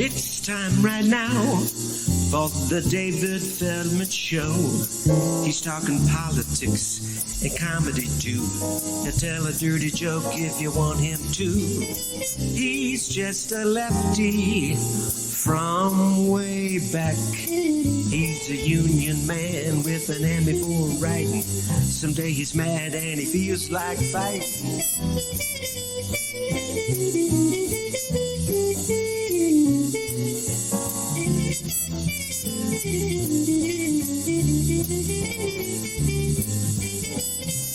It's time right now for the David Feldman Show. He's talking politics and comedy too. He'll tell a dirty joke if you want him to. He's just a lefty from way back. He's a union man with an Emmy for writing. Someday he's mad and he feels like fighting.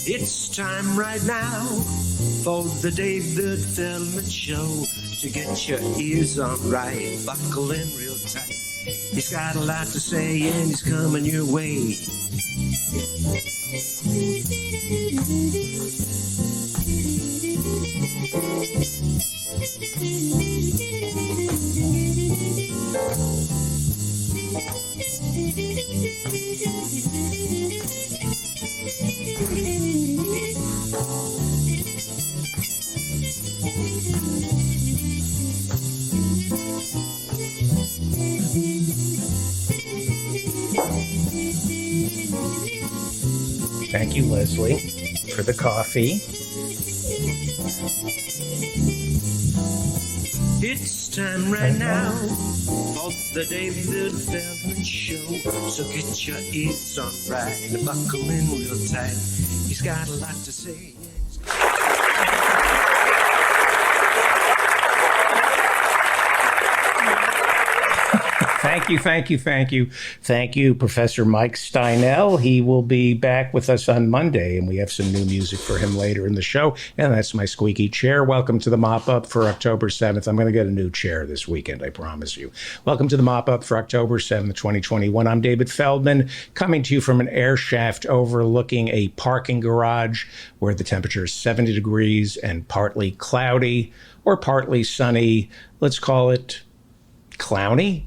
It's time right now for the David Feldman Show. To get your ears on right, buckle in real tight. He's got a lot to say and he's coming your way. Thank you, Leslie, for the coffee. It's time right now for the David Feldman Show. So get your ears on right, buckle in real tight. He's got a lot to say. Thank you, Professor Mike Steinel. He will be back with us on Monday, and we have some new music for him later in the show. And that's my squeaky chair. Welcome to the mop-up for October 7th. I'm going to get a new chair this weekend, I promise you. Welcome to the mop-up for October 7th, 2021. I'm David Feldman, coming to you from an air shaft overlooking a parking garage where the temperature is 70 degrees and partly cloudy or partly sunny. Let's call it clowny.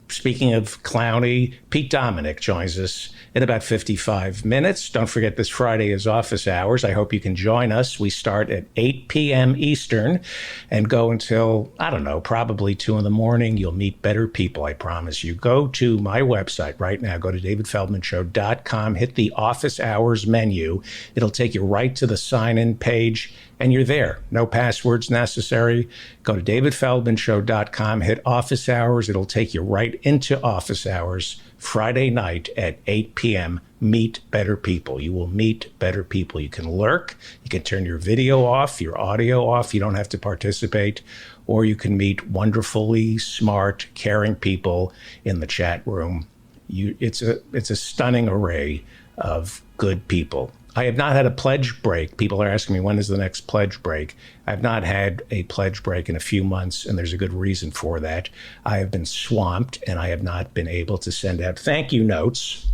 Speaking of clowny, Pete Dominick joins us in about 55 minutes. Don't forget this Friday is office hours. I hope you can join us. We start at 8 p.m. Eastern and go until, I don't know, probably 2 in the morning. You'll meet better people, I promise you. Go to my website right now. Go to davidfeldmanshow.com. Hit the office hours menu. It'll take you right to the sign-in page, and you're there. No passwords necessary. Go to davidfeldmanshow.com. Hit office hours. It'll take you right into office hours. Friday night at 8 p.m. Meet better people. You will meet better people. You can lurk. You can turn your video off, your audio off. You don't have to participate. Or you can meet wonderfully smart, caring people in the chat room. It's a stunning array of good people. I have not had a pledge break. People are asking me, when is the next pledge break? I've not had a pledge break in a few months, and there's a good reason for that. I have been swamped, and I have not been able to send out thank you notes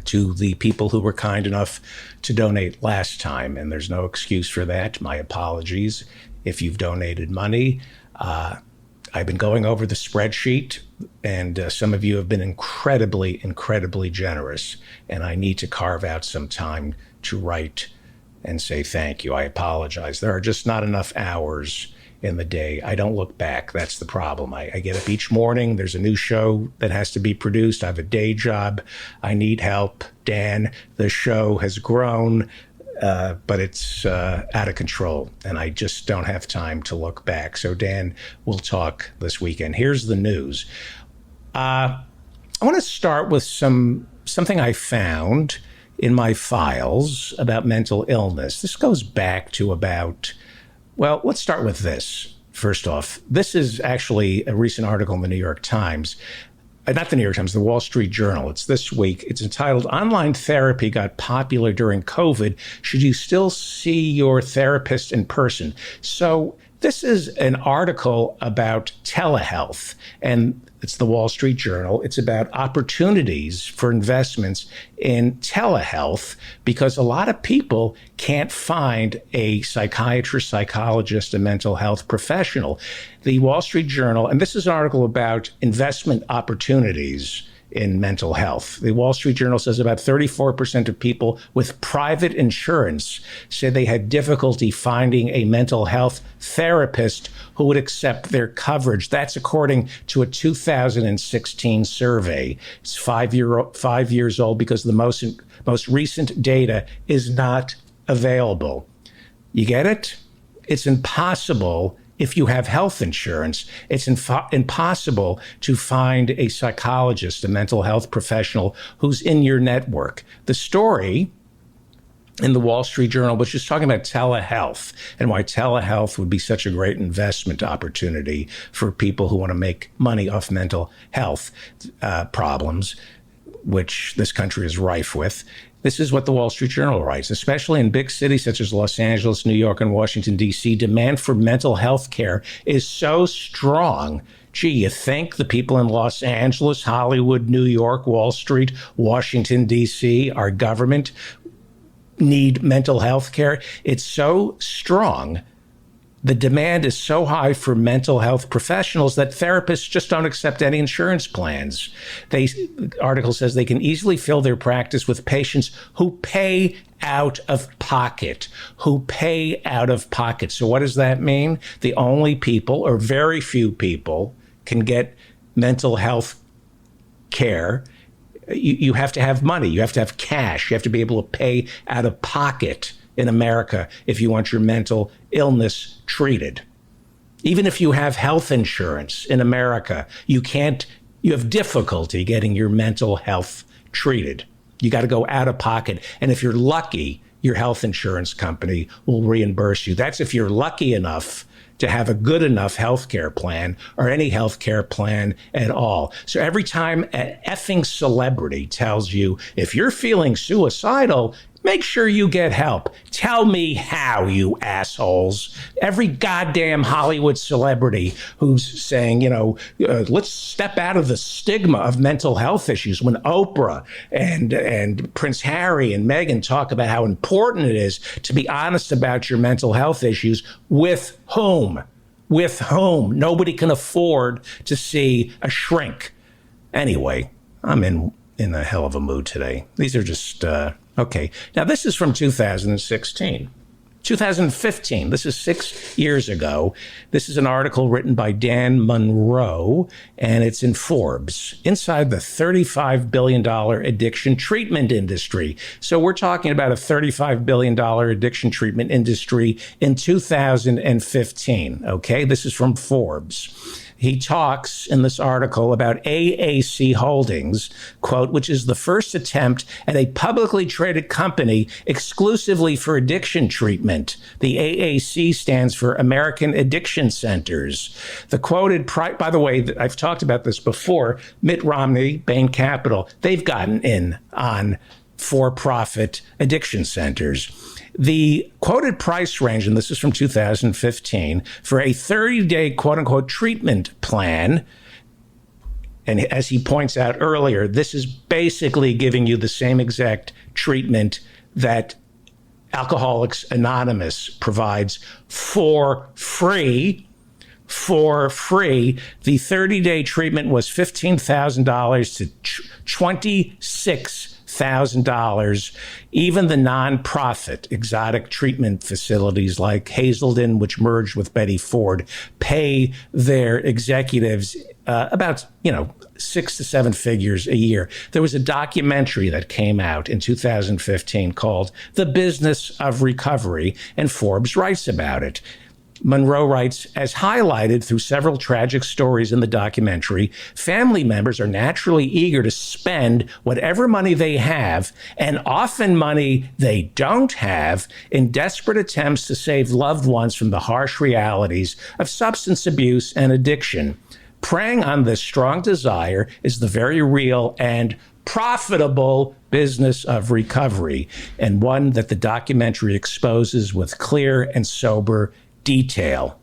to the people who were kind enough to donate last time, and there's no excuse for that. My apologies if you've donated money. I've been going over the spreadsheet, and some of you have been incredibly, incredibly generous, and I need to carve out some time to write and say thank you. I apologize. There are just not enough hours in the day. I don't look back. That's the problem. I get up each morning. There's a new show that has to be produced. I have a day job. I need help. Dan, the show has grown, but it's out of control, and I just don't have time to look back. So, Dan, we'll talk this weekend. Here's the news. I want to start with something I found in my files about mental illness. This goes back to about, well, let's start with this. First off, this is actually a recent article in the New York Times. Not the New York Times, the Wall Street Journal. It's this week. It's entitled, "Online Therapy Got Popular During COVID. Should you still see your therapist in person?" So this is an article about telehealth, and it's the Wall Street Journal. It's about opportunities for investments in telehealth because a lot of people can't find a psychiatrist, psychologist, a mental health professional. The Wall Street Journal, and this is an article about investment opportunities in mental health. The Wall Street Journal says about 34% of people with private insurance said they had difficulty finding a mental health therapist who would accept their coverage. That's according to a 2016 survey. It's 5 years old because the most recent data is not available. You get it? It's impossible. If you have health insurance, it's impossible to find a psychologist, a mental health professional who's in your network. The story in the Wall Street Journal was just talking about telehealth and why telehealth would be such a great investment opportunity for people who want to make money off mental health problems, which this country is rife with. This is what the Wall Street Journal writes. Especially in big cities such as Los Angeles, New York, and Washington, D.C., demand for mental health care is so strong. Gee, you think the people in Los Angeles, Hollywood, New York, Wall Street, Washington, D.C., our government need mental health care? It's so strong. The demand is so high for mental health professionals that therapists just don't accept any insurance plans. The article says they can easily fill their practice with patients who pay out of pocket, So what does that mean? The only people, or very few people, can get mental health care. You have to have money. You have to have cash. You have to be able to pay out of pocket in America if you want your mental illness treated. Even if you have health insurance in America, you have difficulty getting your mental health treated. You got to go out of pocket. And if you're lucky, your health insurance company will reimburse you. That's if you're lucky enough to have a good enough healthcare plan or any healthcare plan at all. So every time an effing celebrity tells you, if you're feeling suicidal, make sure you get help. Tell me how, you assholes. Every goddamn Hollywood celebrity who's saying, let's step out of the stigma of mental health issues. When Oprah and Prince Harry and Meghan talk about how important it is to be honest about your mental health issues, with whom? With whom? Nobody can afford to see a shrink. Anyway, I'm in a hell of a mood today. These are just... Okay, now this is from 2016. 2015, this is 6 years ago. This is an article written by Dan Monroe, and it's in Forbes, inside the $35 billion addiction treatment industry. So we're talking about a $35 billion addiction treatment industry in 2015, okay? This is from Forbes. He talks in this article about AAC Holdings, quote, which is the first attempt at a publicly traded company exclusively for addiction treatment. The AAC stands for American Addiction Centers. The quoted, by the way, I've talked about this before, Mitt Romney, Bain Capital, they've gotten in on for-profit addiction centers. The quoted price range, and this is from 2015, for a 30-day quote-unquote treatment plan, and as he points out earlier, this is basically giving you the same exact treatment that Alcoholics Anonymous provides for free. For free. The 30-day treatment was $15,000 to $26,000. Even the nonprofit exotic treatment facilities like Hazelden, which merged with Betty Ford, pay their executives about 6 to 7 figures a year. There was a documentary that came out in 2015 called The Business of Recovery, and Forbes writes about it. Monroe writes, as highlighted through several tragic stories in the documentary, family members are naturally eager to spend whatever money they have, and often money they don't have, in desperate attempts to save loved ones from the harsh realities of substance abuse and addiction. Preying on this strong desire is the very real and profitable business of recovery, and one that the documentary exposes with clear and sober detail.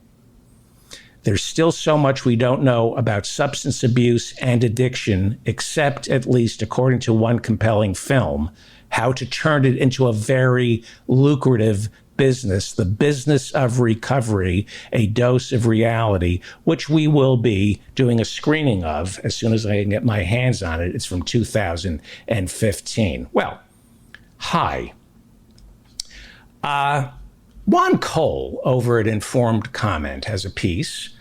There's still so much we don't know about substance abuse and addiction, except, at least according to one compelling film, how to turn it into a very lucrative business, the business of recovery, a dose of reality, which we will be doing a screening of as soon as I can get my hands on it. It's from 2015. Well, hi. Juan Cole over at Informed Comment has a piece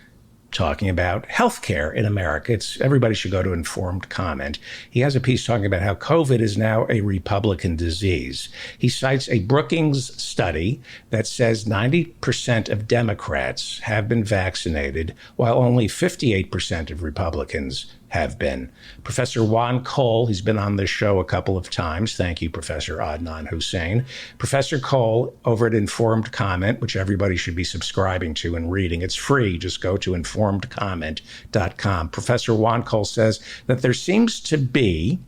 talking about healthcare in America. Everybody should go to Informed Comment. He has a piece talking about how COVID is now a Republican disease. He cites a Brookings study that says 90% of Democrats have been vaccinated, while only 58% of Republicans have been. Professor Juan Cole, he's been on this show a couple of times. Thank you, Professor Adnan Hussein. Professor Cole over at Informed Comment, which everybody should be subscribing to and reading. It's free. Just go to informedcomment.com. Professor Juan Cole says that there seems to be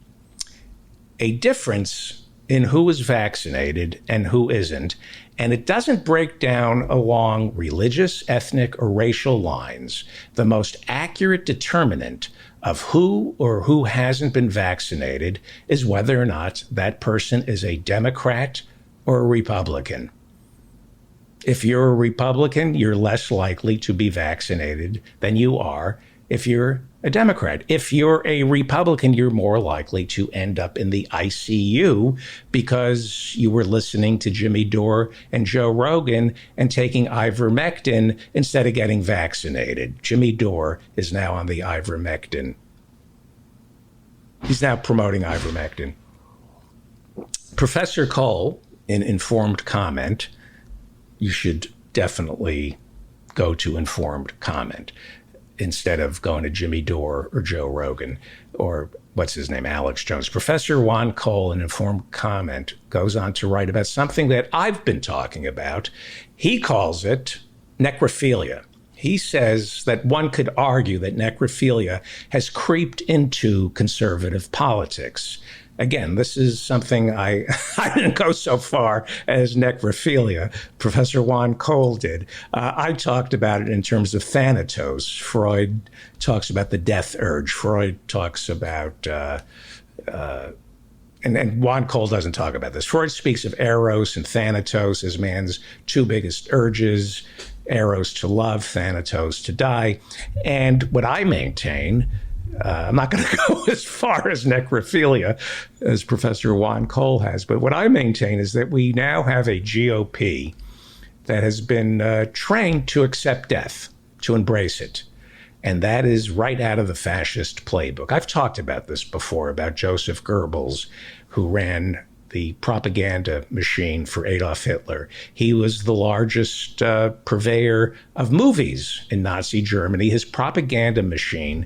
a difference in who is vaccinated and who isn't. And it doesn't break down along religious, ethnic, or racial lines. The most accurate determinant of who or who hasn't been vaccinated is whether or not that person is a Democrat or a Republican. If you're a Republican, you're less likely to be vaccinated than you are if you're a Democrat. If you're a Republican, you're more likely to end up in the ICU because you were listening to Jimmy Dore and Joe Rogan and taking ivermectin instead of getting vaccinated. Jimmy Dore is now on the ivermectin. He's now promoting ivermectin. Professor Cole, in Informed Comment, you should definitely go to Informed Comment instead of going to Jimmy Dore or Joe Rogan or what's his name, Alex Jones. Professor Juan Cole in Informed Comment goes on to write about something that I've been talking about. He calls it necrophilia. He says that one could argue that necrophilia has creeped into conservative politics. Again, this is something I didn't go so far as necrophilia. Professor Juan Cole did. I talked about it in terms of thanatos. Freud talks about the death urge. Freud talks about, and Juan Cole doesn't talk about this. Freud speaks of eros and thanatos as man's two biggest urges, eros to love, thanatos to die. And what I maintain, I'm not going to go as far as necrophilia as Professor Juan Cole has, but what I maintain is that we now have a GOP that has been trained to accept death, to embrace it. And that is right out of the fascist playbook. I've talked about this before, about Joseph Goebbels, who ran the propaganda machine for Adolf Hitler. He was the largest purveyor of movies in Nazi Germany. His propaganda machine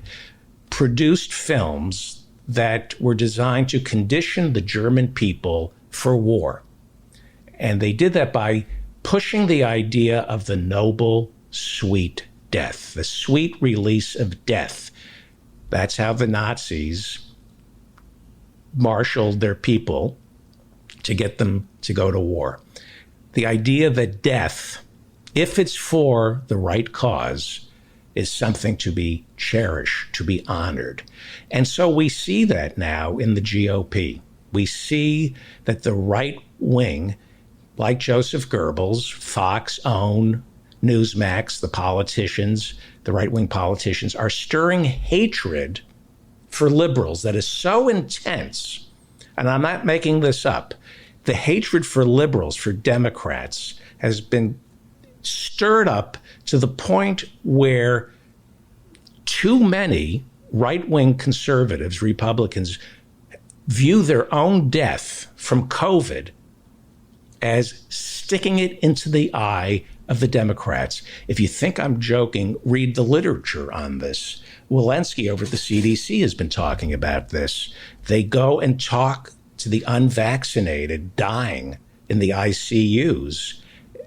produced films that were designed to condition the German people for war. And they did that by pushing the idea of the noble, sweet death, the sweet release of death. That's how the Nazis marshaled their people to get them to go to war. The idea that death, if it's for the right cause, is something to be cherished, to be honored. And so we see that now in the GOP. We see that the right wing, like Joseph Goebbels, Fox, OWN, Newsmax, the politicians, the right-wing politicians, are stirring hatred for liberals that is so intense, and I'm not making this up. The hatred for liberals, for Democrats, has been stirred up to the point where too many right-wing conservatives, Republicans, view their own death from COVID as sticking it into the eye of the Democrats. If you think I'm joking, read the literature on this. Walensky over at the CDC has been talking about this. They go and talk to the unvaccinated dying in the ICUs,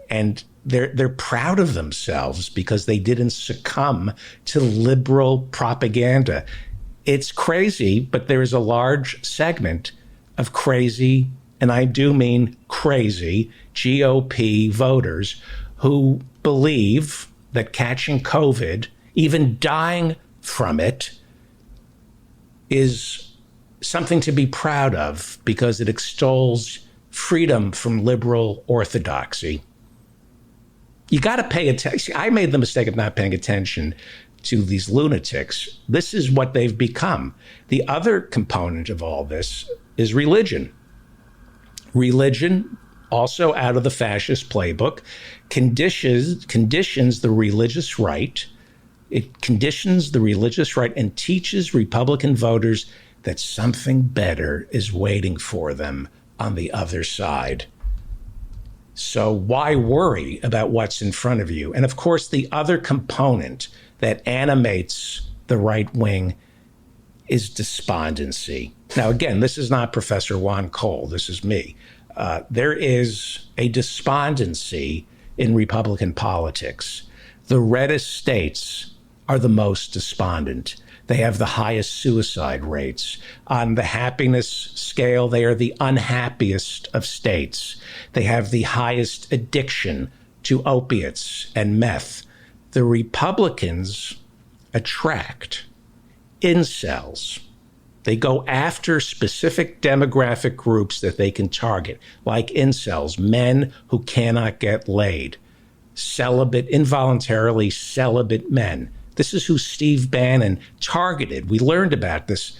and they're proud of themselves because they didn't succumb to liberal propaganda. It's crazy, but there is a large segment of crazy, and I do mean crazy, GOP voters who believe that catching COVID, even dying from it, is something to be proud of because it extols freedom from liberal orthodoxy. you got to pay attention. I made the mistake of not paying attention to these lunatics. This is what they've become. The other component of all this is religion. Religion, also out of the fascist playbook, conditions the religious right. It conditions the religious right and teaches Republican voters that something better is waiting for them on the other side. So why worry about what's in front of you? And of course, the other component that animates the right wing is despondency. Now, again, this is not Professor Juan Cole. This is me. There is a despondency in Republican politics. The reddest states are the most despondent. They have the highest suicide rates. On the happiness scale, they are the unhappiest of states. They have the highest addiction to opiates and meth. The Republicans attract incels. They go after specific demographic groups that they can target, like incels, men who cannot get laid, celibate, involuntarily celibate men. This is who Steve Bannon targeted. We learned about this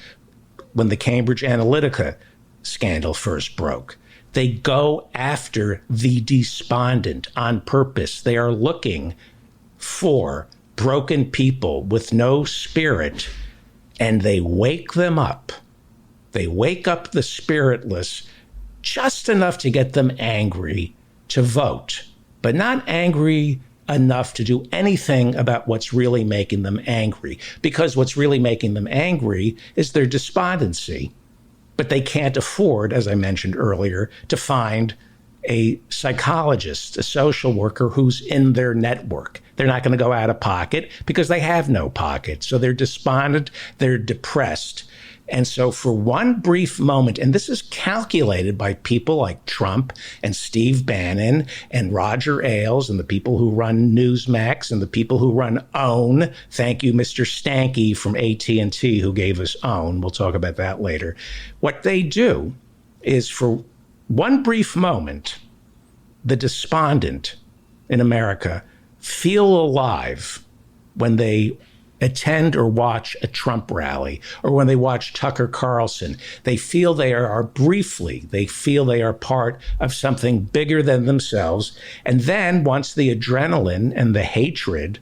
when the Cambridge Analytica scandal first broke. They go after the despondent on purpose. They are looking for broken people with no spirit, and they wake them up. They wake up the spiritless just enough to get them angry to vote, but not angry enough to do anything about what's really making them angry, because what's really making them angry is their despondency. But they can't afford, as I mentioned earlier, to find a psychologist, a social worker who's in their network. They're not going to go out of pocket because they have no pocket. So they're despondent, they're depressed. And so for one brief moment, and this is calculated by people like Trump and Steve Bannon and Roger Ailes and the people who run Newsmax and the people who run OWN. Thank you, Mr. Stanky from AT&T, who gave us OWN. We'll talk about that later. What they do is, for one brief moment, the despondent in America feel alive when they attend or watch a Trump rally, or when they watch Tucker Carlson. They feel they are part of something bigger than themselves. And then once the adrenaline and the hatred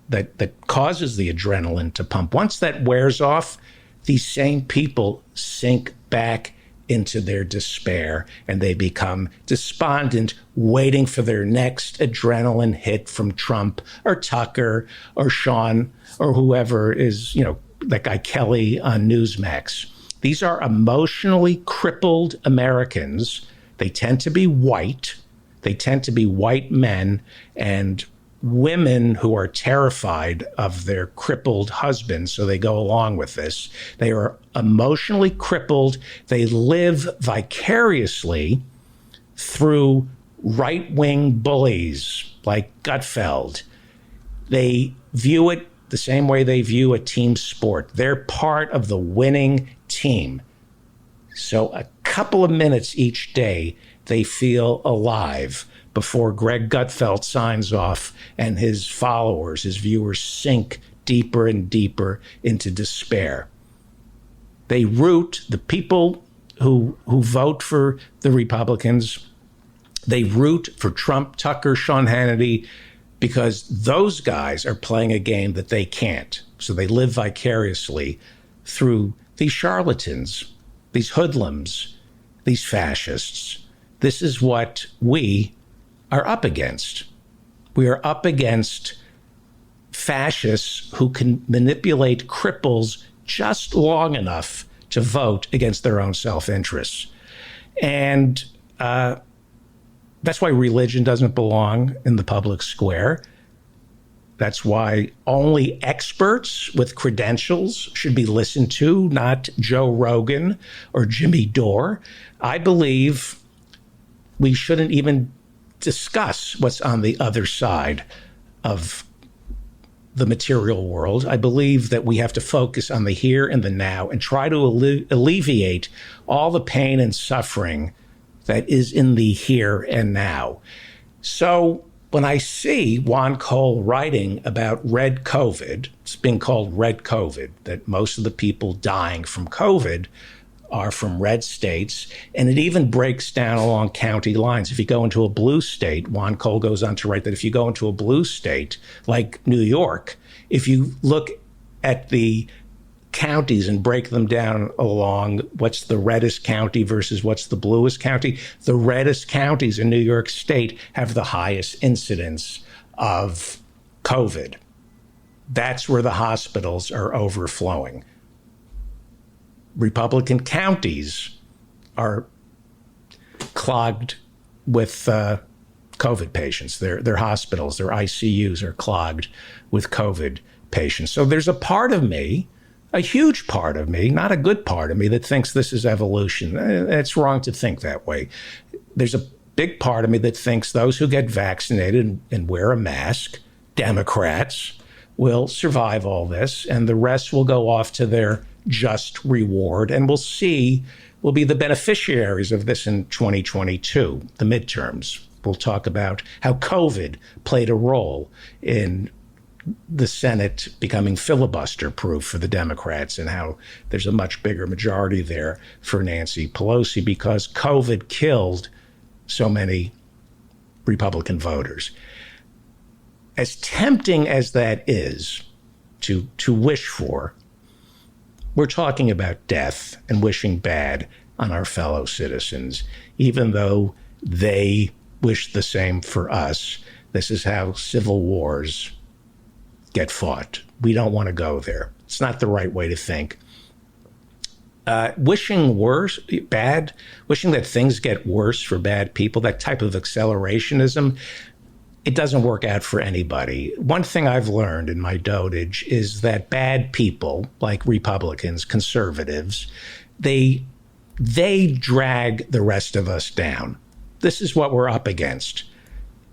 that causes the adrenaline to pump, once that wears off, these same people sink back into their despair, and they become despondent, waiting for their next adrenaline hit from Trump or Tucker or Sean or whoever is, that guy Kelly on Newsmax. These are emotionally crippled Americans. They tend to be white. They tend to be white men and women who are terrified of their crippled husbands, so they go along with this. They are emotionally crippled. They live vicariously through right-wing bullies like Gutfeld. They view it the same way they view a team sport. They're part of the winning team. So a couple of minutes each day, they feel alive before Greg Gutfeld signs off and his followers, his viewers, sink deeper and deeper into despair. They root, the people who vote for the Republicans, they root for Trump, Tucker, Sean Hannity, because those guys are playing a game that they can't. So they live vicariously through these charlatans, these hoodlums, these fascists. This is what we are up against. We are up against fascists who can manipulate cripples just long enough to vote against their own self-interests. And that's why religion doesn't belong in the public square. That's why only experts with credentials should be listened to, not Joe Rogan or Jimmy Dore. I believe we shouldn't even discuss what's on the other side of the material world. I believe that we have to focus on the here and the now and try to alleviate all the pain and suffering that is in the here and now. So when I see Juan Cole writing about red COVID, it's been called red COVID, that most of the people dying from COVID are from red states, and it even breaks down along county lines. If you go into a blue state, Juan Cole goes on to write that if you go into a blue state like New York, if you look at the counties and break them down along what's the reddest county versus what's the bluest county, the reddest counties in New York State have the highest incidence of COVID. That's where the hospitals are overflowing. Republican counties are clogged with COVID patients. Their hospitals, their ICUs are clogged with COVID patients. So there's a part of me, a huge part of me, not a good part of me, that thinks this is evolution. It's wrong to think that way. There's a big part of me that thinks those who get vaccinated and wear a mask, Democrats, will survive all this, and the rest will go off to their just reward, and we'll be the beneficiaries of this in 2022, the midterms. We'll talk about how COVID played a role in the Senate becoming filibuster proof for the Democrats, and how there's a much bigger majority there for Nancy Pelosi because COVID killed so many Republican voters. As tempting as that is to wish for, we're talking about death and wishing bad on our fellow citizens, even though they wish the same for us. This is how civil wars get fought. We don't want to go there. It's not the right way to think. Wishing that things get worse for bad people, that type of accelerationism, it doesn't work out for anybody. One thing I've learned in my dotage is that bad people, like Republicans, conservatives, they drag the rest of us down. This is what we're up against.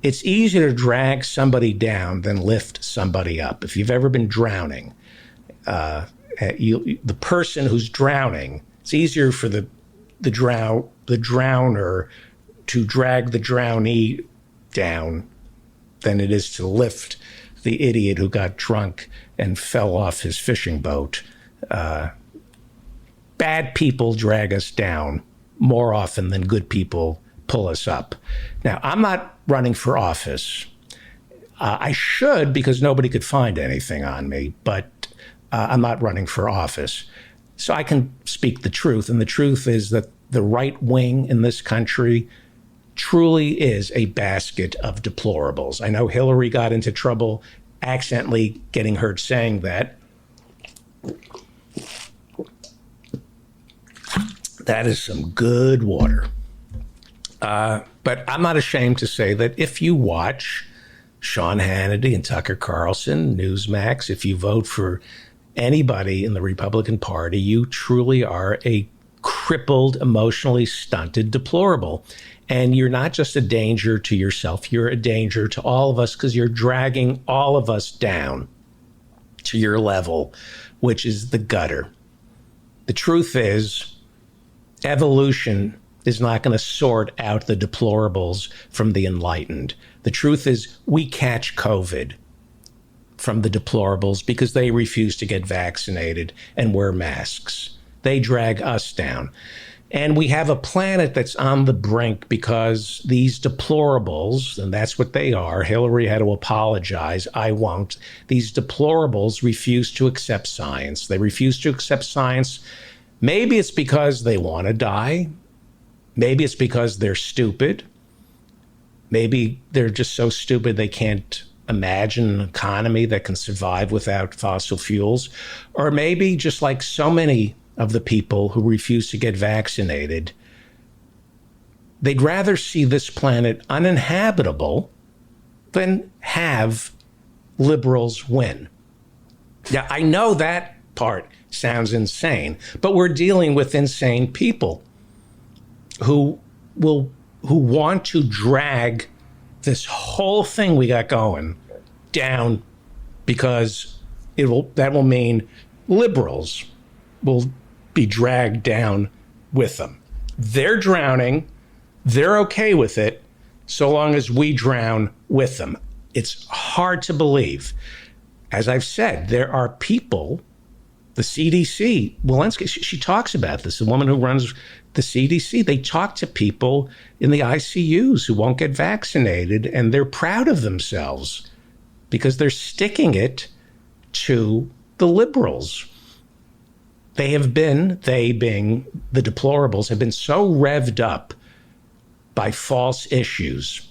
It's easier to drag somebody down than lift somebody up. If you've ever been drowning, the person who's drowning, it's easier for the drowner to drag the drownee down than it is to lift the idiot who got drunk and fell off his fishing boat. Bad people drag us down more often than good people pull us up. Now, I'm not running for office. I should, because nobody could find anything on me, but I'm not running for office. So I can speak the truth, and the truth is that the right wing in this country truly is a basket of deplorables. I know Hillary got into trouble accidentally getting heard saying that. That is some good water. But I'm not ashamed to say that if you watch Sean Hannity and Tucker Carlson, Newsmax, if you vote for anybody in the Republican Party, you truly are a crippled, emotionally stunted deplorable. And you're not just a danger to yourself, you're a danger to all of us because you're dragging all of us down to your level, which is the gutter. The truth is, evolution is not going to sort out the deplorables from the enlightened. The truth is, we catch COVID from the deplorables because they refuse to get vaccinated and wear masks. They drag us down. And we have a planet that's on the brink because these deplorables, and that's what they are, Hillary had to apologize, I won't. These deplorables refuse to accept science. They refuse to accept science. Maybe it's because they want to die. Maybe it's because they're stupid. Maybe they're just so stupid they can't imagine an economy that can survive without fossil fuels. Or maybe, just like so many of the people who refuse to get vaccinated, they'd rather see this planet uninhabitable than have liberals win. Now, I know that part sounds insane, but we're dealing with insane people who want to drag this whole thing we got going down because that will mean liberals will be dragged down with them. They're drowning. They're okay with it. so long as we drown with them. It's hard to believe. As I've said, there are people, the CDC, Walensky, she talks about this, the woman who runs the CDC, they talk to people in the ICUs who won't get vaccinated, and they're proud of themselves because they're sticking it to the liberals. They being the deplorables, have been so revved up by false issues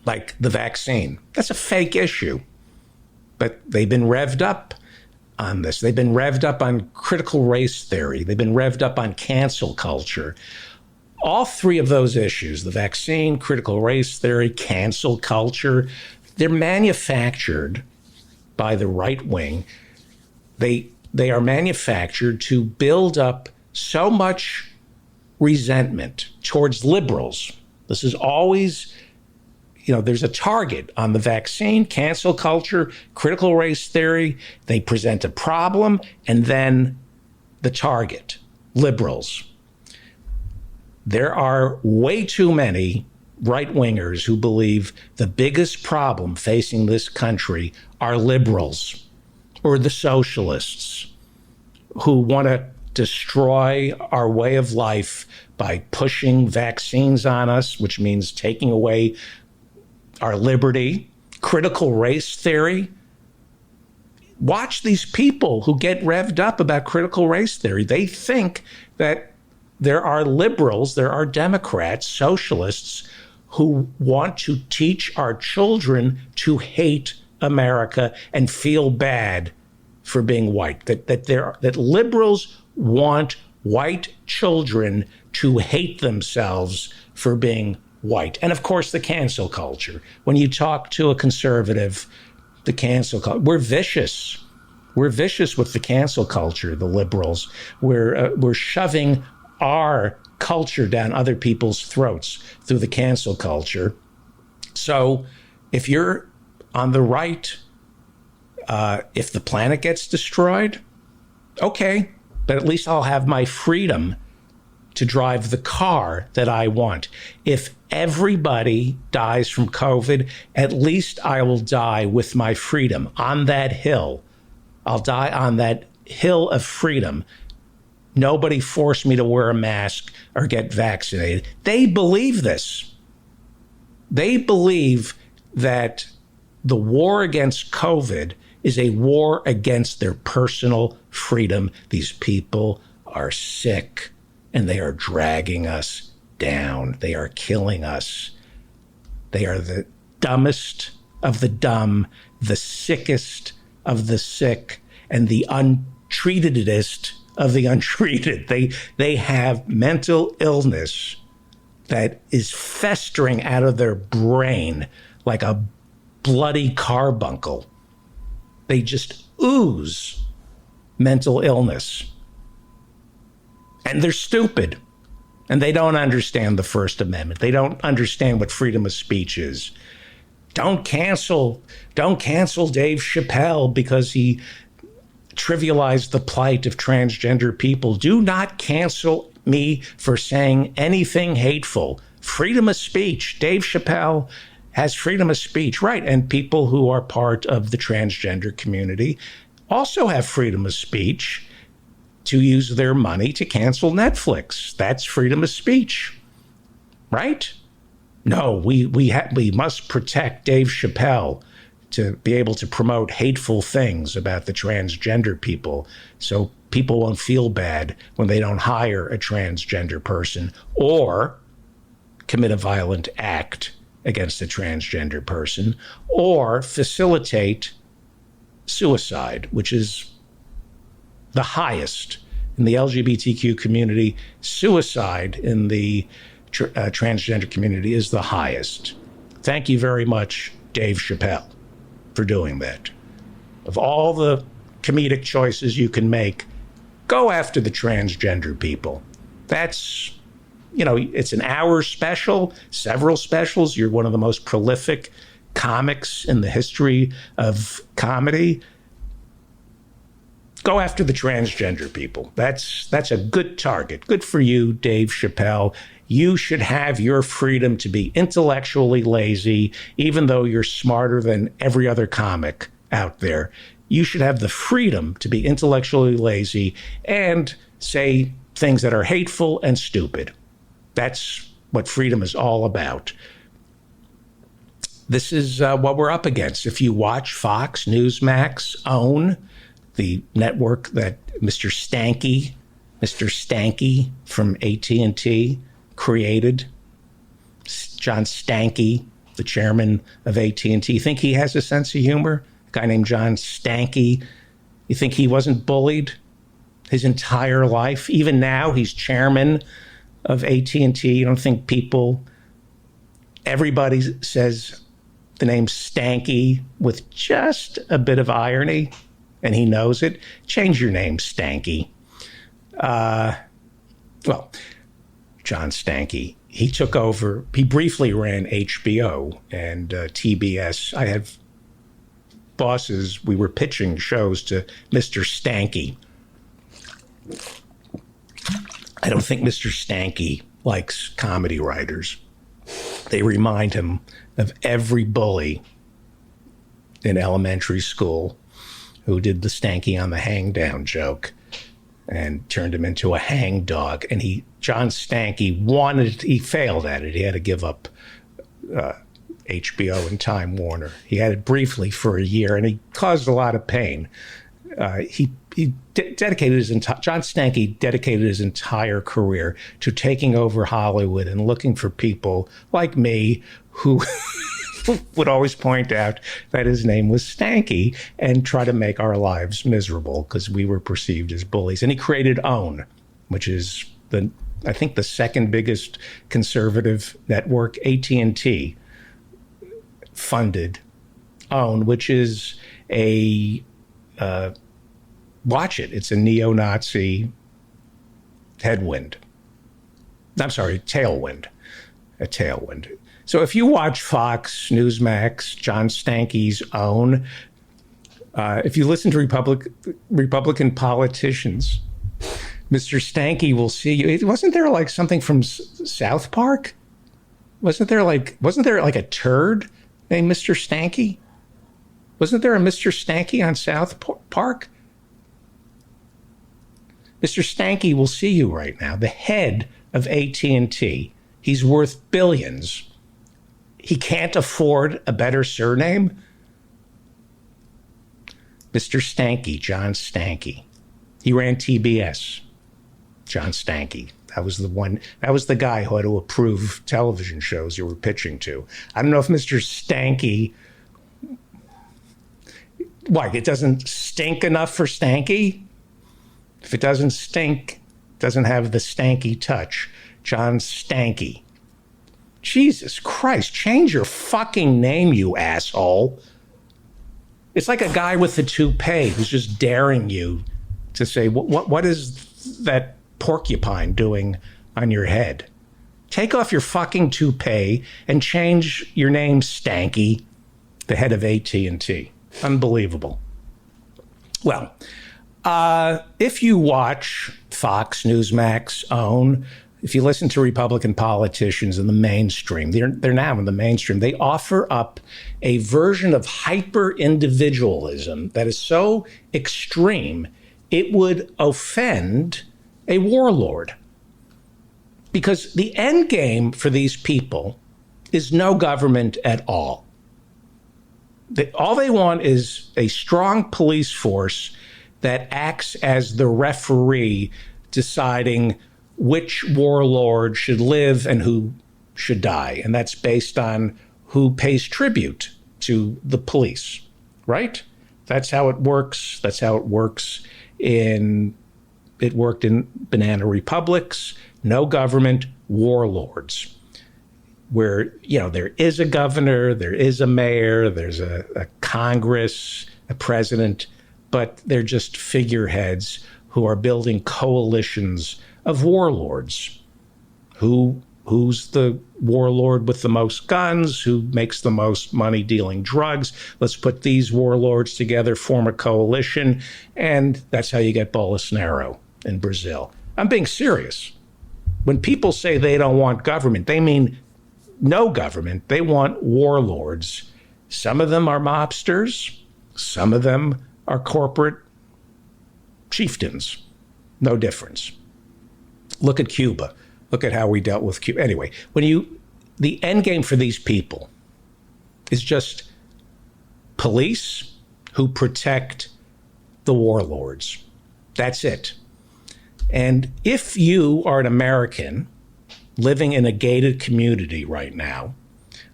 like the vaccine. That's a fake issue. But they've been revved up on this. They've been revved up on critical race theory. They've been revved up on cancel culture. All three of those issues, the vaccine, critical race theory, cancel culture, they're manufactured by the right wing. They are manufactured to build up so much resentment towards liberals. This is always, there's a target on the vaccine, cancel culture, critical race theory. They present a problem, and then the target, liberals. There are way too many right-wingers who believe the biggest problem facing this country are liberals or the socialists who want to destroy our way of life by pushing vaccines on us, which means taking away our liberty, critical race theory. Watch these people who get revved up about critical race theory. They think that there are liberals, there are Democrats, socialists who want to teach our children to hate America and feel bad for being white. That liberals want white children to hate themselves for being white. And of course, the cancel culture. When you talk to a conservative, the cancel culture, we're vicious. We're vicious with the cancel culture, the liberals. We're shoving our culture down other people's throats through the cancel culture. So if you're on the right, if the planet gets destroyed, okay, but at least I'll have my freedom to drive the car that I want. If everybody dies from COVID, at least I will die with my freedom on that hill. I'll die on that hill of freedom. Nobody forced me to wear a mask or get vaccinated. They believe this. They believe that the war against COVID is a war against their personal freedom. These people are sick and they are dragging us down. They are killing us. They are the dumbest of the dumb, the sickest of the sick, and the untreatedest of the untreated. They have mental illness that is festering out of their brain like a bloody carbuncle. They just ooze mental illness. And they're stupid. And they don't understand the First Amendment. They don't understand what freedom of speech is. Don't cancel Dave Chappelle because he trivialized the plight of transgender people. Do not cancel me for saying anything hateful. Freedom of speech. Dave Chappelle has freedom of speech, right? And people who are part of the transgender community also have freedom of speech to use their money to cancel Netflix. That's freedom of speech, right? No, we must protect Dave Chappelle to be able to promote hateful things about the transgender people so people won't feel bad when they don't hire a transgender person or commit a violent act against a transgender person or facilitate suicide, which is the highest in the LGBTQ community. Suicide in the transgender community is the highest. Thank you very much, Dave Chappelle, for doing that. Of all the comedic choices you can make, go after the transgender people. That's, it's an hour special, several specials. You're one of the most prolific comics in the history of comedy. Go Go after the transgender people. That's a good target. Good for you, Dave Chappelle. You should have your freedom to be intellectually lazy, even though you're smarter than every other comic out there. You should have the freedom to be intellectually lazy and say things that are hateful and stupid. That's what freedom is all about. This is what we're up against. If you watch Fox, Newsmax, OWN, the network that Mr. Stanky from AT&T created, John Stanky, the chairman of AT&T, you think he has a sense of humor? A guy named John Stanky. You think he wasn't bullied his entire life? Even now, he's chairman of AT&T. You don't think everybody says the name Stanky with just a bit of irony, and he knows it? Change your name, Stanky. Well, John Stanky, he took over. He briefly ran HBO and TBS. I had bosses. We were pitching shows to Mr. Stanky. I don't think Mr. Stanky likes comedy writers. They remind him of every bully in elementary school who did the Stanky on the hang down joke and turned him into a hang dog. And John Stanky he failed at it. He had to give up HBO and Time Warner. He had it briefly for a year, and he caused a lot of pain. John Stanky dedicated his entire career to taking over Hollywood and looking for people like me who would always point out that his name was Stanky and try to make our lives miserable because we were perceived as bullies. And he created OWN, which is I think the second biggest conservative network. AT&T funded OWN, which is watch it. It's a neo-Nazi tailwind. A tailwind. So if you watch Fox, Newsmax, John Stanky's OWN, if you listen to Republican politicians, Mr. Stanky will see you. Wasn't there like something from South Park? Wasn't there like a turd named Mr. Stanky? Wasn't there a Mr. Stanky on South Park? Mr. Stanky will see you right now, the head of AT&T. He's worth billions. He can't afford a better surname. Mr. Stanky, John Stanky. He ran TBS. John Stanky. That was the guy who had to approve television shows you were pitching to. I don't know if Mr. Stanky, it doesn't stink enough for Stanky? If it doesn't stink, doesn't have the stanky touch. John Stanky. Jesus Christ, change your fucking name, you asshole. It's like a guy with a toupee who's just daring you to say, what is that porcupine doing on your head? Take off your fucking toupee and change your name, Stanky, the head of AT&T. Unbelievable. Well, if you watch Fox, Newsmax, OWN, if you listen to Republican politicians in the mainstream, they're now in the mainstream, they offer up a version of hyper-individualism that is so extreme, it would offend a warlord. Because the end game for these people is no government at all. All they want is a strong police force that acts as the referee deciding which warlord should live and who should die. And that's based on who pays tribute to the police, right? That's how it works. That's how it works it worked in banana republics, no government, warlords, where, there is a governor, there is a mayor, there's a Congress, a president, but they're just figureheads who are building coalitions of warlords who Who's the warlord with the most guns? Who makes the most money dealing drugs? Let's put these warlords together, form a coalition, and that's how you get Bolsonaro in Brazil. I'm being serious. When people say they don't want government, they mean no government. They want warlords. Some of them are mobsters. Some of them are corporate chieftains. No difference. Look at Cuba. Look at how we dealt with Cuba. Anyway, the end game for these people is just police who protect the warlords. That's it. And if you are an American living in a gated community right now,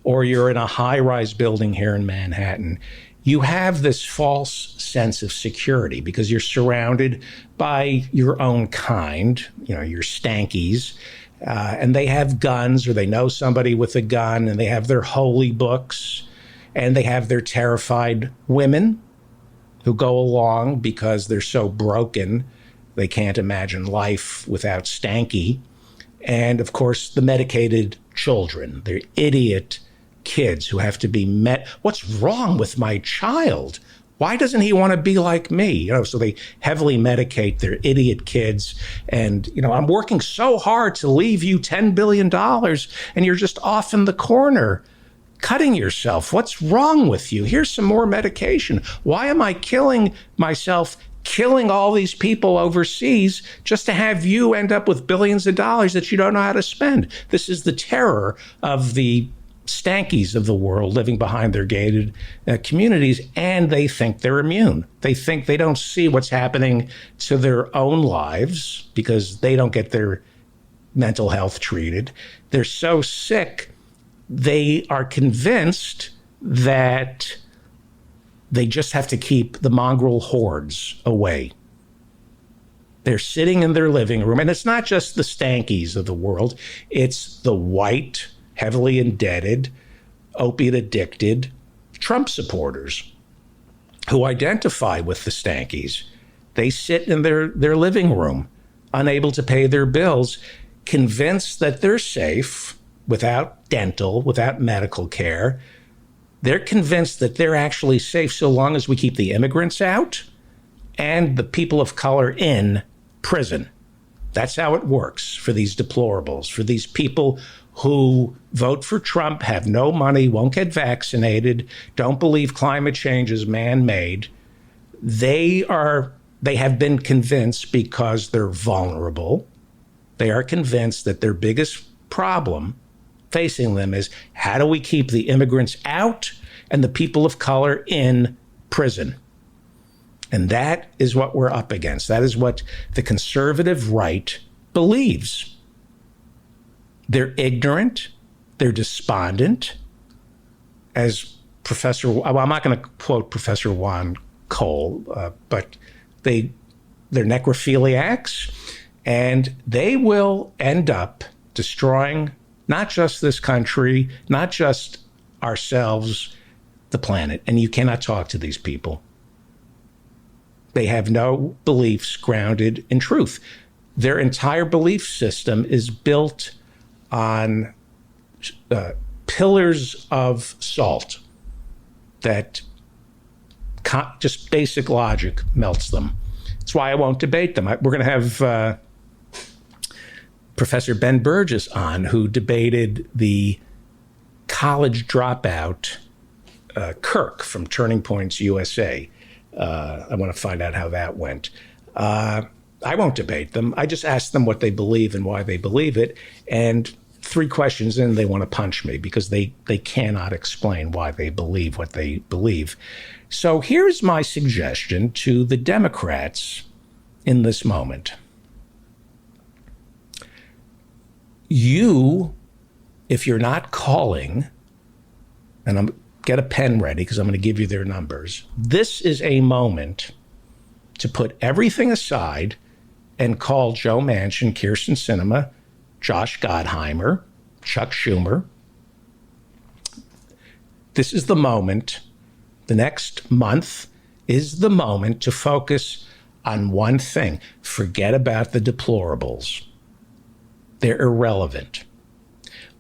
or you're in a high-rise building here in Manhattan, you have this false sense of security because you're surrounded by your own kind, your stankies, and they have guns, or they know somebody with a gun, and they have their holy books, and they have their terrified women who go along because they're so broken they can't imagine life without stanky. And of course, the medicated children, they're idiot kids who have to be met. What's wrong with my child? Why doesn't he want to be like me? So they heavily medicate their idiot kids. And, I'm working so hard to leave you $10 billion and you're just off in the corner cutting yourself. What's wrong with you? Here's some more medication. Why am I killing myself, killing all these people overseas just to have you end up with billions of dollars that you don't know how to spend? This is the terror of the stankies of the world living behind their gated communities, and they think they're immune. They think they don't see what's happening to their own lives because they don't get their mental health treated. They're so sick, they are convinced that they just have to keep the mongrel hordes away. They're sitting in their living room, and it's not just the stankies of the world, it's the white, heavily indebted, opiate-addicted Trump supporters who identify with the stankies. They sit in their living room, unable to pay their bills, convinced that they're safe without dental, without medical care. They're convinced that they're actually safe so long as we keep the immigrants out and the people of color in prison. That's how it works for these deplorables, for these people who vote for Trump, have no money, won't get vaccinated, don't believe climate change is man-made. They have been convinced because they're vulnerable. They are convinced that their biggest problem facing them is how do we keep the immigrants out and the people of color in prison? And that is what we're up against. That is what the conservative right believes. They're ignorant. They're despondent. As I'm not going to quote Professor Juan Cole, but they're necrophiliacs, and they will end up destroying not just this country, not just ourselves, the planet. And you cannot talk to these people. They have no beliefs grounded in truth. Their entire belief system is built on pillars of salt that just basic logic melts them. That's why I won't debate them. We're going to have Professor Ben Burgess on, who debated the college dropout Kirk from Turning Points USA. I want to find out how that went. I won't debate them. I just ask them what they believe and why they believe it. And 3 questions in, they want to punch me because they cannot explain why they believe what they believe. So here's my suggestion to the Democrats in this moment. You, if you're not calling, and get a pen ready because I'm going to give you their numbers. This is a moment to put everything aside and call Joe Manchin, Kyrsten Sinema, Josh Gottheimer, Chuck Schumer. This is the moment. The next month is the moment to focus on one thing. Forget about the deplorables. They're irrelevant.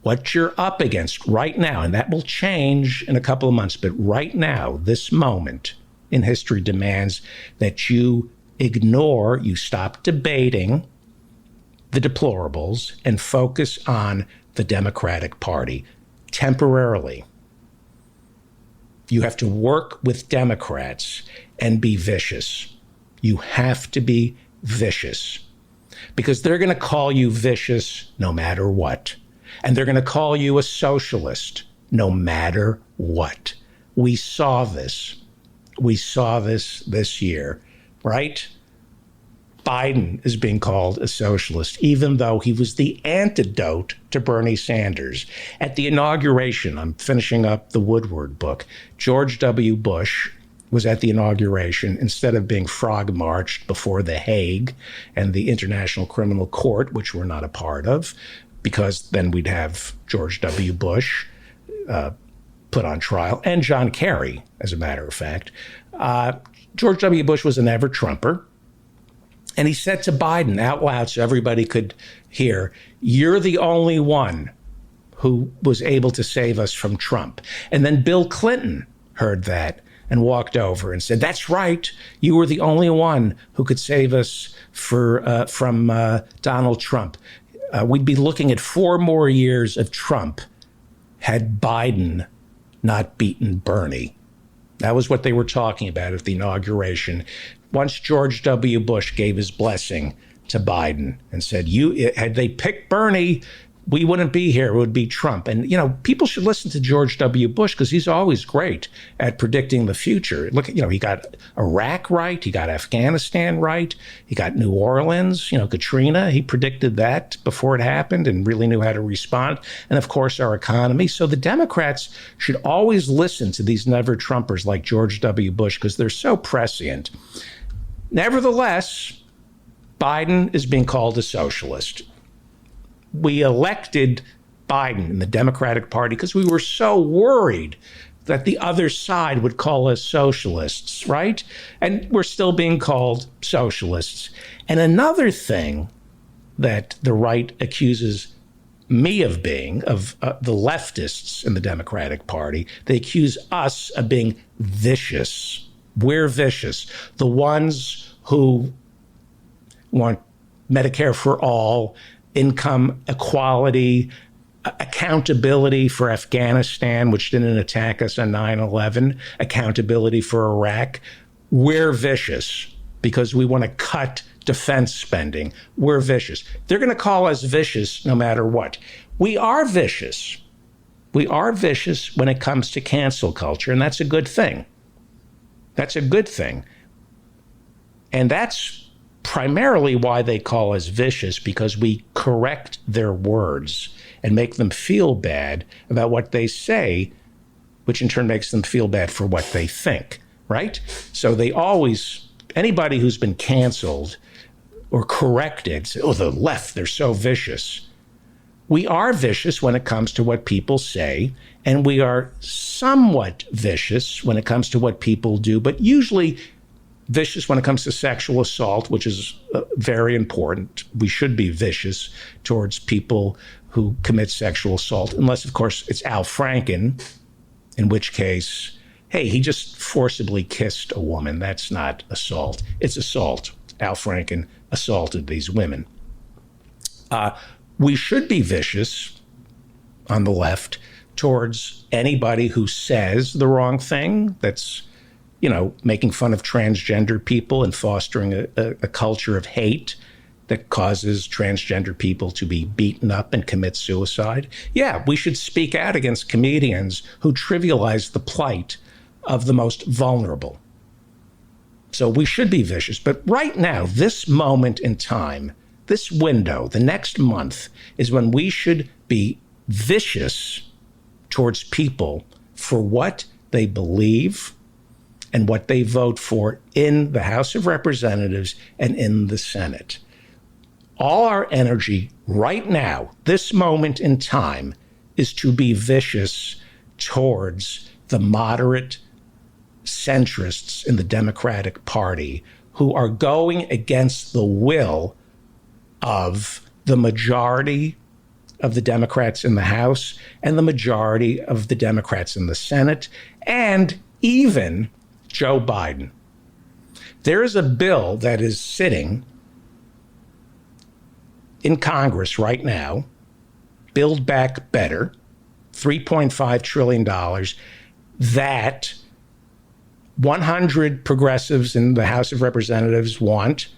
what you're up against right now, and that will change in a couple of months, but right now, this moment in history demands that you ignore, you stop debating the deplorables and focus on the Democratic Party temporarily. You have to work with Democrats and be vicious. You have to be vicious because they're going to call you vicious no matter what. And they're going to call you a socialist no matter what. We saw this. We saw this year, right? Biden is being called a socialist, even though he was the antidote to Bernie Sanders. At the inauguration, I'm finishing up the Woodward book, George W. Bush was at the inauguration. Instead of being frog-marched before The Hague and the International Criminal Court, which we're not a part of, because then we'd have George W. Bush put on trial, and John Kerry, as a matter of fact. George W. Bush was an ever-Trumper, and he said to Biden out loud so everybody could hear, "You're the only one who was able to save us from Trump." And then Bill Clinton heard that and walked over and said, "That's right. You were the only one who could save us from Donald Trump." We'd be looking at 4 more years of Trump had Biden not beaten Bernie. That was what they were talking about at the inauguration. Once George W. Bush gave his blessing to Biden and said, had they picked Bernie, we wouldn't be here. It would be Trump. And, people should listen to George W. Bush because he's always great at predicting the future. Look, he got Iraq right. He got Afghanistan right. He got New Orleans, Katrina. He predicted that before it happened and really knew how to respond. And, of course, our economy. So the Democrats should always listen to these never-Trumpers like George W. Bush because they're so prescient. Nevertheless, Biden is being called a socialist. We elected Biden in the Democratic Party because we were so worried that the other side would call us socialists, right? And we're still being called socialists. And another thing that the right accuses me of being, of the leftists in the Democratic Party, they accuse us of being vicious. We're vicious. The ones who want Medicare for all, income equality, accountability for Afghanistan, which didn't attack us on 9/11, accountability for Iraq. We're vicious because we want to cut defense spending. We're vicious. They're going to call us vicious no matter what. We are vicious. We are vicious when it comes to cancel culture, and that's a good thing. That's a good thing. And that's primarily why they call us vicious, because we correct their words and make them feel bad about what they say, which in turn makes them feel bad for what they think, right? So they always, anybody who's been canceled or corrected, say, oh, the left, they're so vicious. We are vicious when it comes to what people say, and we are somewhat vicious when it comes to what people do, but usually vicious when it comes to sexual assault, which is very important. We should be vicious towards people who commit sexual assault, unless, of course, it's Al Franken, in which case, hey, he just forcibly kissed a woman. That's not assault. It's assault. Al Franken assaulted these women. We should be vicious on the left towards anybody who says the wrong thing, that's making fun of transgender people and fostering a culture of hate that causes transgender people to be beaten up and commit suicide. Yeah, we should speak out against comedians who trivialize the plight of the most vulnerable. So we should be vicious. But right now, this moment in time, this window, the next month, is when we should be vicious towards people for what they believe and what they vote for in the House of Representatives and in the Senate. All our energy right now, this moment in time, is to be vicious towards the moderate centrists in the Democratic Party who are going against the will of the majority of the Democrats in the House and the majority of the Democrats in the Senate, and even Joe Biden. There is a bill that is sitting in Congress right now, Build Back Better, $3.5 trillion, that 100 progressives in the House of Representatives want.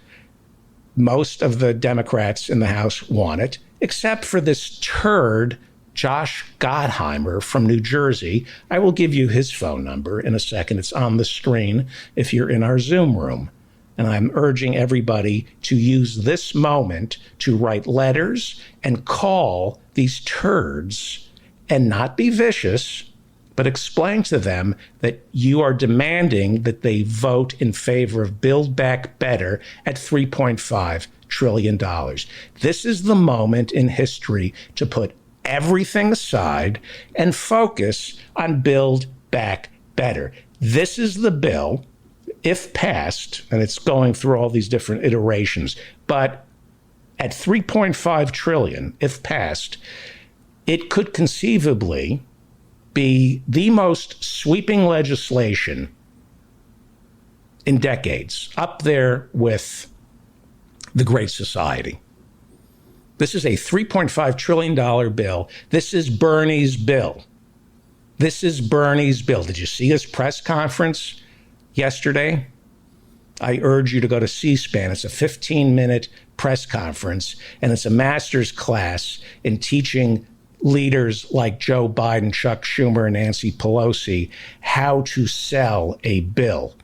Most of the Democrats in the House want it, except for this turd, Josh Gottheimer from New Jersey. I will give you his phone number in a second. It's on the screen if you're in our Zoom room. And I'm urging everybody to use this moment to write letters and call these turds and not be vicious, but explain to them that you are demanding that they vote in favor of Build Back Better at $3.5 trillion. This is the moment in history to put everything aside and focus on Build Back Better. This is the bill, if passed, and it's going through all these different iterations, but at $3.5 trillion, if passed, it could conceivably be the most sweeping legislation in decades, up there with the Great Society. This is a $3.5 trillion bill. This is Bernie's bill. This is Bernie's bill. Did you see his press conference yesterday? I urge you to go to C-SPAN. It's a 15-minute press conference, and it's a master's class in teaching leaders like Joe Biden, Chuck Schumer, and Nancy Pelosi how to sell a bill.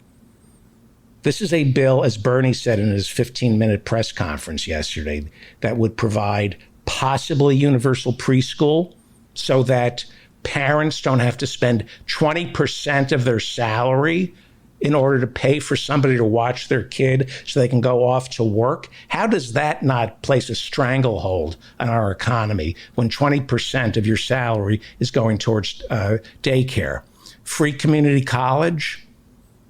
This is a bill, as Bernie said in his 15-minute press conference yesterday, that would provide possibly universal preschool so that parents don't have to spend 20% of their salary in order to pay for somebody to watch their kid so they can go off to work. How does that not place a stranglehold on our economy when 20% of your salary is going towards daycare? Free community college,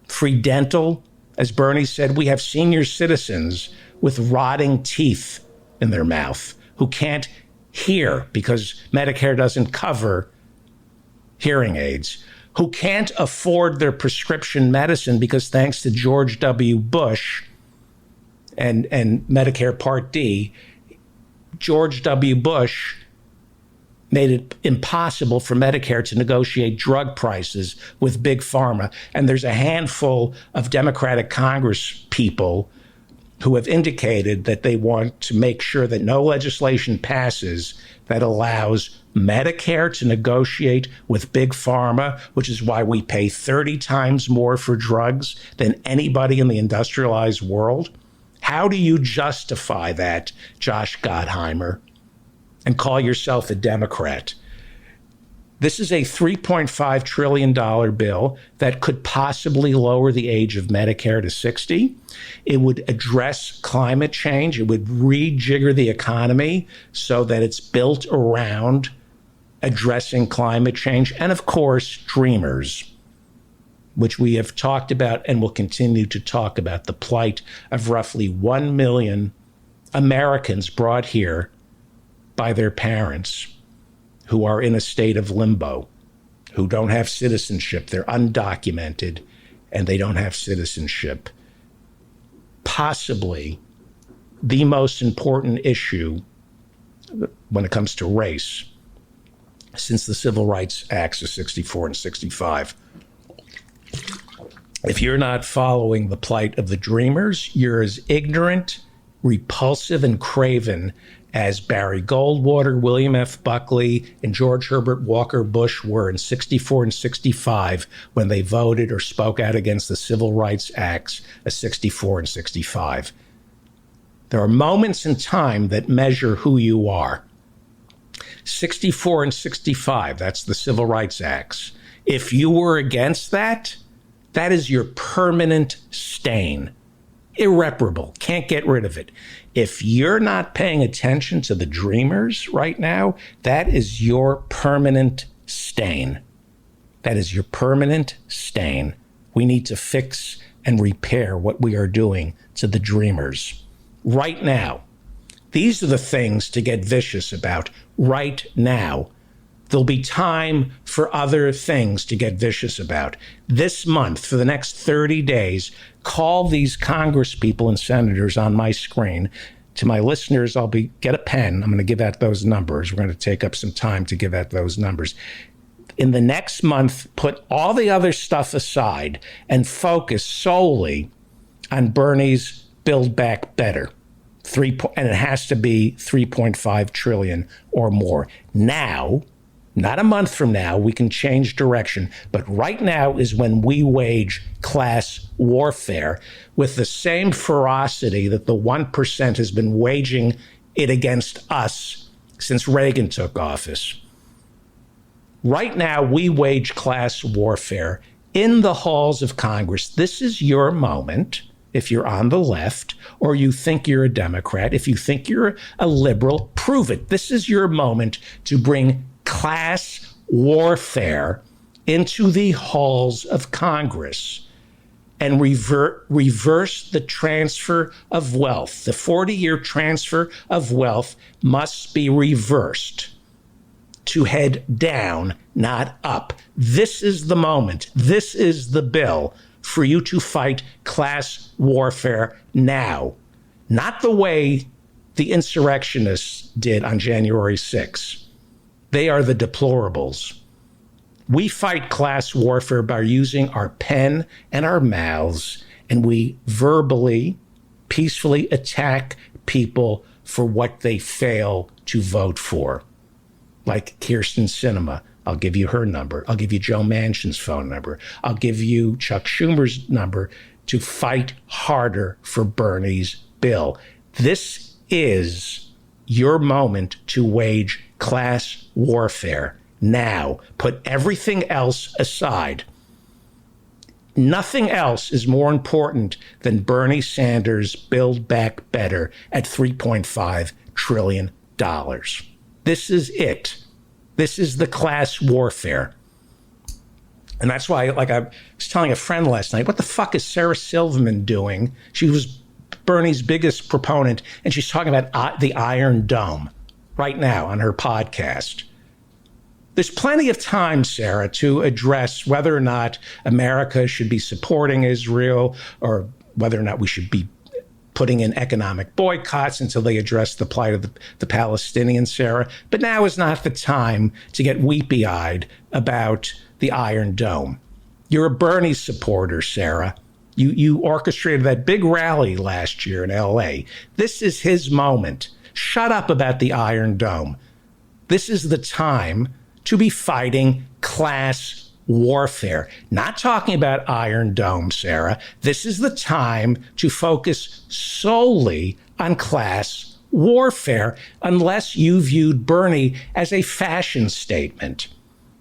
free dental. As Bernie said, we have senior citizens with rotting teeth in their mouth who can't hear because Medicare doesn't cover hearing aids, who can't afford their prescription medicine because thanks to George W. Bush and Medicare Part D, George W. Bush made it impossible for Medicare to negotiate drug prices with Big Pharma. And there's a handful of Democratic Congress people who have indicated that they want to make sure that no legislation passes that allows Medicare to negotiate with Big Pharma, which is why we pay 30 times more for drugs than anybody in the industrialized world. How do you justify that, Josh Gottheimer, and call yourself a Democrat? This is a $3.5 trillion bill that could possibly lower the age of Medicare to 60. It would address climate change. It would rejigger the economy so that it's built around addressing climate change. And of course, Dreamers, which we have talked about and will continue to talk about, the plight of roughly 1 million Americans brought here by their parents who are in a state of limbo, who don't have citizenship. They're undocumented and they don't have citizenship. Possibly the most important issue when it comes to race since the Civil Rights Acts of 64 and 65. If you're not following the plight of the Dreamers, you're as ignorant, repulsive, and craven as Barry Goldwater, William F. Buckley, and George Herbert Walker Bush were in 64 and 65 when they voted or spoke out against the Civil Rights Acts of 64 and 65. There are moments in time that measure who you are. 64 and 65, that's the Civil Rights Acts. If you were against that, that is your permanent stain. Irreparable, can't get rid of it. If you're not paying attention to the Dreamers right now, that is your permanent stain. That is your permanent stain. We need to fix and repair what we are doing to the Dreamers. Right now, These are the things to get vicious about right now. There'll be time for other things to get vicious about. This month, for the next 30 days, call these Congress people and senators on my screen. To my listeners, get a pen. I'm going to give out those numbers. We're going to take up some time to give out those numbers. In the next month, put all the other stuff aside and focus solely on Bernie's Build Back Better. And it has to be 3.5 trillion or more. Now, not a month from now, we can change direction, but right now is when we wage class warfare with the same ferocity that the 1% has been waging it against us since Reagan took office. Right now, we wage class warfare in the halls of Congress. This is your moment. If you're on the left or you think you're a Democrat, if you think you're a liberal, prove it. This is your moment to bring class warfare into the halls of Congress and reverse the transfer of wealth. The 40-year transfer of wealth must be reversed to head down, not up. This is the moment. This is the bill for you to fight class warfare now, not the way the insurrectionists did on January 6th. They are the deplorables. We fight class warfare by using our pen and our mouths, and we verbally, peacefully attack people for what they fail to vote for. Like Kyrsten Sinema. I'll give you her number. I'll give you Joe Manchin's phone number. I'll give you Chuck Schumer's number to fight harder for Bernie's bill. This is your moment to wage class warfare now. Put everything else aside. Nothing else is more important than Bernie Sanders' Build Back Better at $3.5 trillion. This is it. This is the class warfare. And that's why, like I was telling a friend last night, what the fuck is Sarah Silverman doing? She was Bernie's biggest proponent, and she's talking about the Iron Dome right now on her podcast. There's plenty of time, Sarah, to address whether or not America should be supporting Israel or whether or not we should be putting in economic boycotts until they address the plight of the Palestinians, Sarah. But now is not the time to get weepy-eyed about the Iron Dome. You're a Bernie supporter, Sarah. You orchestrated that big rally last year in L.A. This is his moment. Shut up about the Iron Dome. This is the time to be fighting class warfare. Not talking about Iron Dome, Sarah. This is the time to focus solely on class warfare, unless you viewed Bernie as a fashion statement.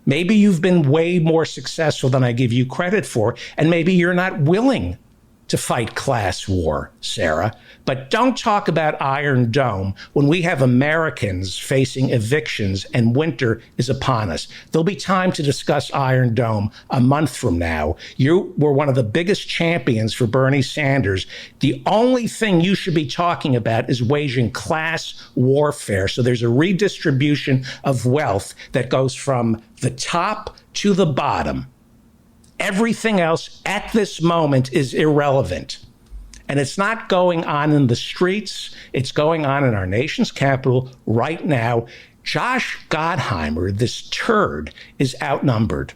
Maybe you've been way more successful than I give you credit for, and maybe you're not willing to fight class war, Sarah. But don't talk about Iron Dome when we have Americans facing evictions and winter is upon us. There'll be time to discuss Iron Dome a month from now. You were one of the biggest champions for Bernie Sanders. The only thing you should be talking about is waging class warfare. So there's a redistribution of wealth that goes from the top to the bottom. Everything else at this moment is irrelevant. And it's not going on in the streets. It's going on in our nation's capital right now. Josh Gottheimer, this turd, is outnumbered.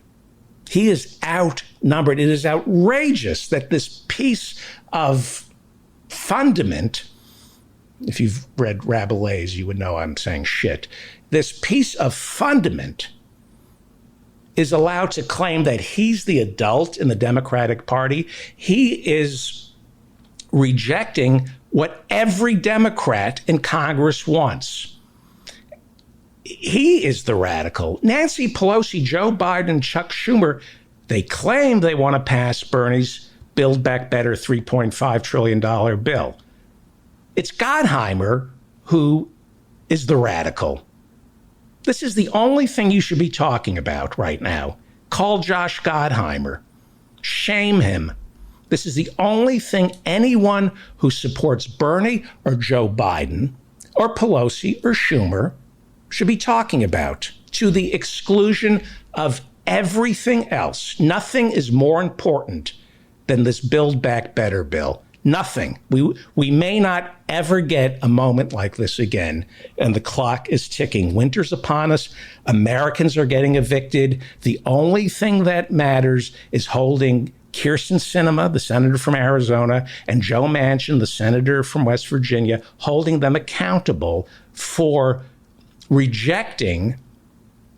He is outnumbered. It is outrageous that this piece of fundament, if you've read Rabelais, you would know I'm saying shit. This piece of fundament is allowed to claim that he's the adult in the Democratic Party. He is rejecting what every Democrat in Congress wants. He is the radical. Nancy Pelosi, Joe Biden, Chuck Schumer, they claim they want to pass Bernie's Build Back Better $3.5 trillion bill. It's Gottheimer who is the radical. This is the only thing you should be talking about right now. Call Josh Gottheimer. Shame him. This is the only thing anyone who supports Bernie or Joe Biden or Pelosi or Schumer should be talking about, to the exclusion of everything else. Nothing is more important than this Build Back Better bill. Nothing. We may not ever get a moment like this again, and the clock is ticking. Winter's upon us. Americans are getting evicted. The only thing that matters is holding Kyrsten Sinema, the senator from Arizona, and Joe Manchin, the senator from West Virginia, holding them accountable for rejecting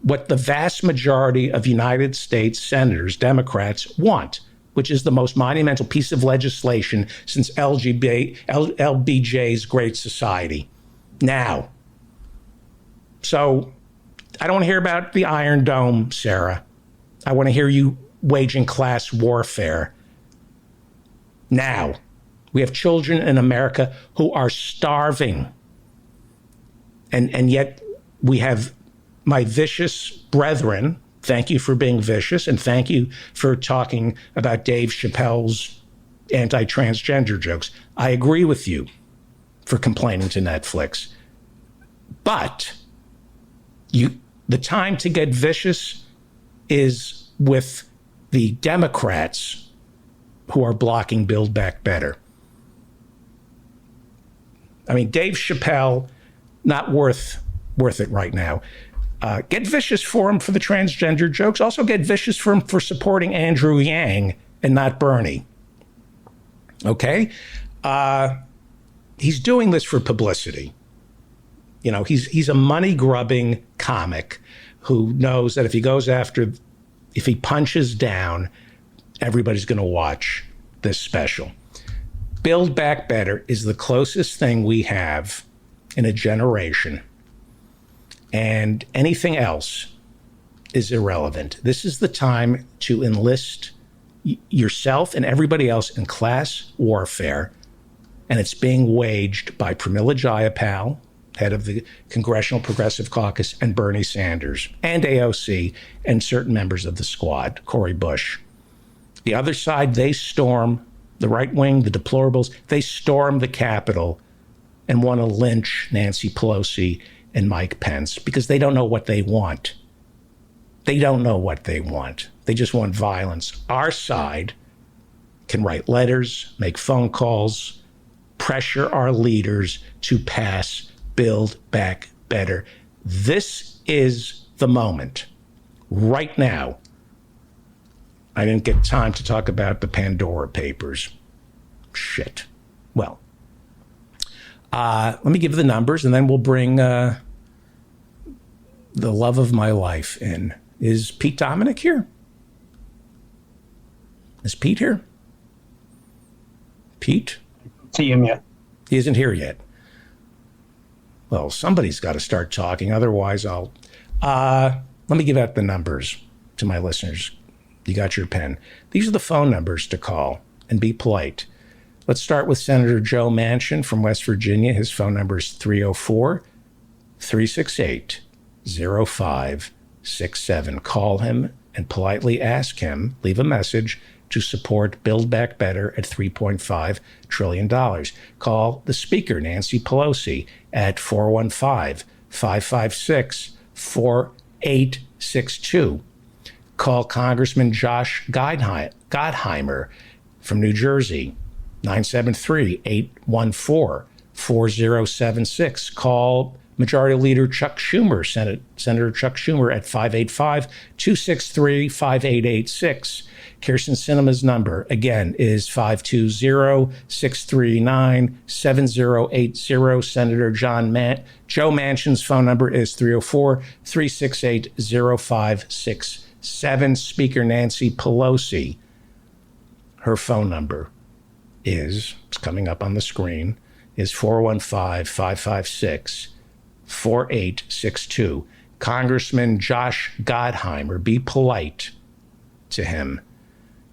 what the vast majority of United States senators, Democrats, want, which is the most monumental piece of legislation since LBJ's Great Society. Now, so I don't want to hear about the Iron Dome, Sarah. I want to hear you waging class warfare. Now, we have children in America who are starving. And yet we have my vicious brethren. Thank you for being vicious, and thank you for talking about Dave Chappelle's anti-transgender jokes. I agree with you for complaining to Netflix. But the time to get vicious is with the Democrats who are blocking Build Back Better. I mean, Dave Chappelle, not worth it right now. Get vicious for him for the transgender jokes. Also get vicious for him for supporting Andrew Yang and not Bernie. Okay? He's doing this for publicity. You know, he's a money-grubbing comic who knows that if he punches down, everybody's going to watch this special. Build Back Better is the closest thing we have in a generation, and anything else is irrelevant. This is the time to enlist yourself and everybody else in class warfare, and it's being waged by Pramila Jayapal, head of the Congressional Progressive Caucus, and Bernie Sanders, and AOC, and certain members of the squad, Cori Bush. The other side, they storm, the right wing, the deplorables, they storm the Capitol and want to lynch Nancy Pelosi and Mike Pence because they don't know what they want. They don't know what they want. They just want violence. Our side can write letters, make phone calls, pressure our leaders to pass Build Back Better. This is the moment. Right now. I didn't get time to talk about the Pandora Papers. Shit. Well, let me give the numbers, and then we'll bring the love of my life in. Is Pete Dominic here? Is Pete here? Pete? See him yet? He isn't here yet. Well, somebody's got to start talking. Otherwise, let me give out the numbers to my listeners. You got your pen. These are the phone numbers to call, and be polite. Let's start with Senator Joe Manchin from West Virginia. His phone number is 304-368-0567. Call him and politely ask him, leave a message to support Build Back Better at $3.5 trillion. Call the Speaker, Nancy Pelosi, at 415-556-4862. Call Congressman Josh Gottheimer from New Jersey, 973-814-4076. Call Majority Leader Chuck Schumer, Senator Chuck Schumer, at 585-263-5886. Kyrsten Sinema's number, again, is 520-639-7080. Senator Joe Manchin's phone number is 304-368-0567. Speaker Nancy Pelosi, her phone number is, it's coming up on the screen, is 415-556-4862. Congressman Josh Gottheimer, be polite to him,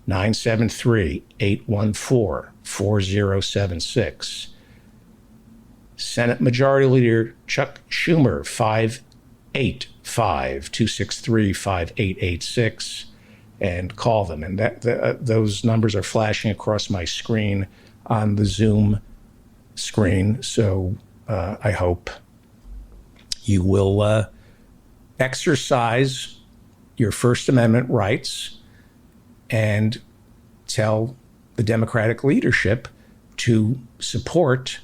973-814-4076. Senate Majority Leader Chuck Schumer, 585-263-5886, and call them. And those numbers are flashing across my screen on the Zoom screen. So I hope you will exercise your First Amendment rights and tell the Democratic leadership to support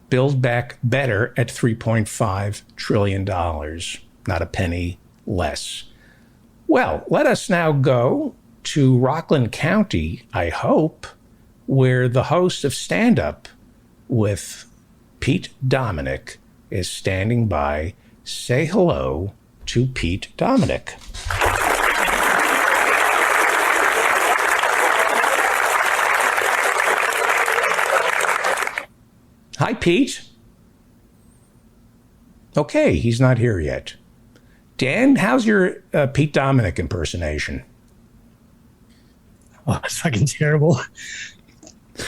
Build Back Better at $3.5 trillion, not a penny less. Well, let us now go to Rockland County, I hope, where the host of Stand Up with Pete Dominick is standing by. Say hello to Pete Dominick. Hi, Pete. Okay, he's not here yet. Dan, how's your Pete Dominick impersonation? Oh, it's fucking terrible.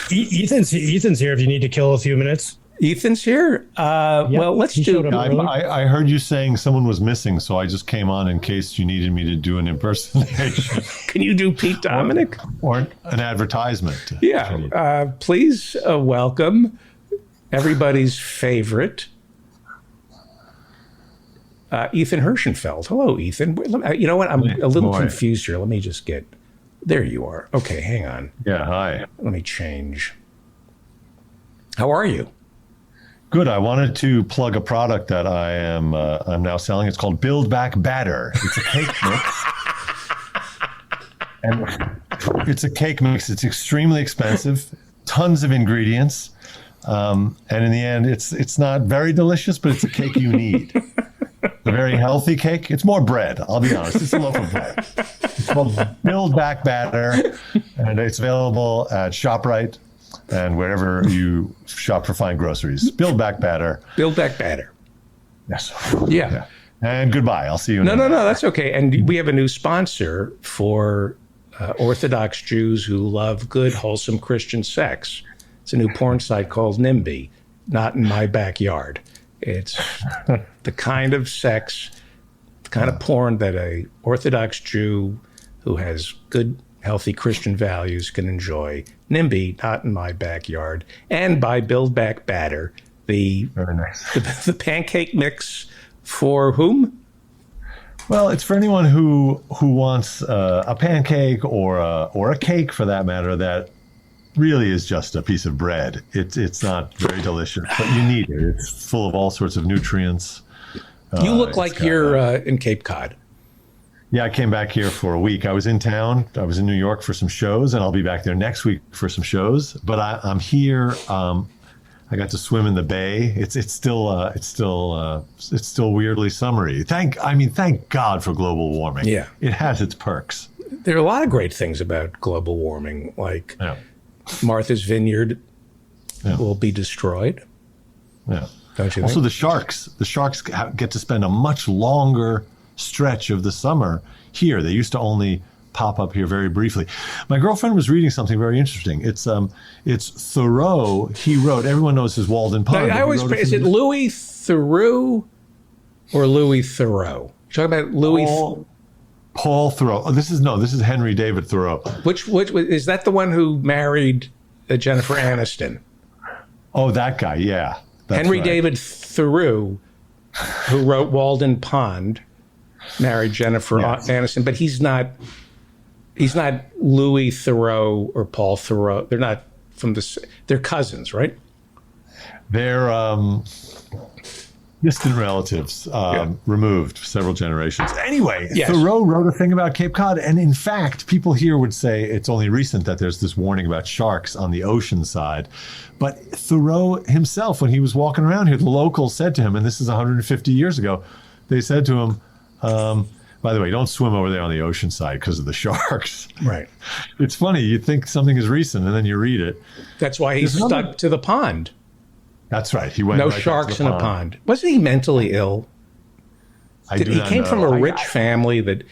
Ethan's here if you need to kill a few minutes. Ethan's here? Well, let's do... I heard you saying someone was missing, so I just came on in case you needed me to do an impersonation. Can you do Pete Dominick? Or an advertisement. Yeah. Please welcome everybody's favorite, Ethan Hirschenfeld. Hello, Ethan. You know what? I'm a little confused here. Let me just get... There you are. Okay, hang on. Yeah, hi. Let me change. How are you? Good. I wanted to plug a product that I'm now selling. It's called Build Back Batter. It's a cake mix. And it's a cake mix. It's extremely expensive, tons of ingredients. And in the end, it's not very delicious, but it's a cake you need. A very healthy cake. It's more bread, I'll be honest. It's a loaf of bread. It's called Build Back Batter, and it's available at ShopRite and wherever you shop for fine groceries. Build Back Batter. Build Back Batter. Yes. Yeah. And goodbye. I'll see you. No, that's okay. And we have a new sponsor for Orthodox Jews who love good, wholesome Christian sex. It's a new porn site called NIMBY, Not in My Backyard. It's the kind of sex, the kind of porn that a Orthodox Jew who has good, healthy Christian values can enjoy. NIMBY, Not in My Backyard. And by Build Back Batter, the Very nice. the pancake mix for whom? Well, it's for anyone who wants a pancake or a cake, for that matter, that really is just a piece of bread. It's not very delicious, but you need it. It's full of all sorts of nutrients. You look like you're in Cape Cod. Yeah, I came back here for a week. I was in town. I was in New York for some shows, and I'll be back there next week for some shows. But I'm here. I got to swim in the bay. It's still weirdly summery. Thank God for global warming. Yeah, it has its perks. There are a lot of great things about global warming, like Martha's Vineyard will be destroyed. Yeah. Don't you think? Also, the sharks get to spend a much longer stretch of the summer here. They used to only pop up here very briefly. My girlfriend was reading something very interesting. It's Thoreau. He wrote. Everyone knows his Walden Pond. Is it Louis Theroux or Louis Thoreau? You're talking about Louis. Paul Thoreau. Oh, this is Henry David Thoreau. Which is that the one who married Jennifer Aniston? Oh, that guy. Yeah. Henry right. David Thoreau, who wrote Walden Pond, married Jennifer Aniston, but he's not Louis Thoreau or Paul Thoreau. They're not they're cousins, right? They're distant relatives, removed several generations. Anyway, Thoreau wrote a thing about Cape Cod. And in fact, people here would say it's only recent that there's this warning about sharks on the ocean side. But Thoreau himself, when he was walking around here, the locals said to him, and this is 150 years ago, they said to him, by the way, don't swim over there on the ocean side because of the sharks. Right. It's funny. You think something is recent and then you read it. That's why he's stuck to the pond. That's right. He went no sharks in a pond. Wasn't he mentally ill? He came from a rich family that,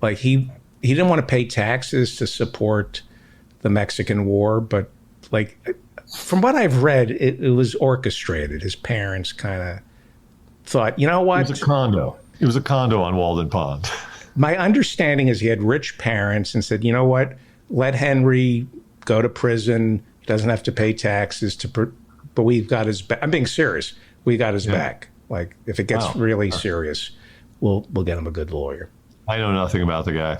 like, he didn't want to pay taxes to support the Mexican War, but like from what I've read, it was orchestrated. His parents kind of thought, you know what? It was a condo. It was a condo on Walden Pond. My understanding is he had rich parents and said, you know what? Let Henry go to prison. He doesn't have to pay taxes to but we've got his back. I'm being serious. We got his back. Like, if it gets really serious, we'll get him a good lawyer. I know nothing about the guy.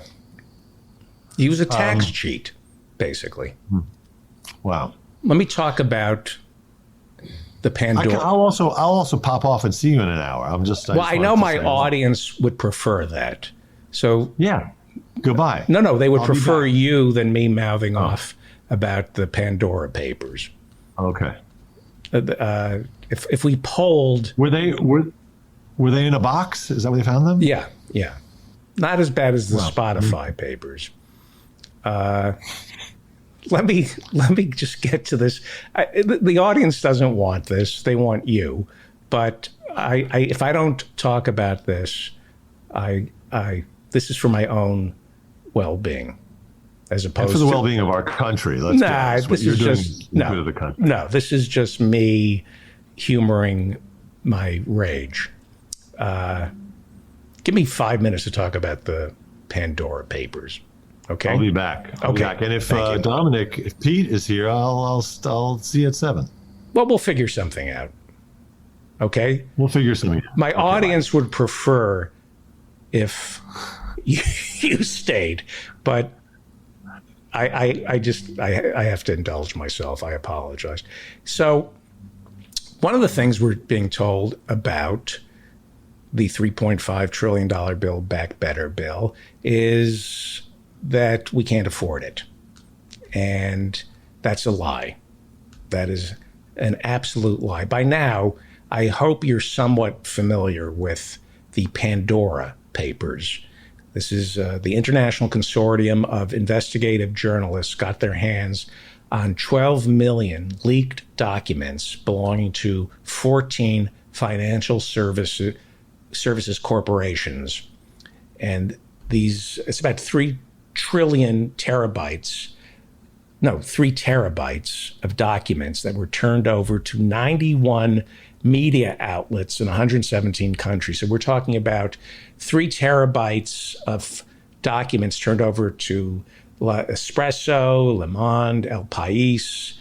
He was a tax cheat, basically. Wow. Let me talk about the Pandora. I'll also pop off and see you in an hour. I know my audience would prefer that. So yeah, goodbye. No, they would prefer you than me mouthing off about the Pandora Papers. Okay. If we polled, were they in a box? Is that where they found them? Yeah. Not as bad as the Spotify papers. Let me just get to this. The audience doesn't want this; they want you. But if I don't talk about this, this is for my own well-being, as opposed and for the well-being of our country. Let's be honest. What you're doing is good of the country. No, this is just me humoring my rage. Give me 5 minutes to talk about the Pandora Papers. Okay, I'll be back. And if Pete is here, I'll see you at 7. Well, we'll figure something out. Okay, we'll figure something out. My audience would prefer if you stayed, but I have to indulge myself. I apologize. So, one of the things we're being told about the $3.5 trillion Build Back Better bill is that we can't afford it. And that's a lie. That is an absolute lie. By now, I hope you're somewhat familiar with the Pandora Papers. This is the International Consortium of Investigative Journalists got their hands on 12 million leaked documents belonging to 14 financial services corporations. And it's about 3 terabytes of documents that were turned over to 91 media outlets in 117 countries. So we're talking about 3 terabytes of documents turned over to Espresso, Le Monde, El País,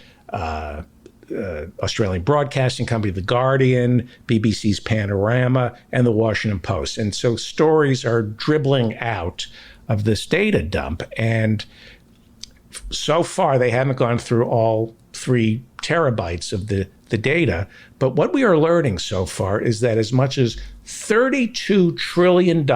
Australian Broadcasting Company, The Guardian, BBC's Panorama, and The Washington Post. And so stories are dribbling out of this data dump. And so far, they haven't gone through all 3 terabytes of the data. But what we are learning so far is that as much as $32 trillion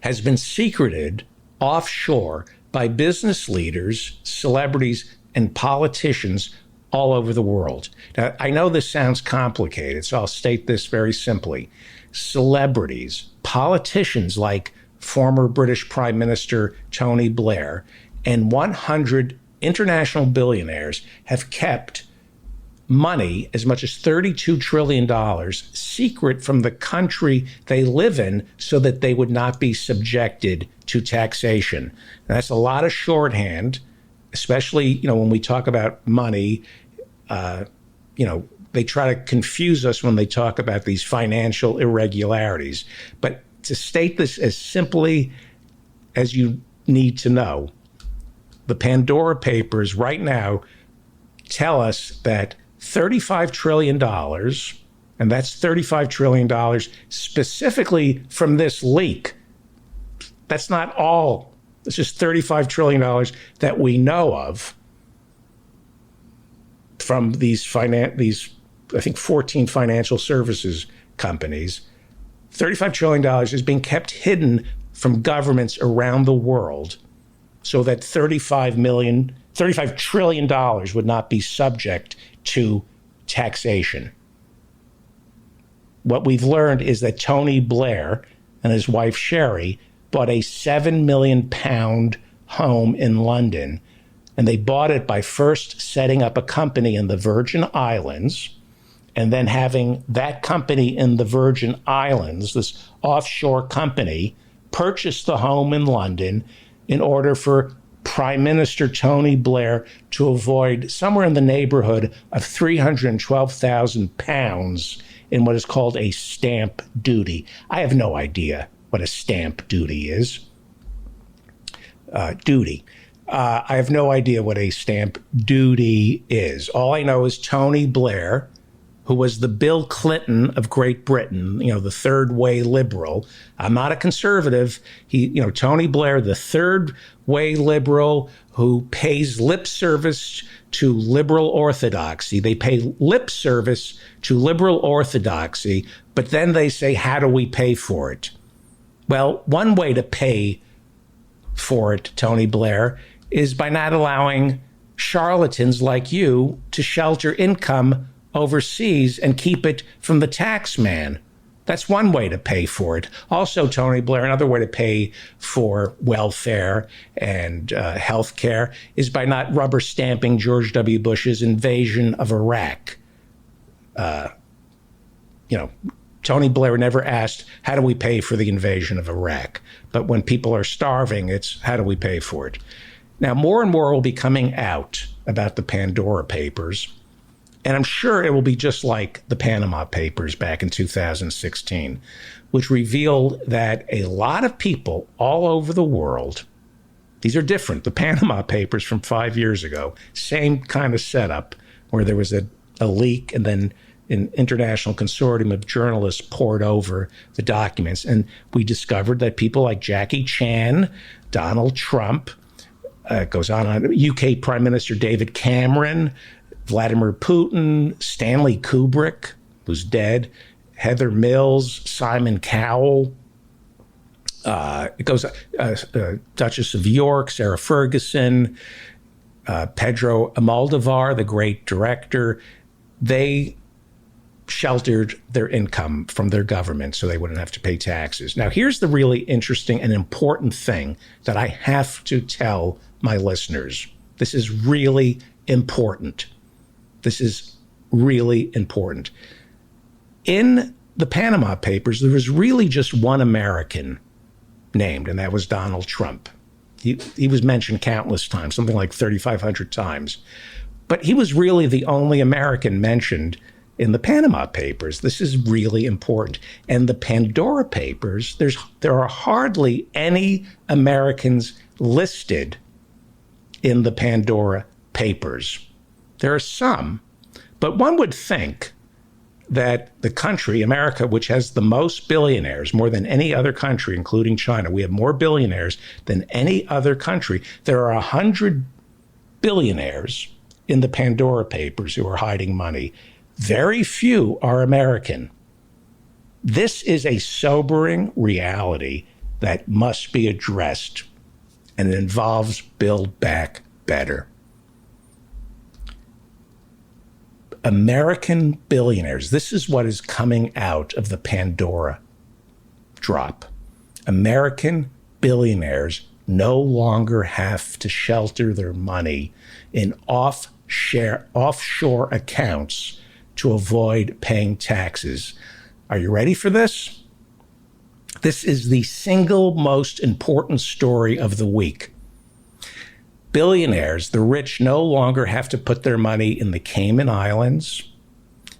has been secreted offshore by business leaders, celebrities, and politicians all over the world. Now, I know this sounds complicated, so I'll state this very simply. Celebrities, politicians like former British Prime Minister Tony Blair, and 100 international billionaires have kept money as much as $32 trillion secret from the country they live in so that they would not be subjected to taxation. And that's a lot of shorthand, especially, when we talk about money. They try to confuse us when they talk about these financial irregularities. But to state this as simply as you need to know, the Pandora Papers right now tell us that $35 trillion, and that's $35 trillion specifically from this leak. That's not all. It's just $35 trillion that we know of from these, I think, 14 financial services companies. $35 trillion is being kept hidden from governments around the world so that $35 trillion would not be subject to taxation. What we've learned is that Tony Blair and his wife Sherry bought a £7 million home in London, and they bought it by first setting up a company in the Virgin Islands and then having that company in the Virgin Islands, this offshore company, purchase the home in London in order for Prime Minister Tony Blair to avoid somewhere in the neighborhood of £312,000 in what is called a stamp duty. I have no idea what a stamp duty is. I have no idea what a stamp duty is. All I know is Tony Blair, who was the Bill Clinton of Great Britain, the third way liberal. I'm not a conservative. Tony Blair, the third way liberal who pays lip service to liberal orthodoxy. They pay lip service to liberal orthodoxy, but then they say, how do we pay for it? Well, one way to pay for it, Tony Blair, is by not allowing charlatans like you to shelter income overseas and keep it from the tax man. That's one way to pay for it. Also, Tony Blair, another way to pay for welfare and health care is by not rubber stamping George W. Bush's invasion of Iraq. Tony Blair never asked, how do we pay for the invasion of Iraq? But when people are starving, it's how do we pay for it? Now, more and more will be coming out about the Pandora Papers. And I'm sure it will be just like the Panama Papers back in 2016, which revealed that a lot of people all over the world, these are different. The Panama Papers from 5 years ago, same kind of setup where there was a leak and then an international consortium of journalists poured over the documents. And we discovered that people like Jackie Chan, Donald Trump, goes on, UK Prime Minister David Cameron, Vladimir Putin, Stanley Kubrick, who's dead, Heather Mills, Simon Cowell, Duchess of York, Sarah Ferguson, Pedro Almodovar, the great director. They sheltered their income from their government so they wouldn't have to pay taxes. Now, here's the really interesting and important thing that I have to tell my listeners. This is really important. This is really important. In the Panama Papers, there was really just one American named, and that was Donald Trump. He was mentioned countless times, something like 3,500 times. But he was really the only American mentioned in the Panama Papers. This is really important. And the Pandora Papers, there are hardly any Americans listed in the Pandora Papers. There are some, but one would think that the country, America, which has the most billionaires, more than any other country, including China, we have more billionaires than any other country. There are 100 billionaires in the Pandora Papers who are hiding money. Very few are American. This is a sobering reality that must be addressed, and it involves Build Back Better. American billionaires, this is what is coming out of the Pandora drop. American billionaires no longer have to shelter their money in offshore accounts to avoid paying taxes. Are you ready for this? This is the single most important story of the week. Billionaires, the rich, no longer have to put their money in the Cayman Islands.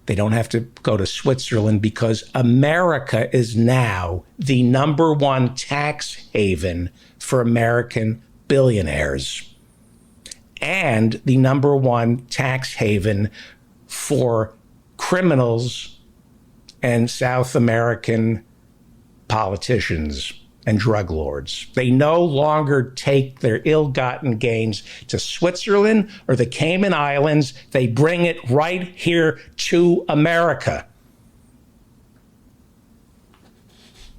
They don't have to go to Switzerland because America is now the #1 tax haven for American billionaires and the #1 tax haven for criminals and South American politicians and drug lords. They no longer take their ill-gotten gains to Switzerland or the Cayman Islands. They bring it right here to America.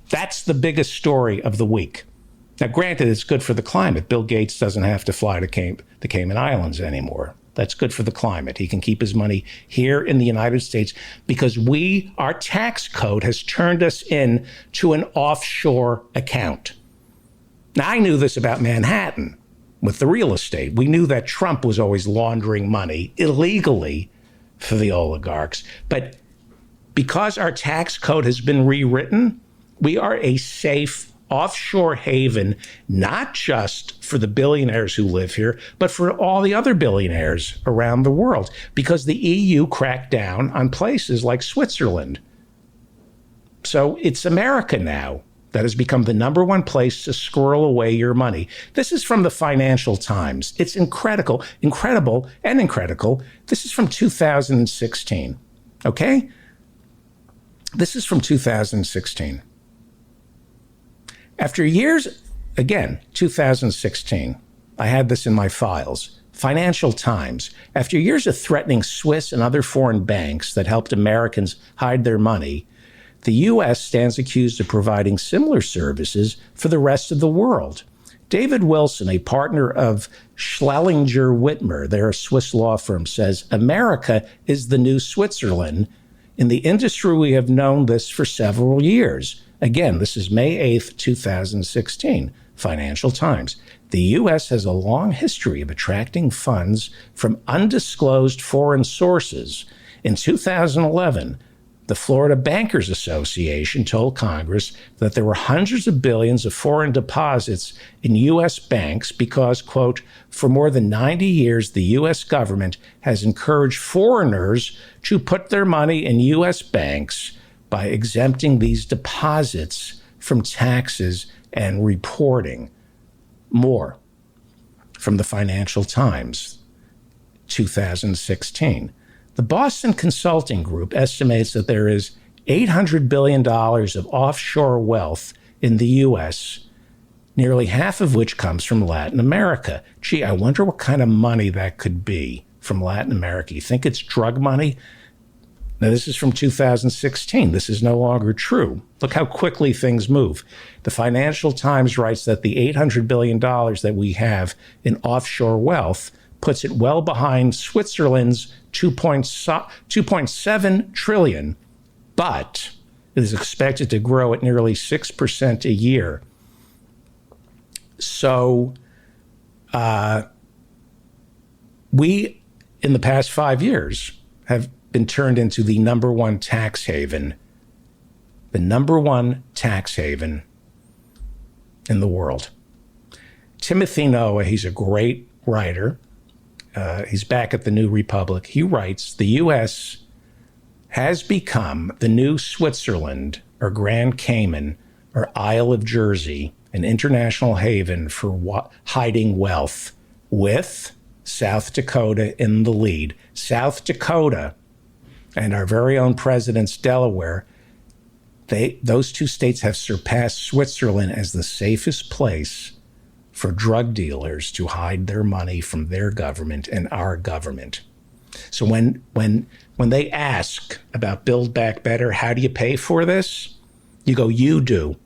That's the biggest story of the week. Now, granted, it's good for the climate. Bill Gates doesn't have to fly to the Cayman Islands anymore. That's good for the climate. He can keep his money here in the United States because our tax code has turned us in to an offshore account. Now, I knew this about Manhattan with the real estate. We knew that Trump was always laundering money illegally for the oligarchs. But because our tax code has been rewritten, we are a safe offshore haven, not just for the billionaires who live here, but for all the other billionaires around the world, because the EU cracked down on places like Switzerland. So it's America now that has become the number one place to squirrel away your money. This is from the Financial Times. It's incredible. This is from 2016. Okay? This is from 2016. After years, again, 2016, I had this in my files. Financial Times. After years of threatening Swiss and other foreign banks that helped Americans hide their money, the U.S. stands accused of providing similar services for the rest of the world. David Wilson, a partner of Schlesinger Whitmer, their Swiss law firm, says America is the new Switzerland. In the industry, we have known this for several years. Again, this is May 8th, 2016, Financial Times. The U.S. has a long history of attracting funds from undisclosed foreign sources. In 2011, the Florida Bankers Association told Congress that there were hundreds of billions of foreign deposits in U.S. banks because, quote, for more than 90 years, the U.S. government has encouraged foreigners to put their money in U.S. banks by exempting these deposits from taxes and reporting. More from the Financial Times, 2016. The Boston Consulting Group estimates that there is $800 billion of offshore wealth in the U.S., nearly half of which comes from Latin America. Gee, I wonder what kind of money that could be from Latin America. You think it's drug money? Now, this is from 2016. This is no longer true. Look how quickly things move. The Financial Times writes that the $800 billion that we have in offshore wealth puts it well behind Switzerland's 2.7 trillion, but it is expected to grow at nearly 6% a year. So we, in the past 5 years, have been turned into the number one tax haven in the world. Timothy Noah, he's a great writer. He's back at the New Republic. He writes, the U.S. has become the new Switzerland or Grand Cayman or Isle of Jersey, an international haven for hiding wealth, with South Dakota in the lead. South Dakota and our very own president's Delaware, those two states have surpassed Switzerland as the safest place for drug dealers to hide their money from their government and our government. So when they ask about Build Back Better, how do you pay for this? You go, you do.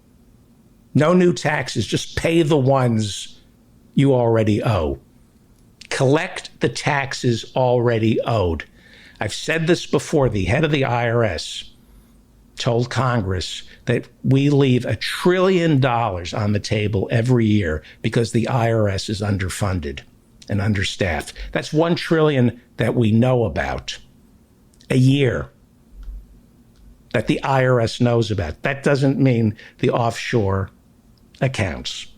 No new taxes, just pay the ones you already owe. Collect the taxes already owed. I've said this before. The head of the IRS told Congress that we leave $1 trillion on the table every year because the IRS is underfunded and understaffed. That's $1 trillion that we know about a year, that the IRS knows about. That doesn't mean the offshore accounts.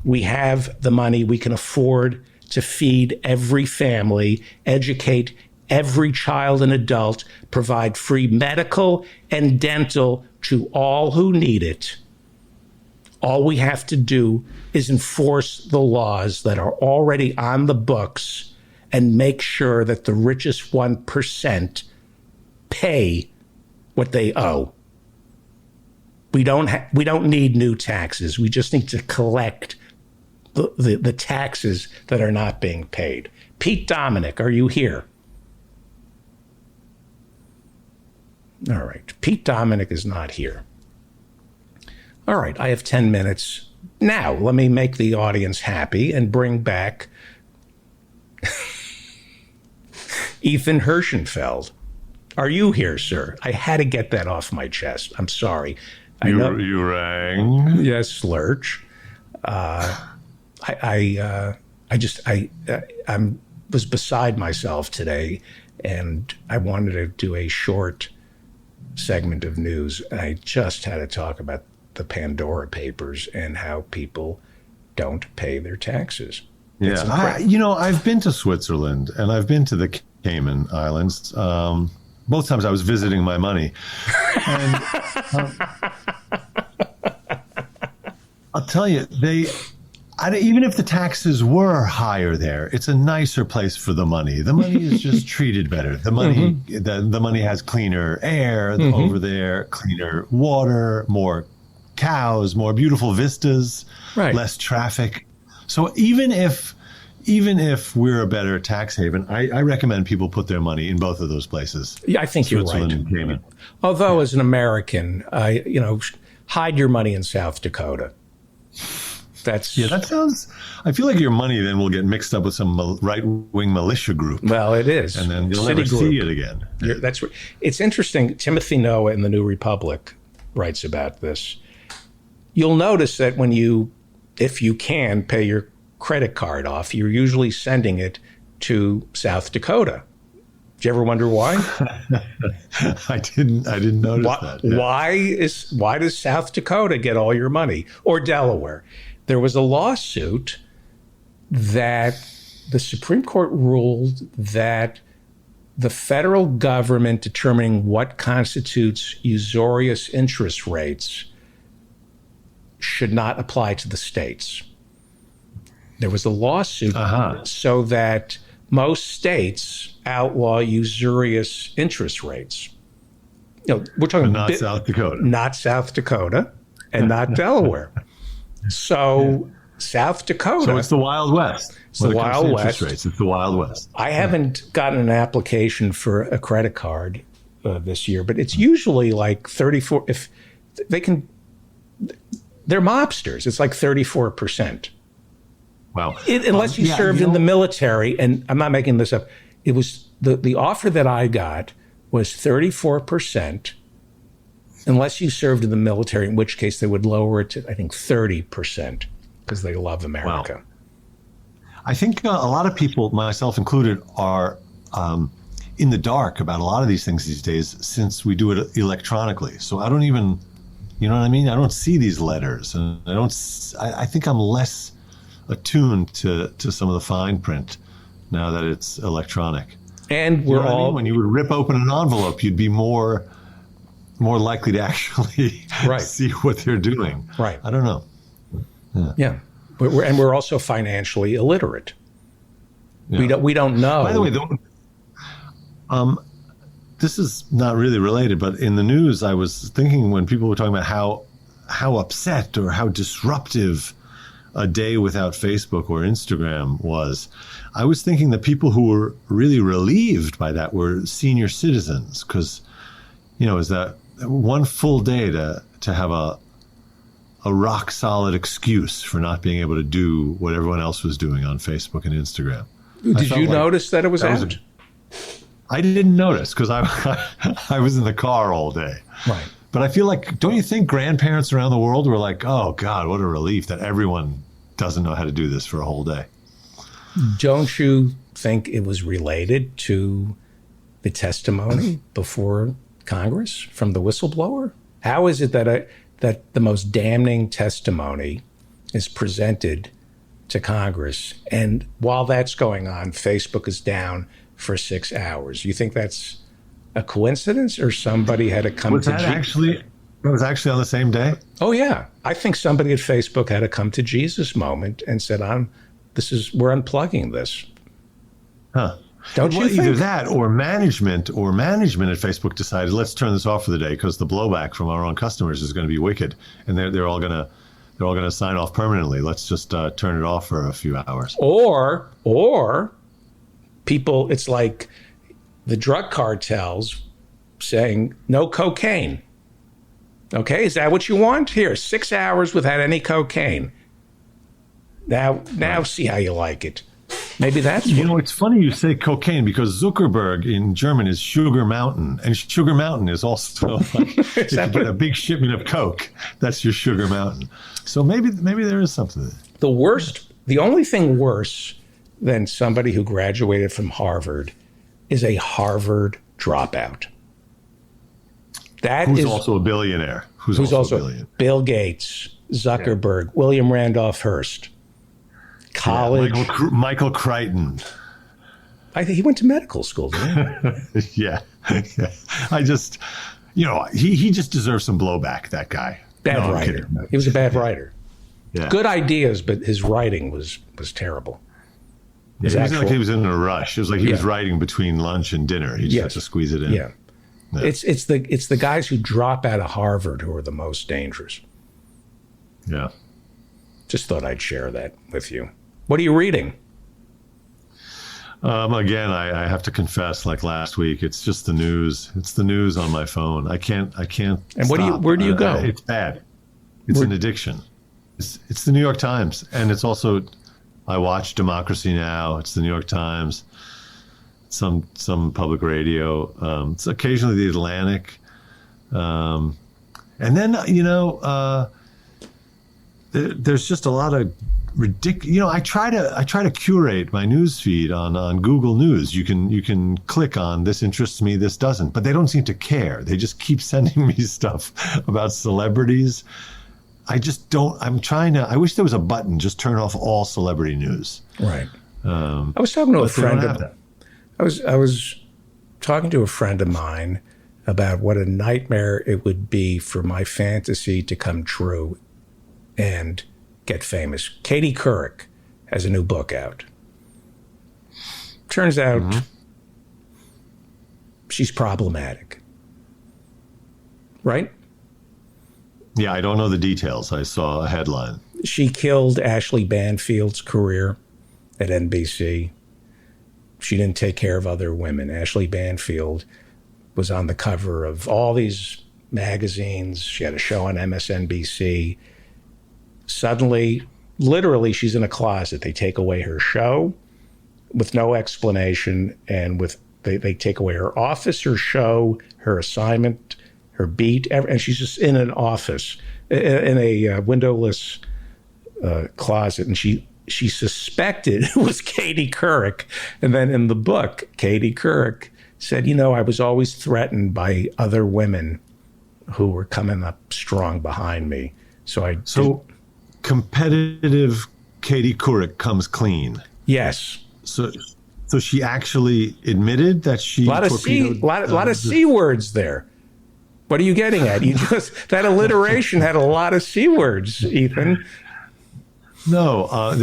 We have the money. We can afford to feed every family, educate every child and adult, provide free medical and dental to all who need it. All we have to do is enforce the laws that are already on the books and make sure that the richest 1% pay what they owe. We don't need new taxes. We just need to collect the taxes that are not being paid. Pete Dominick, are you here? All right. Pete Dominick is not here. All right. I have 10 minutes. Now, let me make the audience happy and bring back Ethan Hirschenfeld. Are you here, sir? I had to get that off my chest. I'm sorry. You rang? Yes, Lurch. I was beside myself today, and I wanted to do a short segment of news. I just had to talk about the Pandora Papers and how people don't pay their taxes. Yeah, I've been to Switzerland and I've been to the Cayman Islands. Both times I was visiting my money. And I'll tell you, even if the taxes were higher there, it's a nicer place for the money. The money is just treated better. The money, the money has cleaner air over there, cleaner water, more cows, more beautiful vistas, less traffic. So even if we're a better tax haven, I recommend people put their money in both of those places. Yeah, I think you're right. Switzerland and Cayman. Although, as an American, hide your money in South Dakota. That sounds. I feel like your money then will get mixed up with some right-wing militia group. Well, it is, and then you'll never see it again. That's it's interesting. Timothy Noah in the New Republic writes about this. You'll notice that if you can pay your credit card off, you're usually sending it to South Dakota. Did you ever wonder why? I didn't notice that. Yeah. Why does South Dakota get all your money, or Delaware? There was a lawsuit that the Supreme Court ruled that the federal government determining what constitutes usurious interest rates should not apply to the states. There was a lawsuit so that most states outlaw usurious interest rates. We're talking not South Dakota. Not South Dakota and not Delaware. So South Dakota. So it's the Wild West. It's the Wild West. Rates, it's the Wild West. I haven't gotten an application for a credit card this year, but it's usually like 34. If they can, they're mobsters. It's like 34%. Wow. Unless you served in the military, and I'm not making this up. It was the offer that I got was 34%. Unless you served in the military, in which case they would lower it to, I think, 30% because they love America. Wow. I think a lot of people, myself included, are in the dark about a lot of these things these days since we do it electronically. So I don't even, you know what I mean? I don't see these letters, and I think I'm less attuned to some of the fine print now that it's electronic. And we're all, when you would rip open an envelope, you'd be more likely to actually see what they're doing. Right. I don't know. Yeah. We're also financially illiterate. Yeah. We don't know. By the way, this is not really related, but in the news, I was thinking when people were talking about how upset or how disruptive a day without Facebook or Instagram was, I was thinking that people who were really relieved by that were senior citizens, because, is that one full day to have a rock solid excuse for not being able to do what everyone else was doing on Facebook and Instagram. Did you notice that it was out? I didn't notice because I was in the car all day. Right. But I feel like, don't you think grandparents around the world were like, oh God, what a relief that everyone doesn't know how to do this for a whole day? Don't you think it was related to the testimony before Congress from the whistleblower? How is it that the most damning testimony is presented to Congress, and while that's going on, Facebook is down for 6 hours? You think that's a coincidence, or somebody had to come to It was actually on the same day? Oh yeah, I think somebody at Facebook had a come to Jesus moment and said, we're unplugging this. Huh. Don't you think? Either that or management at Facebook decided, let's turn this off for the day because the blowback from our own customers is going to be wicked, and they're all going to sign off permanently. Let's just turn it off for a few hours. Or people, it's like the drug cartels saying no cocaine. Okay, is that what you want? Here, 6 hours without any cocaine. Now see how you like it. Maybe that's it's funny you say cocaine because Zuckerberg in German is Sugar Mountain, and Sugar Mountain is also like if you get a big shipment of Coke, that's your Sugar Mountain. So maybe there is something there. The only thing worse than somebody who graduated from Harvard is a Harvard dropout. Who's also a billionaire. Who's also a billionaire. Bill Gates, Zuckerberg, William Randolph Hearst. College. Yeah, Michael Crichton. I think he went to medical school, didn't he? Yeah. I just, he just deserves some blowback, that guy. Bad writer. He was a bad writer. Yeah. Good ideas, but his writing was terrible. It wasn't like he was in a rush. It was like he was Yeah. writing between lunch and dinner. He just had to squeeze it in. Yeah. It's the guys who drop out of Harvard who are the most dangerous. Yeah. Just thought I'd share that with you. What are you reading? Again, I have to confess, like last week, it's just the news. It's the news on my phone. I can't. And where do you go? It's bad. It's an addiction. It's the New York Times, and it's also. I watch Democracy Now. It's the New York Times. Some public radio. It's occasionally the Atlantic, and then there's just a lot of ridiculous. I try to curate my news feed on Google News. You can click on this interests me, this doesn't, but they don't seem to care. They just keep sending me stuff about celebrities. I just don't. I wish there was a button. Just turn off all celebrity news. Right. I was talking to a friend. I was talking to a friend of mine about what a nightmare it would be for my fantasy to come true and get famous. Katie Couric has a new book out. Turns out she's problematic. Right? Yeah, I don't know the details. I saw a headline. She killed Ashley Banfield's career at NBC. She didn't take care of other women. Ashley Banfield was on the cover of all these magazines. She had a show on MSNBC. Suddenly, literally, she's in a closet. They take away her show with no explanation, and they take away her office, her show, her assignment, her beat, and she's just in an office, in a windowless closet, and she suspected it was Katie Couric. And then in the book, Katie Couric said, I was always threatened by other women who were coming up strong behind me. So competitive Katie Couric comes clean. Yes. So she actually admitted that she torpedoed... A lot of C words there. What are you getting at? That alliteration had a lot of C words, Ethan. No,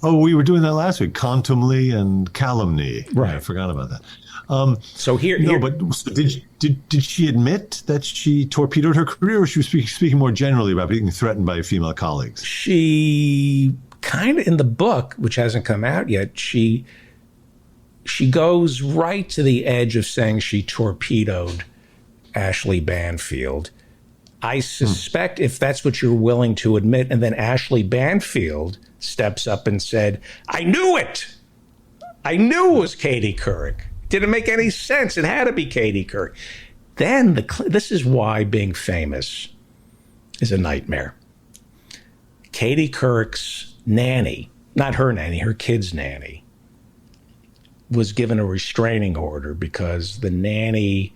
we were doing that last week. Contumely and calumny. Right. I forgot about that. So did she admit that she torpedoed her career, or she was speaking more generally about being threatened by female colleagues? She kind of, in the book, which hasn't come out yet, she goes right to the edge of saying she torpedoed Ashley Banfield. I suspect if that's what you're willing to admit, and then Ashley Banfield steps up and said, I knew it. I knew it was Katie Couric. Didn't make any sense. It had to be Katie Couric. Then this is why being famous is a nightmare. Katie Couric's nanny, not her nanny, her kid's nanny, was given a restraining order because the nanny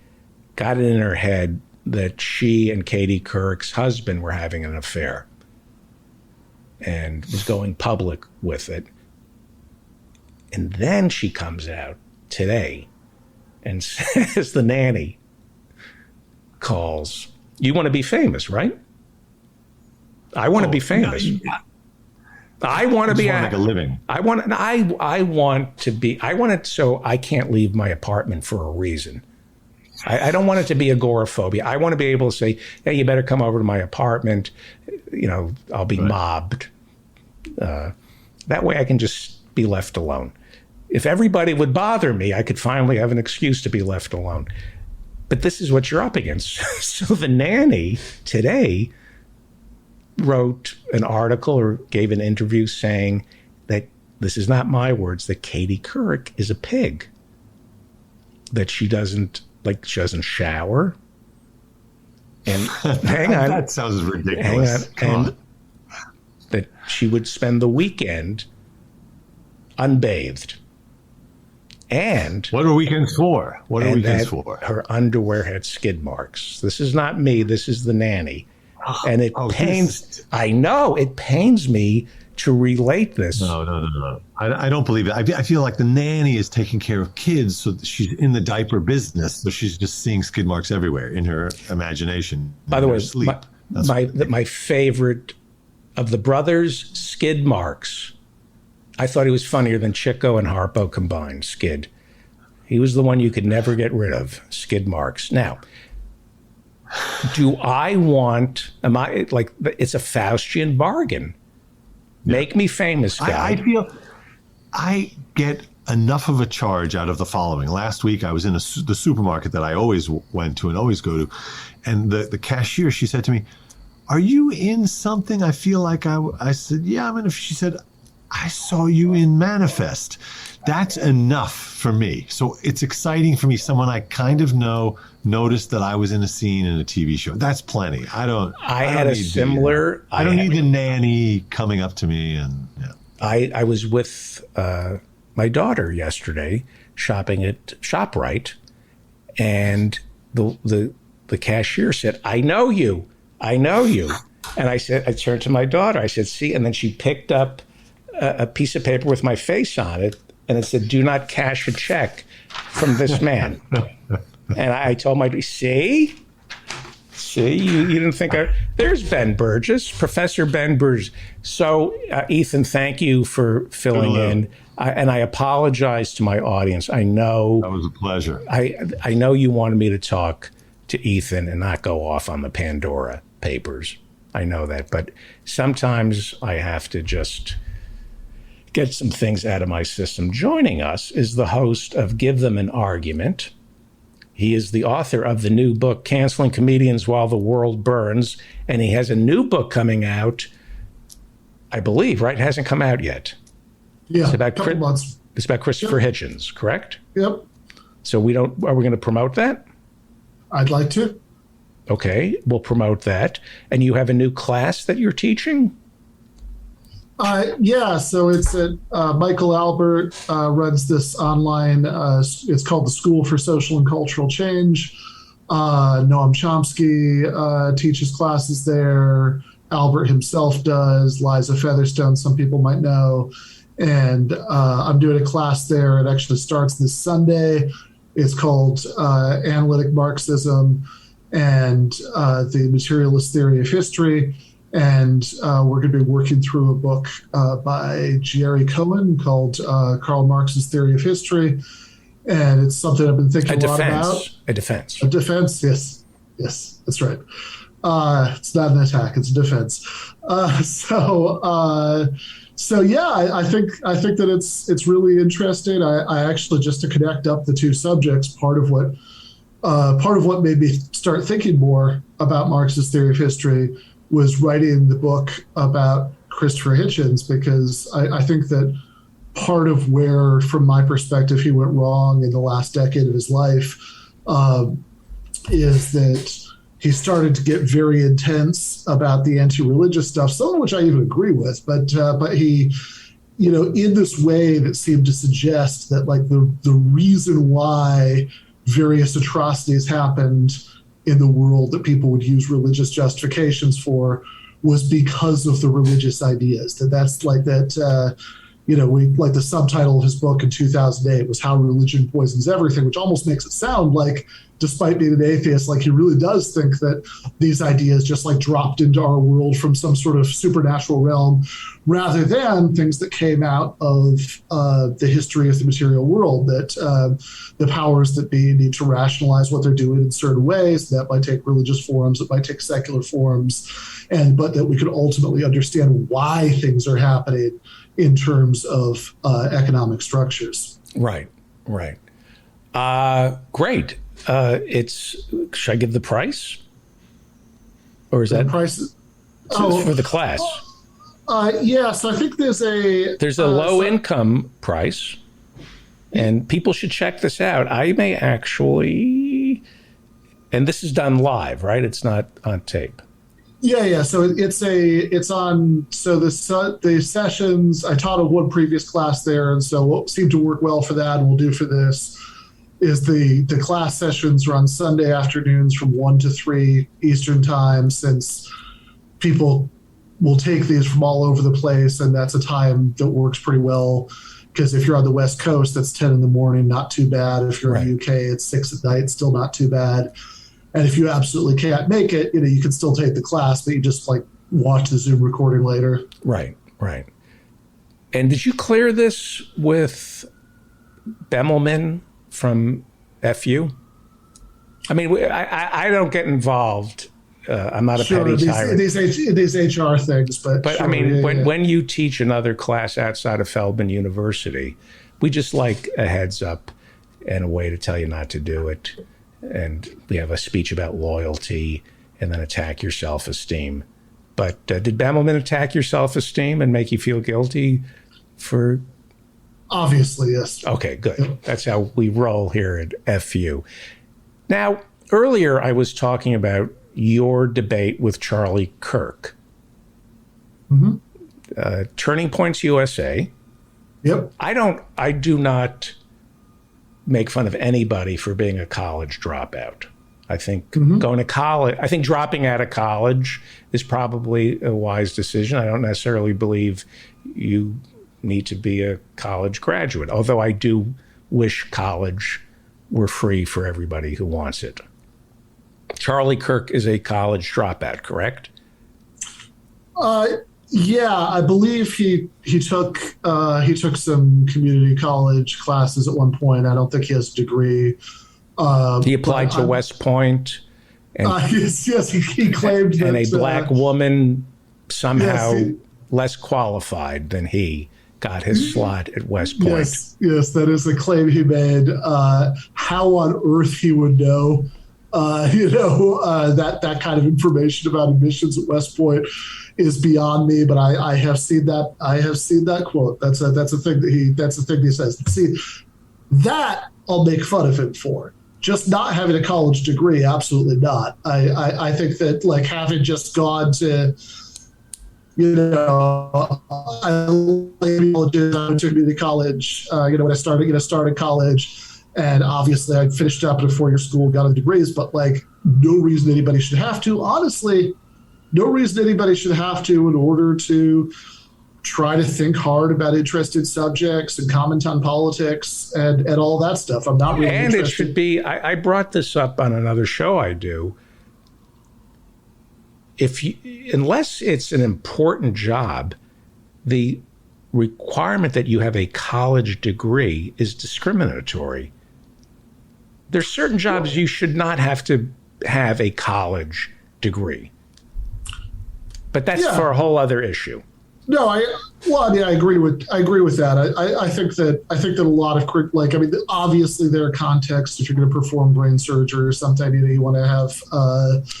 got it in her head that she and Katie Couric's husband were having an affair and was going public with it. And then she comes out today and says, the nanny calls, you want to be famous, right? I want to be famous. I want to make a living. I want it so I can't leave my apartment for a reason. I don't want it to be agoraphobia. I want to be able to say, hey, you better come over to my apartment. I'll be mobbed. That way I can just be left alone. If everybody would bother me, I could finally have an excuse to be left alone. But this is what you're up against. So the nanny today wrote an article or gave an interview saying that, this is not my words, that Katie Couric is a pig. That she doesn't shower. And hang on. That sounds ridiculous. Hang on. That she would spend the weekend unbathed. And what are weekends for? Her underwear had skid marks. This is not me. This is the nanny. And it pains. I know it pains me to relate this. No. I don't believe it. I feel like the nanny is taking care of kids, so she's in the diaper business. So she's just seeing skid marks everywhere in her imagination. By the way, sleep. my favorite of the brothers Skid Marks, I thought he was funnier than Chico and Harpo combined. Skid. He was the one you could never get rid of, Skid Marks. Now, do I want, am I like, it's a Faustian bargain. Make me famous, guy. I feel I get enough of a charge out of the following. Last week, I was in the supermarket that I always went to and always go to. And the cashier, she said to me, "Are you in something?" I feel like I said, "Yeah, I'm in." She said, "I saw you in Manifest." That's enough for me. So it's exciting for me. Someone I kind of know noticed that I was in a scene in a TV show. That's plenty. I don't need the nanny coming up to me and yeah. I was with my daughter yesterday shopping at ShopRite, and the cashier said, "I know you. And I turned to my daughter. I said, "See," and then she picked up a piece of paper with my face on it, and it said, "Do not cash a check from this man." And I told my, see, you didn't think there's Ben Burgess, Professor Ben Burgess. So, Ethan, thank you for filling in. And I apologize to my audience. I know that was a pleasure. I know you wanted me to talk to Ethan and not go off on the Pandora Papers. I know that, but sometimes I have to just get some things out of my system. Joining us is the host of Give Them an Argument. He is the author of the new book, Canceling Comedians While the World Burns, and he has a new book coming out, I believe, right? It hasn't come out yet. Yeah, it's about couple months. It's about Christopher Hitchens, correct? Yep. So are we going to promote that? I'd like to. Okay, we'll promote that. And you have a new class that you're teaching? Yeah, so it's at Michael Albert runs this online, it's called the School for Social and Cultural Change. Noam Chomsky teaches classes there. Albert himself does. Liza Featherstone, some people might know. And I'm doing a class there. It actually starts this Sunday. It's called Analytic Marxism and the Materialist Theory of History. And we're going to be working through a book by Jerry Cohen called Karl Marx's Theory of History. And it's something I've been thinking a lot about. A defense. A defense, yes. Yes, that's right. It's not an attack, it's a defense. So yeah, I think that it's really interesting. I actually, just to connect up the two subjects, part of what made me start thinking more about Marx's theory of history was writing the book about Christopher Hitchens, because I think that part of where, from my perspective, he went wrong in the last decade of his life is that he started to get very intense about the anti-religious stuff, some of which I even agree with, but he, in this way that seemed to suggest that like the reason why various atrocities happened in the world that people would use religious justifications for was because of the religious ideas. That's like that, we like the subtitle of his book in 2008 was How Religion Poisons Everything, which almost makes it sound like, despite being an atheist, like he really does think that these ideas just like dropped into our world from some sort of supernatural realm, rather than things that came out of the history of the material world, that the powers that be need to rationalize what they're doing in certain ways. That might take religious forms, it might take secular forms, but that we could ultimately understand why things are happening in terms of economic structures. Right. Great. Should I give the price? Or is that price? For the class? Yes, I think there's a low income price, and people should check this out. I may actually, and this is done live, right? It's not on tape. Yeah. So it's on. So the sessions, I taught one previous class there, and so what seemed to work well for that, and we'll do for this, is the class sessions run Sunday afternoons from 1 to 3 Eastern time, since people will take these from all over the place, and that's a time that works pretty well. Because if you're on the West Coast, that's 10 in the morning, not too bad. If you're in the UK, it's 6 at night, still not too bad. And if you absolutely can't make it, you can still take the class, but you just like watch the Zoom recording later. Right, right. And did you clear this with Bemelman from FU? I mean, I don't get involved. I'm not a petty tyrant. These HR things, but sure, I mean, when you teach another class outside of Feldman University, we just like a heads up and a way to tell you not to do it. And we have a speech about loyalty and then attack your self-esteem. But did Bemelman attack your self-esteem and make you feel guilty for? Obviously, yes. Okay, good. That's how we roll here at FU. Now, earlier I was talking about your debate with Charlie Kirk. Mm-hmm. Turning Points USA. Yep. I do not make fun of anybody for being a college dropout. I think going to college, I think dropping out of college is probably a wise decision. I don't necessarily believe you need to be a college graduate, although I do wish college were free for everybody who wants it. Charlie Kirk is a college dropout, correct? Yeah, I believe he took some community college classes at one point. I don't think he has a degree. He applied to West Point. And, yes, he claimed that. And a black woman, somehow less qualified than he, got his slot at West Point. Yes, that is the claim he made. How on earth he would know, that kind of information about admissions at West Point is beyond me. But I have seen that. I have seen that quote. That's a thing that he says. See, that I'll make fun of him for. Just not having a college degree, absolutely not. I think that like having just gone to, I went to community college, when I started college, and obviously I finished up at a 4-year school, got the degrees, but like no reason anybody should have to. Honestly, no reason anybody should have to in order to try to think hard about interested subjects and comment on politics and all that stuff. I'm not really interested. And it should be, I brought this up on another show I do. Unless it's an important job, the requirement that you have a college degree is discriminatory. There's certain jobs you should not have to have a college degree. But that's for a whole other issue. No, I agree with that. I think that a lot of obviously there are contexts if you're going to perform brain surgery or something, you want to have.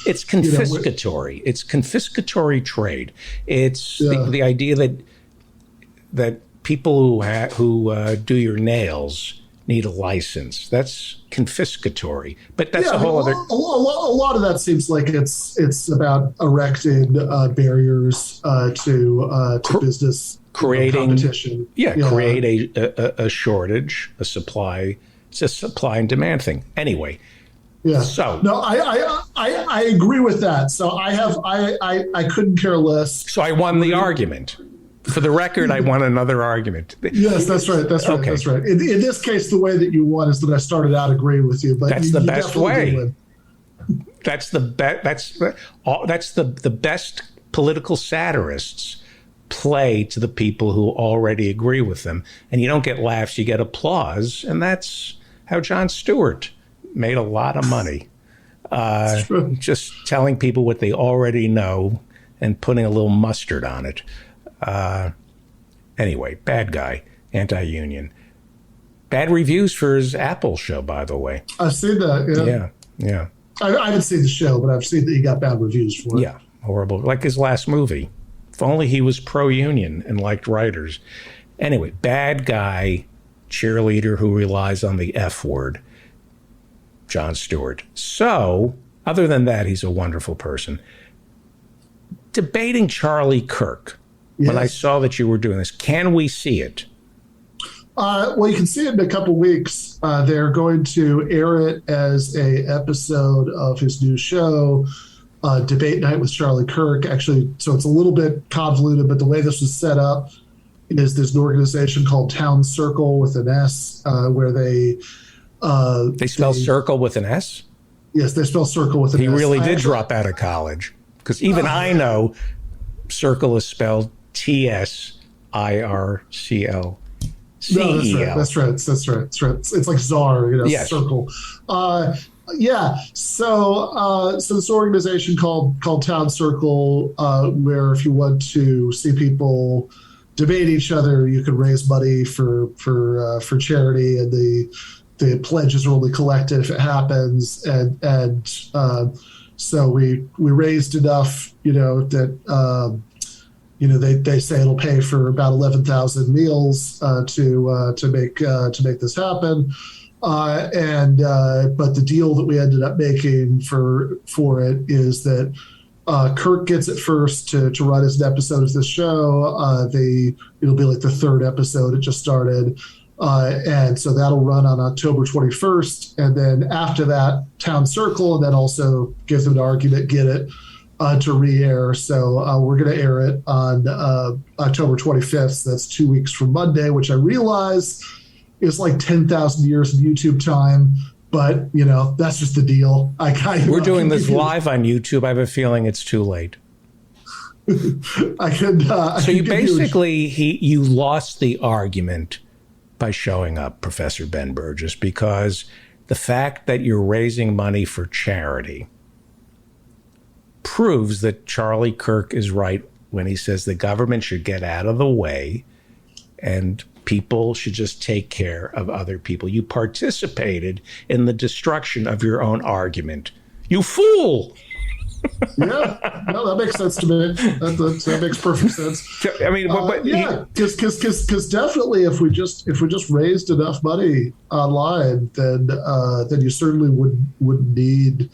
It's confiscatory. It's confiscatory trade. It's the idea that people who do your nails need a license. That's confiscatory. But that's a whole other. A lot of that seems like it's about erecting barriers to business creating competition. Create a shortage, a supply. It's a supply and demand thing. Anyway. Yeah. So no, I agree with that. So I couldn't care less. So I won the argument. For the record, I won another argument. Yes, that's right. Okay. That's right. In this case, the way that you won is that I started out agreeing with you. But that's the best way. That's the best political satirists play to the people who already agree with them, and you don't get laughs, you get applause, and that's how Jon Stewart made a lot of money. Just telling people what they already know and putting a little mustard on it. Anyway, bad guy, anti-union. Bad reviews for his Apple show, by the way. I've seen that. Yeah. I haven't seen the show, but I've seen that he got bad reviews for it. Yeah, horrible. Like his last movie. If only he was pro-union and liked writers. Anyway, bad guy, cheerleader who relies on the F word, Jon Stewart. So, other than that, he's a wonderful person. Debating Charlie Kirk. Yes. When I saw that you were doing this, can we see it? Well, you can see it in a couple weeks. They're going to air it as a episode of his new show, Debate Night with Charlie Kirk. Actually, so it's a little bit convoluted, but the way this was set up is there's an organization called Town Circle with an S, where they spell circle with an S? Yes, they spell circle with an S. He really did drop out of college, because even I know Circle is spelled TSIRCL. No, that's right. That's right. It's like czar, Yes. circle. Yeah. So this organization called Town Circle, where if you want to see people debate each other, you can raise money for charity, and the pledges are only collected if it happens, and so we raised enough, that. They say it'll pay for about 11,000 meals to make this happen, but the deal that we ended up making for it is that Kirk gets it first to run as an episode of this show. It'll be like the third episode. It just started, and so that'll run on October 21st, and then after that, Town Circle, and then also give them an argument, get it. To re-air. So we're going to air it on October 25th. So that's 2 weeks from Monday, which I realize is like 10,000 years of YouTube time. But, that's just the deal. We're doing this live on YouTube. I have a feeling it's too late. So you basically, you lost the argument by showing up, Professor Ben Burgis, because the fact that you're raising money for charity proves that Charlie Kirk is right when he says the government should get out of the way and people should just take care of other people. You participated in the destruction of your own argument. You fool! Yeah, no, that makes sense to me. That makes perfect sense. I mean, because definitely, if we just raised enough money online, then you certainly wouldn't need.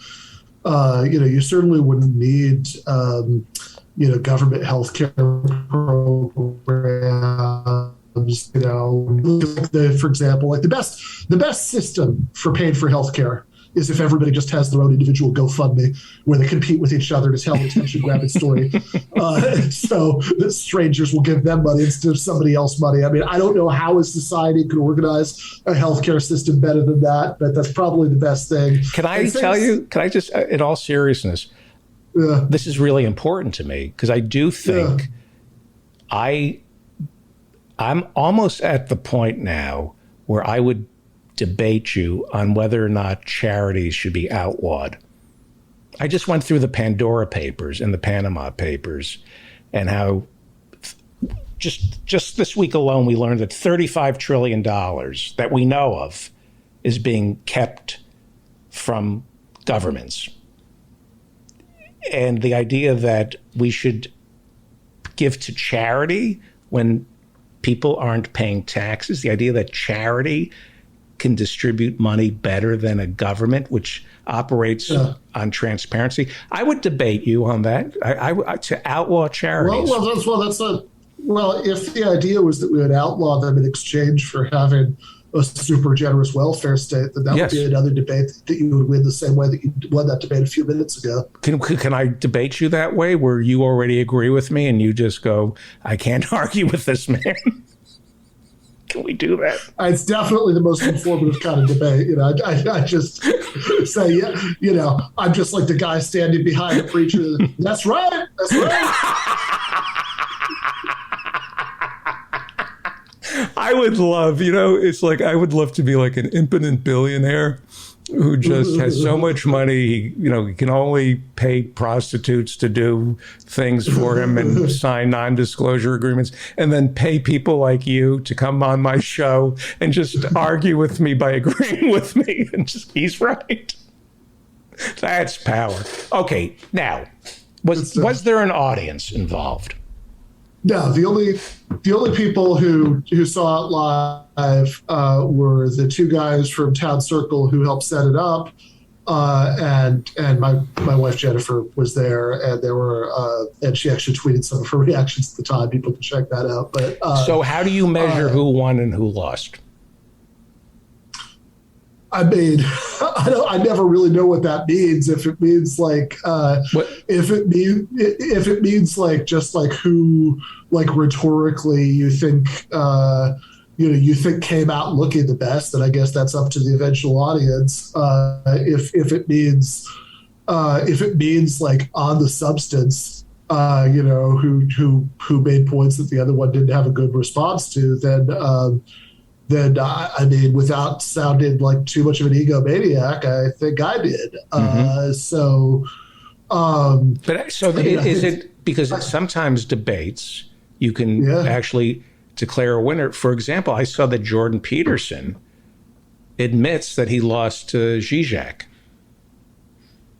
You certainly wouldn't need, government healthcare programs. For example, like the best system for paying for healthcare is if everybody just has their own individual GoFundMe where they compete with each other to tell an attention-grabbing story. So the strangers will give them money instead of somebody else money. I mean, I don't know how a society could organize a healthcare system better than that, but that's probably the best thing. Can I just, in all seriousness, this is really important to me because I do think I'm almost at the point now where I would debate you on whether or not charities should be outlawed. I just went through the Pandora Papers and the Panama Papers and how just this week alone we learned that $35 trillion that we know of is being kept from governments. And the idea that we should give to charity when people aren't paying taxes, the idea that charity can distribute money better than a government, which operates on transparency. I would debate you on that. I to outlaw charities. Well, if the idea was that we would outlaw them in exchange for having a super generous welfare state, then that would be another debate that you would win the same way that you won that debate a few minutes ago. Can I debate you that way, where you already agree with me and you just go, I can't argue with this man? Can we do that? It's definitely the most informative kind of debate. I just say, I'm just like the guy standing behind the preacher. That's right. That's right. I would love, it's like I would love to be like an impotent billionaire who just has so much money, he can only pay prostitutes to do things for him and sign non-disclosure agreements, and then pay people like you to come on my show and just argue with me by agreeing with me. And just, he's right. That's power. Okay, now, was there an audience involved? No, the only people who saw it live were the two guys from Town Circle who helped set it up, and my wife Jennifer was there, and there were and she actually tweeted some of her reactions at the time. People can check that out. But so, how do you measure who won and who lost? I mean, I never really know what that means. If it means like, if it means like just like who, like rhetorically you think, you think came out looking the best, then I guess that's up to the eventual audience. If it means like on the substance, who made points that the other one didn't have a good response to, then I mean, without sounding like too much of an egomaniac, I think I did. Is it because sometimes debates you can actually declare a winner? For example, I saw that Jordan Peterson admits that he lost to Zizek.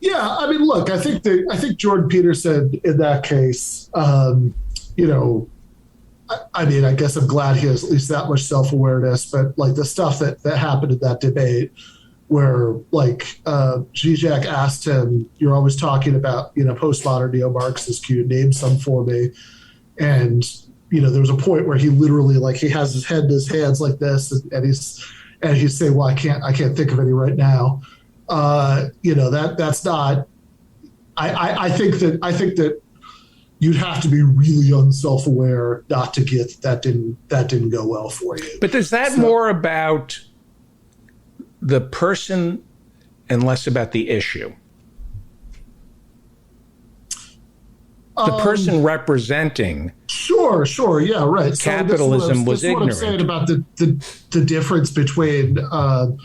Yeah, I mean, look, I think Jordan Peterson in that case, I mean, I guess I'm glad he has at least that much self-awareness, but like the stuff that happened in that debate where like Zizek asked him, you're always talking about, postmodern neo-Marxist, can you name some for me? And, there was a point where he literally like, he has his head in his hands like this and he's saying, well, I can't think of any right now. That's not, I think that you'd have to be really unself-aware not to get that didn't go well for you. But is that more about the person and less about the issue? The person representing. Sure, yeah, right. Capitalism was ignorant. That's what I'm saying about the difference between the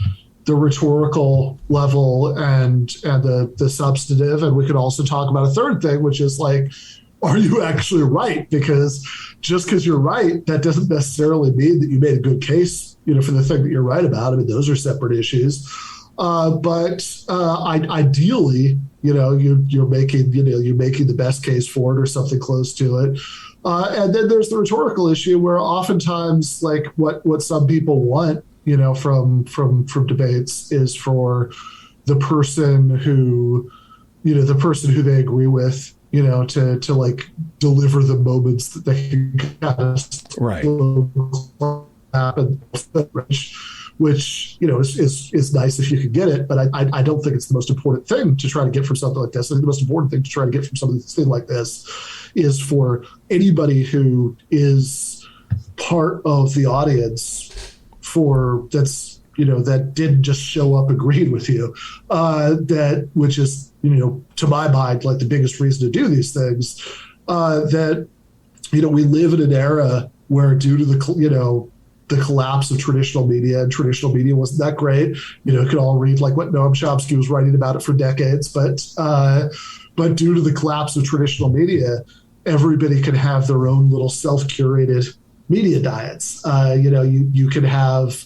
rhetorical level and the substantive. And we could also talk about a third thing, which is like, are you actually right? Because just because you're right, that doesn't necessarily mean that you made a good case, for the thing that you're right about. I mean, those are separate issues. But ideally, you're making the best case for it or something close to it. And then there's the rhetorical issue where oftentimes, like what some people want, from debates is for the person who they agree with, to like deliver the moments that they can kind of happen, which is nice if you can get it, but I don't think it's the most important thing to try to get from something like this. I think the most important thing to try to get from something like this is for anybody who is part of the audience that didn't just show up agreeing with you, which is, to my mind, like the biggest reason to do these things, that, we live in an era where due to the collapse of traditional media, and traditional media wasn't that great, you could all read like what Noam Chomsky was writing about it for decades, but due to the collapse of traditional media, everybody can have their own little self-curated media diets. You can have,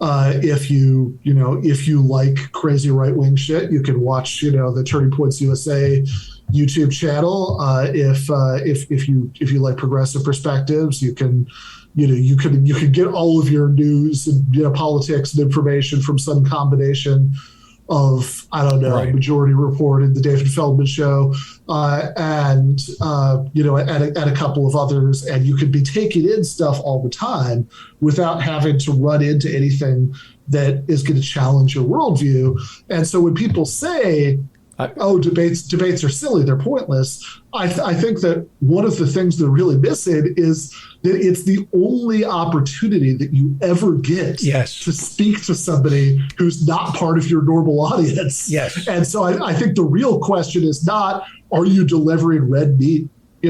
if you like crazy right-wing shit, you can watch, the Turning Points USA YouTube channel. If you like progressive perspectives, you can get all of your news and politics and information from some combination of, I don't know, right. Majority Report and the David Feldman Show, and a couple of others, and you could be taking in stuff all the time without having to run into anything that is going to challenge your worldview. And so when people say, debates are silly, they're pointless, I think that one of the things they're really missing is that it's the only opportunity that you ever get to speak to somebody who's not part of your normal audience. Yes. And so I think the real question is not, are you delivering red meat, to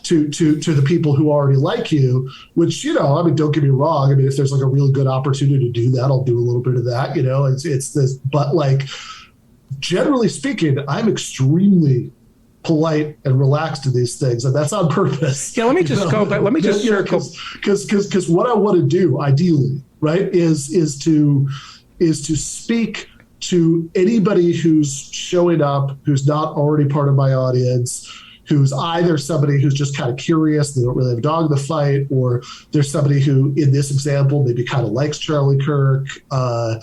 the people who already like you, which, don't get me wrong. I mean, if there's like a really good opportunity to do that, I'll do a little bit of that, it's this, but like, generally speaking, I'm extremely polite and relaxed to these things, and that's on purpose. Yeah, let me just go back. Let me just circle, because what I want to do, ideally, right, is to speak to anybody who's showing up, who's not already part of my audience, who's either somebody who's just kind of curious, they don't really have a dog in the fight, or there's somebody who, in this example, maybe kind of likes Charlie Kirk, but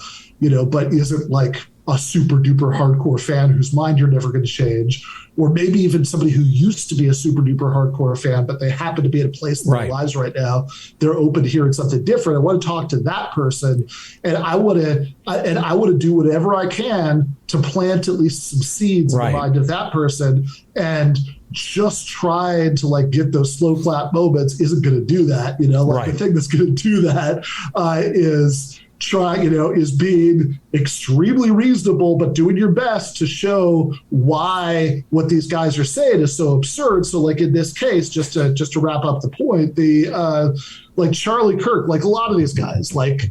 isn't like a super duper hardcore fan whose mind you're never going to change, or maybe even somebody who used to be a super duper hardcore fan, but they happen to be at a place in their lives right now. They're open to hearing something different. I want to talk to that person, and I want to do whatever I can to plant at least some seeds in the mind of that person. And just trying to like get those slow clap moments isn't going to do that. The thing that's going to do that is is being extremely reasonable, but doing your best to show why what these guys are saying is so absurd. So like in this case, just to wrap up the point, like Charlie Kirk, like a lot of these guys, like,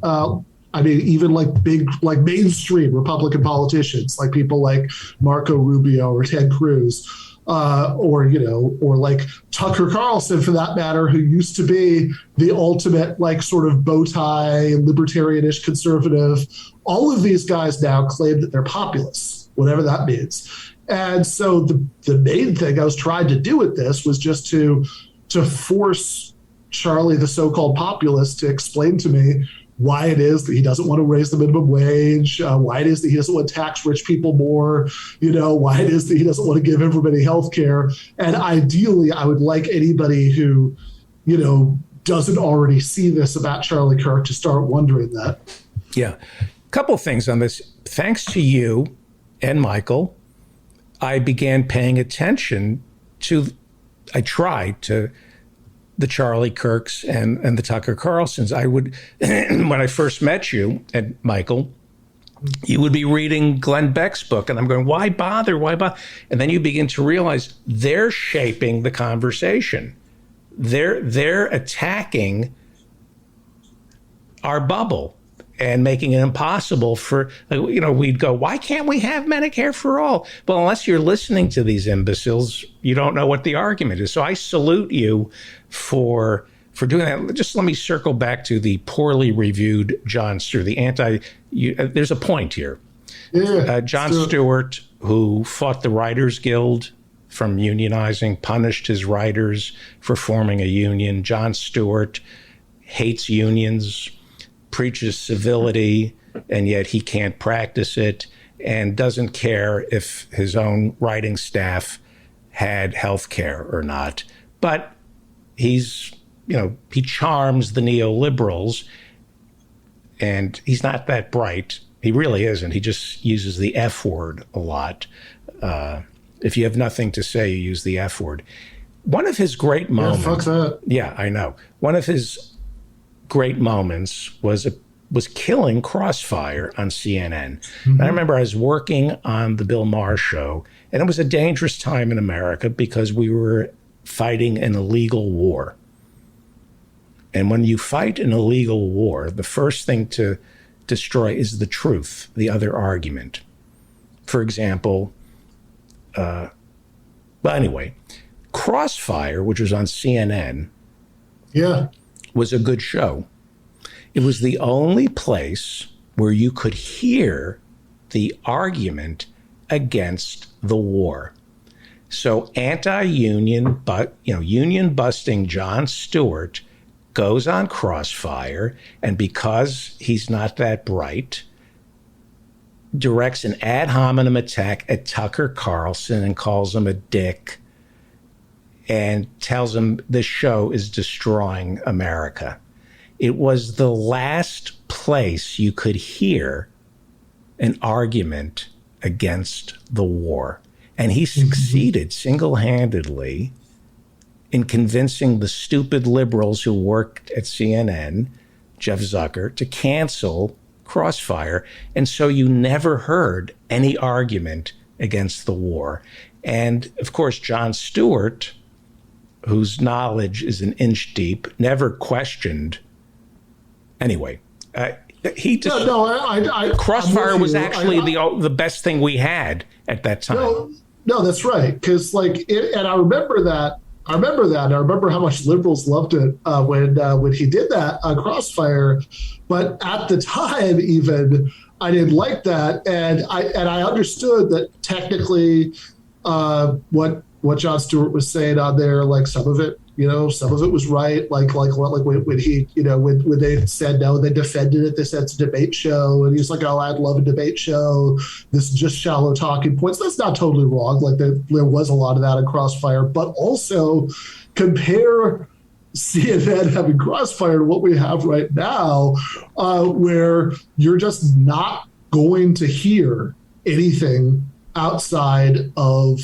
even like big, like mainstream Republican politicians, like people like Marco Rubio or Ted Cruz, or like Tucker Carlson, for that matter, who used to be the ultimate, like, sort of bow tie, libertarianish conservative. All of these guys now claim that they're populists, whatever that means. And so the main thing I was trying to do with this was just to force Charlie, the so-called populist, to explain to me why it is that he doesn't want to raise the minimum wage, why it is that he doesn't want to tax rich people more, why it is that he doesn't want to give everybody health care. And ideally, I would like anybody who, doesn't already see this about Charlie Kirk to start wondering that. Yeah. A couple things on this. Thanks to you and Michael, I began paying attention I tried to the Charlie Kirks and the Tucker Carlsons. I would, when I first met you and Michael, you would be reading Glenn Beck's book, and I'm going, why bother? Why bother? And then you begin to realize they're shaping the conversation. They're attacking our bubble and making it impossible for, we'd go, why can't we have Medicare for all? Well, unless you're listening to these imbeciles, you don't know what the argument is. So I salute you for doing that. Just let me circle back to the poorly reviewed Jon Stewart, there's a point here. Yeah, Jon Stewart, who fought the Writers Guild from unionizing, punished his writers for forming a union. Jon Stewart hates unions, preaches civility, and yet he can't practice it, and doesn't care if his own writing staff had health care or not. But he charms the neoliberals, and he's not that bright. He really isn't. He just uses the F word a lot. If you have nothing to say, you use the F word. One of his great moments. Yeah, fuck that. Yeah, I know. One of his great moments was killing Crossfire on CNN. Mm-hmm. And I remember I was working on the Bill Maher show, and it was a dangerous time in America because we were fighting an illegal war. And when you fight an illegal war, the first thing to destroy is the truth, the other argument. For example, Crossfire, which was on CNN, was a good show. It was the only place where you could hear the argument against the war. So anti-union, union busting Jon Stewart goes on Crossfire, and because he's not that bright, directs an ad hominem attack at Tucker Carlson and calls him a dick and tells him the show is destroying America. It was the last place you could hear an argument against the war. And he succeeded single-handedly in convincing the stupid liberals who worked at CNN, Jeff Zucker, to cancel Crossfire. And so you never heard any argument against the war. And of course, Jon Stewart, whose knowledge is an inch deep, never questioned. Anyway, he just Crossfire was actually the best thing we had at that time. No, that's right. Because and I remember that. I remember how much liberals loved it when he did that on Crossfire. But at the time, even I didn't like that, and I understood that technically, what Jon Stewart was saying on there, like some of it was right. Like when he, when they said no, they defended it. They said it's a debate show, and he's like, "Oh, I'd love a debate show. This is just shallow talking points." That's not totally wrong. Like there was a lot of that in Crossfire, but also compare CNN having Crossfire to what we have right now, where you're just not going to hear anything outside of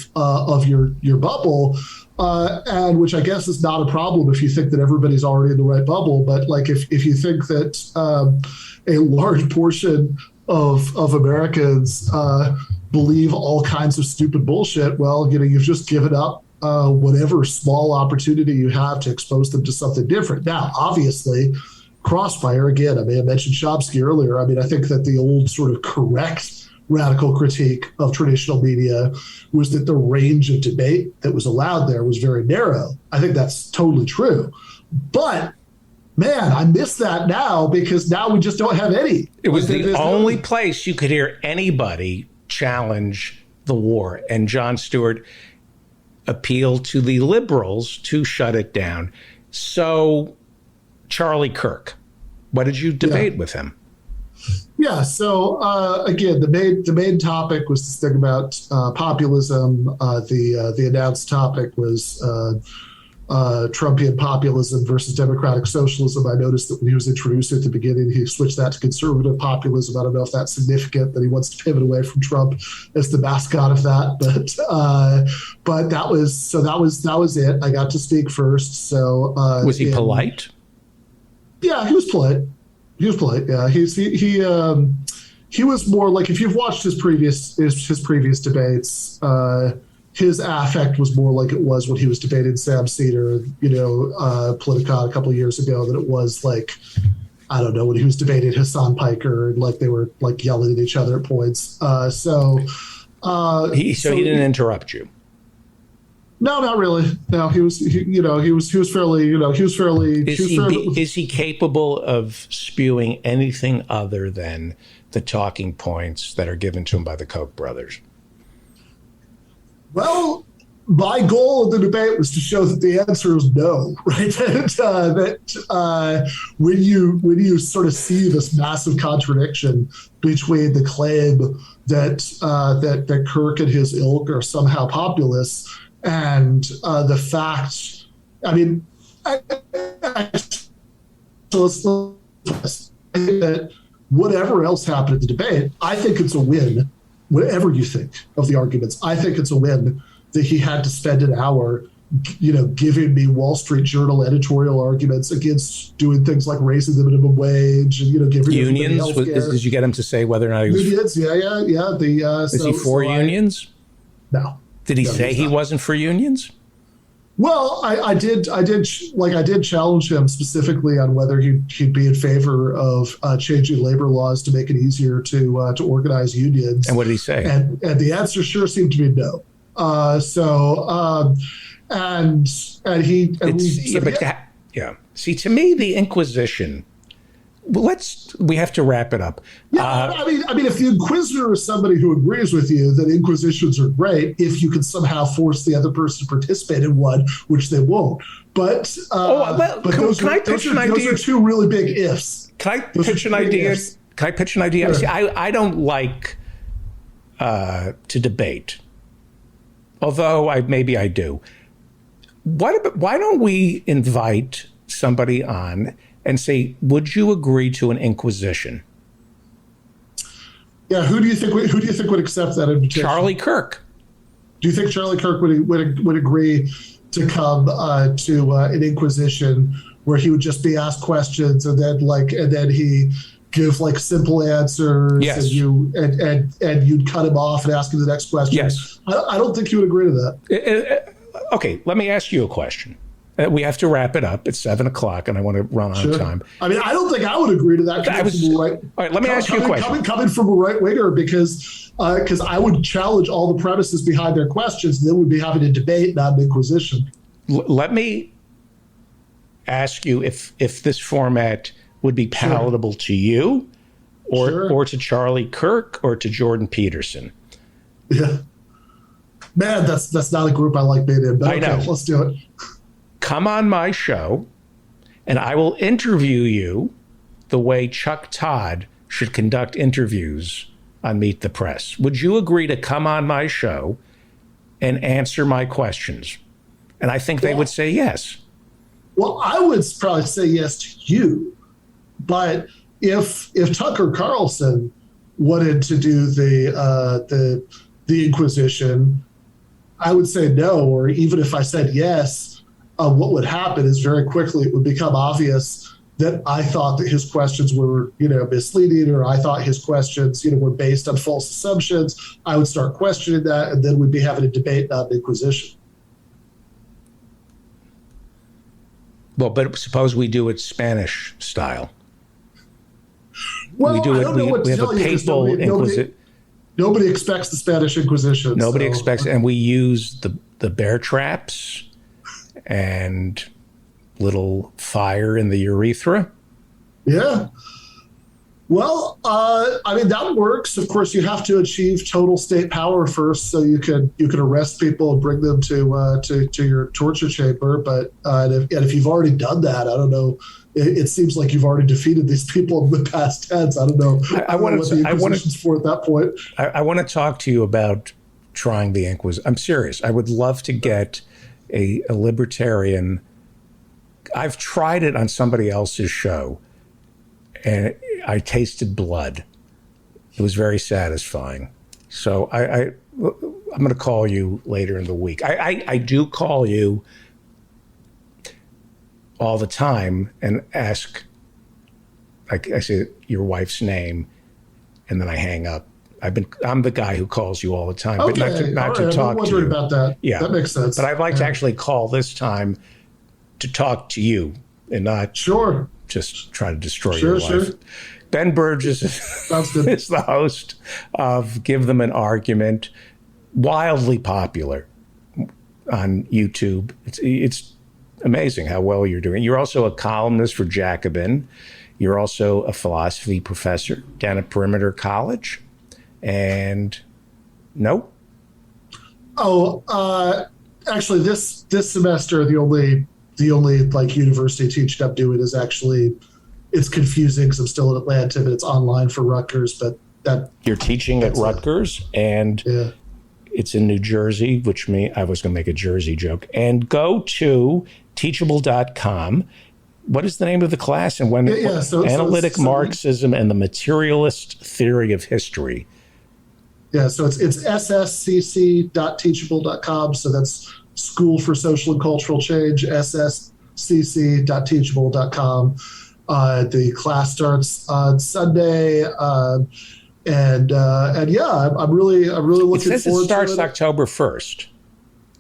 your bubble. and which I guess is not a problem if you think that everybody's already in the right bubble. But like if you think that a large portion of Americans believe all kinds of stupid bullshit, well, you've just given up whatever small opportunity you have to expose them to something different. Now, obviously, Crossfire, again, I mentioned Chomsky earlier. I think that the old sort of correct radical critique of traditional media was that the range of debate that was allowed there was very narrow. I think that's totally true. But man, I miss that now because now we just don't have any. It was the only place you could hear anybody challenge the war. And Jon Stewart appealed to the liberals to shut it down. So, Charlie Kirk, what did you debate with him? Yeah, so again, the main topic was this thing about populism. The announced topic was Trumpian populism versus democratic socialism. I noticed that when he was introduced at the beginning, he switched that to conservative populism. I don't know if that's significant that he wants to pivot away from Trump as the mascot of that, but that was it. I got to speak first. So was he polite? Yeah, he was polite. Yeah, he was more like, if you've watched his previous debates, his affect was more like it was when he was debating Sam Cedar, Politicon a couple of years ago, than it was like, I don't know, when he was debating Hassan Piker and like they were like yelling at each other at points. So he didn't interrupt you. No, not really. No, he was fairly. Is he capable of spewing anything other than the talking points that are given to him by the Koch brothers? Well, my goal of the debate was to show that the answer is no, right? that when you sort of see this massive contradiction between the claim that Kirk and his ilk are somehow populists and the fact, that whatever else happened at the debate, I think it's a win. Whatever you think of the arguments, I think it's a win that he had to spend an hour, giving me Wall Street Journal editorial arguments against doing things like raising the minimum wage and giving unions. Did you get him to say whether or not he was unions? Yeah. Is he for unions? No. Did he say he wasn't for unions? Well, I did challenge him specifically on whether he'd be in favor of changing labor laws to make it easier to organize unions. And what did he say? And the answer sure seemed to be no. See, to me, the Inquisition. We have to wrap it up. Yeah, if the Inquisitor is somebody who agrees with you that Inquisitions are great, if you can somehow force the other person to participate in one, which they won't. But those are two really big ifs. Can I pitch an idea? Sure. See, I don't like to debate, although maybe I do. Why don't we invite somebody on and say, would you agree to an Inquisition? Yeah, who do you think would accept that invitation? Charlie Kirk. Do you think Charlie Kirk would agree to come to an Inquisition where he would just be asked questions and then he give like simple answers? Yes. And you'd cut him off and ask him the next question? Yes. I don't think he would agree to that. Okay, let me ask you a question. We have to wrap it up. It's 7:00, and I want to run on time. I don't think I would agree to that. All right, let me ask you a question. Coming from a right winger, because I would challenge all the premises behind their questions, and then we'd be having a debate, not an Inquisition. Let me ask you if this format would be palatable to you, or to Charlie Kirk, or to Jordan Peterson. Yeah, man, that's not a group I like being in. But I know. Let's do it. Come on my show, and I will interview you the way Chuck Todd should conduct interviews on Meet the Press. Would you agree to come on my show and answer my questions? And I think they would say yes. Well, I would probably say yes to you, but if Tucker Carlson wanted to do the Inquisition, I would say no, or even if I said yes, what would happen is very quickly it would become obvious that I thought that his questions were, misleading, or I thought his questions, were based on false assumptions. I would start questioning that, and then we'd be having a debate on Inquisition. Well, but suppose we do it Spanish style. Well, we do I it. don't know what We to have a tell you, 'cause papal Inquisition. nobody expects the Spanish Inquisition. Nobody so. expects, and we use the bear traps and little fire in the urethra. Yeah. Well, that works. Of course, you have to achieve total state power first, so you can arrest people and bring them to your torture chamber. But and if you've already done that, I don't know. It seems like you've already defeated these people in the past tense. I don't know. I don't know what the Inquisition's for at that point. I want to talk to you about trying the Inquisition. I'm serious. I would love to get a libertarian. I've tried it on somebody else's show, and I tasted blood. It was very satisfying. So I'm going to call you later in the week. I do call you all the time and ask, like I say, your wife's name, and then I hang up. I'm the guy who calls you all the time, Okay, but not to talk I'm to wondering you. about that. Yeah, that makes sense. But I'd like to actually call this time to talk to you and not Sure. just try to destroy your life. Sure. Ben Burgess Sounds good. is the host of Give Them an Argument, wildly popular on YouTube. It's amazing how well you're doing. You're also a columnist for Jacobin. You're also a philosophy professor down at Perimeter College. And no? Oh, actually, this semester, the only like university teaching I'm doing is actually, it's confusing because I'm still in Atlanta, but it's online for Rutgers. But You're teaching at Rutgers, and yeah. it's in New Jersey, which I was going to make a Jersey joke. And go to teachable.com. What is the name of the class? And when Analytic Marxism and the Materialist Theory of History. Yeah, so it's sscc.teachable.com. So that's School for Social and Cultural Change, sscc.teachable.com. The class starts on Sunday, and yeah, I'm really looking forward to it. It starts October 1st.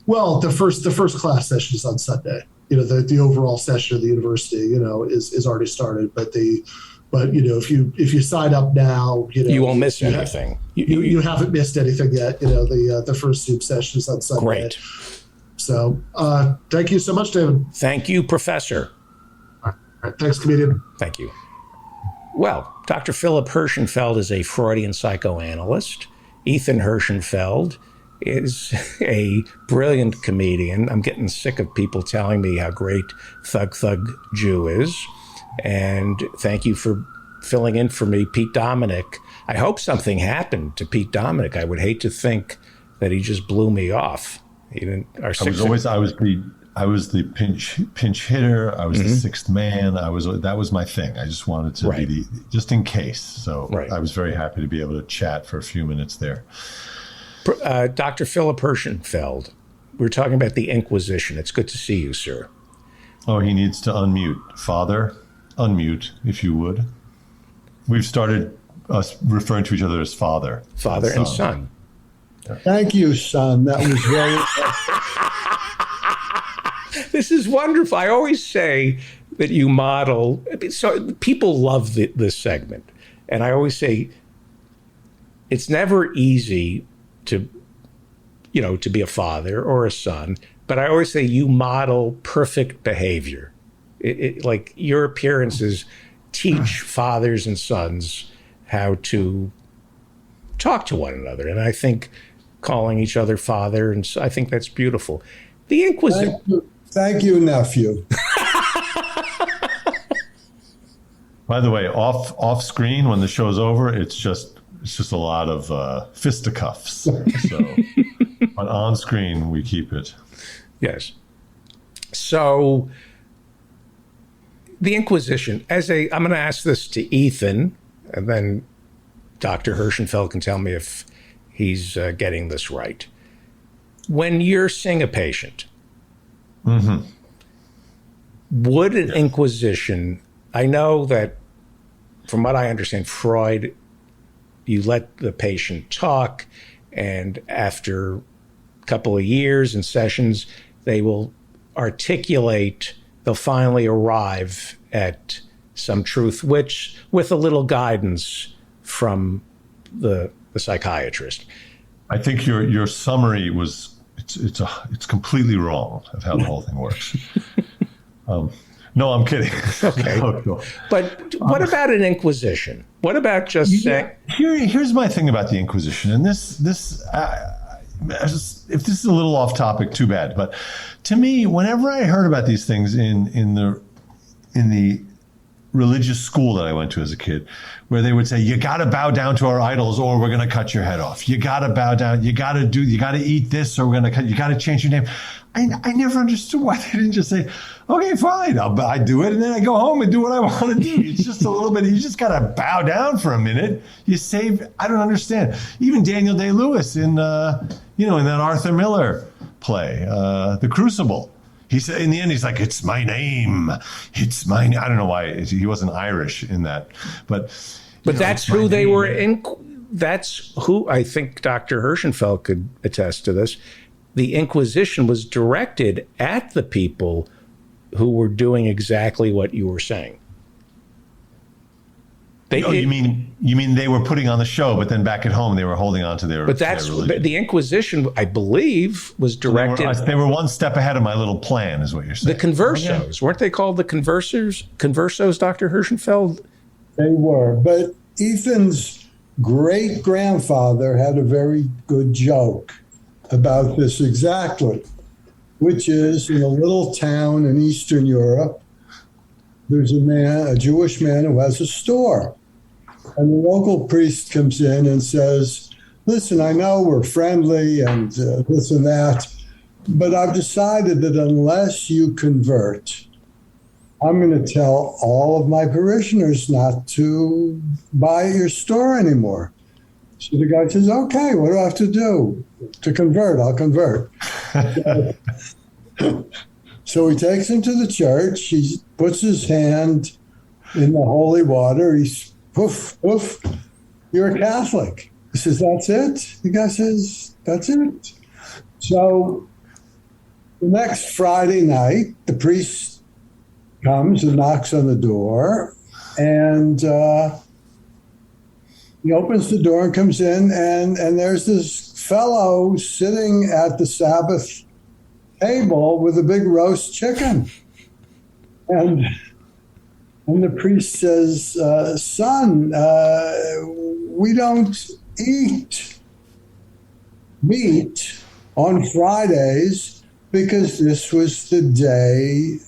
Well, the first class session is on Sunday. The overall session of the university, is already started. But if you sign up now, you won't miss anything. You haven't missed anything yet. The first Zoom session is on Sunday. Great. So thank you so much, David. Thank you, Professor. All right, thanks, comedian. Thank you. Well, Dr. Philip Hirschenfeld is a Freudian psychoanalyst. Ethan Hirschenfeld is a brilliant comedian. I'm getting sick of people telling me how great Thug Jew is. And thank you for filling in for me, Pete Dominic. I hope something happened to Pete Dominic. I would hate to think that he just blew me off. I was the pinch hitter. I was the sixth man. That was my thing. I just wanted to be just in case. So I was very happy to be able to chat for a few minutes there. Dr. Philip Hirschenfeld, we're talking about the Inquisition. It's good to see you, sir. Oh, he needs to unmute. Father, unmute, if you would. We've started us referring to each other as father. Father and son. Thank you, son. That was very... This is wonderful. I always say that you model. So people love this segment. And I always say it's never easy to be a father or a son. But I always say you model perfect behavior. Like your appearances teach fathers and sons how to talk to one another. And I think calling each other father, and I think that's beautiful. The Inquisition. Thank you, nephew. By the way, off screen when the show's over, it's just a lot of fisticuffs. So, but on screen we keep it. Yes. So the Inquisition, I'm going to ask this to Ethan, and then Dr. Hirschenfeld can tell me if he's getting this right. When you're seeing a patient, Mm-hmm. would an inquisition, I know that from what I understand, Freud, you let the patient talk, and after a couple of years and sessions, they will articulate, they'll finally arrive at some truth, which with a little guidance from the psychiatrist. I think your summary was it's completely wrong of how the whole thing works. No, I'm kidding. Okay. No. But what about an inquisition? What about just saying, Here's my thing about the Inquisition, and this if this is a little off topic, too bad. But to me, whenever I heard about these things in the religious school that I went to as a kid, where they would say, you got to bow down to our idols or we're going to cut your head off. You got to bow down. You got to eat this or we're going to cut, you got to change your name. I never understood why they didn't just say, okay, fine, I do it. And then I go home and do what I want to do. It's just a little bit, you just got to bow down for a minute. You save, I don't understand. Even Daniel Day-Lewis in that Arthur Miller play, The Crucible. He said, in the end, he's like, it's my name. It's my name. I don't know why he wasn't Irish in that, but that's who they were in. That's who I think Dr. Hirschenfeld could attest to this. The Inquisition was directed at the people who were doing exactly what you were saying. You mean they were putting on the show, but then back at home they were holding on to their. But that's the Inquisition, I believe, was directed. They were one step ahead of my little plan, is what you're saying. The Conversos, weren't they called the Conversos, Dr. Hirschenfeld? They were. But Ethan's great grandfather had a very good joke about this exactly, which is in a little town in Eastern Europe, there's a Jewish man who has a store. And the local priest comes in and says, listen, I know we're friendly and this and that, but I've decided that unless you convert, I'm going to tell all of my parishioners not to buy at your store anymore. So the guy says, okay, what do I have to do to convert? I'll convert. So he takes him to the church. He puts his hand in the holy water. He's poof, poof, you're a Catholic. He says, that's it? The guy says, that's it. So the next Friday night, the priest comes and knocks on the door, and he opens the door and comes in, and there's this fellow sitting at the Sabbath table with a big roast chicken. And the priest says, son, we don't eat meat on Fridays because this was the day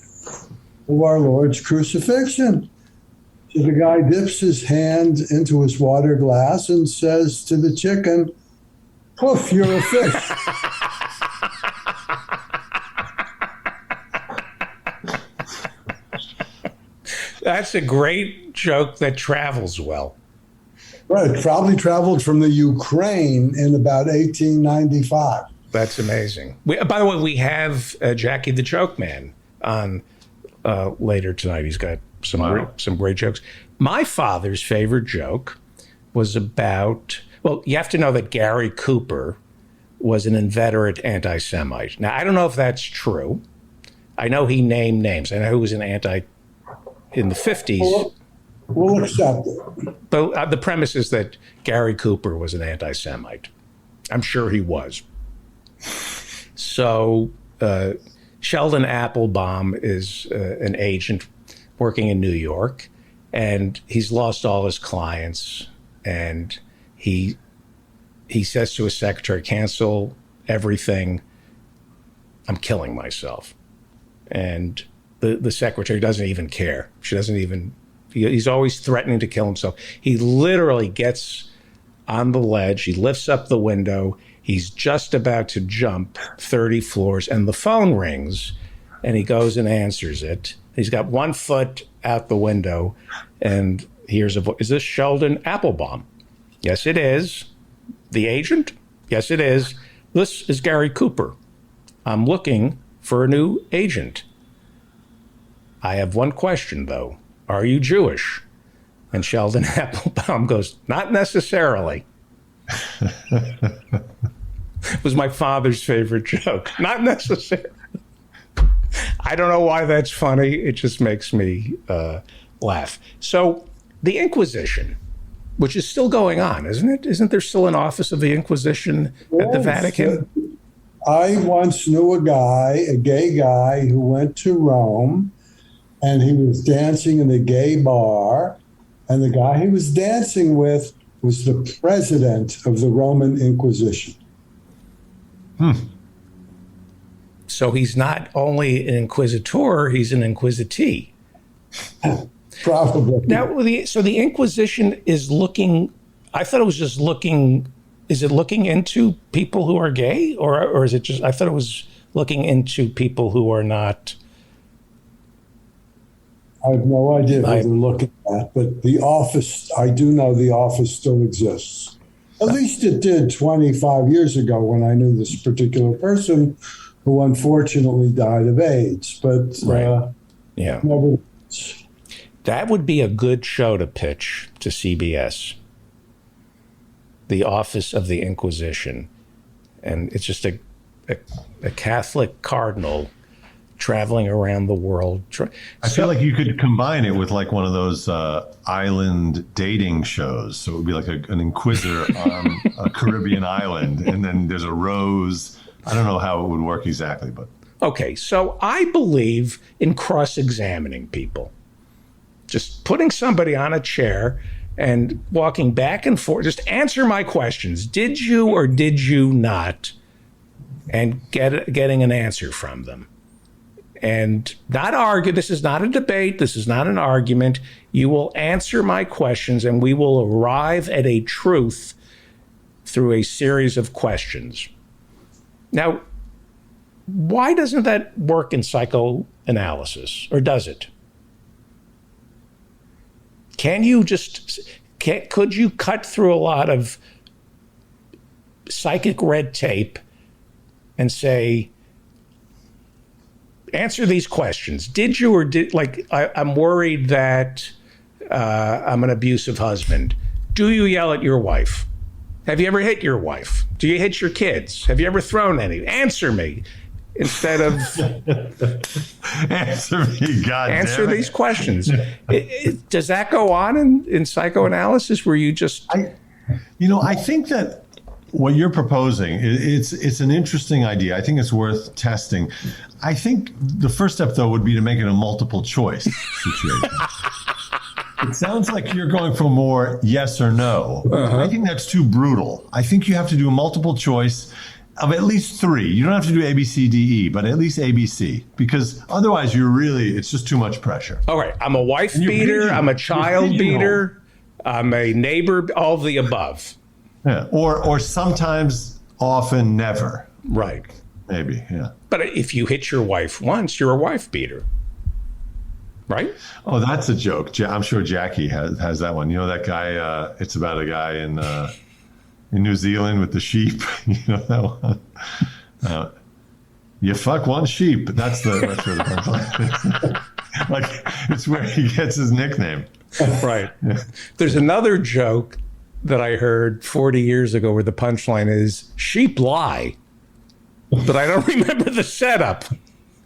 of our Lord's crucifixion. So the guy dips his hand into his water glass and says to the chicken, poof, you're a fish. That's a great joke that travels well. Right. It probably traveled from the Ukraine in about 1895. That's amazing. By the way, we have Jackie the Joke Man on later tonight. He's got some great jokes. My father's favorite joke was about, well, you have to know that Gary Cooper was an inveterate anti-Semite. Now, I don't know if that's true. I know he named names. I know he was an in the 50s. We'll accept it. But the premise is that Gary Cooper was an anti-Semite. I'm sure he was. So Sheldon Applebaum is an agent working in New York, and he's lost all his clients, and he says to his secretary, cancel everything. I'm killing myself. And the secretary doesn't even care. She doesn't even, he's always threatening to kill himself. He literally gets on the ledge. He lifts up the window. He's just about to jump 30 floors, and the phone rings, and he goes and answers it. He's got one foot out the window, and here's a voice. Is this Sheldon Applebaum? Yes, it is. The agent? Yes, it is. This is Gary Cooper. I'm looking for a new agent. I have one question, though. Are you Jewish? And Sheldon Applebaum goes, not necessarily. It was my father's favorite joke. Not necessarily. I don't know why that's funny. It just makes me laugh. So the Inquisition, which is still going on, isn't it? Isn't there still an office of the Inquisition at the Vatican? I once knew a gay guy who went to Rome, and he was dancing in a gay bar, and the guy he was dancing with was the president of the Roman Inquisition. So he's not only an inquisitor, he's an inquisitee. Probably. Now, so the Inquisition is looking, I thought it was just looking, is it looking into people who are gay? Or is it just, I thought it was looking into people who are not. I have no idea who they're looking at, but the office, I do know the office still exists. At least it did 25 years ago when I knew this particular person who unfortunately died of AIDS. But Yeah. never. That would be a good show to pitch to CBS. The Office of the Inquisition. And it's just a Catholic cardinal traveling around the world. I feel like you could combine it with like one of those island dating shows. So it would be like an inquisitor on a Caribbean island, and then there's a rose. I don't know how it would work exactly, but. Okay, so I believe in cross-examining people. Just putting somebody on a chair and walking back and forth. Just answer my questions. Did you or did you not? And getting an answer from them. And not argue. This is not a debate. This is not an argument. You will answer my questions and we will arrive at a truth through a series of questions. Now, why doesn't that work in psychoanalysis, or does it? Could you cut through a lot of psychic red tape and say, answer these questions. Did you or did, like, I'm worried that I'm an abusive husband. Do you yell at your wife? Have you ever hit your wife? Do you hit your kids? Have you ever thrown any? Answer me. Instead of Answer me, God answer damn it. these questions. Does that go on in psychoanalysis where you just... I think that what you're proposing, it's an interesting idea. I think it's worth testing. I think the first step, though, would be to make it a multiple choice situation. It sounds like you're going for more yes or no. I think that's too brutal. I think you have to do a multiple choice of at least 3. You don't have to do A, B, C, D, E, but at least A, B, C, because otherwise it's just too much pressure. All right, I'm a wife beater, I'm a child beater, I'm a neighbor, all of the above. Yeah, or sometimes, often, never. Right. Maybe, yeah. But if you hit your wife once, you're a wife beater. Right? Oh, that's a joke. I'm sure Jackie has that one. You know that guy, it's about a guy in New Zealand with the sheep. You know that one? You fuck one sheep. That's where the punchline. Like, it's where he gets his nickname. Right. Yeah. There's another joke that I heard 40 years ago where the punchline is sheep lie, but I don't remember the setup.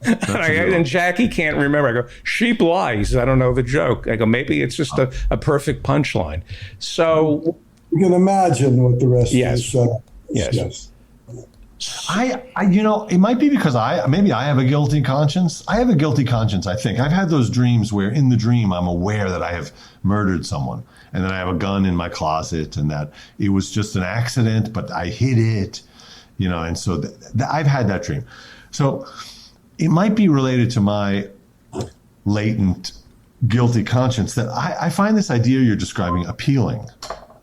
And Jackie can't remember. I go, sheep lie. He says, I don't know the joke. I go, maybe it's just a perfect punchline. So you can imagine what the rest yes. is. Yes. I it might be because maybe I have a guilty conscience. I have a guilty conscience, I think. I've had those dreams where in the dream I'm aware that I have murdered someone, and then I have a gun in my closet, and that it was just an accident, but I hid it, and so I've had that dream. So it might be related to my latent guilty conscience that I find this idea you're describing appealing.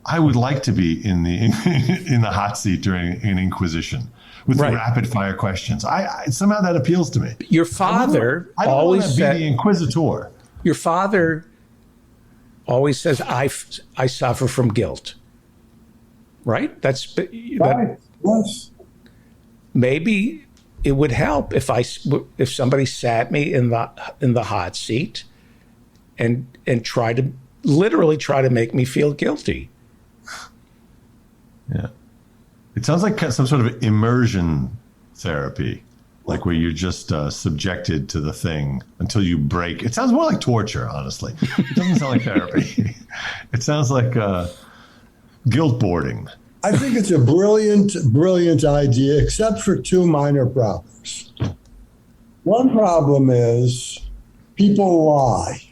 I would like to be in the hot seat during an inquisition with rapid fire questions. I somehow that appeals to me. Your father I don't always want to said, be the inquisitor. Your father always says, I suffer from guilt. Right? Right. Yes. maybe it would help if somebody sat me in the hot seat and literally try to make me feel guilty. Yeah. It sounds like some sort of immersion therapy, like where you're just subjected to the thing until you break. It sounds more like torture, honestly. It doesn't sound like therapy. It sounds like guilt boarding. I think it's a brilliant idea, except for two minor problems. One problem is people lie.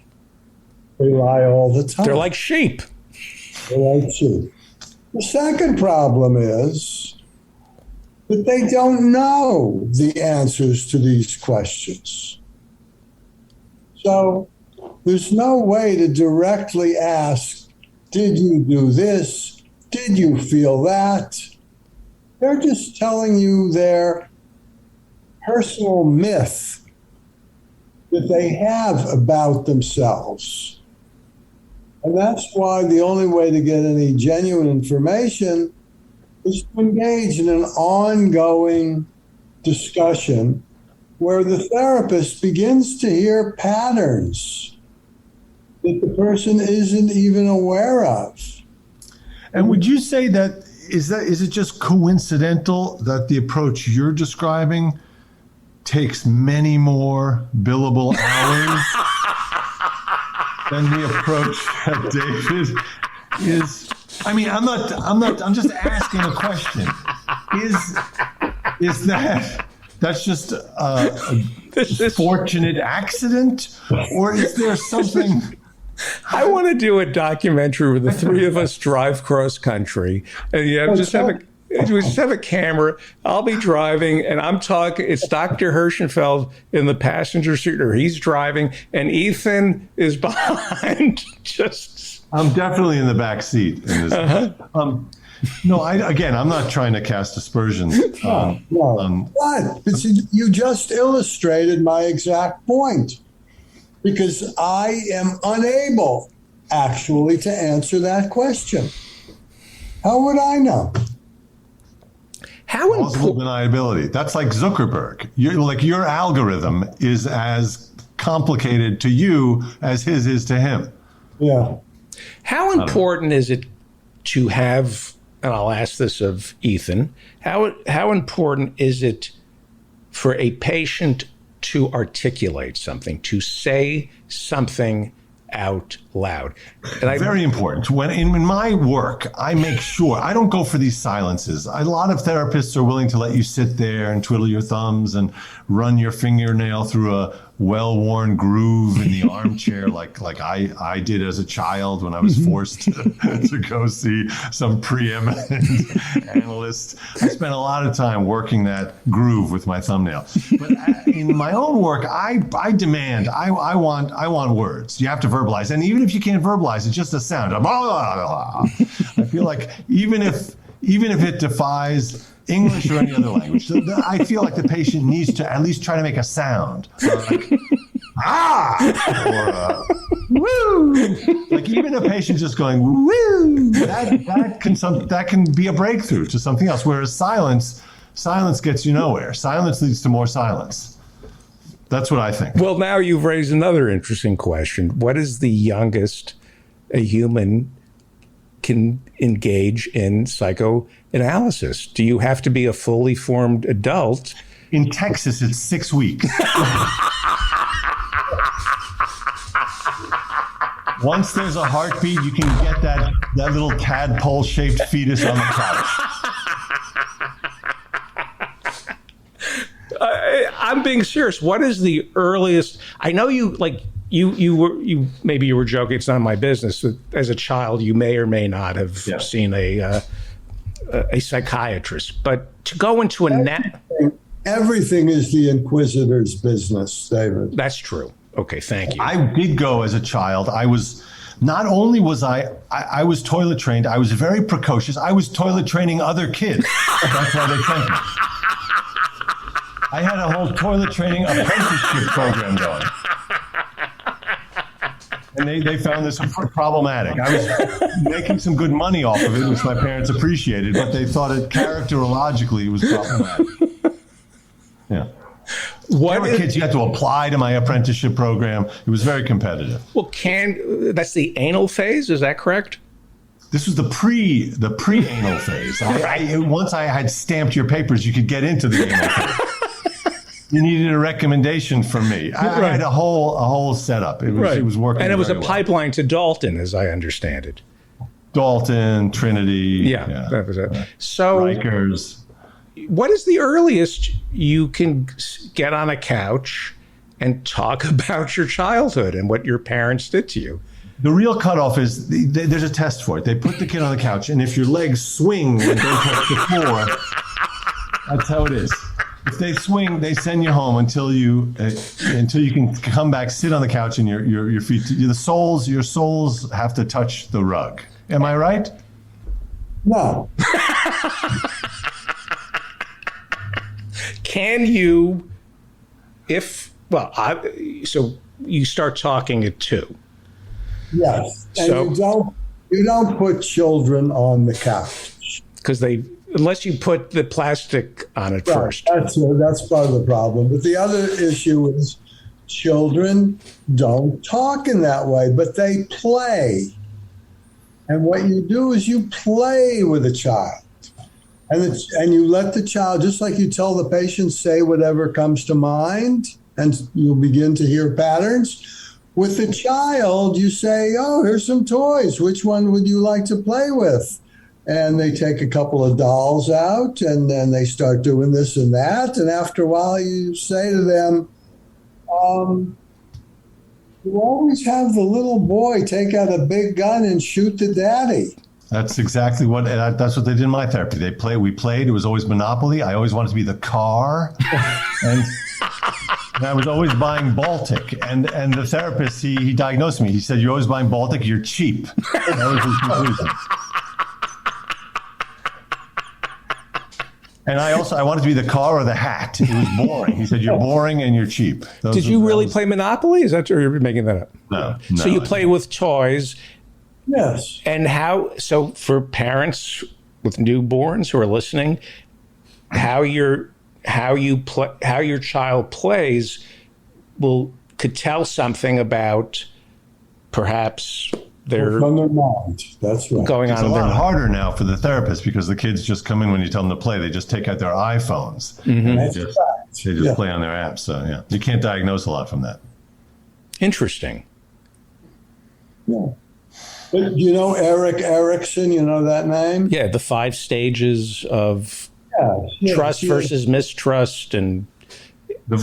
They lie all the time. They're like sheep. They're like sheep. The second problem is that they don't know the answers to these questions. So there's no way to directly ask, did you do this? Did you feel that? They're just telling you their personal myth that they have about themselves. And that's why the only way to get any genuine information is to engage in an ongoing discussion where the therapist begins to hear patterns that the person isn't even aware of. And would you say that is it just coincidental that the approach you're describing takes many more billable hours than the approach that David is? I mean, I'm just asking a question. Is that's just a fortunate accident, or is there something? I want to do a documentary where the three of us drive cross country, and we just have a camera. I'll be driving, and I'm talking. It's Dr. Hirschenfeld in the passenger seat, or he's driving, and Ethan is behind. I'm definitely in the back seat in this. No, I'm not trying to cast aspersions. But you just illustrated my exact point. Because I am unable, actually, to answer that question. How would I know? Plausible deniability. That's like Zuckerberg. Your algorithm is as complicated to you as his is to him. Yeah. How important is it to have, and I'll ask this of Ethan, how important is it for a patient to articulate something, to say something out loud? And very important. When in my work, I make sure I don't go for these silences. A lot of therapists are willing to let you sit there and twiddle your thumbs and run your fingernail through a well-worn groove in the armchair, like I did as a child when I was forced to go see some preeminent analyst. I spent a lot of time working that groove with my thumbnail. But in my own work, I demand, I want words. You have to verbalize, and even if you can't verbalize, it's just a sound. I feel like even if it defies English or any other language, I feel like the patient needs to at least try to make a sound, like or woo. Like even a patient just going woo, that can be a breakthrough to something else. Whereas silence gets you nowhere. Silence leads to more silence. That's what I think. Well, now you've raised another interesting question. What is the youngest a human can engage in psychoanalysis? Do you have to be a fully formed adult? In Texas, it's 6 weeks. Once there's a heartbeat, you can get that little tadpole-shaped fetus on the couch. I'm being serious. What is the earliest? I know you maybe you were joking. It's not my business. As a child, you may or may not have seen a psychiatrist. But to go into everything is the inquisitor's business, David. That's true. Okay, thank you. I did go as a child. I was not only was I was toilet trained. I was very precocious. I was toilet training other kids. That's why they sent me. I had a whole toilet training apprenticeship program going. And they found this problematic. I was making some good money off of it, which my parents appreciated, but they thought it characterologically was problematic. What There were kids, you had to apply to my apprenticeship program. It was very competitive. Well, that's the anal phase, is that correct? This was the pre-anal phase. Once I had stamped your papers, you could get into the anal phase. You needed a recommendation from me. I had a whole setup. It was working. And it was a very well. pipeline to Dalton, as I understand it. Dalton, Trinity. Yeah. That was it. So, Rikers. what is the earliest you can get on a couch and talk about your childhood and what your parents did to you? The real cutoff is there's a test for it. They put the kid on the couch, and if your legs swing and don't touch the floor, that's how it is. If they swing, they send you home until you can come back, sit on the couch, and your feet, your soles have to touch the rug. Am I right? No. Can you, so you start talking at 2. Yes. And So- you don't put children on the couch. Because unless you put the plastic on it first. That's part of the problem. But the other issue is children don't talk in that way, but they play. And what you do is you play with a child. And you let the child, just like you tell the patient, say whatever comes to mind, and you'll begin to hear patterns. With the child, you say, oh, here's some toys. Which one would you like to play with? And they take a couple of dolls out, and then they start doing this and that. And after a while, you say to them, you always have the little boy take out a big gun and shoot the daddy. That's exactly that's what they did in my therapy. We played. It was always Monopoly. I always wanted to be the car, and I was always buying Baltic. And the therapist he diagnosed me. He said, "You're always buying Baltic. You're cheap." That was his conclusion. And I wanted to be the car or the hat. It was boring. He said, "You're boring and you're cheap." Did you really play Monopoly? Is that, or you're making that up? No. So you play with toys. Yes. And so for parents with newborns who are listening, how your child plays could tell something about perhaps their From their mind. That's right. going It's on a in their lot mind. harder now for the therapist because the kids just come in when you tell them to play. They just take out their iPhones. They just play on their apps. So yeah, you can't diagnose a lot from that. Interesting. Yeah. But you know Eric Erickson, you know that name? Yeah, the 5 stages of Yes, trust yes. versus mistrust, and The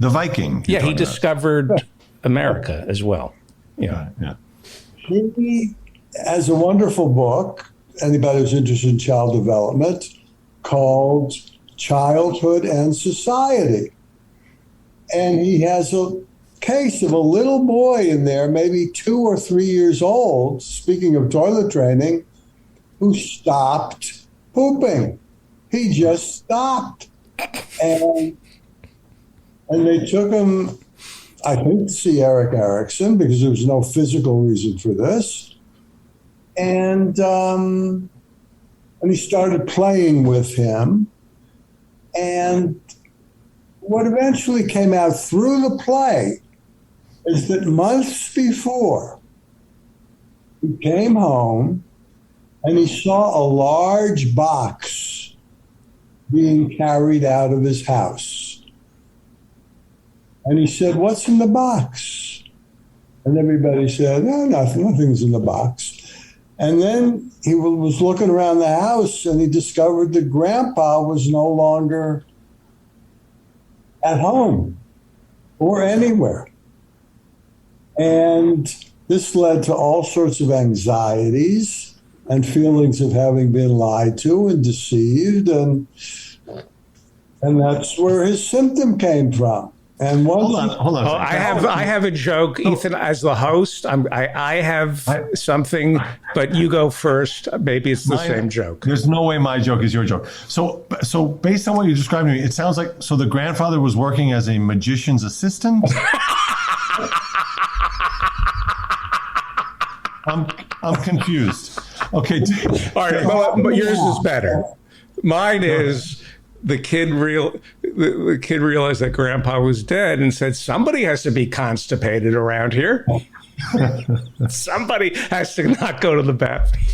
Viking. yeah, he discovered America as well. Yeah. Yeah. He has a wonderful book, anybody who's interested in child development, called Childhood and Society. And he has a case of a little boy in there, maybe 2 or 3 years old, speaking of toilet training, who stopped pooping. He just stopped. And they took him, I think, to see Eric Erickson because there was no physical reason for this. And he started playing with him. And what eventually came out through the play is that months before, he came home and he saw a large box being carried out of his house. And he said, "What's in the box?" And everybody said, "No, nothing's in the box." And then he was looking around the house and he discovered that Grandpa was no longer at home or anywhere. And this led to all sorts of anxieties and feelings of having been lied to and deceived. And that's where his symptom came from. And Hold on. Oh, I have a joke, Ethan, as the host. I have something, but you go first. Maybe it's the same joke. There's no way my joke is your joke. So based on what you described to me, it sounds like the grandfather was working as a magician's assistant. I'm confused. Okay. All right, but yours is better. Mine is the the kid realized that Grandpa was dead and said, somebody has to be constipated around here. Somebody has to not go to the bathroom.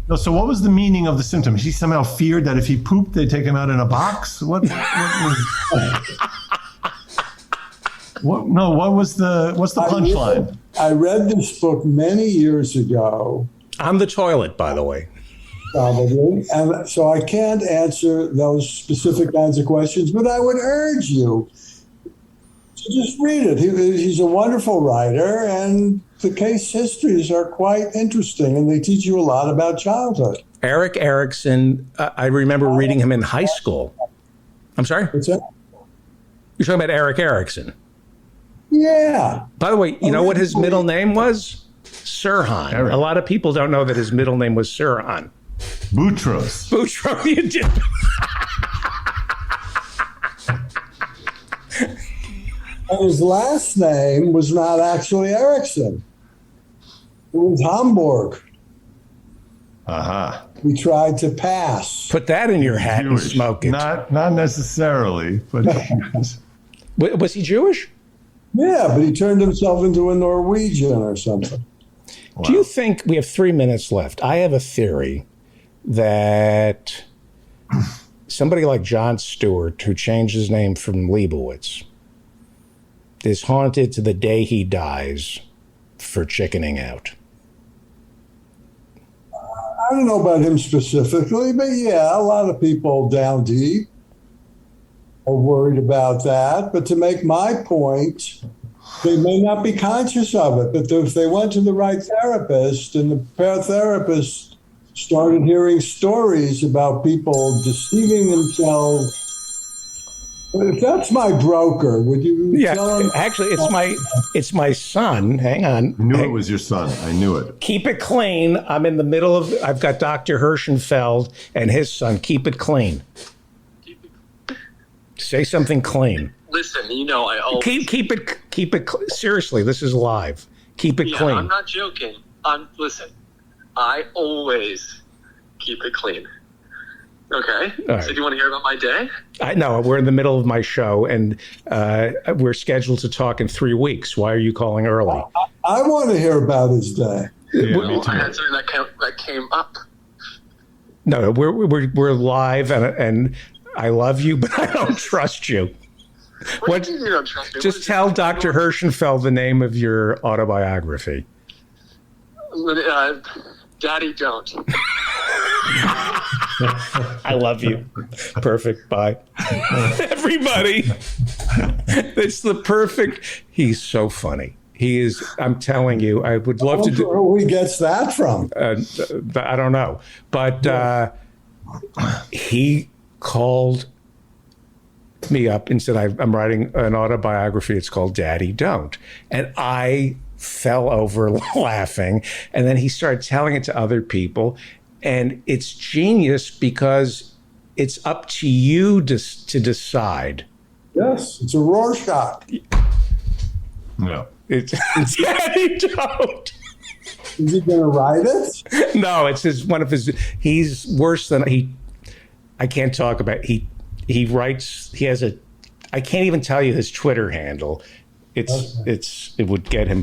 No, so what was the meaning of the symptom? He somehow feared that if he pooped, they'd take him out in a box? What was... what's the punchline? I read this book many years ago. On the toilet, by the way. Probably. And so I can't answer those specific kinds of questions, but I would urge you to just read it. He's a wonderful writer, and the case histories are quite interesting, and they teach you a lot about childhood. Eric Erickson, I remember reading him in high school. I'm sorry? What's that? You're talking about Eric Erickson. Yeah. By the way, you know what his middle name was? Sirhan. Eric. A lot of people don't know that his middle name was Sirhan. Boutros. Boutros, you did. And his last name was not actually Erickson. It was Hamburg. Aha. We tried to pass. Put that in your hat and Jewish. smoke it. Not necessarily, but Was he Jewish? Yeah, but he turned himself into a Norwegian or something. Do you think we have 3 minutes left? I have a theory that somebody like Jon Stewart, who changed his name from Leibowitz, is haunted to the day he dies for chickening out. I don't know about him specifically, but yeah, a lot of people down deep are worried about that. But to make my point, they may not be conscious of it, but if they went to the right therapist and the therapist started hearing stories about people deceiving themselves, if that's my broker, would you tell him? Actually, it's my son. Hang on. I knew it was your son. I knew it. Keep it clean. I'm in the middle of. I've got Dr. Hirschenfeld and his son. Keep it clean. Say something clean. Listen, you know I always Keep it. Seriously, this is live. Keep it clean. I'm not joking. Listen. I always keep it clean. Okay. right. So do you want to hear about my day? I know we're in the middle of my show, and we're scheduled to talk in 3 weeks. Why are you calling early? I want to hear about his day. Yeah, me too. I had something that came up. No, we're live, and I love you, but I don't trust you. What do you mean you don't trust me? Just tell Dr. Hirschenfeld the name of your autobiography. Daddy, don't. I love you. Perfect. Bye. Everybody. It's the perfect. He's so funny. He is. I'm telling you, I would love to do. Who he gets that from? I don't know. But he called me up and said, I'm writing an autobiography. It's called Daddy Don't. And I fell over laughing. And then he started telling it to other people. And it's genius because it's up to you to decide. Yes, it's a Rorschach. No. It's Daddy Don't. Is he going to write it? No, it's one of his. He's worse than he. I can't talk about. He writes. He has a. I can't even tell you his Twitter handle. It would get him.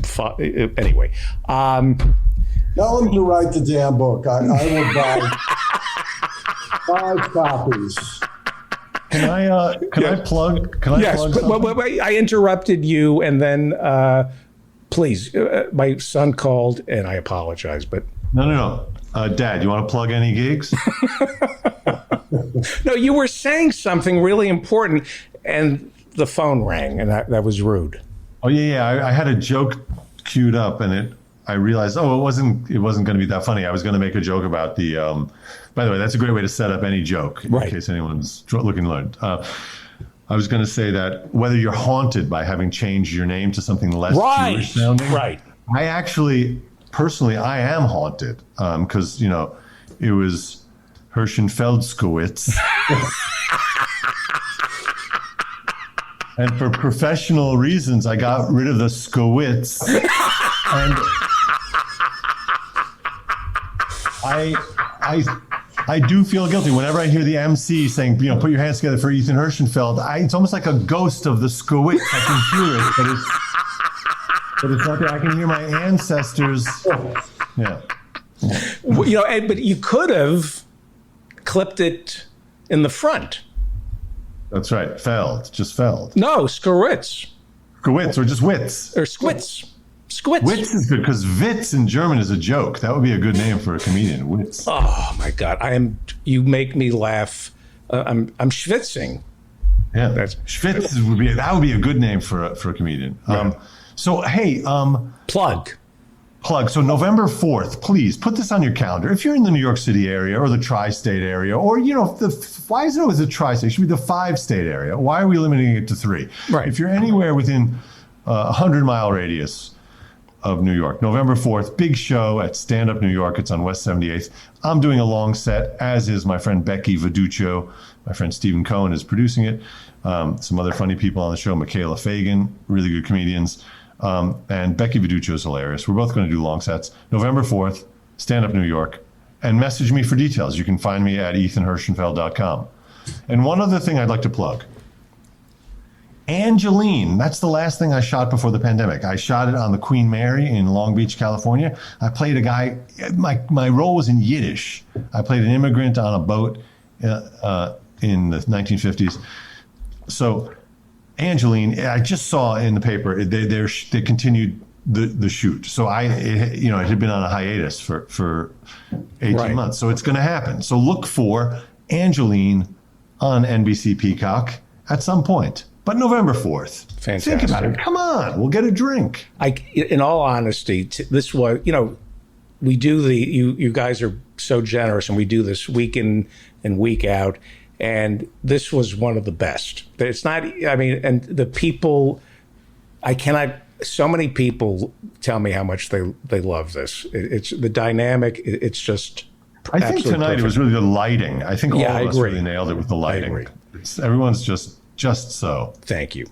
Anyway. Tell him to write the damn book. I will buy 5 copies. Can I plug? Can I Yes, plug but something? wait, I interrupted you, and then please. My son called, and I apologize, but No. Dad, you want to plug any gigs? no, you were saying something really important, and the phone rang, and that was rude. Oh yeah. I had a joke queued up, and I realized, it wasn't going to be that funny. I was going to make a joke about the. By the way, that's a great way to set up any joke, in Right. case anyone's looking to learn. I was going to say that whether you're haunted by having changed your name to something less Jewish sounding, Right. I actually, personally, I am haunted because it was Hirschenfeldskowitz. And for professional reasons, I got rid of the Skowitz. And I do feel guilty whenever I hear the MC saying, put your hands together for Ethan Hirschenfeld. It's almost like a ghost of the Skowitz. I can hear it, but it's not there. I can hear my ancestors. Yeah. But you could have clipped it in the front. That's right. Just Feld. No, Skowitz. Skowitz or just Witz. Or Squitz. Squitz. Witz is good because Witz in German is a joke. That would be a good name for a comedian. Witz. Oh my God! You make me laugh. I'm schwitzing. Yeah, Schwitz would be a good name for a comedian. Right. So hey, plug. So November 4th, please put this on your calendar. If you're in the New York City area or the tri-state area, or why is it always the tri-state? It should be the 5-state area. Why are we limiting it to 3? Right. If you're anywhere within a 100-mile radius of New York, November 4th, big show at Stand Up New York. It's on West 78th. I'm doing a long set, as is my friend Becky Viduccio. My friend Stephen Cohen is producing it. Some other funny people on the show, Michaela Fagan, really good comedians. And Becky Viduccio is hilarious. We're both going to do long sets. November 4th, Stand Up New York. And message me for details. You can find me at ethanhirschenfeld.com. And one other thing I'd like to plug. Angeline, that's the last thing I shot before the pandemic. I shot it on the Queen Mary in Long Beach, California. I played a guy, my role was in Yiddish. I played an immigrant on a boat in the 1950s. So Angeline, I just saw in the paper, they continued the shoot. So it had been on a hiatus for 18 months. So it's going to happen. So look for Angeline on NBC Peacock at some point. But November 4th. Fantastic. Think about it. Come on, we'll get a drink. In all honesty, this was, we do you guys are so generous, and we do this week in and week out. And this was one of the best. It's not, and the people, so many people tell me how much they love this. It's the dynamic. It's just, I think tonight perfect. It was really the lighting. I think all of us really nailed it with the lighting. I agree. Everyone's just so. Thank you,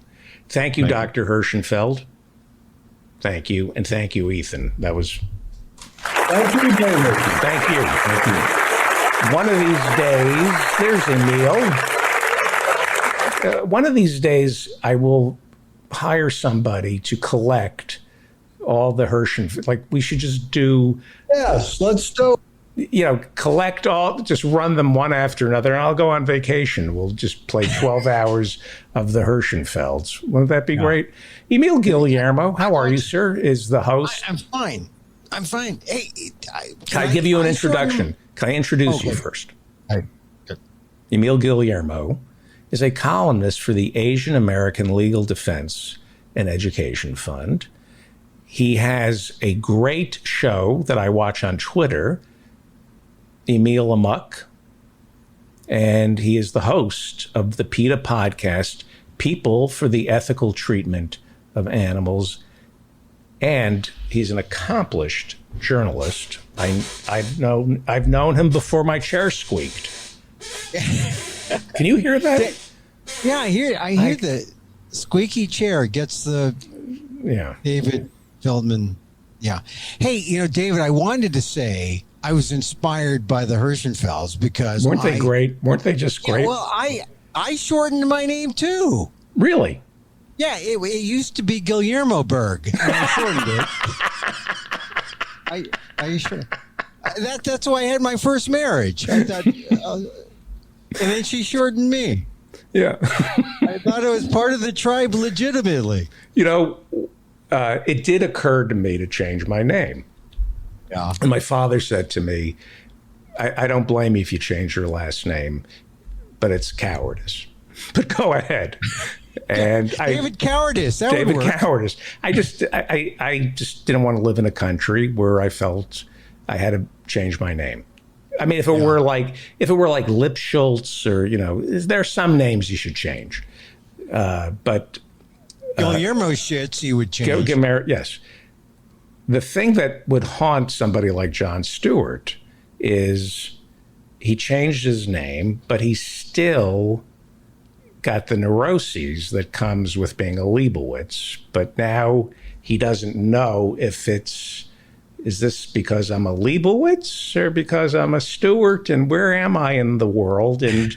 Dr. Hirschenfeld. Thank you, and thank you, Ethan. That was. Thank you, David. Thank you. One of these days, there's Emil. One of these days, I will hire somebody to collect all the Hirschenfeld. Like, we should just do. Yes, let's do. Collect all, just run them one after another, and I'll go on vacation. We'll just play 12 hours of the Hirschenfelds. Wouldn't that be great? Emil Guillermo, how are you, sir? Is the host. I'm fine. Hey, can I give you an introduction? Can I introduce you first? Good. Emil Guillermo is a columnist for the Asian American Legal Defense and Education Fund. He has a great show that I watch on Twitter, Emil Amok, and he is the host of the PETA podcast, People for the Ethical Treatment of Animals, and he's an accomplished journalist. I've known him before my chair squeaked. Can you hear that? Yeah, I hear the squeaky chair gets the David Feldman. Yeah. Hey, David, I wanted to say I was inspired by the Hirschenfelds because weren't they great? Weren't they just great? Yeah, well, I shortened my name too. Really? Yeah, it used to be Guillermo Berg, and I shortened it. I sure. That's why I had my first marriage. I thought, and then she shortened me. Yeah. I thought it was part of the tribe legitimately. It did occur to me to change my name. Yeah. And my father said to me, I don't blame you if you change your last name, but it's cowardice. But go ahead. And David Cowardice. David Cowardice. I just didn't want to live in a country where I felt I had to change my name. I mean, if it were like Lipschultz or there are some names you should change, but Guillermo Schitz you would change. Yes. The thing that would haunt somebody like Jon Stewart is he changed his name, but he still got the neuroses that comes with being a Leibowitz. But now he doesn't know if it's Is this because I'm a Leibowitz or because I'm a Stewart? And where am I in the world? And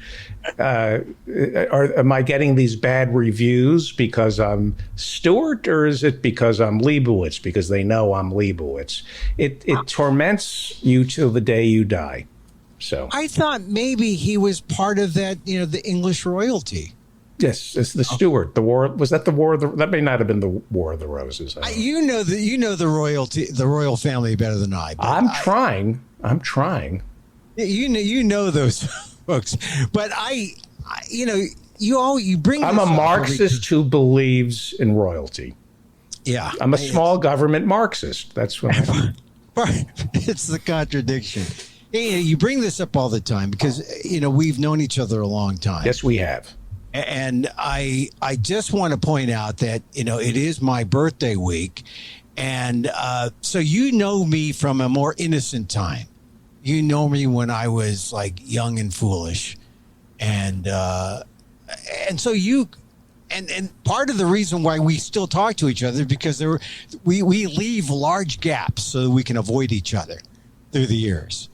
am I getting these bad reviews because I'm Stewart, or is it because I'm Leibowitz, because they know I'm Leibowitz? It torments you till the day you die. So I thought maybe he was part of that, the English royalty. Yes, it's the Stuart. The war, was that the War of the, that may not have been the War of the Roses. You know the royalty, the royal family better than I. I'm trying. You know those folks, but you bring. I'm a Marxist who believes in royalty. Yeah, I'm a small government Marxist. That's what I'm. It's the contradiction. You bring this up all the time because we've known each other a long time. Yes, we have. And I just want to point out that, it is my birthday week. And so you know me from a more innocent time. You know me when I was like young and foolish. And so and part of the reason why we still talk to each other because we leave large gaps so that we can avoid each other through the years.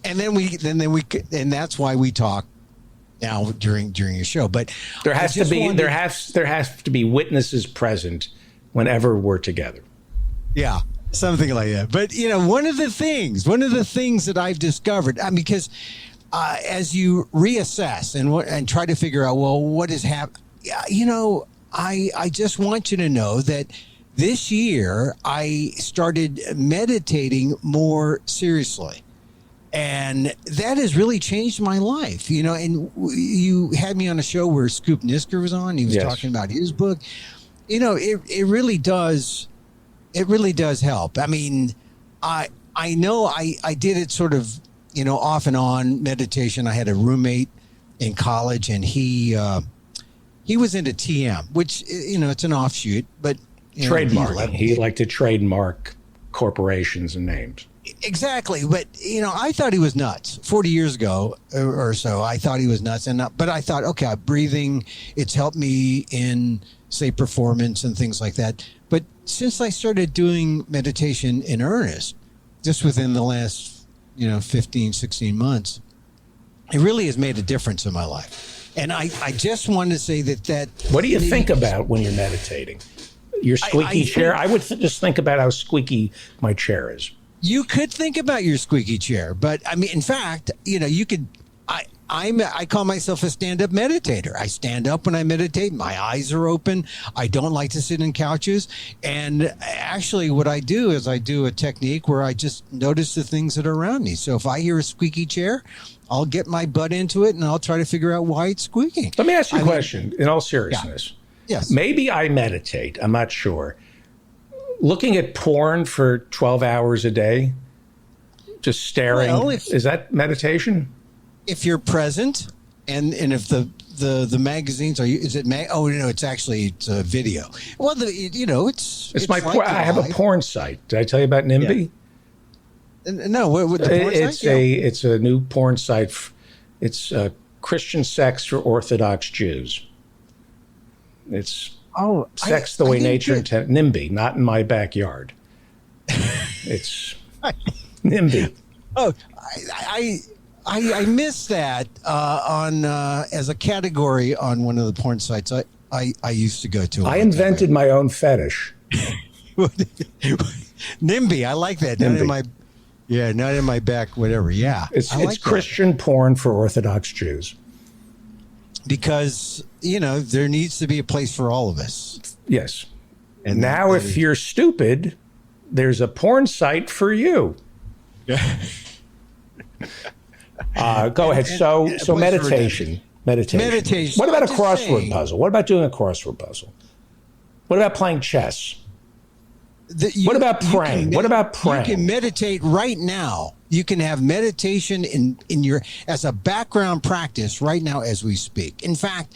And then that's why we talk now during your show, but there has to be witnesses present whenever we're together. Yeah, something like that. But one of the things that I've discovered, because as you reassess and try to figure out, well, what is happening? I just want you to know that this year I started meditating more seriously. And that has really changed my life, and you had me on a show where Scoop Nisker was on. He was talking about his book. It really does. It really does help. I mean, I know I did it sort of, off and on meditation. I had a roommate in college and he was into TM, which, it's an offshoot, but trademark. He liked to trademark corporations and names. Exactly. But, I thought he was nuts 40 years ago or so. I thought he was nuts. But I thought, okay, breathing, it's helped me in, say, performance and things like that. But since I started doing meditation in earnest, just within the last, 15, 16 months, it really has made a difference in my life. And I just wanted to say that. What do you think about when you're meditating? Your squeaky chair? I would just think about how squeaky my chair is. You could think about your squeaky chair, but in fact, you could. I call myself a stand-up meditator. I stand up when I meditate. My eyes are open. I don't like to sit in couches. And actually, what I do is I do a technique where I just notice the things that are around me. So if I hear a squeaky chair, I'll get my butt into it and I'll try to figure out why it's squeaking. Let me ask you a question. In all seriousness, yes, maybe I meditate. I'm not sure. Looking at porn for 12 hours a day, just staring, is that meditation? If you're present, and if the magazines are, is it? It's actually a video. Well, it's my. Like I have a porn site. Did I tell you about NIMBY? Yeah. No, what the porn site? It's a new porn site. It's Christian sex for Orthodox Jews. It's. Sex the way nature intended. NIMBY, not in my backyard. It's NIMBY. Oh, I missed that on as a category on one of the porn sites I used to go to. I invented my own fetish. NIMBY, I like that. NIMBY. Not in my back, whatever. Yeah, it's Christian porn for Orthodox Jews. Because, there needs to be a place for all of us. Yes. And now if you're stupid, there's a porn site for you. Yeah. Go ahead. So meditation. Meditation. What about a crossword puzzle? What about doing a crossword puzzle? What about playing chess? What about praying? What about praying? You can meditate right now. You can have meditation in your as a background practice right now as we speak. In fact,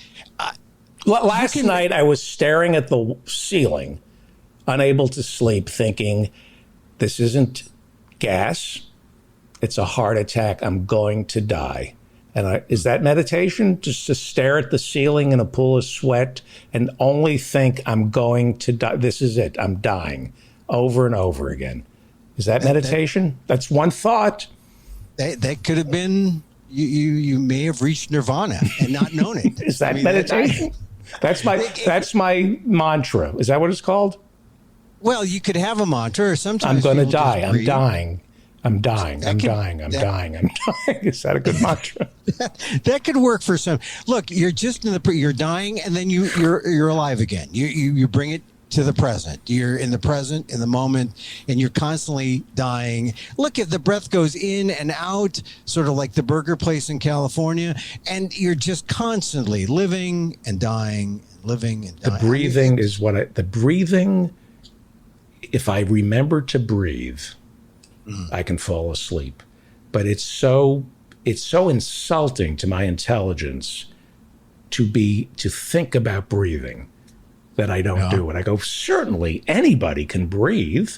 last night I was staring at the ceiling, unable to sleep, thinking, this isn't gas. It's a heart attack. I'm going to die. And is that meditation? Just to stare at the ceiling in a pool of sweat and only think I'm going to die. This is it. I'm dying over and over again. Is that meditation? That's one thought. That could have been you may have reached nirvana and not known it. Is that meditation? That's my mantra. Is that what it's called? Well, you could have a mantra, or sometimes I'm going to die. just I'm breathe. dying. I'm dying. I'm dying. I'm dying. I'm dying. Is that a good mantra? That could work for some. Look, you're just you're dying, and then you're alive again. You bring it to the present. You're in the present, in the moment, and you're constantly dying. Look, at the breath goes in and out, sort of like the burger place in California, and you're just constantly living and dying, living and dying. The breathing is the breathing. If I remember to breathe, I can fall asleep. But it's so insulting to my intelligence to think about breathing that I don't do it. I go, certainly anybody can breathe.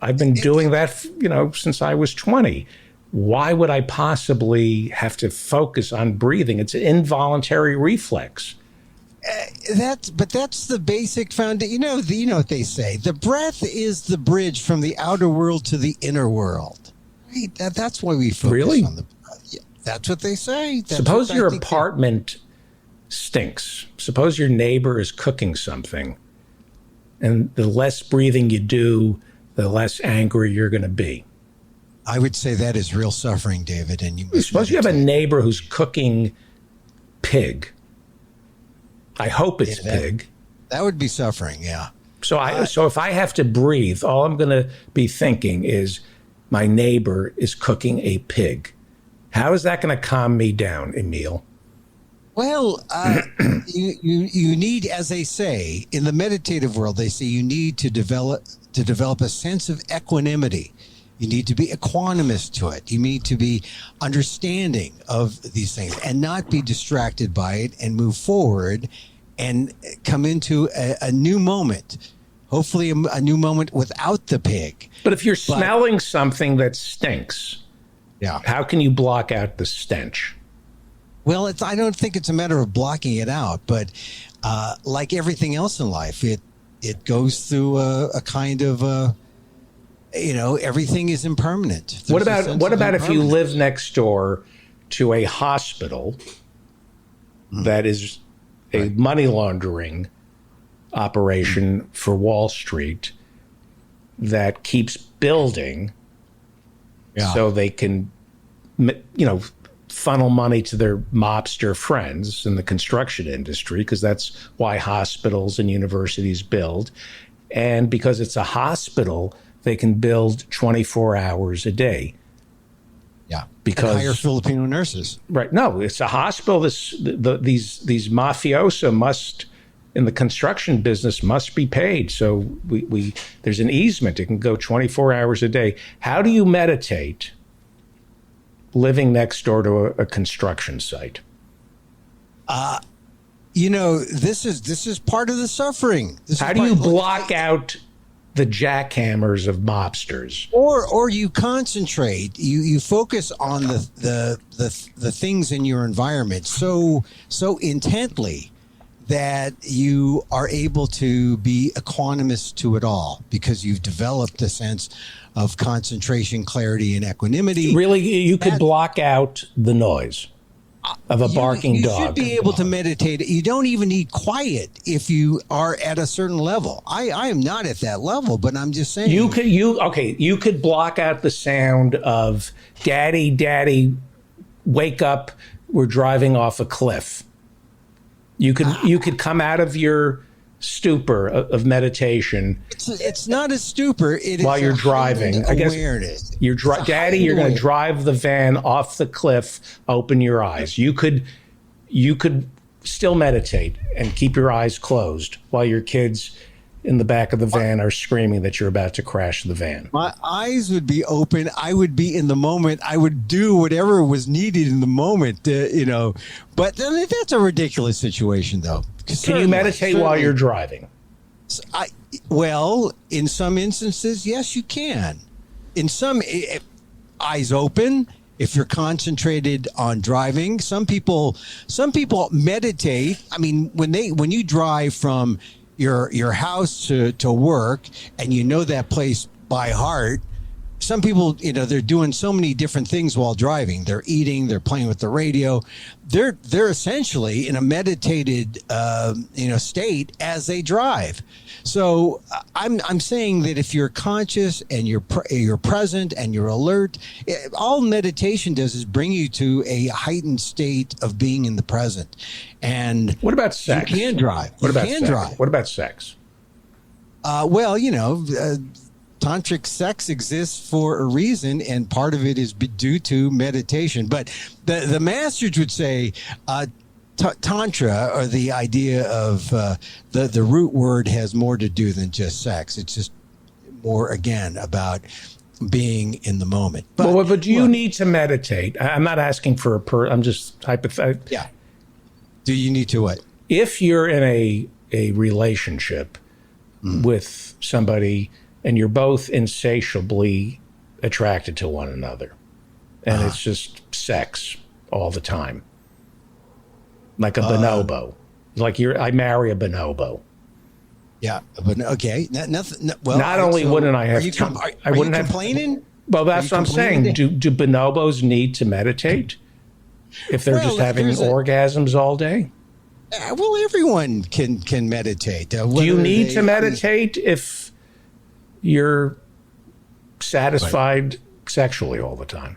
I've been doing that, since I was 20. Why would I possibly have to focus on breathing? It's an involuntary reflex. That's the basic foundation. You know what they say. The breath is the bridge from the outer world to the inner world. Right? That's why we focus on the breath. Yeah, that's what they say. Suppose your apartment stinks. Suppose your neighbor is cooking something, and the less breathing you do, the less angry you're going to be. I would say that is real suffering, David. And suppose you have a neighbor who's cooking pig. I hope it's pig. That would be suffering, yeah. So if I have to breathe, all I'm going to be thinking is my neighbor is cooking a pig. How is that going to calm me down, Emil? Well, you need, as they say, in the meditative world, they say you need to develop a sense of equanimity. You need to be equanimous to it. You need to be understanding of these things and not be distracted by it, and move forward and come into a new moment. Hopefully a new moment without the pig. But if you're smelling something that stinks, how can you block out the stench? Well, I don't think it's a matter of blocking it out, but like everything else in life, it goes through a kind of everything is impermanent. What about if you live next door to a hospital that is a money laundering operation for Wall Street that keeps building so they can, funnel money to their mobster friends in the construction industry, because that's why hospitals and universities build. And because it's a hospital, they can build 24 hours a day. Yeah, because and hire Filipino nurses. Right. No, it's a hospital. These mafioso must, in the construction business, must be paid. So we there's an easement. It can go 24 hours a day. How do you meditate living next door to a construction site? This is part of the suffering. How do you block out the jackhammers of mobsters? Or you concentrate, you focus on the things in your environment so intently that you are able to be equanimous to it all, because you've developed a sense of concentration, clarity, and equanimity. Really, you could block out the noise of a barking dog. You should be able to meditate. You don't even need quiet if you are at a certain level. I am not at that level, but I'm just saying. You could block out the sound of daddy, wake up, we're driving off a cliff. You could come out of your stupor of meditation. It's not a stupor. It is while you're driving. I guess awareness. You're going to drive the van off the cliff. Open your eyes. You could still meditate and keep your eyes closed while your kids in the back of the van are screaming that you're about to crash the van. My eyes would be open. I would be in the moment. I would do whatever was needed in the moment, But that's a ridiculous situation, though. Can you meditate while you're driving? Well, in some instances, yes, you can. In some, eyes open. If you're concentrated on driving, some people meditate. I mean, when you drive from your house to work, and you know that place by heart. Some people, they're doing so many different things while driving. They're eating, they're playing with the radio. They're essentially in a meditated, state as they drive. So I'm saying that if you're conscious and you're present and you're alert, all meditation does is bring you to a heightened state of being in the present. And what about sex? You can drive. What about sex? Tantric sex exists for a reason, and part of it is due to meditation. But the masters would say Tantra, or the idea of the root word, has more to do than just sex. It's just more, again, about being in the moment. But do you need to meditate? I'm not asking for I'm just hypothetical. Yeah. Do you need to what? If you're in a relationship with somebody and you're both insatiably attracted to one another, and it's just sex all the time, like a bonobo, like I marry a bonobo. Yeah, but okay. Not only wouldn't I have, I wouldn't have complaining. Well, that's what I'm saying. Do bonobos need to meditate if they're just having orgasms all day? Well, everyone can meditate. Do you need to meditate if you're satisfied sexually all the time?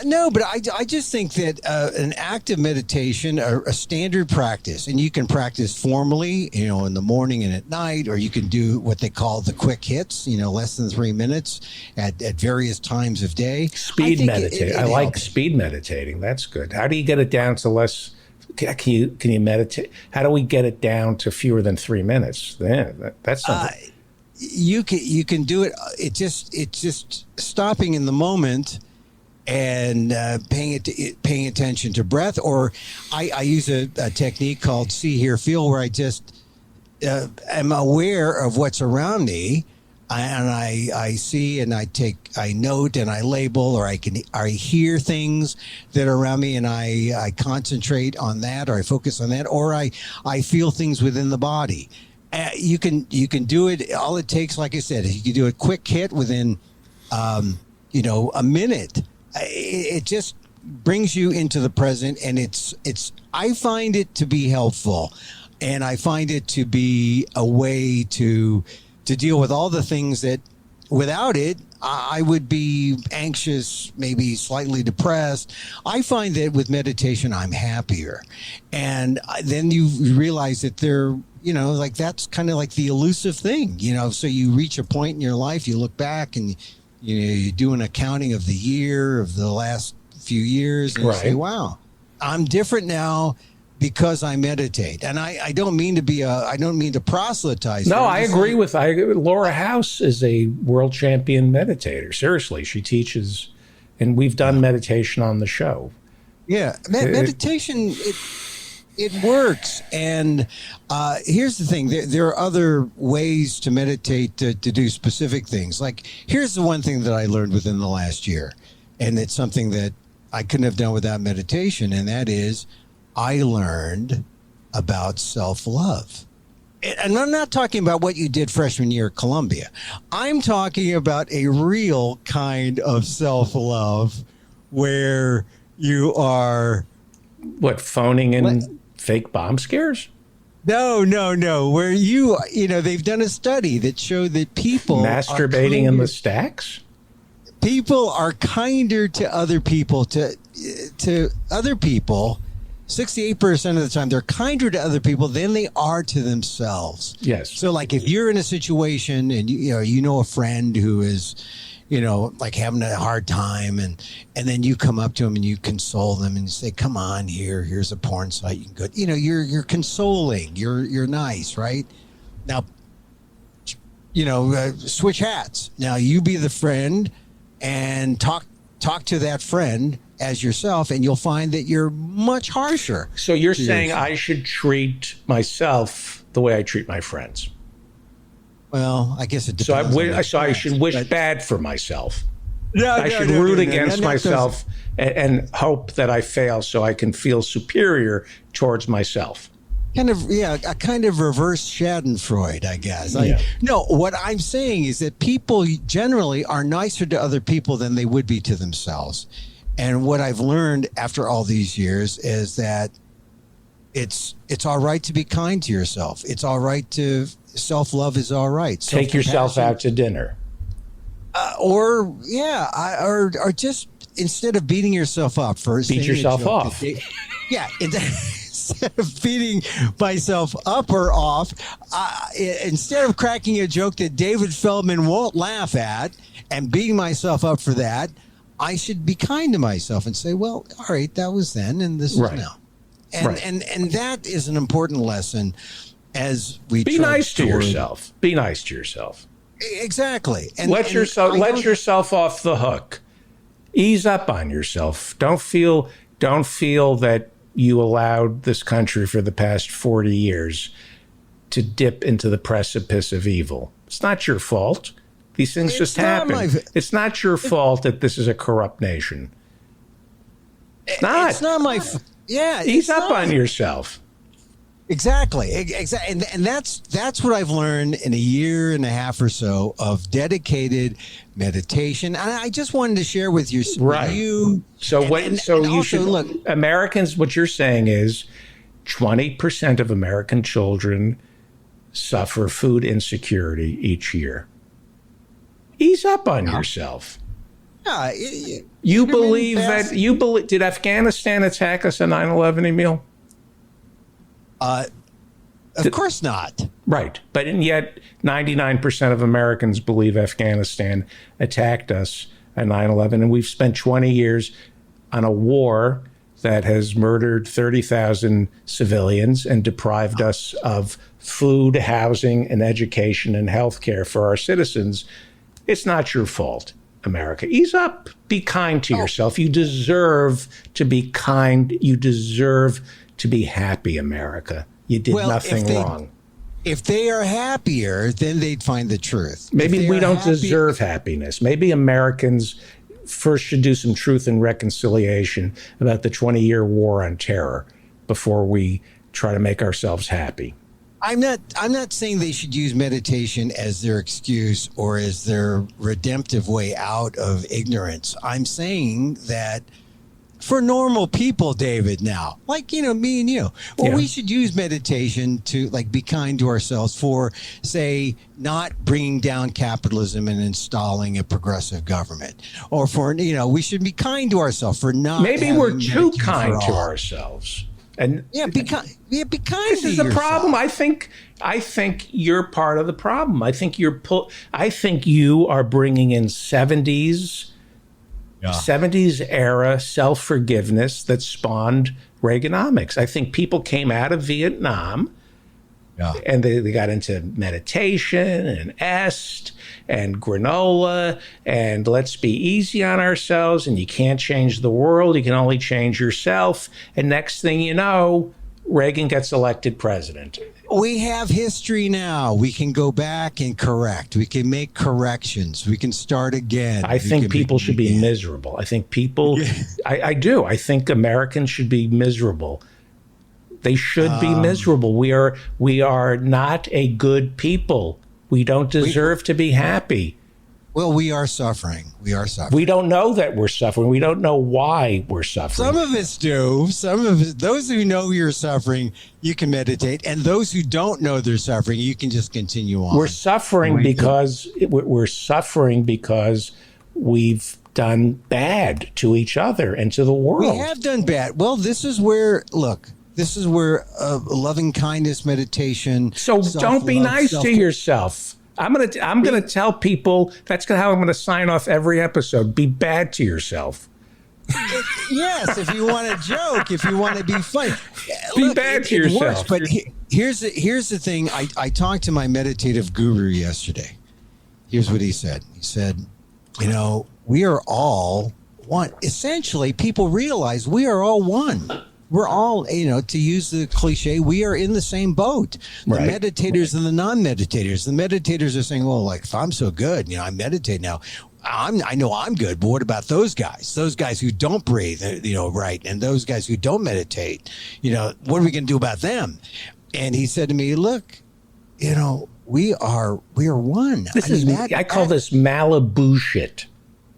No, but I just think that an active meditation, a standard practice, and you can practice formally, in the morning and at night, or you can do what they call the quick hits, less than 3 minutes at various times of day. Speed meditating. I like speed meditating. That's good. How do you get it down to less? Can you meditate? How do we get it down to fewer than 3 minutes? That's something. You can do it. It's just stopping in the moment and paying attention to breath. Or I use a technique called see, hear, feel, where I just am aware of what's around me. And I see, and I note, and I label, or I hear things that are around me, and I concentrate on that, or I focus on that, or I feel things within the body. You can do it. All it takes, like I said, you can do a quick hit within, a minute. It just brings you into the present, and I find it to be helpful, and I find it to be a way to deal with all the things that without it, I would be anxious, maybe slightly depressed. I find that with meditation, I'm happier. And then you realize that that's kind of like the elusive thing, so you reach a point in your life, you look back and, you do an accounting of the year, of the last few years, and you say, wow, I'm different now because I meditate. And I don't mean to I don't mean to proselytize. No, I agree with Laura House is a world champion meditator. Seriously, she teaches, and we've done meditation on the show. Yeah, meditation, it works. And here's the thing. There are other ways to meditate to do specific things. Like, here's the one thing that I learned within the last year, and it's something that I couldn't have done without meditation, and that is I learned about self-love. And I'm not talking about what you did freshman year at Columbia. I'm talking about a real kind of self-love where you are... What, phoning in fake bomb scares? No. Where they've done a study that showed that people... Masturbating in the stacks? People are kinder to other people, to other people... 68% of the time, they're kinder to other people than they are to themselves. Yes. So, like, if you're in a situation and you know a friend who is, like having a hard time, and then you come up to them and you console them and say, "Come on, here's a porn site you can go." You're consoling. You're nice, right? Now, switch hats. Now you be the friend and talk to that friend as yourself, and you'll find that you're much harsher. So you're saying I should treat myself the way I treat my friends? Well, I guess it depends. So I should wish bad for myself. I should root against myself and hope that I fail so I can feel superior towards myself. a kind of reverse Schadenfreude, I guess. Yeah. No, what I'm saying is that people generally are nicer to other people than they would be to themselves. And what I've learned after all these years is that it's all right to be kind to yourself. It's all right to self-love is all right. Take yourself out to dinner. Or just instead of beating yourself up for beat yourself off. Instead of beating myself up or off, instead of cracking a joke that David Feldman won't laugh at and beating myself up for that, I should be kind to myself and say, well, all right, that was then and this is now. And that is an important lesson as we be nice to yourself. Be nice to yourself. Exactly. And let yourself off the hook. Ease up on yourself. Don't feel that you allowed this country for the past 40 years to dip into the precipice of evil. It's not your fault. These things just happen. It's not your fault that this is a corrupt nation. It's not. It's not my Ease up on yourself. Exactly. And that's what I've learned in a year and a half or so of dedicated meditation. And I just wanted to share with you. Right. Look, Americans, what you're saying is 20% of American children suffer food insecurity each year. Ease up on yourself. You believe did Afghanistan attack us on 9/11, Emil? Of course not. Right. And yet 99% of Americans believe Afghanistan attacked us at 9/11. And we've spent 20 years on a war that has murdered 30,000 civilians and deprived us of food, housing, and education and health care for our citizens. It's not your fault, America. Ease up. Be kind to yourself. You deserve to be kind. You deserve to be happy, America. You did nothing wrong. If they are happier, then they'd find the truth. Maybe we don't deserve happiness. Maybe Americans first should do some truth and reconciliation about the 20-year war on terror before we try to make ourselves happy. I'm not saying they should use meditation as their excuse or as their redemptive way out of ignorance. I'm saying that for normal people, David, now, like, me and you, we should use meditation to be kind to ourselves for, say, not bringing down capitalism and installing a progressive government, or for, we should be kind to ourselves for not. Maybe we're too kind to ourselves. And be kind. This is the problem. I think you're part of the problem. I think you are bringing in 70s era self-forgiveness that spawned Reaganomics. I think people came out of Vietnam and they got into meditation and est and granola and let's be easy on ourselves, and you can't change the world, you can only change yourself. And next thing you know, Reagan gets elected president. We have history now. We can go back and correct. We can make corrections. We can start again. I think people should be miserable. I think people, I do. I think Americans should be miserable. They should be miserable. We are not a good people. We don't deserve to be happy. Well, we are suffering. We are suffering. We don't know that we're suffering. We don't know why we're suffering. Some of us do. Some of us, those who know you're suffering, you can meditate. And those who don't know they're suffering, you can just continue on. We're suffering because we've done bad to each other and to the world. We have done bad. Well, this is where loving kindness meditation. So don't be nice to yourself. I'm gonna tell people that's how I'm gonna sign off every episode. Be bad to yourself. Yes, if you want to joke, if you want to be funny, be bad to yourself. Works, but here's the thing. I talked to my meditative guru yesterday. Here's what he said. He said, we are all one. Essentially, people realize we are all one. We're all, to use the cliche, we are in the same boat. The meditators and the non-meditators. The meditators are saying, well, if I'm so good, I meditate now. I know I'm good, but what about those guys? Those guys who don't breathe, right, and those guys who don't meditate. What are we going to do about them? And he said to me, look, we are one. I call this Malibu shit.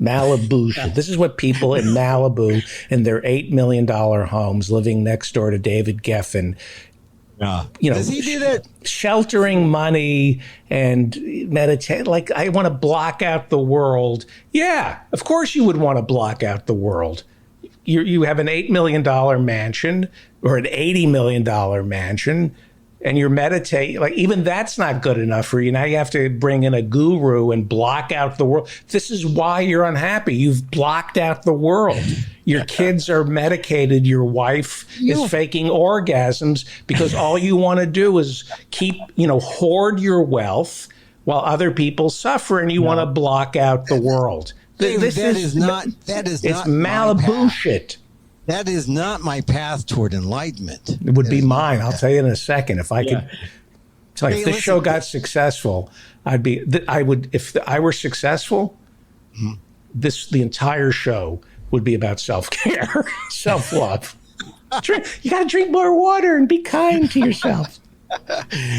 Malibu shit. This is what people in Malibu in their $8 million homes living next door to David Geffen, does he do that? Sheltering money and meditate. Like, I want to block out the world. Yeah, of course you would want to block out the world. You have an $8 million mansion or an $80 million mansion, and you're meditating. Like, even that's not good enough for you. Now you have to bring in a guru and block out the world. This is why you're unhappy. You've blocked out the world. Your kids are medicated. Your wife is faking orgasms because all you want to do is hoard your wealth while other people suffer, and you want to block out the world. It's Malibu shit. That is not my path toward enlightenment. It would be mine. I'll tell you in a second. If I could tell you, if this show got successful, if I were successful, the entire show would be about self-care, self-love. You got to drink more water and be kind to yourself.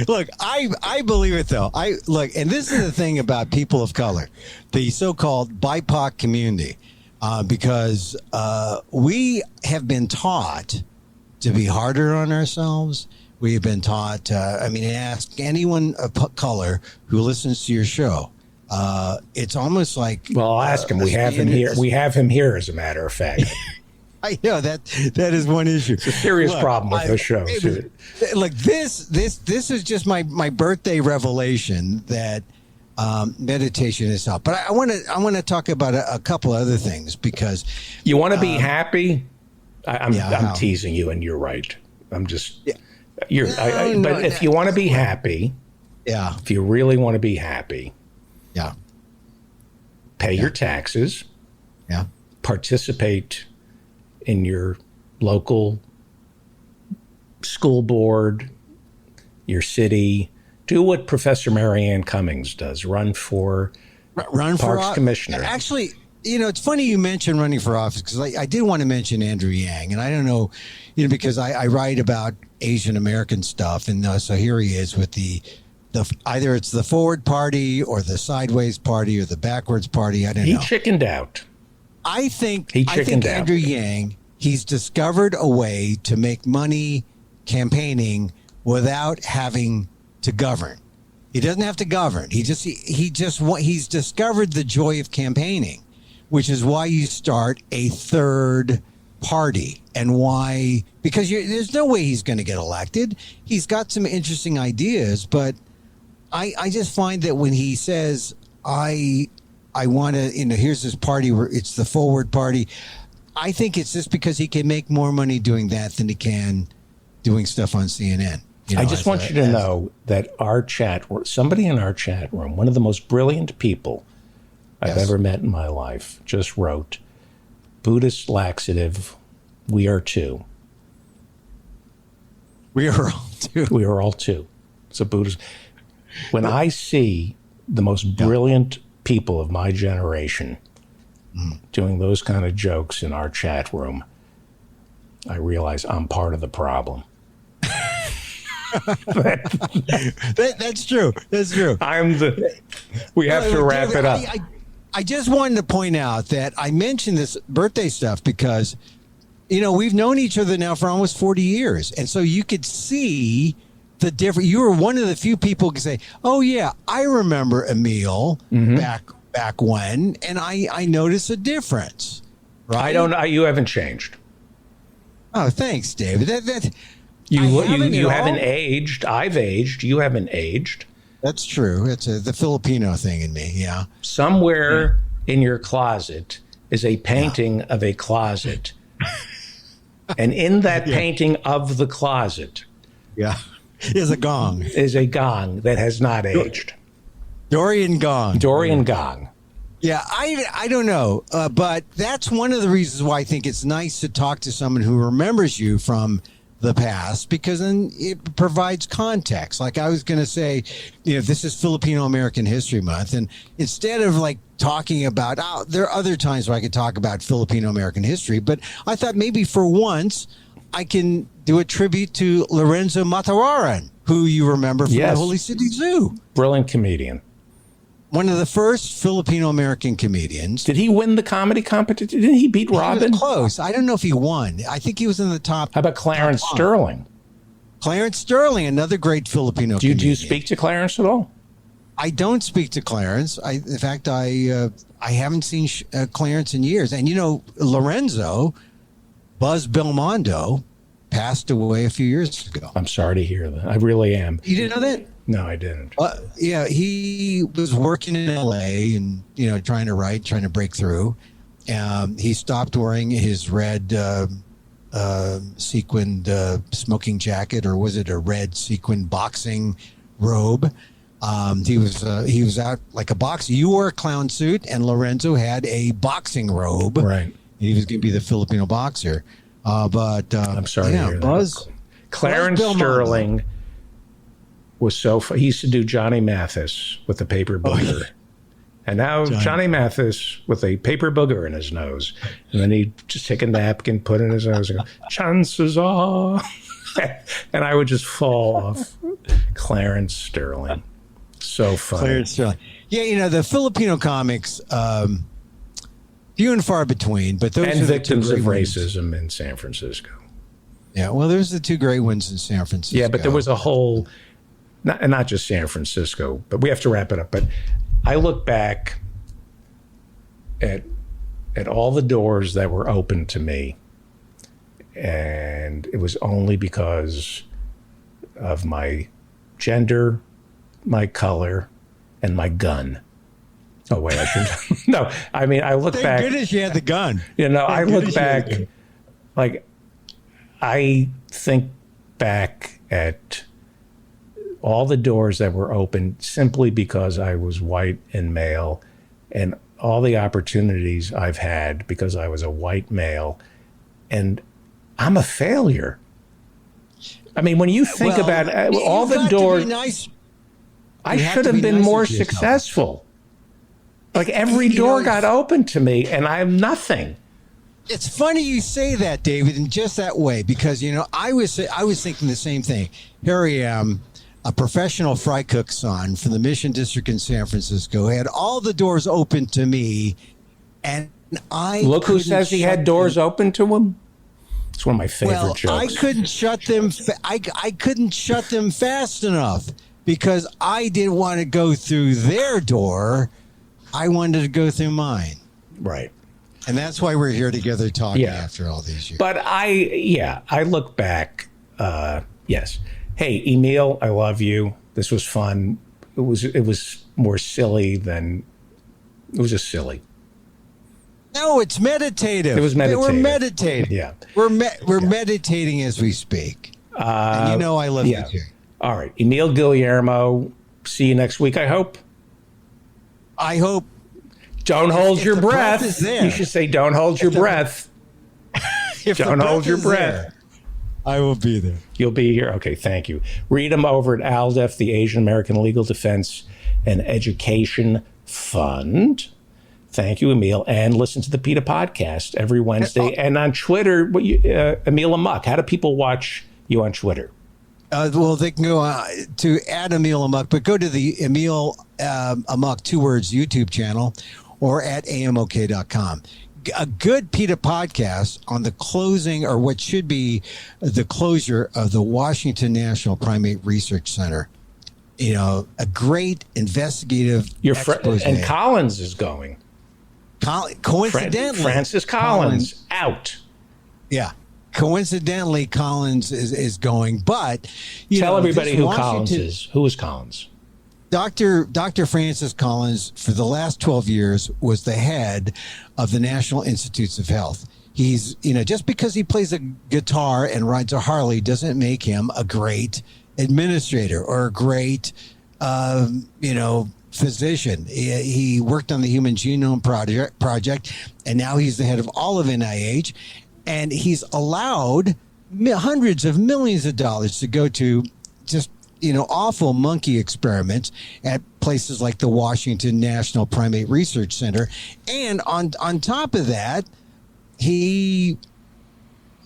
Look, I believe it though. And this is the thing about people of color, the so-called BIPOC community, because we have been taught to be harder on ourselves. We have been taught. Ask anyone of color who listens to your show. It's almost like. Well, I'll ask him. We have him here. We have him here, as a matter of fact. I know that is one issue. It's a serious problem with those shows. Look, this is just my birthday revelation that meditation is help. But I want to talk about a couple other things because you want to be happy. I'm teasing you, and you're right. I'm just but if you want to be happy, if you really want to be happy, pay your taxes, participate in your local school board, your city. Do what Professor Marianne Cummings does. Run for Parks Commissioner. Actually, it's funny you mentioned running for office because I did want to mention Andrew Yang. And I don't know, because I write about Asian American stuff. And so here he is with the either it's the Forward Party or the Sideways Party or the Backwards Party. I don't know. He chickened out. I think Andrew Yang, he's discovered a way to make money campaigning without having to govern. He doesn't have to govern. He's discovered the joy of campaigning, which is why you start a third party and why, because there's no way he's going to get elected. He's got some interesting ideas, but I just find that when he says, I want to, here's this party where it's the Forward Party. I think it's just because he can make more money doing that than he can doing stuff on CNN. I just want you to know that somebody in our chat room, one of the most brilliant people I've ever met in my life, just wrote, Buddhist laxative, we are two. We are all two. We are all two. It's a Buddhist. When I see the most brilliant people of my generation doing those kind of jokes in our chat room, I realize I'm part of the problem. That's true. That's true. We have to wrap it up. I just wanted to point out that I mentioned this birthday stuff because, we've known each other now for almost 40 years. And so you could see the difference. You were one of the few people who could say, oh, yeah, I remember Emil back when, and I noticed a difference. Right? You haven't changed. Oh, thanks, David. You haven't aged. I've aged. You haven't aged. That's true. It's the Filipino thing in me. Yeah. Somewhere in your closet is a painting of a closet. And in that painting of the closet is a gong. Is a gong that has not aged. Dorian Gong. Yeah, I don't know. But that's one of the reasons why I think it's nice to talk to someone who remembers you from the past, because then it provides context. Like I was going to say, this is Filipino American History Month, and instead of talking about, there are other times where I could talk about Filipino American history, but I thought maybe for once I can do a tribute to Lorenzo Matararan, who you remember from the Holy City Zoo. Brilliant comedian. One of the first Filipino-American comedians. Did he win the comedy competition? Didn't he beat Robin? He was close. I don't know if he won. I think he was in the top. How about Clarence Sterling? Clarence Sterling, another great Filipino comedian. Do you speak to Clarence at all? I don't speak to Clarence. In fact, I haven't seen Clarence in years. And, Lorenzo, Buzz Belmondo, passed away a few years ago. I'm sorry to hear that. I really am. You didn't know that? No, I didn't. Yeah, he was working in L.A. and, trying to break through. He stopped wearing his red sequined smoking jacket, or was it a red sequined boxing robe? He was out like a boxer. You wore a clown suit, and Lorenzo had a boxing robe. Right. He was going to be the Filipino boxer. But I'm sorry to hear Buzz, that. Clarence Sterling was he used to do Johnny Mathis with a paper booger. And now Johnny Mathis with a paper booger in his nose. And then he'd just take a napkin, put it in his nose and go, chances are. And I would just fall off. Clarence Sterling. So funny. Clarence Sterling. Yeah, the Filipino comics, few and far between, but those and are victims of ones. racism in San Francisco. Yeah, well, there's the two great ones in San Francisco. Yeah, but there was a whole, not just San Francisco, but we have to wrap it up. But I look back at all the doors that were open to me, and it was only because of my gender, my color, and my gun. Oh, wait, I should. No, I mean, I look back. Thank goodness you had the gun. I look back, like, I think back at all the doors that were open simply because I was white and male, and all the opportunities I've had because I was a white male, and I'm a failure. I mean, when you think about all the doors, I should have been more successful. Like every door got open to me, and I'm nothing. It's funny you say that, David, in just that way, because I was thinking the same thing. Here I am, a professional fry cook son from the Mission District in San Francisco, had all the doors open to me, and I look who says he had doors open to him. It's one of my favorite jokes. I couldn't shut them. I couldn't shut them fast enough because I didn't want to go through their door. I wanted to go through mine. Right. And that's why we're here together talking after all these years. But I look back. Yes. Hey, Emil, I love you. This was fun. It was more silly than it was just silly. No, it's meditative. It was meditative. We're meditating. Yeah. We're meditating as we speak. And I love you too. All right. Emil Guillermo. See you next week, I hope. Don't hold your breath. You should say, don't hold your breath. Don't hold your breath. I will be there. You'll be here? Okay, thank you. Read them over at ALDEF, the Asian American Legal Defense and Education Fund. Thank you, Emil. And listen to the PETA podcast every Wednesday. And on Twitter, Emil Amok. How do people watch you on Twitter? Well, they can go to @Emil Amok, but go to the Emil Amok, 2 words, YouTube channel, or at amok.com. A good PETA podcast on the closing, or what should be the closure of the Washington National Primate Research Center. A great investigative expose. And Collins is going. Coincidentally, Francis Collins out. Yeah. Coincidentally, Collins is going, but tell everybody who Collins is. Who is Collins? Dr. Francis Collins, for the last 12 years, was the head of the National Institutes of Health. He's, just because he plays a guitar and rides a Harley doesn't make him a great administrator or a great, physician. He worked on the Human Genome Project, and now he's the head of all of NIH. And he's allowed hundreds of millions of dollars to go to just, awful monkey experiments at places like the Washington National Primate Research Center. And on top of that, he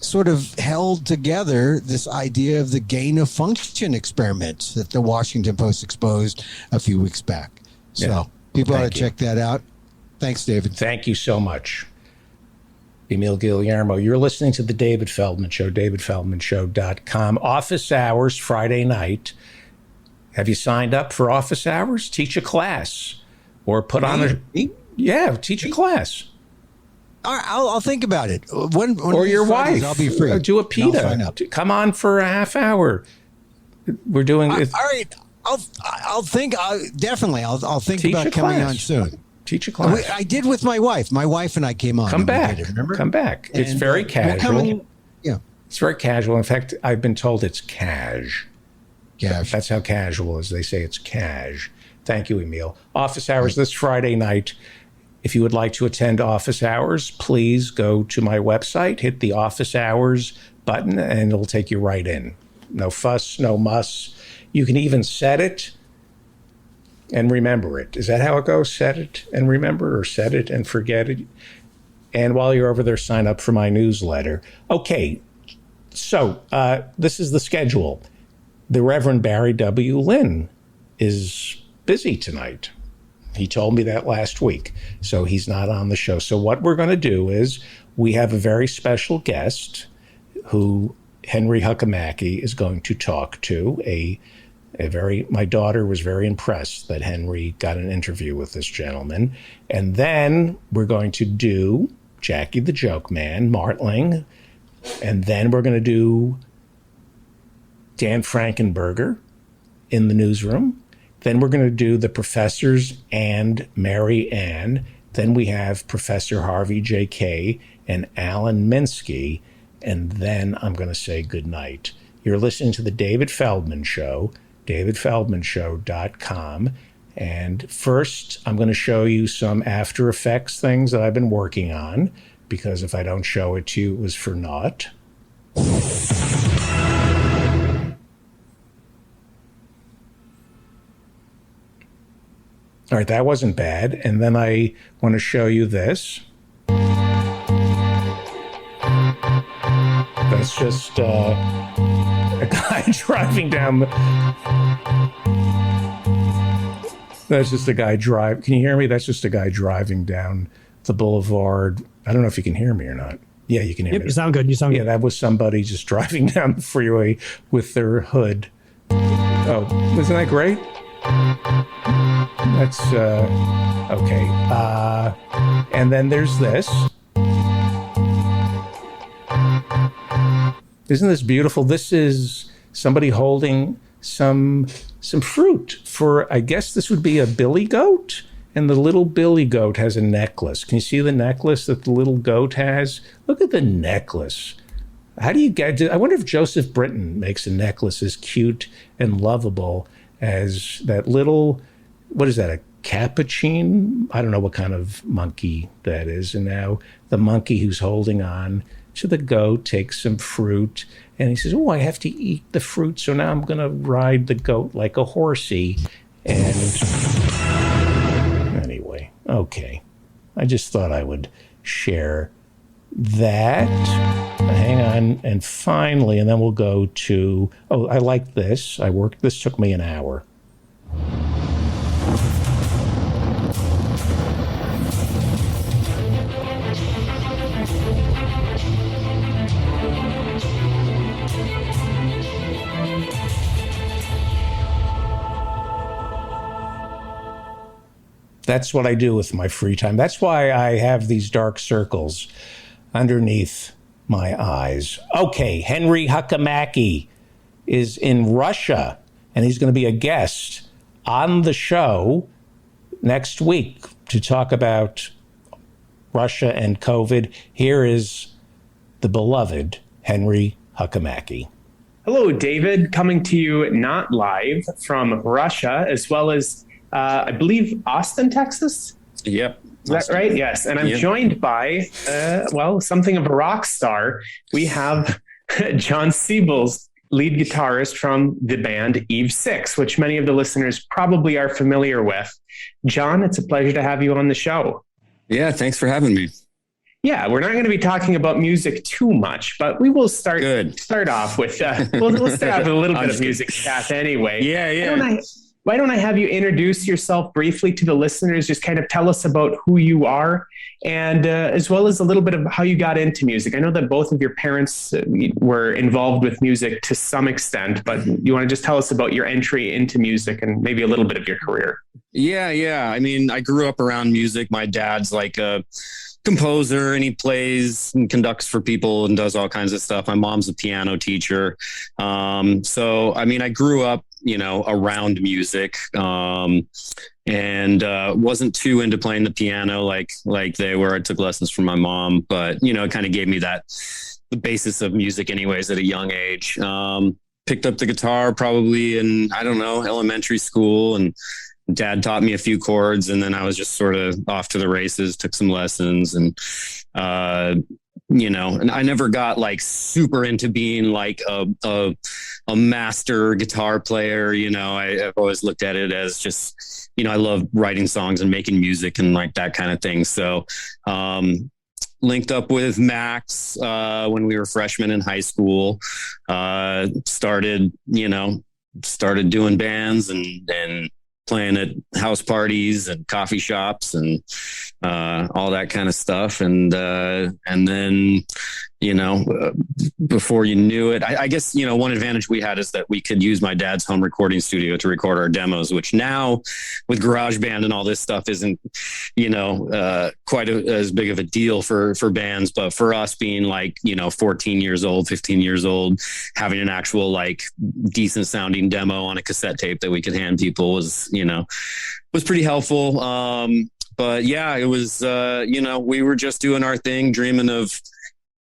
sort of held together this idea of the gain of function experiments that the Washington Post exposed a few weeks back. So people ought to check that out. Thanks, David. Thank you so much, Emil Guillermo. You're listening to The David Feldman Show, davidfeldmanshow.com. Office hours, Friday night. Have you signed up for office hours? Teach a class or put on a... Yeah, teach a class. All right, I'll think about it. When or your Fridays, wife. I'll be free. Do a PETA. Come on for a half hour. We're doing it. All right. I'll think. Definitely. I'll think about coming on soon. Teach a class. I did with my wife. My wife and I came on. Come back. Remember? Come back. It's very casual. Yeah. It's very casual. In fact, I've been told it's cash. Cash. That's how casual is. They say it's cash. Thank you, Emil. Office hours this Friday night. If you would like to attend office hours, please go to my website, hit the office hours button, and it'll take you right in. No fuss, no muss. You can even set it and remember it. Is that how it goes? Set it and remember, or set it and forget it? And while you're over there, sign up for my newsletter. Okay, so this is the schedule. The Reverend Barry W. Lynn is busy tonight. He told me that last week, so he's not on the show. So what we're going to do is we have a very special guest who Henry Huckabee is going to talk to. My daughter was very impressed that Henry got an interview with this gentleman. And then we're going to do Jackie the Joke Man, Martling. And then we're going to do Dan Frankenberger in the newsroom. Then we're going to do the professors and Mary Ann. Then we have Professor Harvey J.K. and Alan Minsky. And then I'm going to say goodnight. You're listening to The David Feldman Show, davidfeldmanshow.com. And first, I'm going to show you some After Effects things that I've been working on, because if I don't show it to you, it was for naught. All right, that wasn't bad. And then I want to show you this. That's just a guy driving down That's just a guy drive. Can you hear me? That's just a guy driving down the boulevard. I don't know if you can hear me or not. Yeah, you can hear me. You sound good. You sound good. Yeah, that was somebody just driving down the freeway with their hood. Oh, isn't that great? That's okay. And then there's this. Isn't this beautiful? This is somebody holding some fruit for, I guess this would be a billy goat. And the little billy goat has a necklace. Can you see the necklace that the little goat has? Look at the necklace. How do you get it? I wonder if Joseph Britton makes a necklace as cute and lovable as that little, what is that, a capuchin? I don't know what kind of monkey that is. And now the monkey who's holding on to the goat takes some fruit and he says, oh, I have to eat the fruit. So now I'm going to ride the goat like a horsey. And anyway, okay. I just thought I would share that. Hang on. And finally, and then we'll go to, oh, I like this. This took me an hour. That's what I do with my free time. That's why I have these dark circles underneath my eyes. Okay, Henry Huckabee is in Russia, and he's going to be a guest on the show next week to talk about Russia and COVID. Here is the beloved Henry Huckabee. Hello, David, coming to you not live from Russia, as well as I believe Austin, Texas. Yep. Is that right? Yes. And I'm joined by, something of a rock star. We have John Siebels, lead guitarist from the band Eve 6, which many of the listeners probably are familiar with. John, it's a pleasure to have you on the show. Yeah, thanks for having me. Yeah, we're not going to be talking about music too much, but we will start off with we'll start off with a little bit of music chat anyway. Yeah. Why don't I have you introduce yourself briefly to the listeners? Just kind of tell us about who you are, and as well as a little bit of how you got into music. I know that both of your parents were involved with music to some extent, but you want to just tell us about your entry into music and maybe a little bit of your career. Yeah. I mean, I grew up around music. My dad's like a composer, and he plays and conducts for people and does all kinds of stuff. My mom's a piano teacher. So, I mean, I grew up, around music, and wasn't too into playing the piano like they were. I took lessons from my mom, but, it kind of gave me the basis of music anyways at a young age. Picked up the guitar probably in, elementary school, and Dad taught me a few chords, and then I was just sort of off to the races, took some lessons, and, and I never got like super into being like a master guitar player. I've always looked at it as just, I love writing songs and making music and like that kind of thing. So, linked up with Max, when we were freshmen in high school, started doing bands and playing at house parties and coffee shops and all that kind of stuff. And then, before you knew it, I guess, one advantage we had is that we could use my dad's home recording studio to record our demos, which now with GarageBand and all this stuff isn't, quite as big of a deal for bands. But for us being like, 14 years old, 15 years old, having an actual like decent sounding demo on a cassette tape that we could hand people was pretty helpful. But yeah, it was, we were just doing our thing, dreaming of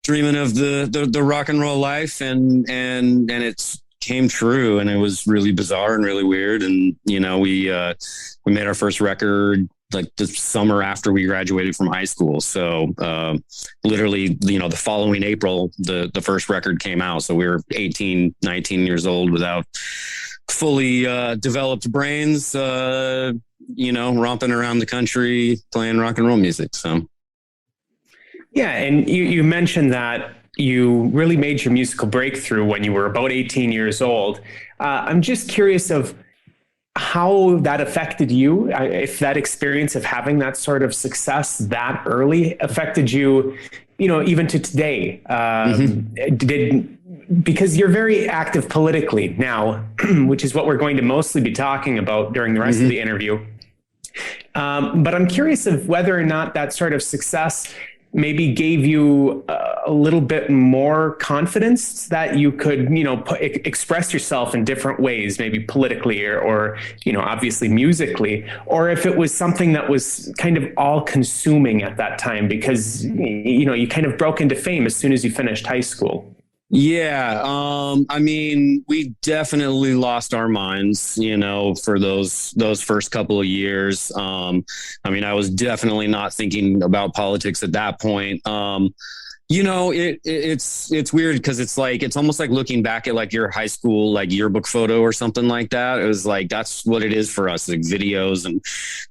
the rock and roll life, and it came true, and it was really bizarre and really weird. And, we made our first record like the summer after we graduated from high school. So, literally, the following April, the first record came out. So we were 18, 19 years old without fully developed brains, romping around the country playing rock and roll music. So. Yeah. And you mentioned that you really made your musical breakthrough when you were about 18 years old. I'm just curious of how that affected you, if that experience of having that sort of success that early affected you, even to today. Because you're very active politically now, which is what we're going to mostly be talking about during the rest of the interview. But I'm curious of whether or not that sort of success maybe gave you a little bit more confidence that you could, express yourself in different ways, maybe politically or obviously musically, or if it was something that was kind of all consuming at that time because, you kind of broke into fame as soon as you finished high school. Yeah. I mean, we definitely lost our minds, for those first couple of years. I mean, I was definitely not thinking about politics at that point. It's weird because it's almost like looking back at like your high school, like yearbook photo or something like that. It was like, that's what it is for us, like videos and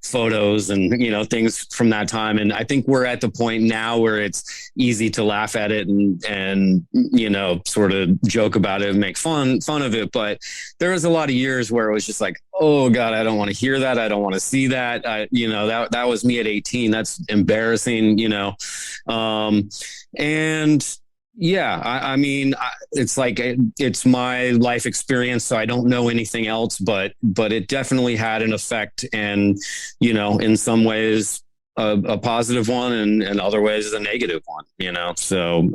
photos and, things from that time. And I think we're at the point now where it's easy to laugh at it and sort of joke about it and make fun of it. But there was a lot of years where it was just like, oh God, I don't want to hear that. I don't want to see that. That was me at 18. That's embarrassing, and yeah, I mean, it's like, it's my life experience. So I don't know anything else, but it definitely had an effect, and, in some ways a positive one and other ways a negative one, so,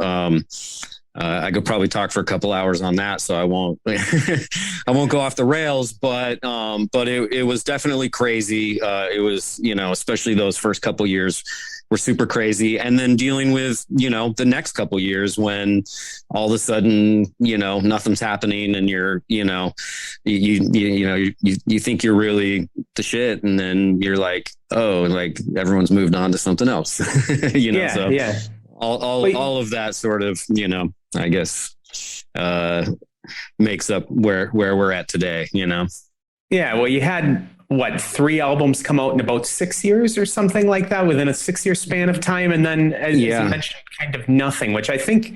I could probably talk for a couple hours on that, so I won't go off the rails, but it was definitely crazy. It was, especially those first couple years were super crazy. And then dealing with, the next couple years when all of a sudden, nothing's happening and you're, you think you're really the shit. And then you're like, oh, like everyone's moved on to something else, so all of that sort of, I guess, makes up where we're at today, Yeah. Well, you had 3 albums come out in about 6 years or something like that, within a 6-year span of time. And then, as you mentioned, kind of nothing, which I think,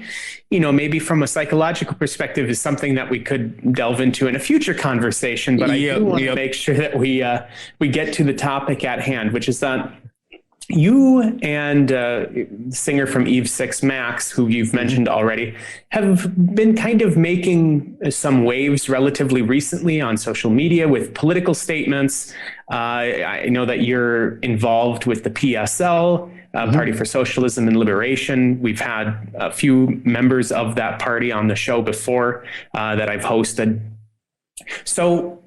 maybe from a psychological perspective is something that we could delve into in a future conversation. But I do want to make sure that we get to the topic at hand, which is that you and singer from Eve 6, Max, who you've mentioned already, have been kind of making some waves relatively recently on social media with political statements. I know that you're involved with the PSL, Party for Socialism and Liberation. We've had a few members of that party on the show before that I've hosted. So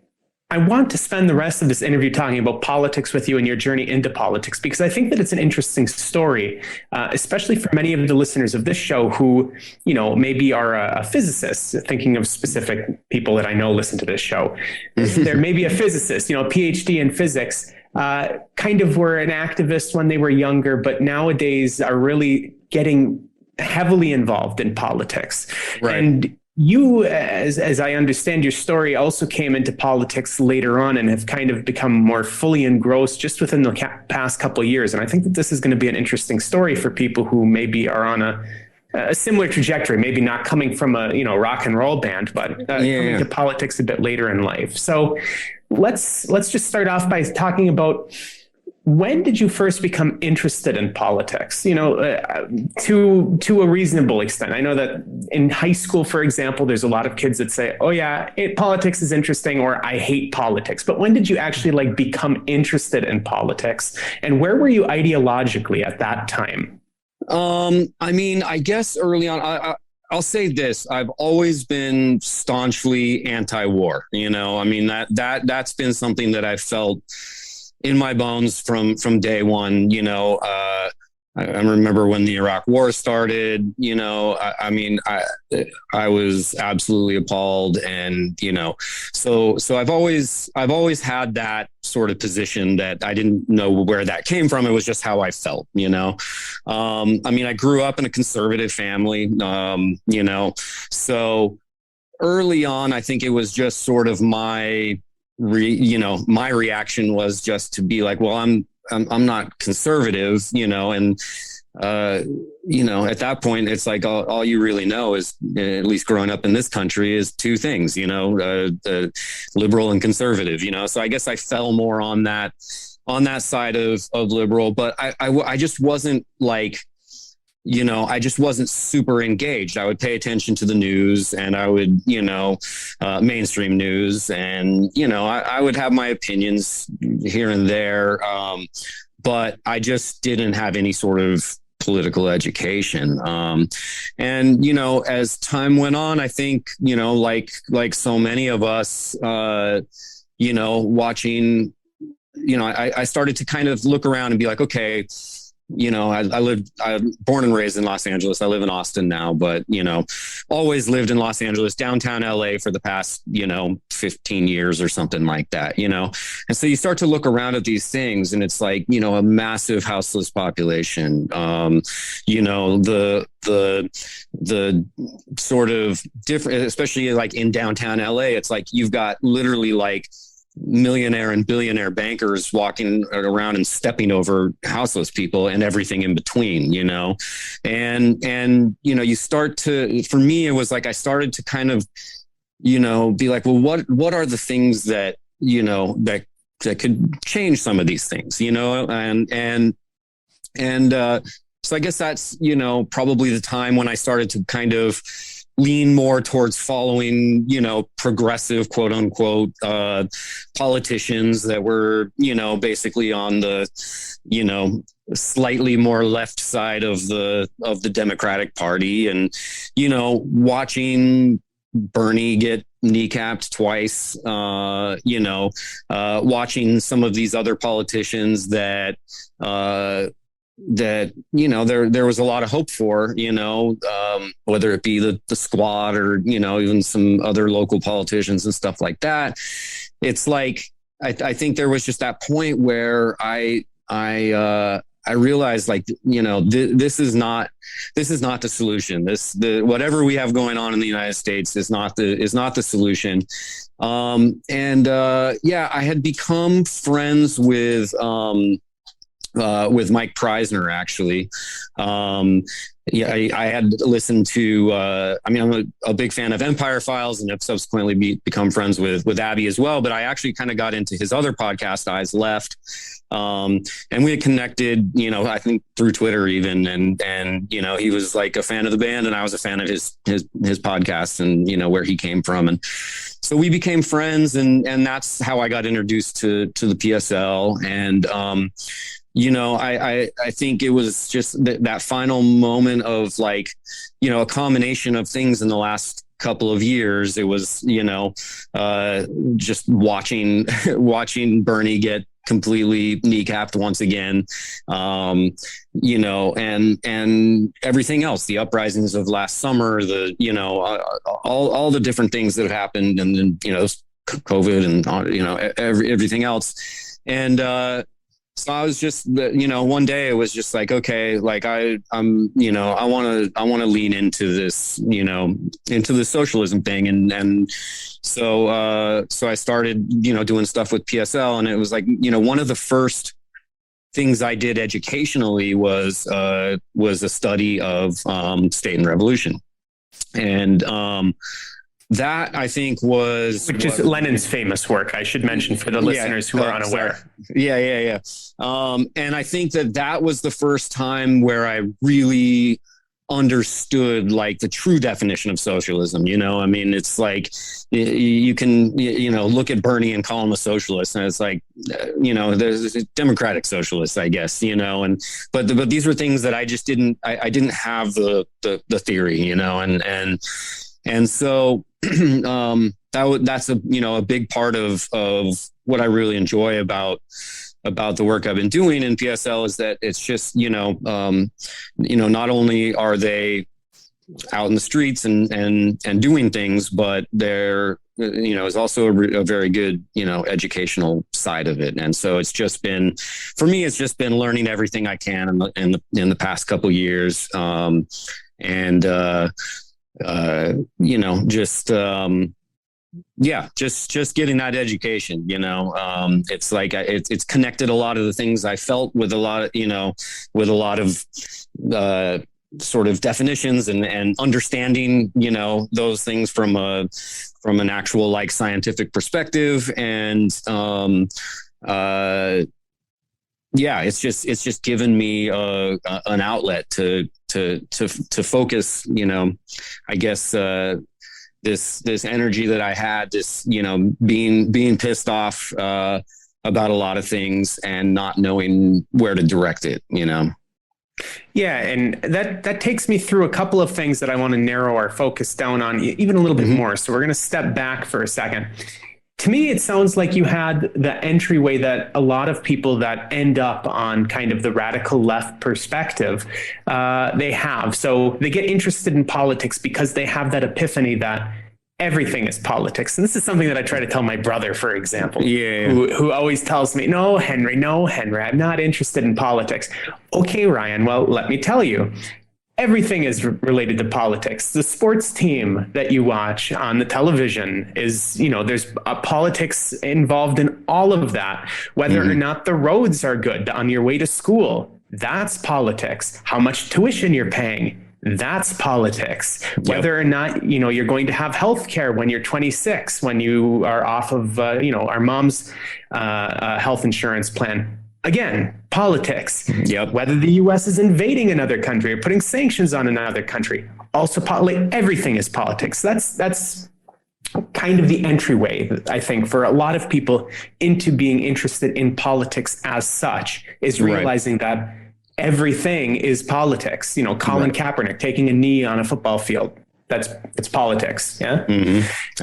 I want to spend the rest of this interview talking about politics with you and your journey into politics, because I think that it's an interesting story, especially for many of the listeners of this show who, maybe are a physicist, thinking of specific people that I know listen to this show. There may be a physicist, a PhD in physics, kind of were an activist when they were younger, but nowadays are really getting heavily involved in politics. Right. And you, as I understand your story, also came into politics later on and have kind of become more fully engrossed just within the past couple of years. And I think that this is going to be an interesting story for people who maybe are on a similar trajectory, maybe not coming from a rock and roll band, but coming to politics a bit later in life. So let's just start off by talking about, when did you first become interested in politics? To a reasonable extent. I know that in high school, for example, there's a lot of kids that say, "Oh yeah, politics is interesting," or "I hate politics." But when did you actually become interested in politics, and where were you ideologically at that time? I guess early on, I'll say this: I've always been staunchly anti-war. That's been something that I felt in my bones from day one. I remember when the Iraq War started, I was absolutely appalled. And, so I've always had that sort of position that I didn't know where that came from. It was just how I felt, I grew up in a conservative family, so early on, I think it was just sort of my reaction was just to be like, well, I'm not conservative, and at that point, it's like all you really know is, at least growing up in this country, is two things, liberal and conservative, So I guess I fell more on that side of liberal, but I just wasn't I just wasn't super engaged. I would pay attention to the news, and I would, mainstream news, and, I would have my opinions here and there. But I just didn't have any sort of political education. And, as time went on, I think, like so many of us, watching, I started to kind of look around and be like, okay, I'm born and raised in Los Angeles. I live in Austin now, but, always lived in Los Angeles, downtown LA for the past, 15 years or something like that, And so you start to look around at these things, and it's like, a massive houseless population, the sort of different, especially like in downtown LA, it's like, you've got literally like millionaire and billionaire bankers walking around and stepping over houseless people and everything in between, and, you start to, for me, it was like, I started to kind of, be like, well, what are the things that, that could change some of these things, so I guess that's, probably the time when I started to kind of lean more towards following, progressive, quote unquote, politicians that were, basically on the, slightly more left side of the Democratic Party, and, watching Bernie get kneecapped twice, watching some of these other politicians that there was a lot of hope for, whether it be the Squad or, even some other local politicians and stuff like that. It's like, I think there was just that point where I I realized, like, this is not the solution. Whatever we have going on in the United States is not the solution. I had become friends with Mike Preisner, actually. I had listened to, I'm a big fan of Empire Files, and have subsequently become friends with Abby as well. But I actually kind of got into his other podcast, Eyes Left. And we had connected, I think through Twitter even. And he was like a fan of the band, and I was a fan of his podcast and, where he came from. And so we became friends, and that's how I got introduced to the PSL. And, I think it was just that final moment of, like, a combination of things in the last couple of years. It was, just watching Bernie get completely kneecapped once again, and everything else, the uprisings of last summer, all the different things that have happened, and then, COVID and, everything else. And, so I was just, one day it was just like, okay, like I want to lean into this, into the socialism thing. And so I started, doing stuff with PSL, and it was like, one of the first things I did educationally was a study of, State and Revolution. And, that, I think, which is Lenin's famous work, I should mention for the listeners who are unaware. Yeah. And I think that was the first time where I really understood, like, the true definition of socialism. It's like, you can, look at Bernie and call him a socialist, and it's like, there's a democratic socialist, I guess, but these were things that I just didn't have the theory, and so that's a big part of what I really enjoy about the work I've been doing in PSL, is that it's just, not only are they out in the streets and doing things, but there, is also a very good, educational side of it. And so it's just been, for me, it's just been learning everything I can in the past couple of years. Just getting that education, it's like, it's connected a lot of the things I felt with a lot of, sort of definitions and understanding, those things from an actual, like, scientific perspective. And, it's just given me an outlet to focus, I guess, this energy that I had, this, being pissed off about a lot of things and not knowing where to direct it, Yeah, and that takes me through a couple of things that I want to narrow our focus down on even a little bit more. So we're going to step back for a second. To me, it sounds like you had the entryway that a lot of people that end up on kind of the radical left perspective, they have. So they get interested in politics because they have that epiphany that everything is politics. And this is something that I try to tell my brother, for example, who always tells me, no, Henry, I'm not interested in politics. Okay, Ryan, well, let me tell you. Everything is related to politics. The sports team that you watch on the television is, there's politics involved in all of that. Whether or not the roads are good on your way to school, that's politics. How much tuition you're paying, that's politics. Whether or not, you're going to have health care when you're 26, when you are off of, our mom's health insurance plan. Again, politics. Whether the U.S. is invading another country or putting sanctions on another country, also everything is politics. That's kind of the entryway, I think, for a lot of people into being interested in politics as such, is realizing that everything is politics. Colin Kaepernick taking a knee on a football field. It's politics. Yeah.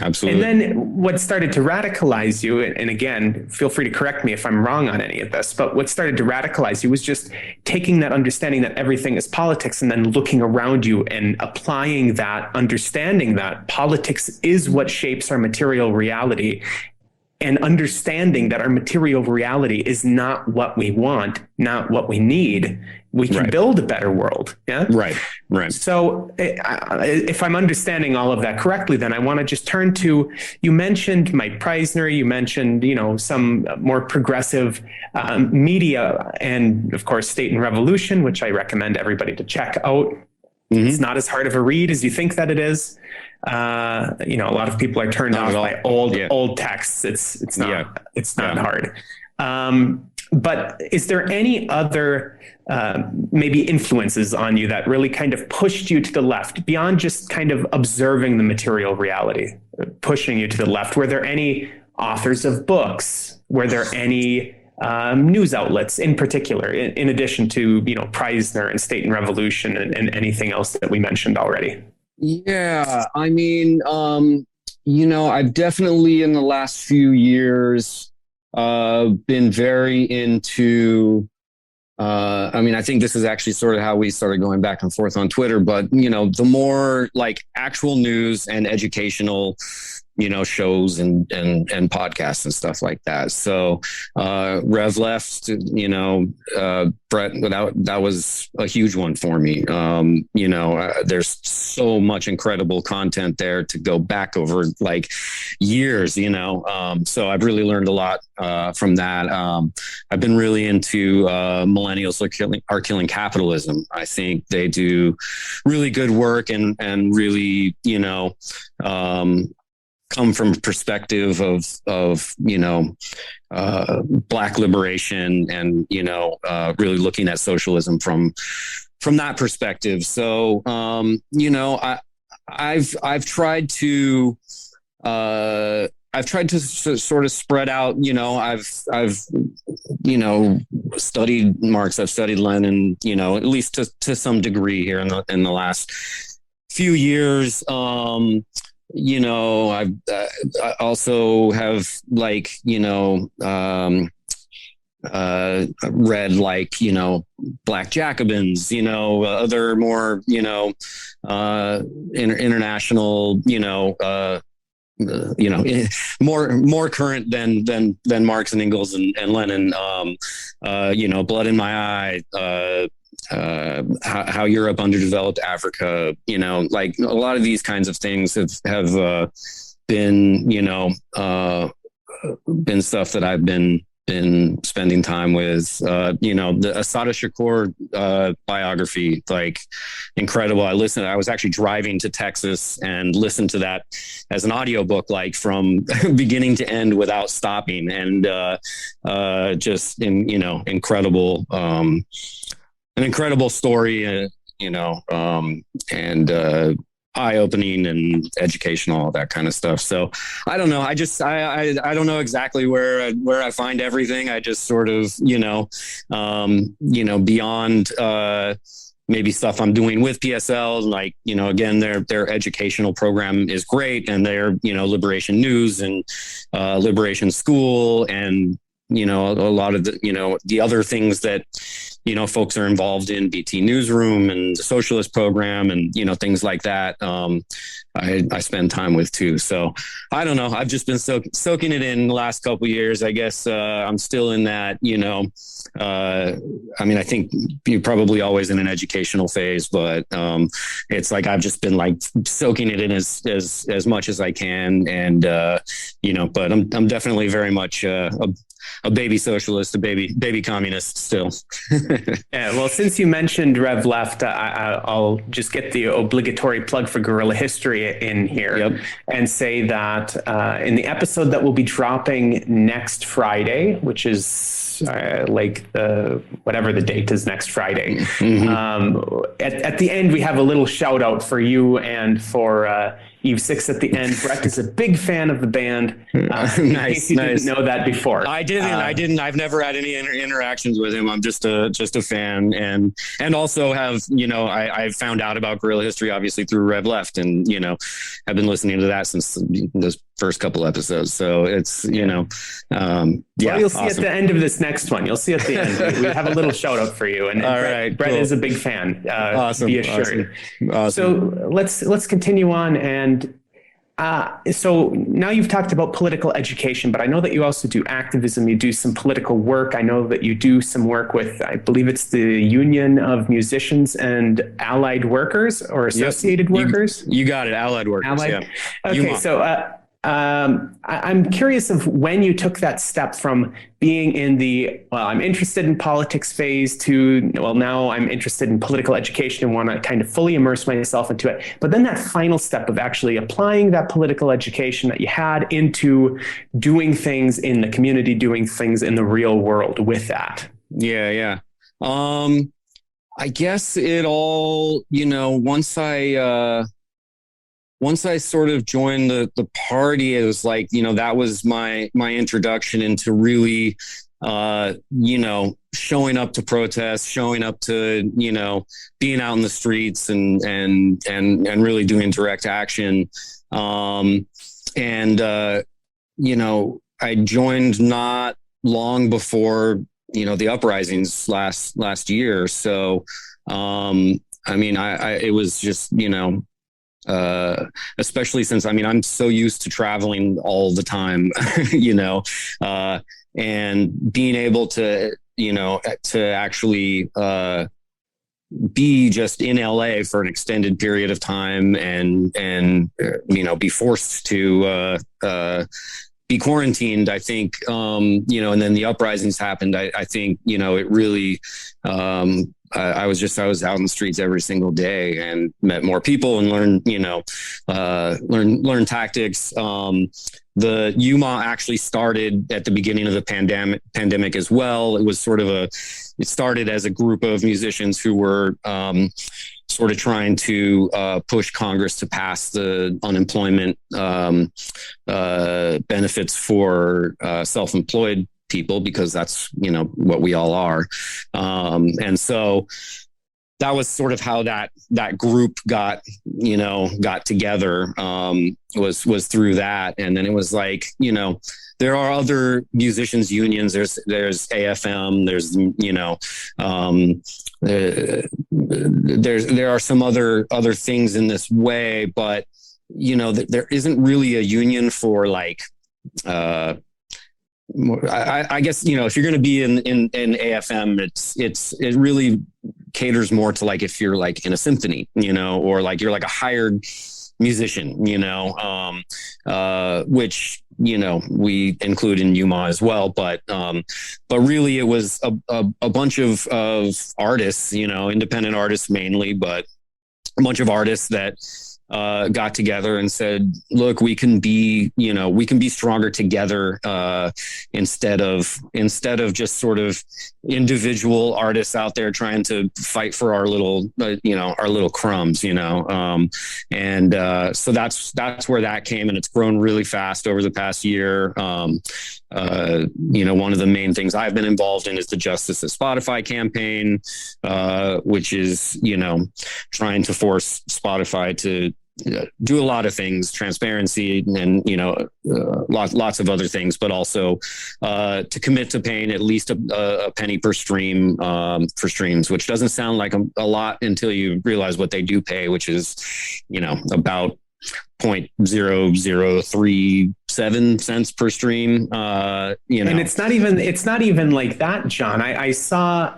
Absolutely. And then what started to radicalize you, and again, feel free to correct me if I'm wrong on any of this, but what started to radicalize you was just taking that understanding that everything is politics and then looking around you and applying that, understanding that politics is what shapes our material reality. and understanding that our material reality is not what we want, not what we need, we can build a better world. Yeah. Right. So if I'm understanding all of that correctly, then I want to just turn to, you mentioned Mike Preisner, you mentioned, some more progressive media, and of course, State and Revolution, which I recommend everybody to check out. It's not as hard of a read as you think that it is. A lot of people are turned off by old texts. It's not hard. But is there any other maybe influences on you that really kind of pushed you to the left beyond just kind of observing the material reality, pushing you to the left? Were there any authors of books? Were there any news outlets in particular, in addition to, Preisner and State and Revolution and anything else that we mentioned already? Yeah, I mean, I've definitely in the last few years been very into, I think this is actually sort of how we started going back and forth on Twitter, but, the more like actual news and educational shows and podcasts and stuff like that. So, Rev Left, Brett, that was a huge one for me. There's so much incredible content there to go back over like years, so I've really learned a lot, from that. I've been really into, Millennials Are Killing Capitalism. I think they do really good work and really, come from a perspective of Black liberation and, really looking at socialism from that perspective. So, I've tried to sort of spread out, I've studied Marx, I've studied Lenin, at least to some degree here in the last few years. I also have read Black Jacobins, other more, international, more current than Marx and Engels and Lenin, Blood in My Eye, how Europe underdeveloped Africa, like a lot of these kinds of things have been, been stuff that I've been spending time with, the Assata Shakur biography, like incredible. I was actually driving to Texas and listened to that as an audiobook, like from beginning to end without stopping, and just incredible, an incredible story, and eye-opening and educational, all that kind of stuff. So I don't know. I don't know exactly where I find everything. I just sort of, beyond maybe stuff I'm doing with PSL, like, again, their educational program is great, and their, Liberation News and Liberation School, and, a lot of the other things that, folks are involved in, BT Newsroom and the Socialist Program and, things like that. I spend time with too. So I don't know. I've just been soaking it in the last couple of years. I guess I'm still in that, I think you're probably always in an educational phase, but it's like I've just been like soaking it in as much as I can. And, but I'm definitely very much a baby socialist, a baby communist still. Yeah, well, since you mentioned Rev Left, I'll just get the obligatory plug for Guerrilla History in here, and say that in the episode that will be dropping next Friday, which is whatever the date is next Friday, at the end we have a little shout out for you and for Eve Six at the end. Brett is a big fan of the band. Nice. Didn't know that before. I didn't. I've never had any interactions with him. I'm just a fan, and also have I found out about Guerrilla History obviously through Rev Left, and I've been listening to that since those first couple episodes. So it's you'll see awesome. At the end of this next one. You'll see at the end. We have a little shout out for you, and Brett is a big fan. Awesome. Be assured. Awesome. So let's continue on, and So now you've talked about political education, but I know that you also do activism. You do some political work. I know that you do some work with, I believe it's the Union of Musicians and Allied Workers or Associated Workers. You got it. Allied Workers. Allied. Yeah. Okay. So I'm curious of when you took that step from being in the, well, I'm interested in politics phase to, well, now I'm interested in political education and want to kind of fully immerse myself into it. But then that final step of actually applying that political education that you had into doing things in the community, doing things in the real world with that. Yeah. I guess it all, once I sort of joined the party, it was like, that was my introduction into really, showing up to protests, showing up to, being out in the streets and really doing direct action. I joined not long before, the uprisings last year. So, it was just, especially since, I'm so used to traveling all the time, and being able to, to actually, be just in LA for an extended period of time and be forced to, be quarantined, I think, and then the uprisings happened. I think, it really, I was out in the streets every single day and met more people and learned, learn tactics. The UMA actually started at the beginning of the pandemic as well. It was it started as a group of musicians who were, sort of trying to push Congress to pass the unemployment benefits for self-employed people, because that's, what we all are. And so that was sort of how that group got together, was through that. And then it was like, there are other musicians unions. There's AFM, there are some other things in this way, but, there isn't really a union for like, I guess, if you're going to be in AFM, it really caters more to like, if you're like in a symphony, or like you're like a hired musician, which, we include in UMA as well. But really it was a bunch of artists, independent artists mainly, but a bunch of artists that got together and said, look, we can be stronger together, instead of just sort of individual artists out there trying to fight for our little crumbs, so that's where that came, and it's grown really fast over the past year. One of the main things I've been involved in is the Justice at Spotify campaign, which is, trying to force Spotify to do a lot of things, transparency and, lots of other things, but also to commit to paying at least a penny per stream for streams, which doesn't sound like a lot until you realize what they do pay, which is, about 0.0037 cents per stream, and it's not even like that, John. I saw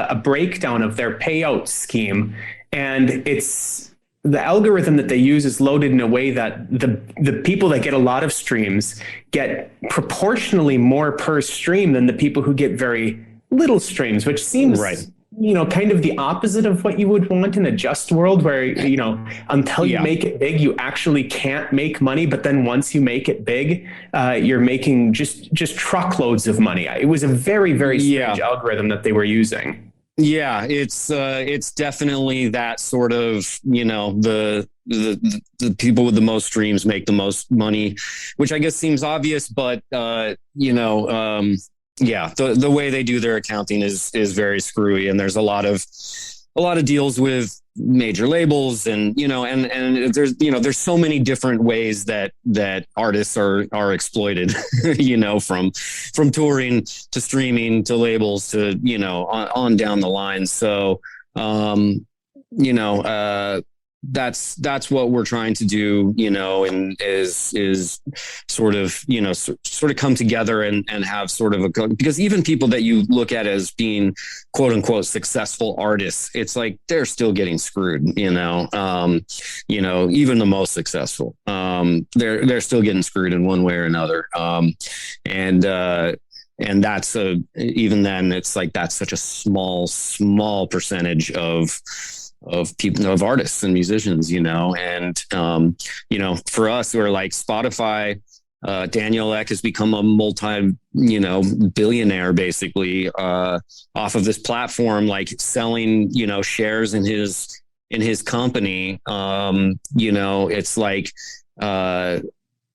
a breakdown of their payout scheme, and it's the algorithm that they use is loaded in a way that the people that get a lot of streams get proportionally more per stream than the people who get very little streams, which seems right, kind of the opposite of what you would want in a just world where, until you make it big, you actually can't make money. But then once you make it big, you're making just truckloads of money. It was a very, very strange algorithm that they were using. Yeah, it's definitely that sort of, the people with the most streams make the most money, which I guess seems obvious, but, the way they do their accounting is very screwy, and there's a lot of deals with major labels, and there's so many different ways that artists are exploited, from touring to streaming to labels to on down the line. So that's what we're trying to do, and is sort of, sort of come together and have sort of because even people that you look at as being quote unquote successful artists, it's like they're still getting screwed, even the most successful, they're still getting screwed in one way or another. And that's even then it's like, that's such a small percentage of people, of artists and musicians, and, for us, we're like Spotify, Daniel Ek has become a billionaire basically, off of this platform, like selling, shares in his company. It's like,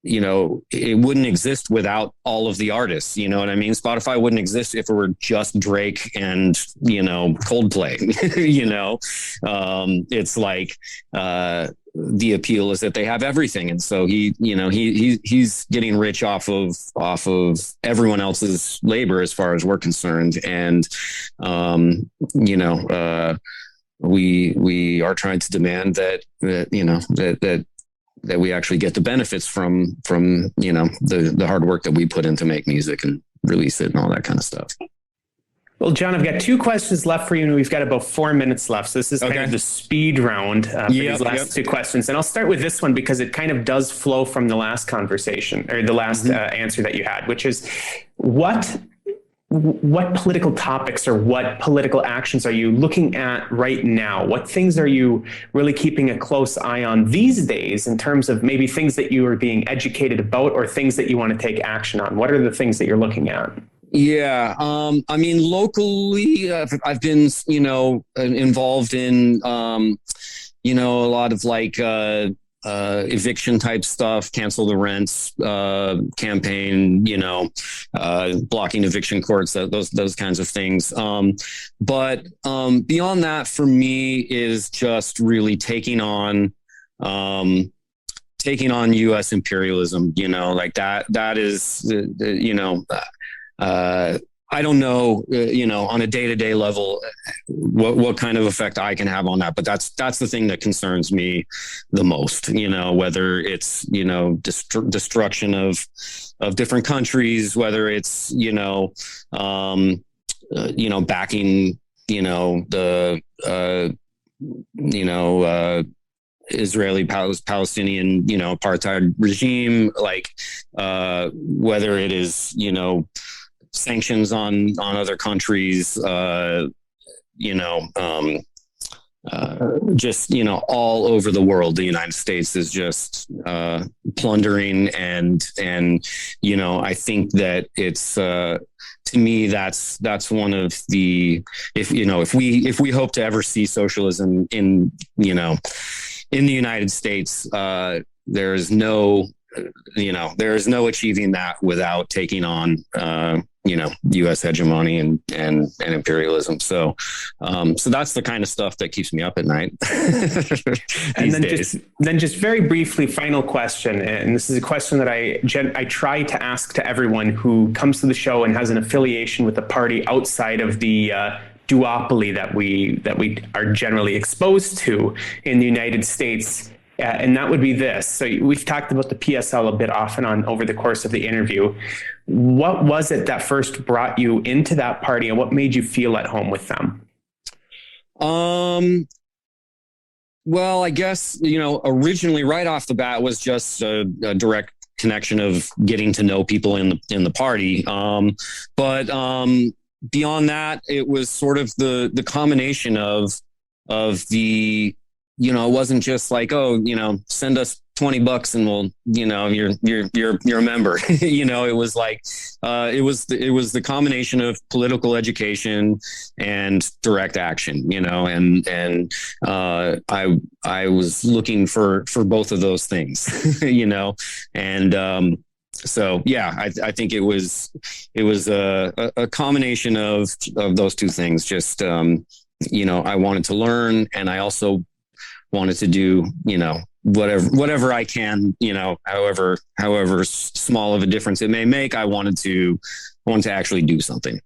it wouldn't exist without all of the artists. You know what I mean? Spotify wouldn't exist if it were just Drake and, Coldplay, it's like, the appeal is that they have everything. And so he's getting rich off of everyone else's labor as far as we're concerned. And, we are trying to demand that we actually get the benefits from the hard work that we put in to make music and release it and all that kind of stuff. Well, John, I've got 2 questions left for you, and we've got about 4 minutes left. So this is kind of the speed round for these last 2 questions. And I'll start with this one because it kind of does flow from the last conversation, or the last answer that you had, which is what political topics or what political actions are you looking at right now? What things are you really keeping a close eye on these days in terms of maybe things that you are being educated about or things that you want to take action on? What are the things that you're looking at? Yeah. Locally, I've been, involved in, a lot of like, eviction type stuff, cancel the rents, campaign, blocking eviction courts, those kinds of things. But beyond that for me is just really taking on US imperialism, like that is, I don't know, on a day-to-day level, what kind of effect I can have on that, but that's the thing that concerns me the most, whether it's, destruction of different countries, whether it's, backing, the, Israeli Palestinian, apartheid regime, like, whether it is, sanctions on other countries, just, all over the world. The United States is just plundering and I think that it's to me that's one of the, if we hope to ever see socialism in the United States, there is no achieving that without taking on U.S. hegemony and imperialism. So that's the kind of stuff that keeps me up at night. And then just very briefly, final question. And this is a question that I try to ask to everyone who comes to the show and has an affiliation with a party outside of the duopoly that we are generally exposed to in the United States. And that would be this. So we've talked about the PSL a bit off and on over the course of the interview. What was it that first brought you into that party, and what made you feel at home with them? Well, I guess, originally right off the bat was just a direct connection of getting to know people in the party. But beyond that, it was sort of the combination of the, it wasn't just like, send us $20 and we'll, you're a member. It was like, it was the combination of political education and direct action, and I was looking for both of those things, and so yeah, I think it was a combination of those two things. Just I wanted to learn, and I also wanted to do, whatever I can, however small of a difference it may make. I wanted to actually do something,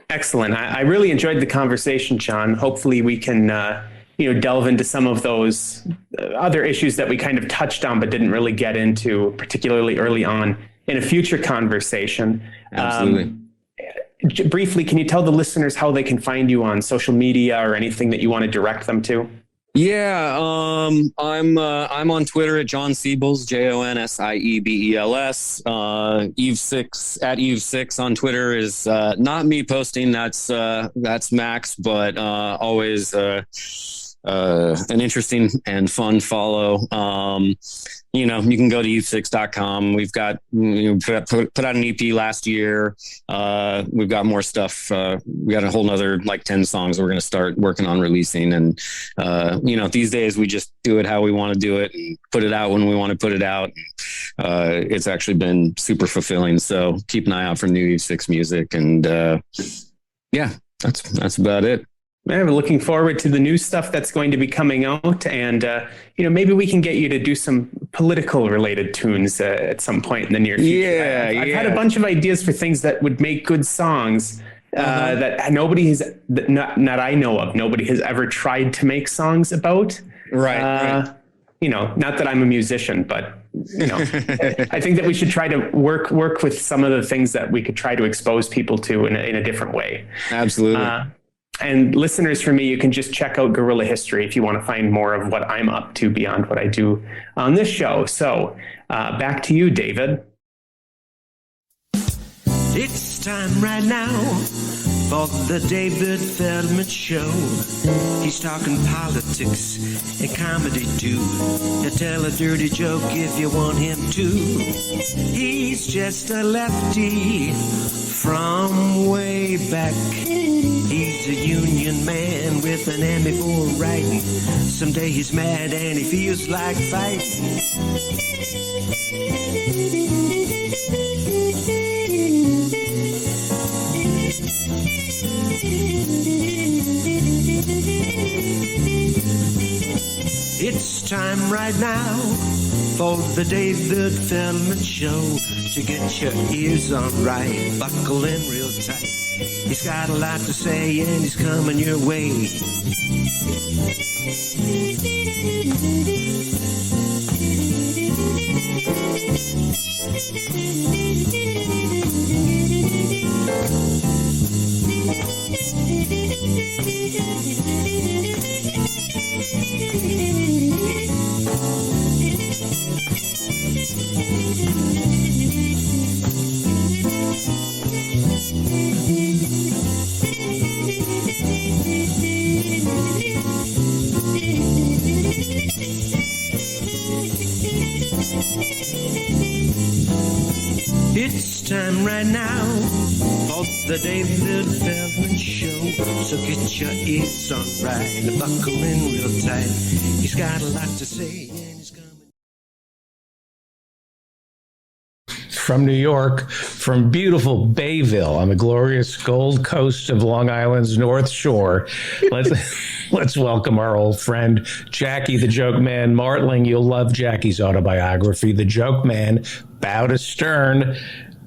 Excellent. I really enjoyed the conversation, John. Hopefully we can delve into some of those other issues that we kind of touched on but didn't really get into, particularly early on, in a future conversation. Absolutely. Briefly, can you tell the listeners how they can find you on social media or anything that you want to direct them to? Yeah, I'm on Twitter at John Siebels, JONSIEBELS. Eve6 at Eve6 on Twitter is not me posting. That's Max, but always an interesting and fun follow. You can go to eve6.com. We've got put out an EP last year. We've got more stuff. We got a whole nother 10 songs we're going to start working on releasing. And, these days we just do it how we want to do it and put it out when we want to put it out. It's actually been super fulfilling. So keep an eye out for new Eve6 music. And that's about it. I'm looking forward to the new stuff that's going to be coming out, and maybe we can get you to do some political related tunes at some point in the near future. I've had a bunch of ideas for things that would make good songs that nobody has, not I know of, nobody has ever tried to make songs about. Right. Not that I'm a musician, but I think that we should try to work with some of the things that we could try to expose people to in a different way. Absolutely. And listeners, for me, you can just check out Guerrilla History if you want to find more of what I'm up to beyond what I do on this show. So back to you, David. It's time right now for the David Feldman Show. He's talking politics and comedy too. He'll tell a dirty joke if you want him to. He's just a lefty from way back. He's a union man with an Emmy for writing. Someday he's mad and he feels like fighting. It's time right now for the David Feldman Show. To get your ears on right, buckle in real tight. He's got a lot to say and he's coming your way. It's time right now for the David Feldman Show. So get your ears on right and buckle in real tight. He's got a lot to say and he's coming. From New York, from beautiful Bayville on the glorious Gold Coast of Long Island's North Shore, let's welcome our old friend, Jackie the Joke Man Martling. You'll love Jackie's autobiography, The Joke Man, Bow to Stern.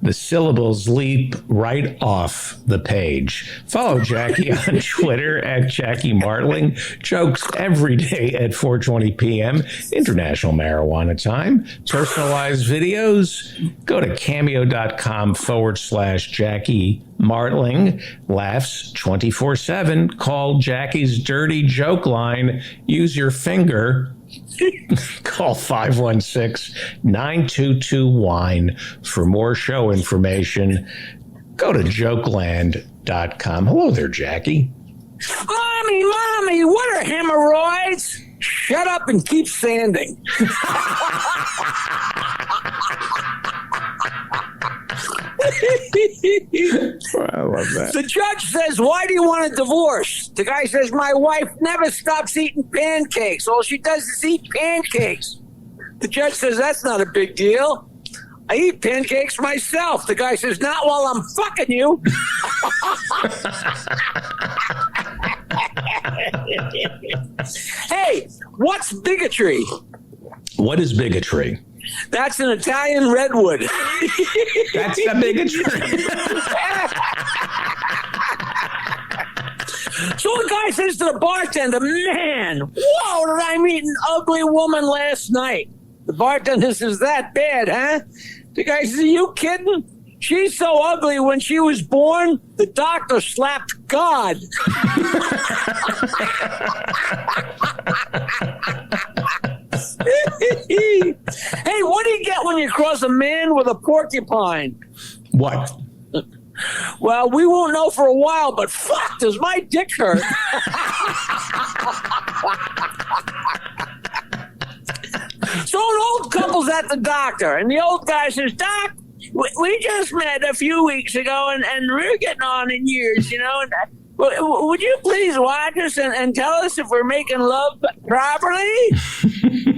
The syllables leap right off the page. Follow Jackie on Twitter at Jackie Martling. Jokes every day at 4:20 p.m. International Marijuana Time. Personalized videos. Go to cameo.com/Jackie Martling. Laughs 24/7. Call Jackie's dirty joke line. Use your finger. Call 516-922-WINE for more show information. Go to jokeland.com. Hello there, Jackie. Mommy, what are hemorrhoids? Shut up and keep sanding. I love that. The judge says, "Why do you want a divorce?" The guy says, "My wife never stops eating pancakes. All she does is eat pancakes." The judge says, "That's not a big deal. I eat pancakes myself." The guy says, "Not while I'm fucking you." Hey, what's bigotry? What is bigotry? That's an Italian redwood. That's the bigotry. So the guy says to the bartender, man, whoa, did I meet an ugly woman last night? The bartender says, that bad, huh? The guy says, are you kidding? She's so ugly when she was born, the doctor slapped God. Hey, what do you get when you cross a man with a porcupine? What? Well, we won't know for a while, but fuck, does my dick hurt? So an old couple's at the doctor, and the old guy says, Doc, we just met a few weeks ago, and we're getting on in years, you know. And, would you please watch us and tell us if we're making love properly?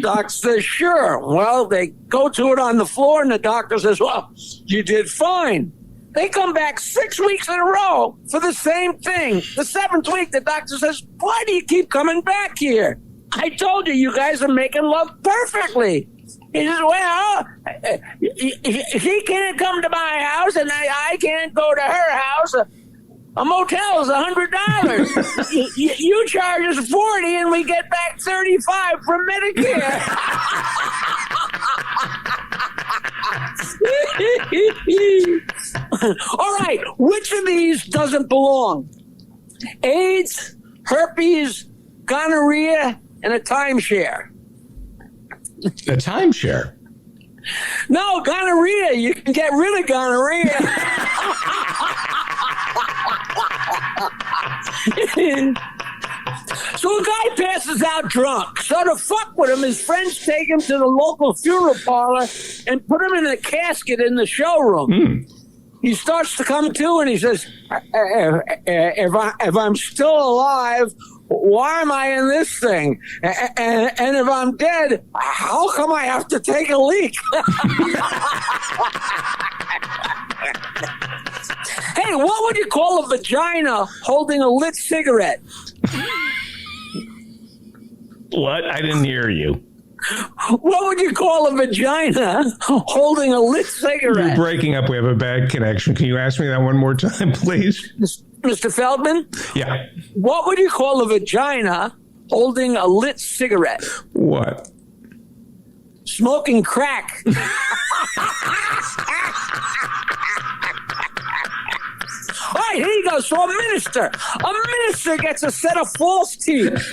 Doc says, sure. Well, they go to it on the floor, and the doctor says, well, you did fine. They come back 6 weeks in a row for the same thing. The 7th week, the doctor says, why do you keep coming back here? I told you guys are making love perfectly. He says, well, she can't come to my house, and I can't go to her house. A motel is $100. You charge us $40, and we get back $35 from Medicare. All right, which of these doesn't belong? AIDS, herpes, gonorrhea, and a timeshare. A timeshare? No, gonorrhea. You can get rid of gonorrhea. So a guy passes out drunk. So to fuck with him, his friends take him to the local funeral parlor and put him in a casket in the showroom. He starts to come to, and he says, if I'm still alive, why am I in this thing? And if I'm dead, how come I have to take a leak? Hey, what would you call a vagina holding a lit cigarette? What? I didn't hear you. What would you call a vagina holding a lit cigarette? You're breaking up. We have a bad connection. Can you ask me that one more time, please? Mr. Feldman? Yeah. What would you call a vagina holding a lit cigarette? What? Smoking crack. All right, here you go. So a minister gets a set of false teeth.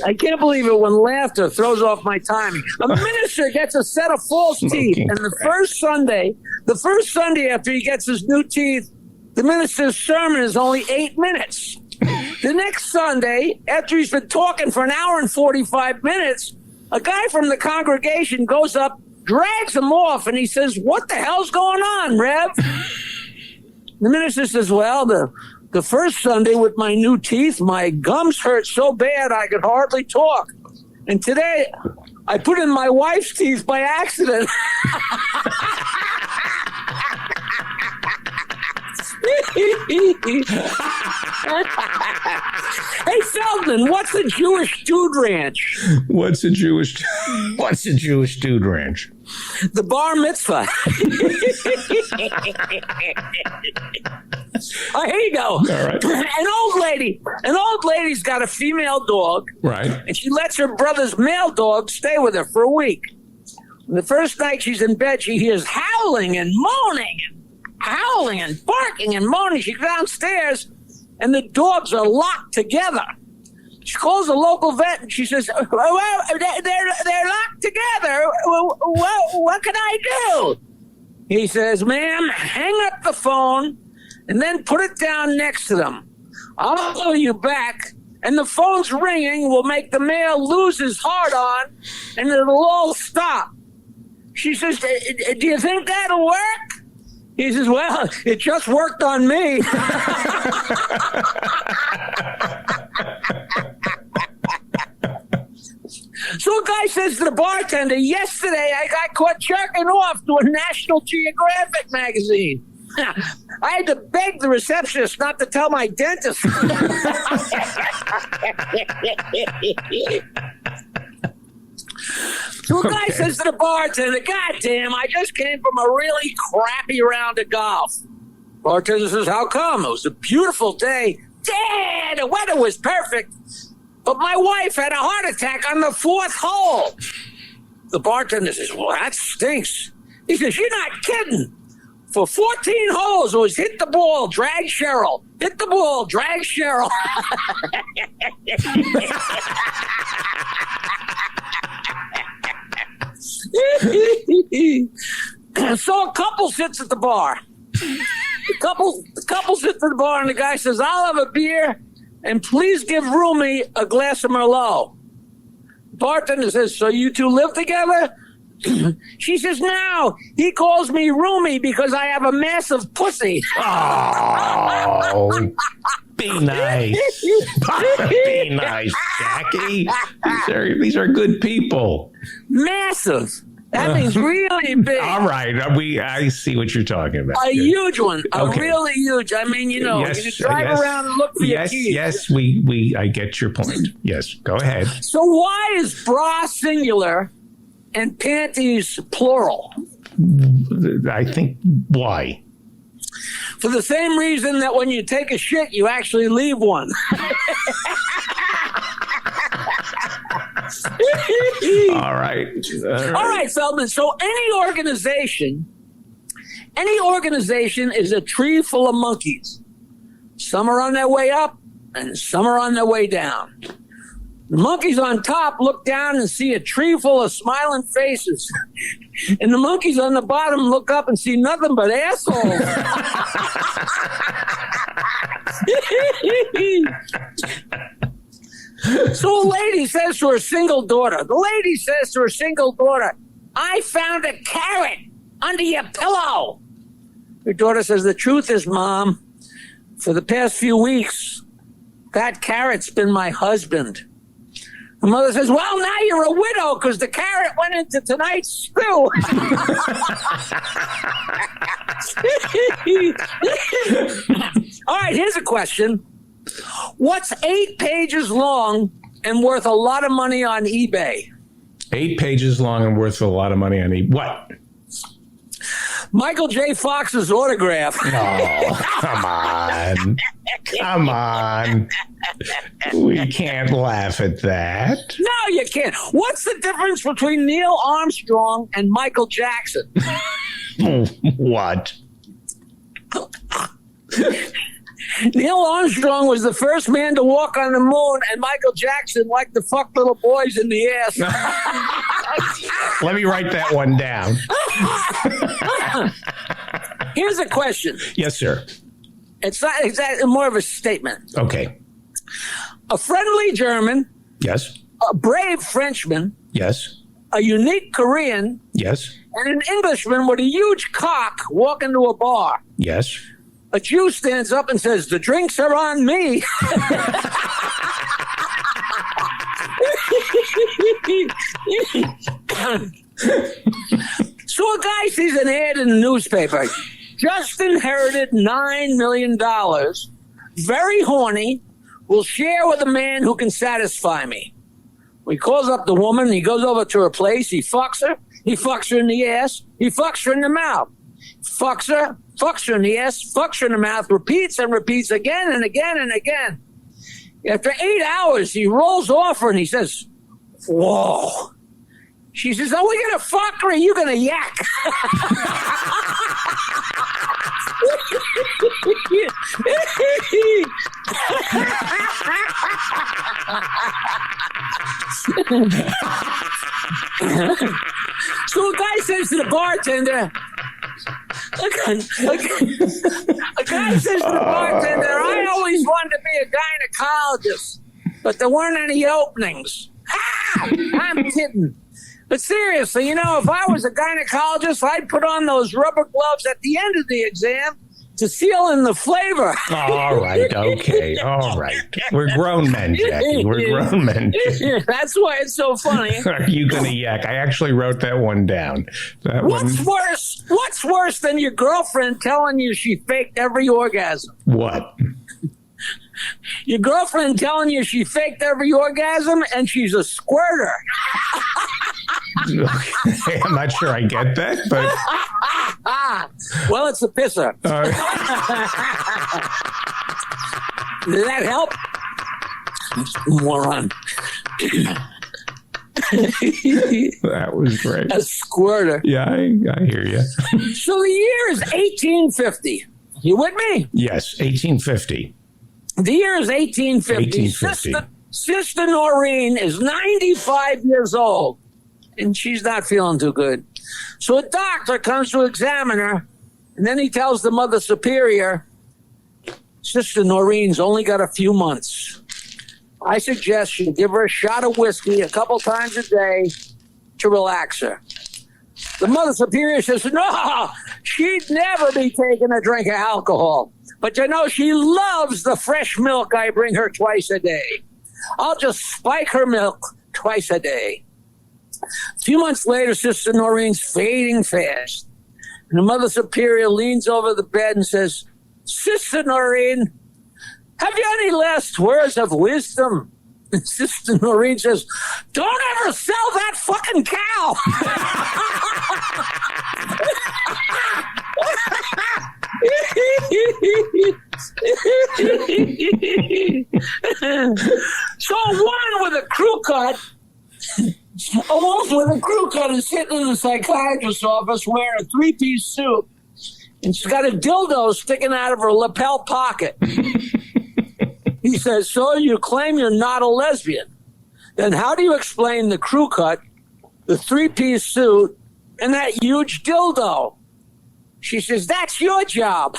I can't believe it when laughter throws off my timing. A minister gets a set of false teeth, and the first Sunday after he gets his new teeth, the minister's sermon is only 8 minutes. The next Sunday, after he's been talking for an hour and 45 minutes, a guy from the congregation goes up, drags him off, and he says, what the hell's going on, Rev? The minister says, well, the first Sunday with my new teeth, my gums hurt so bad I could hardly talk. And today, I put in my wife's teeth by accident. Hey, Feldman, what's a Jewish dude ranch? What's a Jewish dude ranch? The bar mitzvah. Oh, here you go. All right. An old lady's got a female dog. Right. And she lets her brother's male dog stay with her for a week. And the first night she's in bed, she hears howling and moaning and howling and barking and moaning. She goes downstairs, and the dogs are locked together. She calls the local vet, and she says, well, they're locked together. Well, what can I do? He says, ma'am, hang up the phone and then put it down next to them. I'll call you back, and the phone's ringing will make the male lose his heart on, and it'll all stop. She says, do you think that'll work? He says, well, it just worked on me. So a guy says to the bartender, yesterday I got caught jerking off to a National Geographic magazine. I had to beg the receptionist not to tell my dentist. So a guy says to the bartender, God damn, I just came from a really crappy round of golf. Bartender says, how come? It was a beautiful day. Yeah, the weather was perfect. But my wife had a heart attack on the 4th hole. The bartender says, well, that stinks. He says, you're not kidding. For 14 holes, it was hit the ball, drag Cheryl. Hit the ball, drag Cheryl. So a couple sits at the bar. The couple sits at the bar, and the guy says, I'll have a beer, and please give Rumi a glass of Merlot. Bartender says, so you two live together? She says, no, he calls me Rumi because I have a massive pussy. Oh, be nice. Be nice, Jackie. These are good people. Massive. That means really big. All right. I see what you're talking about. A huge one. Okay. A really huge. I mean, you drive around and look for your keys. Yes, I get your point. Yes, go ahead. So why is bra singular and panties plural? I think why? For the same reason that when you take a shit, you actually leave one. All right. All right, Feldman. So any organization is a tree full of monkeys. Some are on their way up and some are on their way down. The monkeys on top look down and see a tree full of smiling faces. And the monkeys on the bottom look up and see nothing but assholes. So a lady says to her single daughter, I found a carrot under your pillow. Her daughter says, the truth is, Mom, for the past few weeks, that carrot's been my husband. Her mother says, well, now you're a widow because the carrot went into tonight's stew. All right, here's a question. What's 8 pages long and worth a lot of money on eBay? 8 pages long and worth a lot of money on eBay. What? Michael J. Fox's autograph. Oh, come on. Come on. We can't laugh at that. No, you can't. What's the difference between Neil Armstrong and Michael Jackson? What? Neil Armstrong was the first man to walk on the moon, and Michael Jackson liked to fuck little boys in the ass. Let me write that one down. Here's a question. Yes, sir. It's not exactly more of a statement. Okay. A friendly German. Yes. A brave Frenchman. Yes. A unique Korean. Yes. And an Englishman with a huge cock walk into a bar. Yes. A Jew stands up and says, the drinks are on me. So a guy sees an ad in the newspaper. Just inherited $9 million. Very horny. Will share with a man who can satisfy me. He calls up the woman. He goes over to her place. He fucks her. He fucks her in the ass. He fucks her in the mouth. Fucks her in the ass, fucks her in the mouth, repeats and repeats again and again and again. After 8 hours, he rolls off her and he says, whoa. She says, are we going to fuck or are you going to yak? So a guy says to the bartender, a guy says to the bartender, I always wanted to be a gynecologist, but there weren't any openings. I'm kidding. But seriously, if I was a gynecologist, I'd put on those rubber gloves at the end of the exam to seal in the flavor. All right. Okay. All right. We're grown men, Jackie. We're grown men. That's why it's so funny. Are you going to yak? I actually wrote that one down. What's worse than your girlfriend telling you she faked every orgasm? What? Your girlfriend telling you she faked every orgasm and she's a squirter. I'm not sure I get that, but Well, it's a pisser. All right. Did that help? Moron. That was great. A squirter. Yeah, I hear you. So the year is 1850. You with me? Yes, 1850. The year is 1850. 1850. Sister Noreen is 95 years old, and she's not feeling too good. So a doctor comes to examine her, and then he tells the Mother Superior, Sister Noreen's only got a few months. I suggest you give her a shot of whiskey a couple times a day to relax her. The Mother Superior says, no, she'd never be taking a drink of alcohol. But you know, she loves the fresh milk I bring her twice a day. I'll just spike her milk twice a day. A few months later, Sister Noreen's fading fast. And the Mother Superior leans over the bed and says, Sister Noreen, have you any last words of wisdom? And Sister Noreen says, don't ever sell that fucking cow. So a woman with a crew cut is sitting in the psychiatrist's office wearing a three-piece suit, and she's got a dildo sticking out of her lapel pocket. He says, so you claim you're not a lesbian. Then how do you explain the crew cut, the three-piece suit, and that huge dildo? She says, that's your job.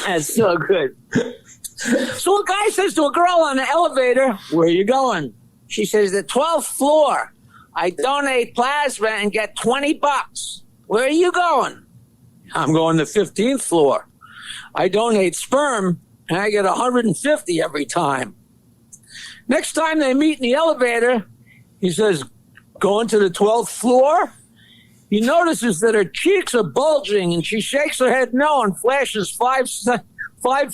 That's so good. So a guy says to a girl on the elevator, where are you going? She says, the 12th floor. I donate plasma and get $20. Where are you going? I'm going to 15th floor. I donate sperm and I get 150 every time. Next time they meet in the elevator, he says, going to the 12th floor? He notices that her cheeks are bulging and she shakes her head no and flashes five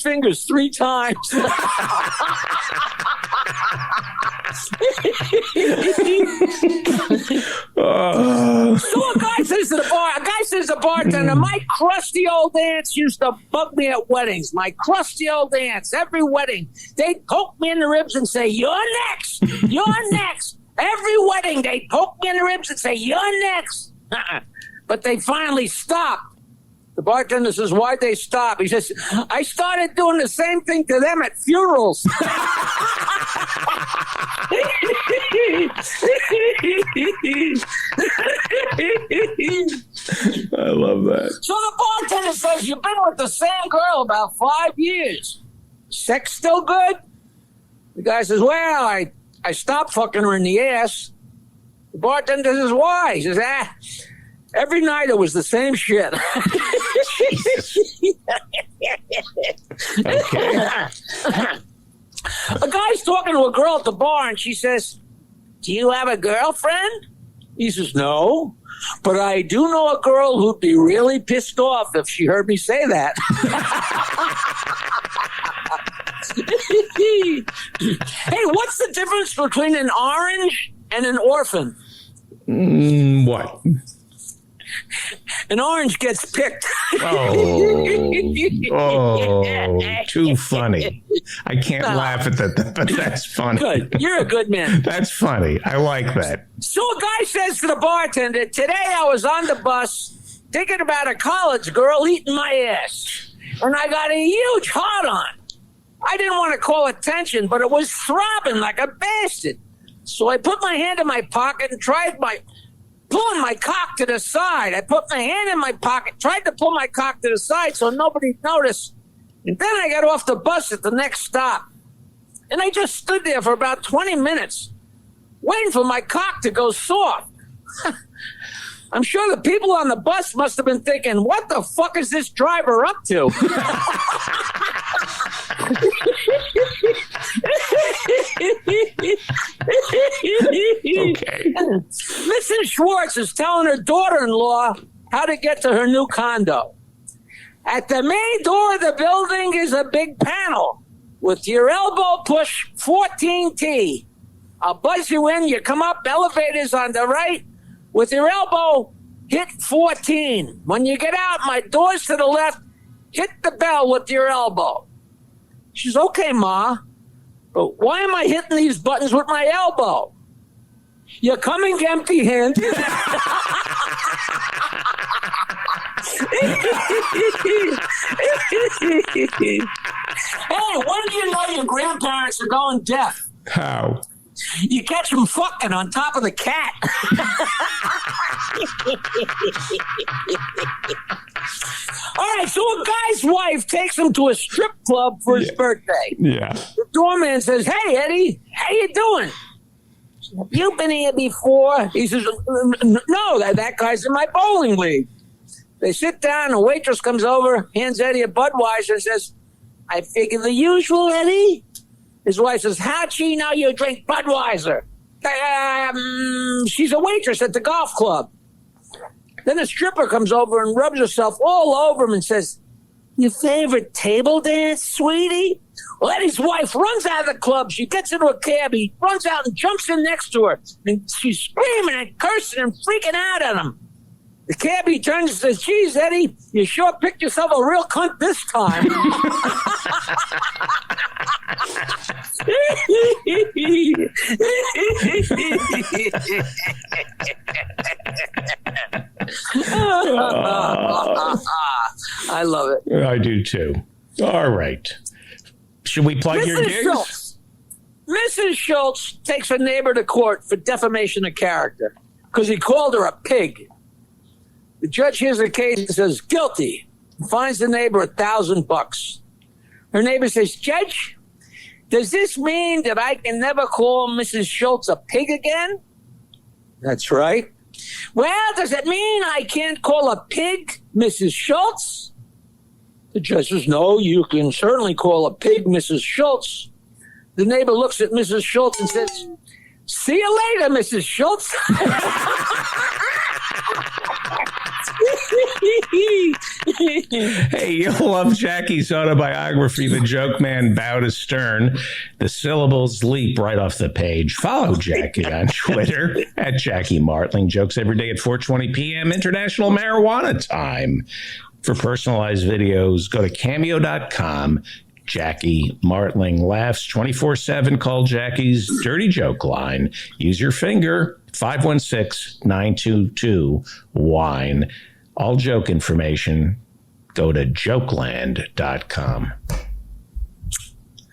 fingers 3 times. So a guy says to the bartender, my crusty old aunts used to bug me at weddings. My crusty old aunts, every wedding, they'd poke me in the ribs and say, you're next. You're next. Every wedding, they'd poke me in the ribs and say, you're next. But they finally stopped. The bartender says, why'd they stop? He says, I started doing the same thing to them at funerals. I love that. So the bartender says, you've been with the same girl about 5 years. Sex still good? The guy says, well, I stopped fucking her in the ass. The bartender says, why? He says, every night it was the same shit. Okay. A guy's talking to a girl at the bar and she says, do you have a girlfriend? He says, no, but I do know a girl who'd be really pissed off if she heard me say that. Hey, what's the difference between an orange and an orphan? What? An orange gets picked. Oh, too funny. I can't laugh at that, but that's funny. Good. You're a good man. That's funny. I like that. So a guy says to the bartender, today I was on the bus thinking about a college girl eating my ass, and I got a huge hard on. I didn't want to call attention, but it was throbbing like a bastard. So I put my hand in my pocket and tried pulling my cock to the side. I put my hand in my pocket, tried to pull my cock to the side so nobody noticed. And then I got off the bus at the next stop. And I just stood there for about 20 minutes, waiting for my cock to go soft. I'm sure the people on the bus must have been thinking, what the fuck is this driver up to? Okay. Mrs. Schwartz is telling her daughter-in-law how to get to her new condo. At the main door of the building, finger's a big panel. With your elbow, push 14T. I'll buzz you in. You come up, elevators on the right. With your elbow, hit 14. When you get out, my door's to the left. Hit the bell with your elbow. She's, okay, Ma. But why am I hitting these buttons with my elbow? You're coming empty-handed. Hey, when do you know your grandparents are going deaf? How? You catch them fucking on top of the cat. All right, so a guy's wife takes him to a strip club for his birthday. Yeah. The doorman says, hey, Eddie, how you doing? Have you been here before? He says, no, that guy's in my bowling league. They sit down, a waitress comes over, hands Eddie a Budweiser and says, I figure the usual, Eddie. His wife says, how'd she know you drink Budweiser? She's a waitress at the golf club. Then a stripper comes over and rubs herself all over him and says, your favorite table dance, sweetie? Well, Eddie's wife runs out of the club. She gets into a cab. He runs out and jumps in next to her. And she's screaming and cursing and freaking out at him. The cabbie turns and says, geez, Eddie, you sure picked yourself a real cunt this time. I love it. I do too. All right. Should we plug your gigs? Mrs. Schultz takes a neighbor to court for defamation of character because he called her a pig. The judge hears the case and says, guilty. Fines the neighbor $1,000. Her neighbor says, Judge, does this mean that I can never call Mrs. Schultz a pig again? That's right. Well, does it mean I can't call a pig Mrs. Schultz? The judge says, no, you can certainly call a pig Mrs. Schultz. The neighbor looks at Mrs. Schultz and says, see you later, Mrs. Schultz. Hey, you'll love Jackie's autobiography, The Joke Man Bow to Stern. The syllables leap right off the page. Follow Jackie on Twitter at Jackie Martling. Jokes every day at 4:20 p.m. International Marijuana Time. For personalized videos, go to cameo.com. Jackie Martling laughs 24/7. Call Jackie's Dirty Joke line. Use your finger, 516-922-WINE. All joke information, go to jokeland.com.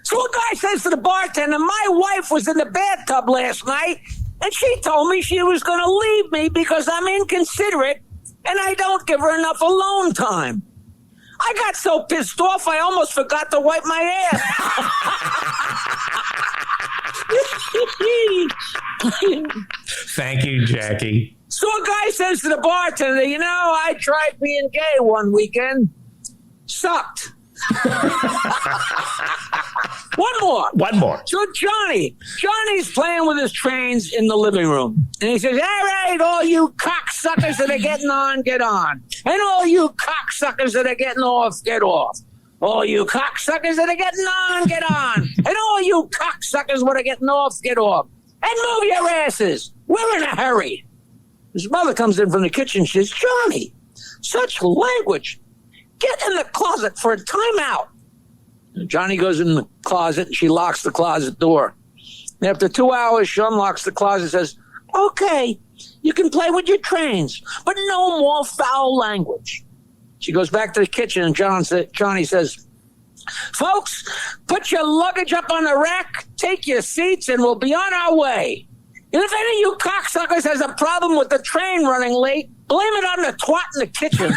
So a guy says to the bartender, my wife was in the bathtub last night, and she told me she was going to leave me because I'm inconsiderate and I don't give her enough alone time. I got so pissed off, I almost forgot to wipe my ass. Thank you, Jackie. So a guy says to the bartender, you know, I tried being gay one weekend. Sucked. One more. So Johnny's playing with his trains in the living room. And he says, all right, all you cocksuckers that are getting on, get on. And all you cocksuckers that are getting off, get off. All you cocksuckers that are getting on, get on. And all you cocksuckers that are getting off, get off. And move your asses. We're in a hurry. His mother comes in from the kitchen. She says, Johnny, such language. Get in the closet for a timeout. Johnny goes in the closet and she locks the closet door. After 2 hours, she unlocks the closet and says, okay, you can play with your trains, but no more foul language. She goes back to the kitchen and Johnny says, folks, put your luggage up on the rack, take your seats, and we'll be on our way. And if any of you cocksuckers has a problem with the train running late, blame it on the twat in the kitchen.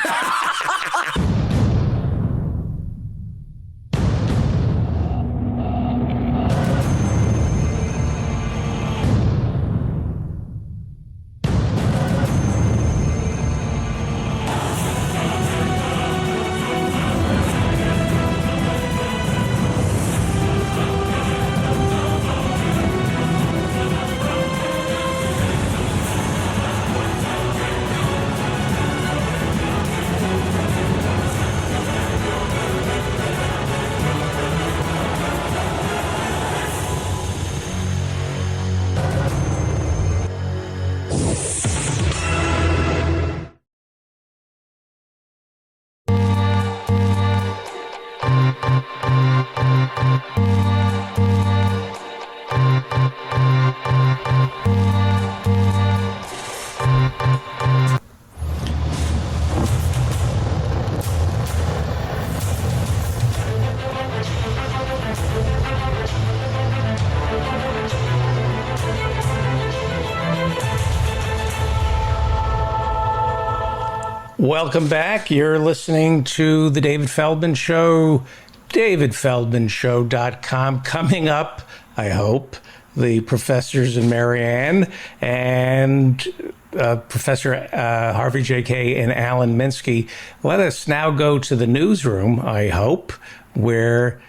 Welcome back. You're listening to The David Feldman Show, davidfeldmanshow.com. Coming up, I hope, the professors and Marianne and Professor Harvey J.K. and Alan Minsky. Let us now go to the newsroom, I hope, where...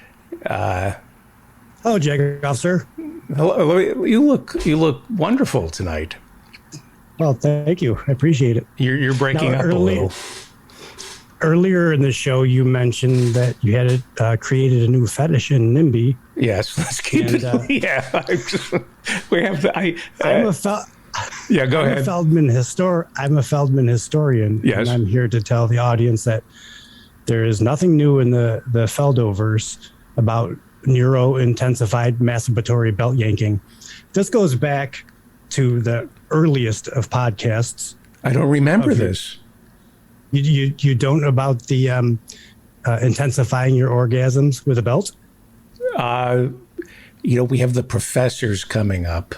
Hello, Jacob, sir. Hello, you look wonderful tonight. Well, thank you. I appreciate it. You're breaking up a little. Earlier in the show, you mentioned that you had created a new fetish in NIMBY. Yes, let's keep it. Yeah, we have to. Yeah, go ahead. I'm a Feldman historian. Yes, and I'm here to tell the audience that there is nothing new in the Feldoverse about neuro-intensified masturbatory belt yanking. This goes back to the earliest of podcasts. I don't remember this. You don't about the intensifying your orgasms with a belt? We have the professors coming up.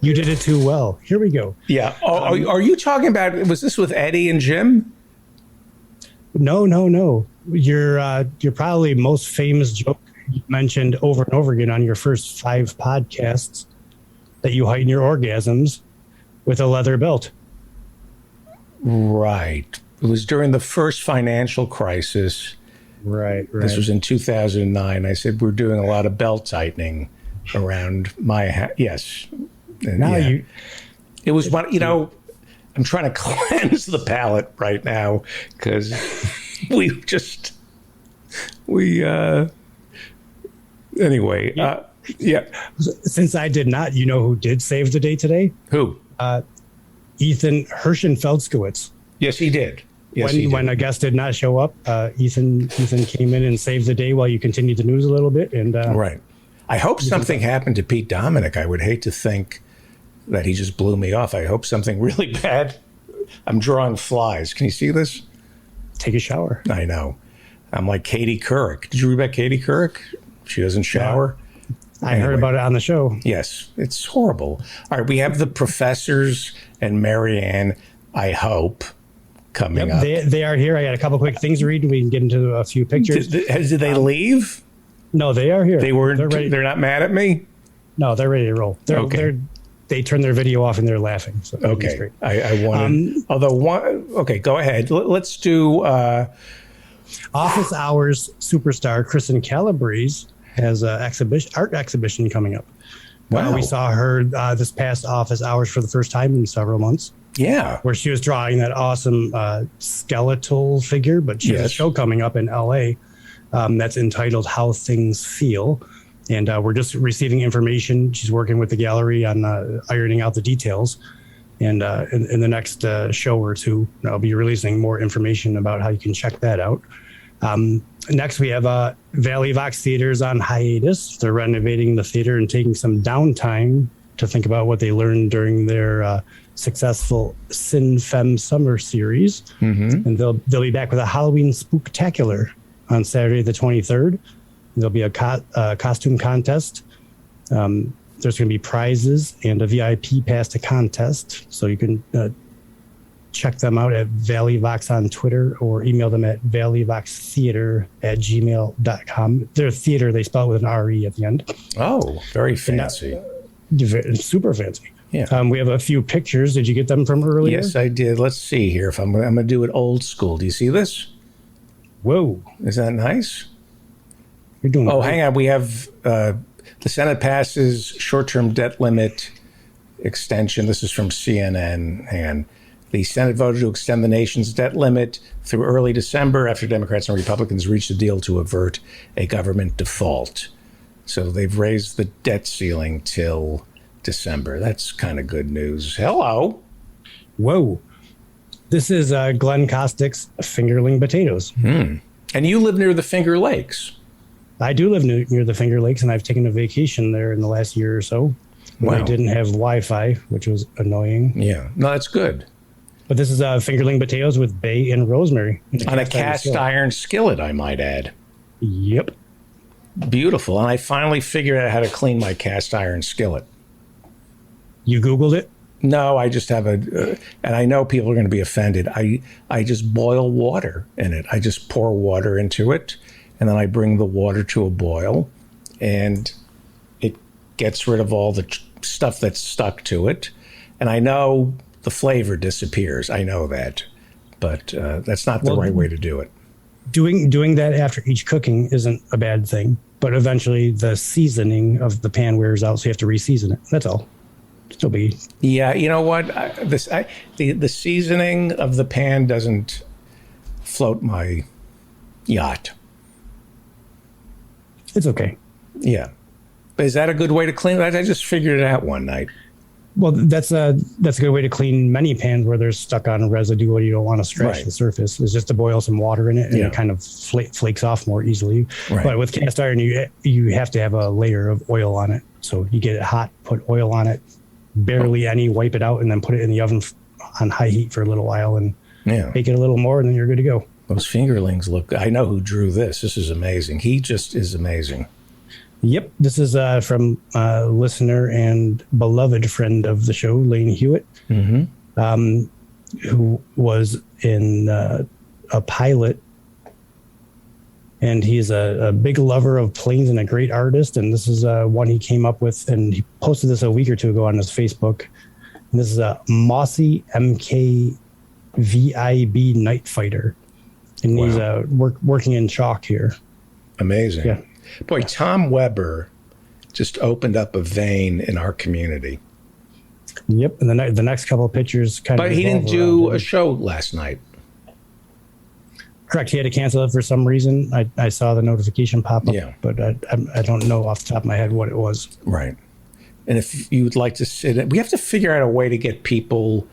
You did it too well. Here we go. Yeah. Are you talking about, was this with Eddie and Jim? No. Your probably most famous joke you mentioned over and over again on your first 5 podcasts, that you heighten your orgasms with a leather belt. Right. It was during the first financial crisis. Right. This was in 2009. I said, we're doing a lot of belt tightening around my house. Yes. And now it was one, I'm trying to cleanse the palate right now because anyway, yeah. Since I did not, you know who did save the day today? Who? Ethan Hershenfeldskowitz. Yes, he did. When a guest did not show up, Ethan came in and saved the day while you continued the news a little bit. And right. I hope something happened to Pete Dominic. I would hate to think that he just blew me off. I hope something really bad. I'm drawing flies. Can you see this? Take a shower. I know. I'm like Katie Couric. Did you read about Katie Couric? She doesn't shower. I heard about it on the show. Yes, it's horrible. All right, we have the professors and Marianne, I hope, coming up. They are here. I got a couple quick things to read, and we can get into a few pictures. Did they leave? No, they are here. They're ready. They're not mad at me? No, they're ready to roll. They turned their video off and they're laughing. So okay. Great. I wanted, okay, go ahead. Let's do Office Hours superstar Kristen Calabrese has an art exhibition coming up. Wow. We saw her this past Office Hours for the first time in several months. Yeah. Where she was drawing that awesome skeletal figure, but she has a show coming up in LA that's entitled How Things Feel. And we're just receiving information. She's working with the gallery on ironing out the details. And in the next show or two, I'll be releasing more information about how you can check that out. Next, we have Valley Vox Theater's on hiatus. They're renovating the theater and taking some downtime to think about what they learned during their successful Sin Femme Summer series. Mm-hmm. And they'll be back with a Halloween Spooktacular on Saturday the 23rd. There'll be a costume contest. There's going to be prizes and a VIP pass to contest. So you can check them out at Valley Vox on Twitter or email them at valleyvoxtheater@gmail.com. Their theater, they spell it with an R-E at the end. Oh, very fancy. Super fancy. Yeah. We have a few pictures. Did you get them from earlier? Yes, I did. Let's see here. If I'm going to do it old school. Do you see this? Whoa. Is that nice? You're doing great. Hang on. We have the Senate passes short-term debt limit extension. This is from CNN. And the Senate voted to extend the nation's debt limit through early December after Democrats and Republicans reached a deal to avert a government default. So they've raised the debt ceiling till December. That's kind of good news. Hello. Whoa. This is Glenn Kostick's Fingerling Potatoes. And you live near the Finger Lakes. I do live near the Finger Lakes, and I've taken a vacation there in the last year or so. When I didn't have Wi-Fi, which was annoying. Yeah, no, that's good. But this is fingerling potatoes with bay and rosemary. On a cast iron skillet, I might add. Yep. Beautiful. And I finally figured out how to clean my cast iron skillet. You Googled it? No, I just have and I know people are going to be offended. I just boil water in it. I just pour water into it, and then I bring the water to a boil, and it gets rid of all the stuff that's stuck to it. And I know the flavor disappears. I know that, but that's not the right way to do it. Doing that after each cooking isn't a bad thing, but eventually the seasoning of the pan wears out, so you have to re-season it. That's all. Still be. Yeah, you know what? The seasoning of the pan doesn't float my yacht. It's okay. Yeah, but is that a good way to clean it? I just figured it out one night. Well, that's a good way to clean many pans where there's stuck on residue or you don't want to stretch the surface. Is just to boil some water in it, and it kind of flakes off more easily. Right. But with cast iron, you have to have a layer of oil on it. So you get it hot, put oil on it, barely any, wipe it out, and then put it in the oven on high heat for a little while and bake it a little more, and then you're good to go. Those fingerlings look. I know who drew this. This is amazing. He just is amazing. Yep, this is from a listener and beloved friend of the show, Lane Hewitt, who was in a pilot, and he's a big lover of planes and a great artist. And this is one he came up with, and he posted this a week or two ago on his Facebook. And this is a Mossy MK VIB Night Fighter, and he's working in chalk here. Amazing. Yeah. Boy, Tom Weber just opened up a vein in our community. Yep, and the next couple of pictures But he didn't do a show last night. Correct. He had to cancel it for some reason. I saw the notification pop up, but I don't know off the top of my head what it was. Right. And if you would like to sit, we have to figure out a way to get people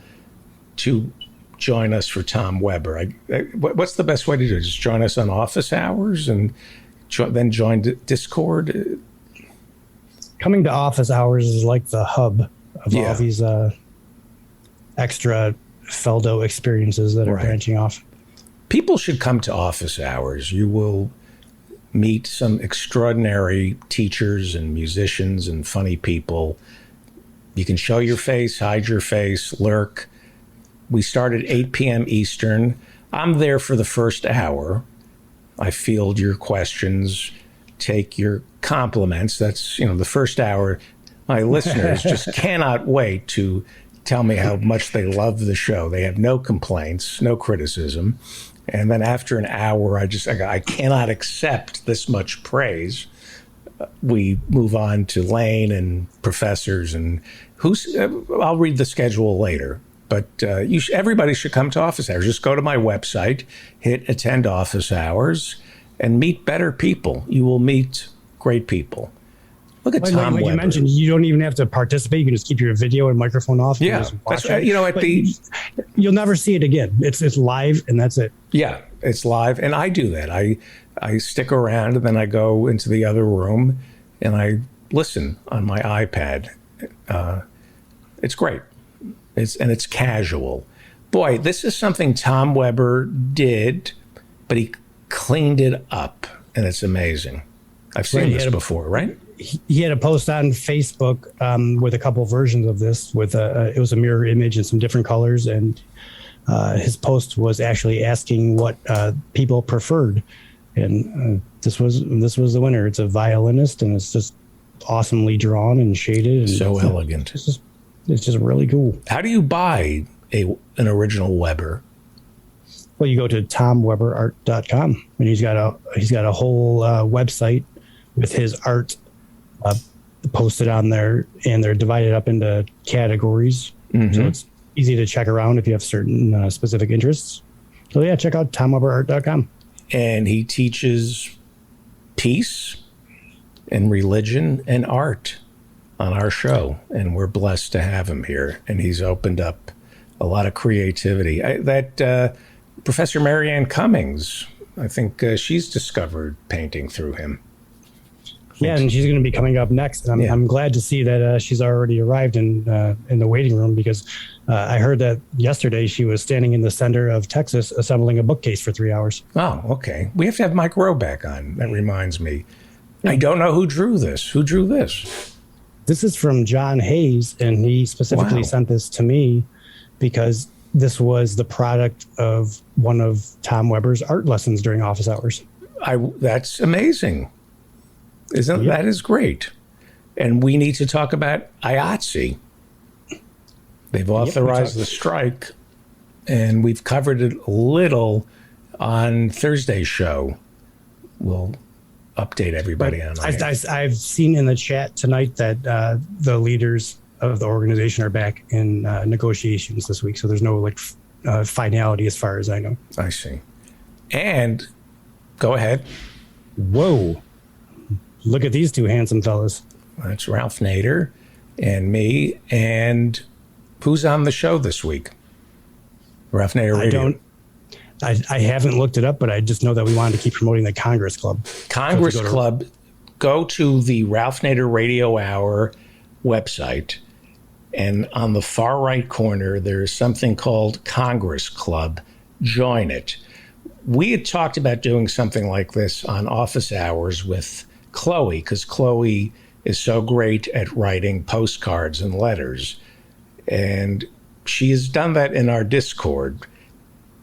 to join us for Tom Weber. What's the best way to do it? Just join us on office hours and then join Discord? Coming to office hours is like the hub of all these extra Feldo experiences that are branching off. People should come to office hours. You will meet some extraordinary teachers and musicians and funny people. You can show your face, hide your face, lurk. We start at 8 p.m. Eastern. I'm there for the first hour. I field your questions, take your compliments. That's, the first hour. My listeners just cannot wait to tell me how much they love the show. They have no complaints, no criticism. And then after an hour, I cannot accept this much praise. We move on to Lane and professors and I'll read the schedule later. But everybody should come to office hours. Just go to my website, hit attend office hours, and meet better people. You will meet great people. Look at Tom Weber. You mentioned, you don't even have to participate. You can just keep your video and microphone off. Yeah, that's right. You'll never see it again. It's live, and that's it. Yeah, it's live, and I do that. I stick around, and then I go into the other room, and I listen on my iPad. It's great. It's casual. Boy, this is something Tom Weber did, but he cleaned it up, and it's amazing. I've seen this before, right? He had a post on Facebook with a couple versions of this. It was a mirror image in some different colors, and his post was actually asking what people preferred, and this was the winner. It's a violinist, and it's just awesomely drawn and shaded, and so elegant. It's just really cool. How do you buy an original Weber? Well, you go to tomweberart.com, and he's got a whole website with his art posted on there, and they're divided up into categories. Mm-hmm. So it's easy to check around if you have certain specific interests. So yeah, check out tomweberart.com. And he teaches peace and religion and art on our show, and we're blessed to have him here. And he's opened up a lot of creativity. Professor Marianne Cummings, I think she's discovered painting through him. Yeah, and she's going to be coming up next. And I'm glad to see that she's already arrived in the waiting room, because I heard that yesterday she was standing in the center of Texas assembling a bookcase for 3 hours. Oh, okay. We have to have Mike Rowe back on. That reminds me. I don't know who drew this. Who drew this? This is from John Hayes, and he specifically sent this to me because this was the product of one of Tom Weber's art lessons during office hours. That's amazing. That is great. And we need to talk about IATSE. They've authorized the strike, and we've covered it a little on Thursday's show. We'll update everybody on that. I've seen in the chat tonight that the leaders of the organization are back in negotiations this week, so there's no finality as far as I know. I see. And go ahead. Whoa. Look at these two handsome fellas. That's Ralph Nader and me. And who's on the show this week? Ralph Nader Radio. I haven't looked it up, but I just know that we wanted to keep promoting the Congress Club. Congress Club. Go to the Ralph Nader Radio Hour website, and on the far right corner, there's something called Congress Club. Join it. We had talked about doing something like this on office hours with Chloe, because Chloe is so great at writing postcards and letters. And she has done that in our Discord.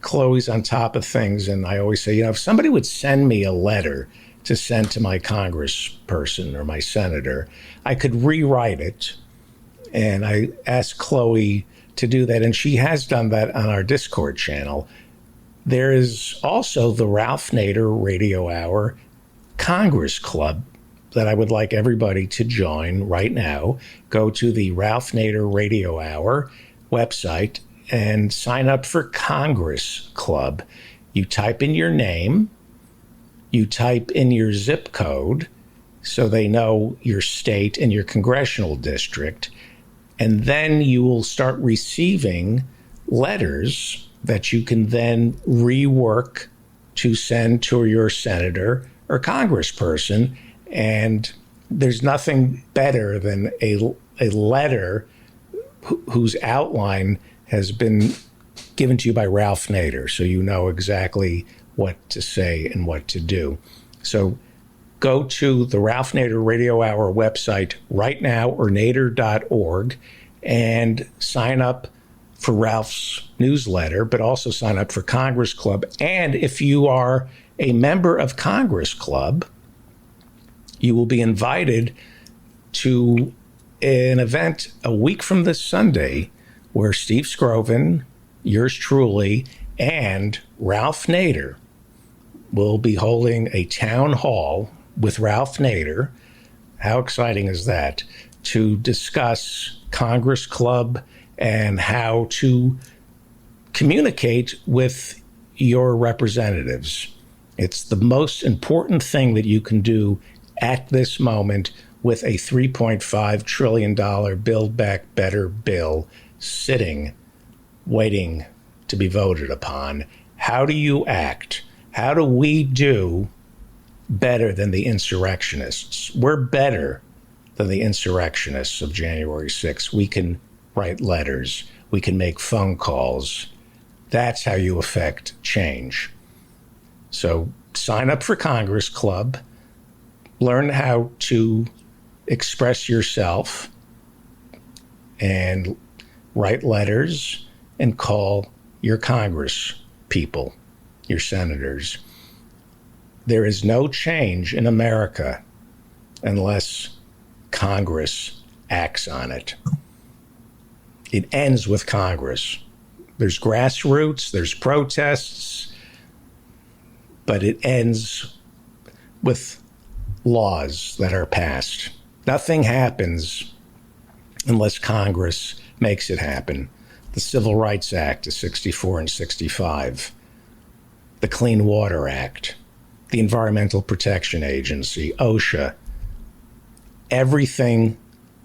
Chloe's on top of things. And I always say, if somebody would send me a letter to send to my congressperson or my senator, I could rewrite it. And I asked Chloe to do that. And she has done that on our Discord channel. There is also the Ralph Nader Radio Hour Congress Club that I would like everybody to join right now. Go to the Ralph Nader Radio Hour website and sign up for Congress Club. You type in your name, you type in your zip code so they know your state and your congressional district, and then you will start receiving letters that you can then rework to send to your senator or congressperson. And there's nothing better than a letter whose outline has been given to you by Ralph Nader, so you know exactly what to say and what to do. So go to the Ralph Nader Radio Hour website right now, or nader.org, and sign up for Ralph's newsletter, but also sign up for Congress Club. And if you are a member of Congress Club, you will be invited to an event a week from this Sunday where Steve Scroven, yours truly, and Ralph Nader will be holding a town hall with Ralph Nader. How exciting is that? To discuss Congress Club and how to communicate with your representatives. It's the most important thing that you can do at this moment with a $3.5 trillion Build Back Better bill sitting, waiting to be voted upon. How do you act? How do we do better than the insurrectionists? We're better than the insurrectionists of January 6th. We can write letters. We can make phone calls. That's how you affect change. So sign up for Congress Club. Learn how to express yourself and write letters and call your Congress people, your senators. There is no change in America unless Congress acts on it. It ends with Congress. There's grassroots, there's protests, but it ends with laws that are passed. Nothing happens unless Congress makes it happen. The Civil Rights Act of 64 and 65, the Clean Water Act, the Environmental Protection Agency, OSHA. Everything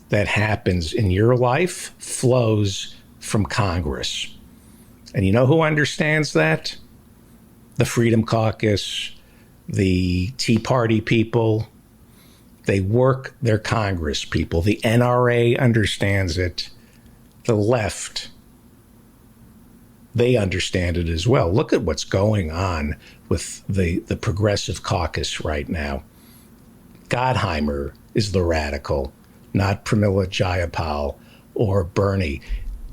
that happens in your life flows from Congress. And you know who understands that? The Freedom Caucus, the Tea Party people, They work their Congress, people. The NRA understands it. The left, they understand it as well. Look at what's going on with the Progressive Caucus right now. Gottheimer is the radical, not Pramila Jayapal or Bernie.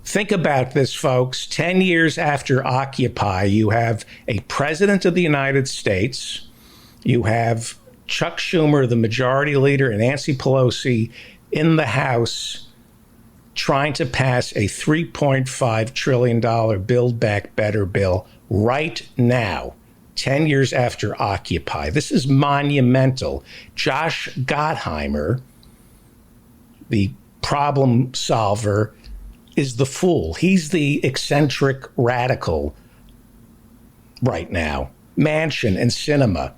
Think about this, folks. 10 years after Occupy, you have a president of the United States. You have Chuck Schumer, the majority leader, and Nancy Pelosi in the House trying to pass a $3.5 trillion Build Back Better bill right now, 10 years after Occupy. This is monumental. Josh Gottheimer, the problem solver, is the fool. He's the eccentric radical right now. Manchin and Sinema,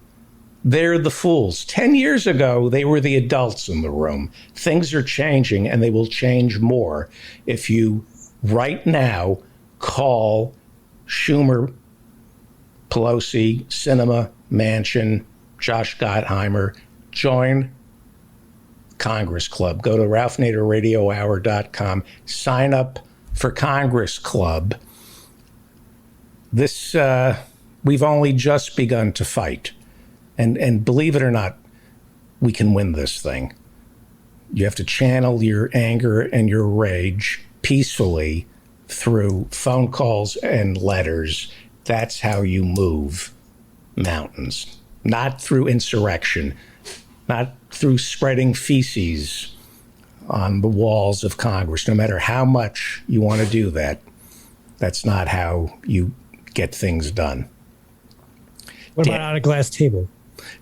they're the fools. 10 years ago, they were the adults in the room. Things are changing, and they will change more if you right now call Schumer, Pelosi, Sinema, Manchin, Josh Gottheimer, join Congress Club. Go to RalphNaderRadioHour.com. Sign up for Congress Club. This, we've only just begun to fight. And believe it or not, we can win this thing. You have to channel your anger and your rage peacefully through phone calls and letters. That's how you move mountains, not through insurrection, not through spreading feces on the walls of Congress. No matter how much you want to do that, that's not how you get things done. What about on a glass table?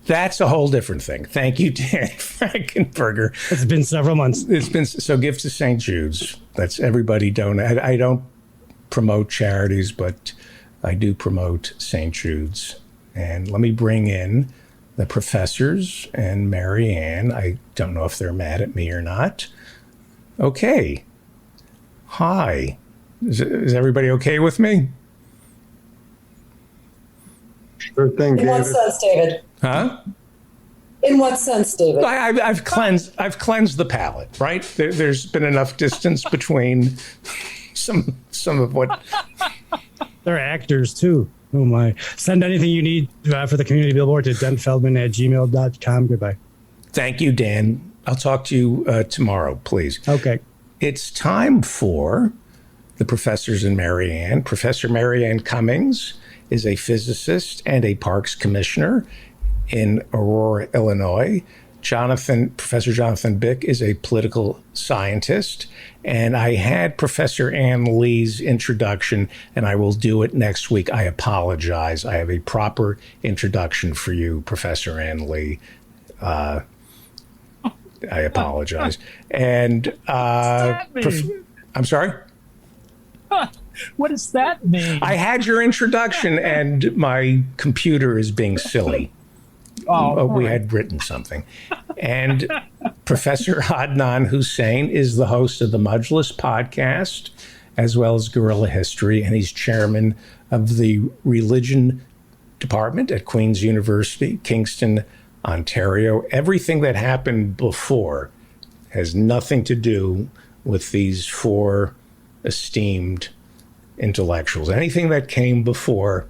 That's a whole different thing. Thank you, Dan Frankenberger. It's been several months. It's been so. Give to St. Jude's. That's everybody. I don't promote charities, but I do promote St. Jude's. And let me bring in the professors and Mary Ann. I don't know if they're mad at me or not. Okay. Hi. Is everybody okay with me? Sure thing, In what sense, David? Huh? In what sense, David? I've cleansed the palate, right? There's been enough distance between some of what. They're actors too. Oh my! Send anything you need for the community billboard to denfeldman@gmail.com. Goodbye. Thank you, Dan. I'll talk to you tomorrow, please. Okay. It's time for the professors and Mary Ann. Professor Mary Ann Cummings is a physicist and a parks commissioner in Aurora, Illinois. Professor Jonathan Bick is a political scientist. And I had Professor Ann Lee's introduction, and I will do it next week. I apologize. I have a proper introduction for you, Professor Ann Lee. I apologize. And I'm sorry? What does that mean? I had your introduction, and my computer is being silly. We had written something. And Professor Adnan Hussein is the host of the Majlis podcast, as well as Guerrilla History, and he's chairman of the religion department at Queen's University, Kingston, Ontario. Everything that happened before has nothing to do with these four esteemed intellectuals. Anything that came before,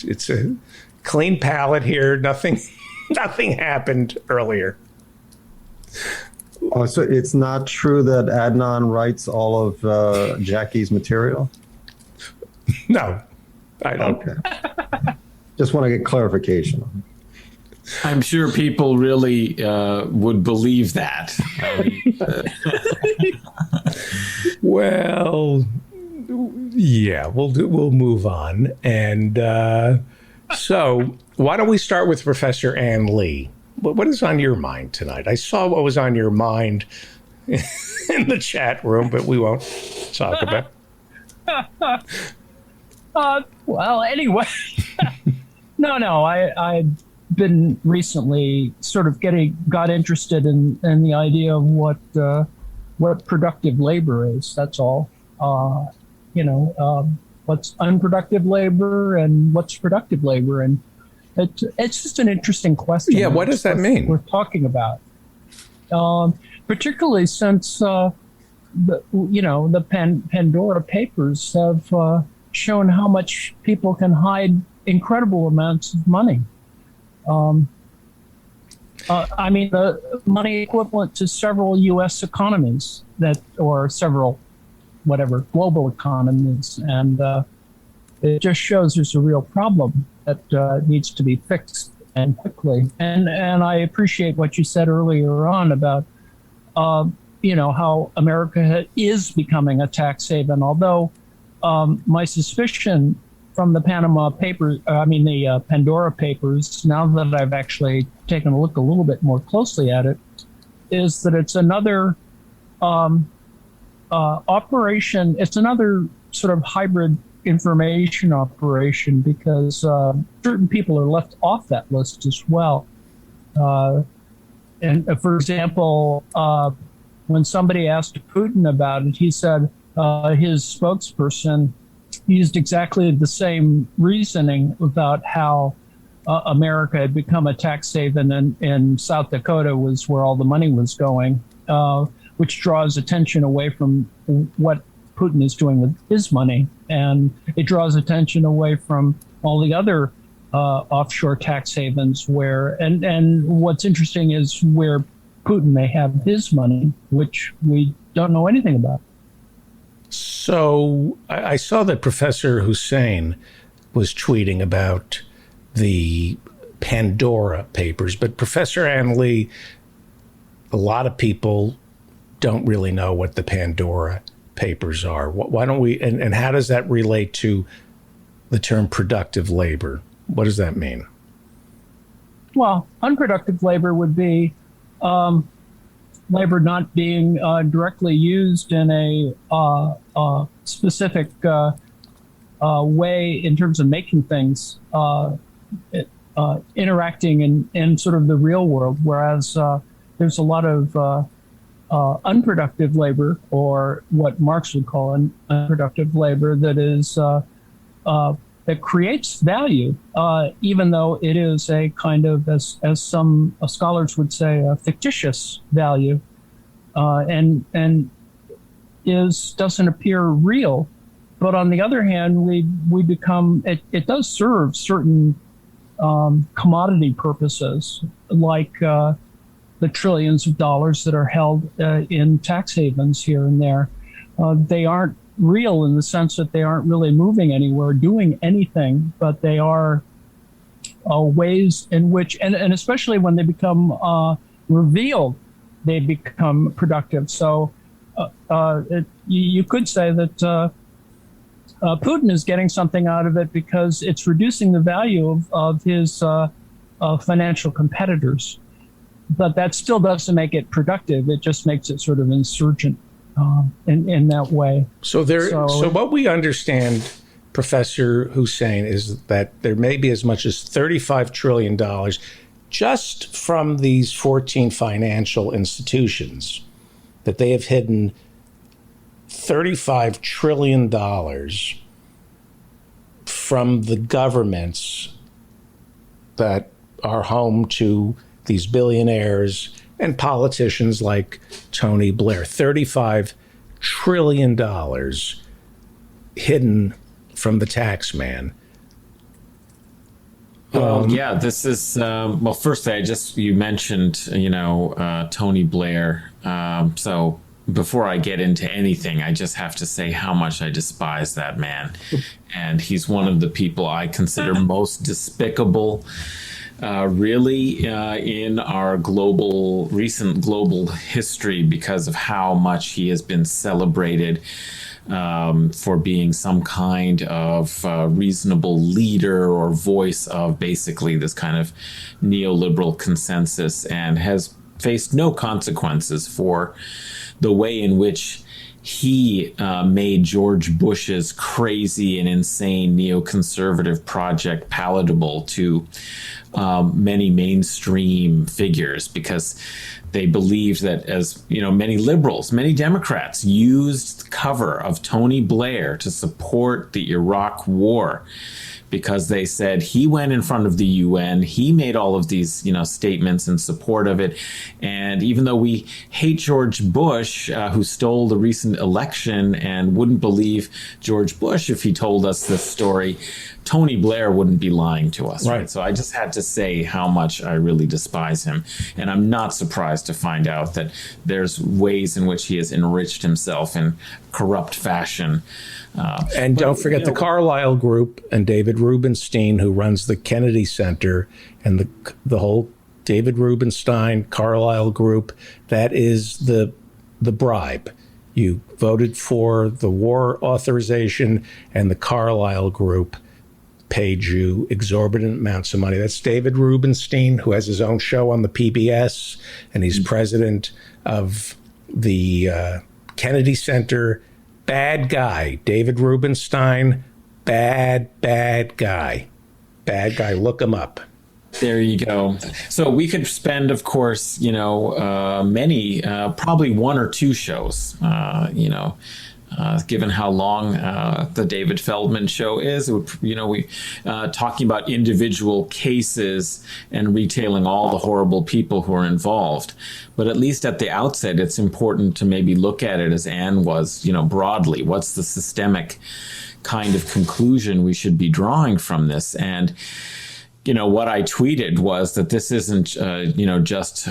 it's a clean palette here. Nothing happened earlier. Oh, so it's not true that Adnan writes all of Jackie's material? No, I don't. Okay. Just want to get clarification. I'm sure people really would believe that. Well, yeah, we'll move on. And so why don't we start with Professor Ann Lee? What is on your mind tonight? I saw what was on your mind in the chat room, but we won't talk about it. Well, anyway, no, I've been recently sort of got interested in the idea of what productive labor is. That's all. What's unproductive labor and what's productive labor. And It's just an interesting question. Yeah, what does that mean? We're talking about, particularly since the Pandora Papers have shown how much people can hide incredible amounts of money. I mean, the money equivalent to several U.S. economies or several global economies, and it just shows there's a real problem that needs to be fixed and quickly. And I appreciate what you said earlier on about how America is becoming a tax haven. Although my suspicion from the the Pandora Papers, now that I've actually taken a look a little bit more closely at it, is that it's another operation. It's another sort of hybrid information operation, because certain people are left off that list as well. And for example, when somebody asked Putin about it, he said his spokesperson used exactly the same reasoning about how America had become a tax haven, and South Dakota was where all the money was going, which draws attention away from what Putin is doing with his money. And it draws attention away from all the other offshore tax havens and what's interesting is where Putin may have his money, which we don't know anything about. So I saw that Professor Hussein was tweeting about the Pandora Papers, but Professor Ann Lee, a lot of people don't really know what the Pandora Papers are. Why don't we, and how does that relate to the term productive labor? What does that mean? Well, unproductive labor would be labor not being directly used in a specific way in terms of making things, interacting in sort of the real world, whereas there's a lot of unproductive labor, or what Marx would call an unproductive labor, that is that creates value, even though it is a kind of, as some scholars would say, a fictitious value, and doesn't appear real. But on the other hand, we become, it does serve certain commodity purposes, like the trillions of dollars that are held in tax havens here and there. They aren't real in the sense that they aren't really moving anywhere, doing anything, but they are ways in which, and especially when they become revealed, they become productive. So you could say that Putin is getting something out of it because it's reducing the value of his financial competitors. But that still doesn't make it productive. It just makes it sort of insurgent in that way. So what we understand, Professor Hussein, is that there may be as much as $35 trillion just from these 14 financial institutions, that they have hidden $35 trillion from the governments that are home to these billionaires and politicians like Tony Blair. $35 trillion hidden from the tax man. Well, yeah, this is, well, first, you mentioned, Tony Blair. So before I get into anything, I just have to say how much I despise that man. And he's one of the people I consider most despicable, really, in our recent global history, because of how much he has been celebrated for being some kind of reasonable leader or voice of basically this kind of neoliberal consensus, and has faced no consequences for the way in which he made George Bush's crazy and insane neoconservative project palatable to many mainstream figures, because they believed that, as many liberals, many Democrats used the cover of Tony Blair to support the Iraq war, because they said he went in front of the UN, he made all of these, statements in support of it. And even though we hate George Bush, who stole the recent election, and wouldn't believe George Bush if he told us this story, Tony Blair wouldn't be lying to us, right? So I just had to say how much I really despise him. And I'm not surprised to find out that there's ways in which he has enriched himself in corrupt fashion. And don't forget the Carlyle Group and David Rubenstein, who runs the Kennedy Center, and the whole David Rubenstein Carlyle Group. That is the bribe. You voted for the war authorization, and the Carlyle Group paid you exorbitant amounts of money. That's David Rubenstein, who has his own show on the PBS, and he's president of the Kennedy Center. Bad guy. David Rubenstein, bad guy. Bad guy. Look him up. There you go. So we could spend, of course, many, probably one or two shows, given how long the David Feldman show is. We talking about individual cases and retailing all the horrible people who are involved. But at least at the outset, it's important to maybe look at it as Anne was, broadly. What's the systemic kind of conclusion we should be drawing from this? And what I tweeted was that this isn't, just,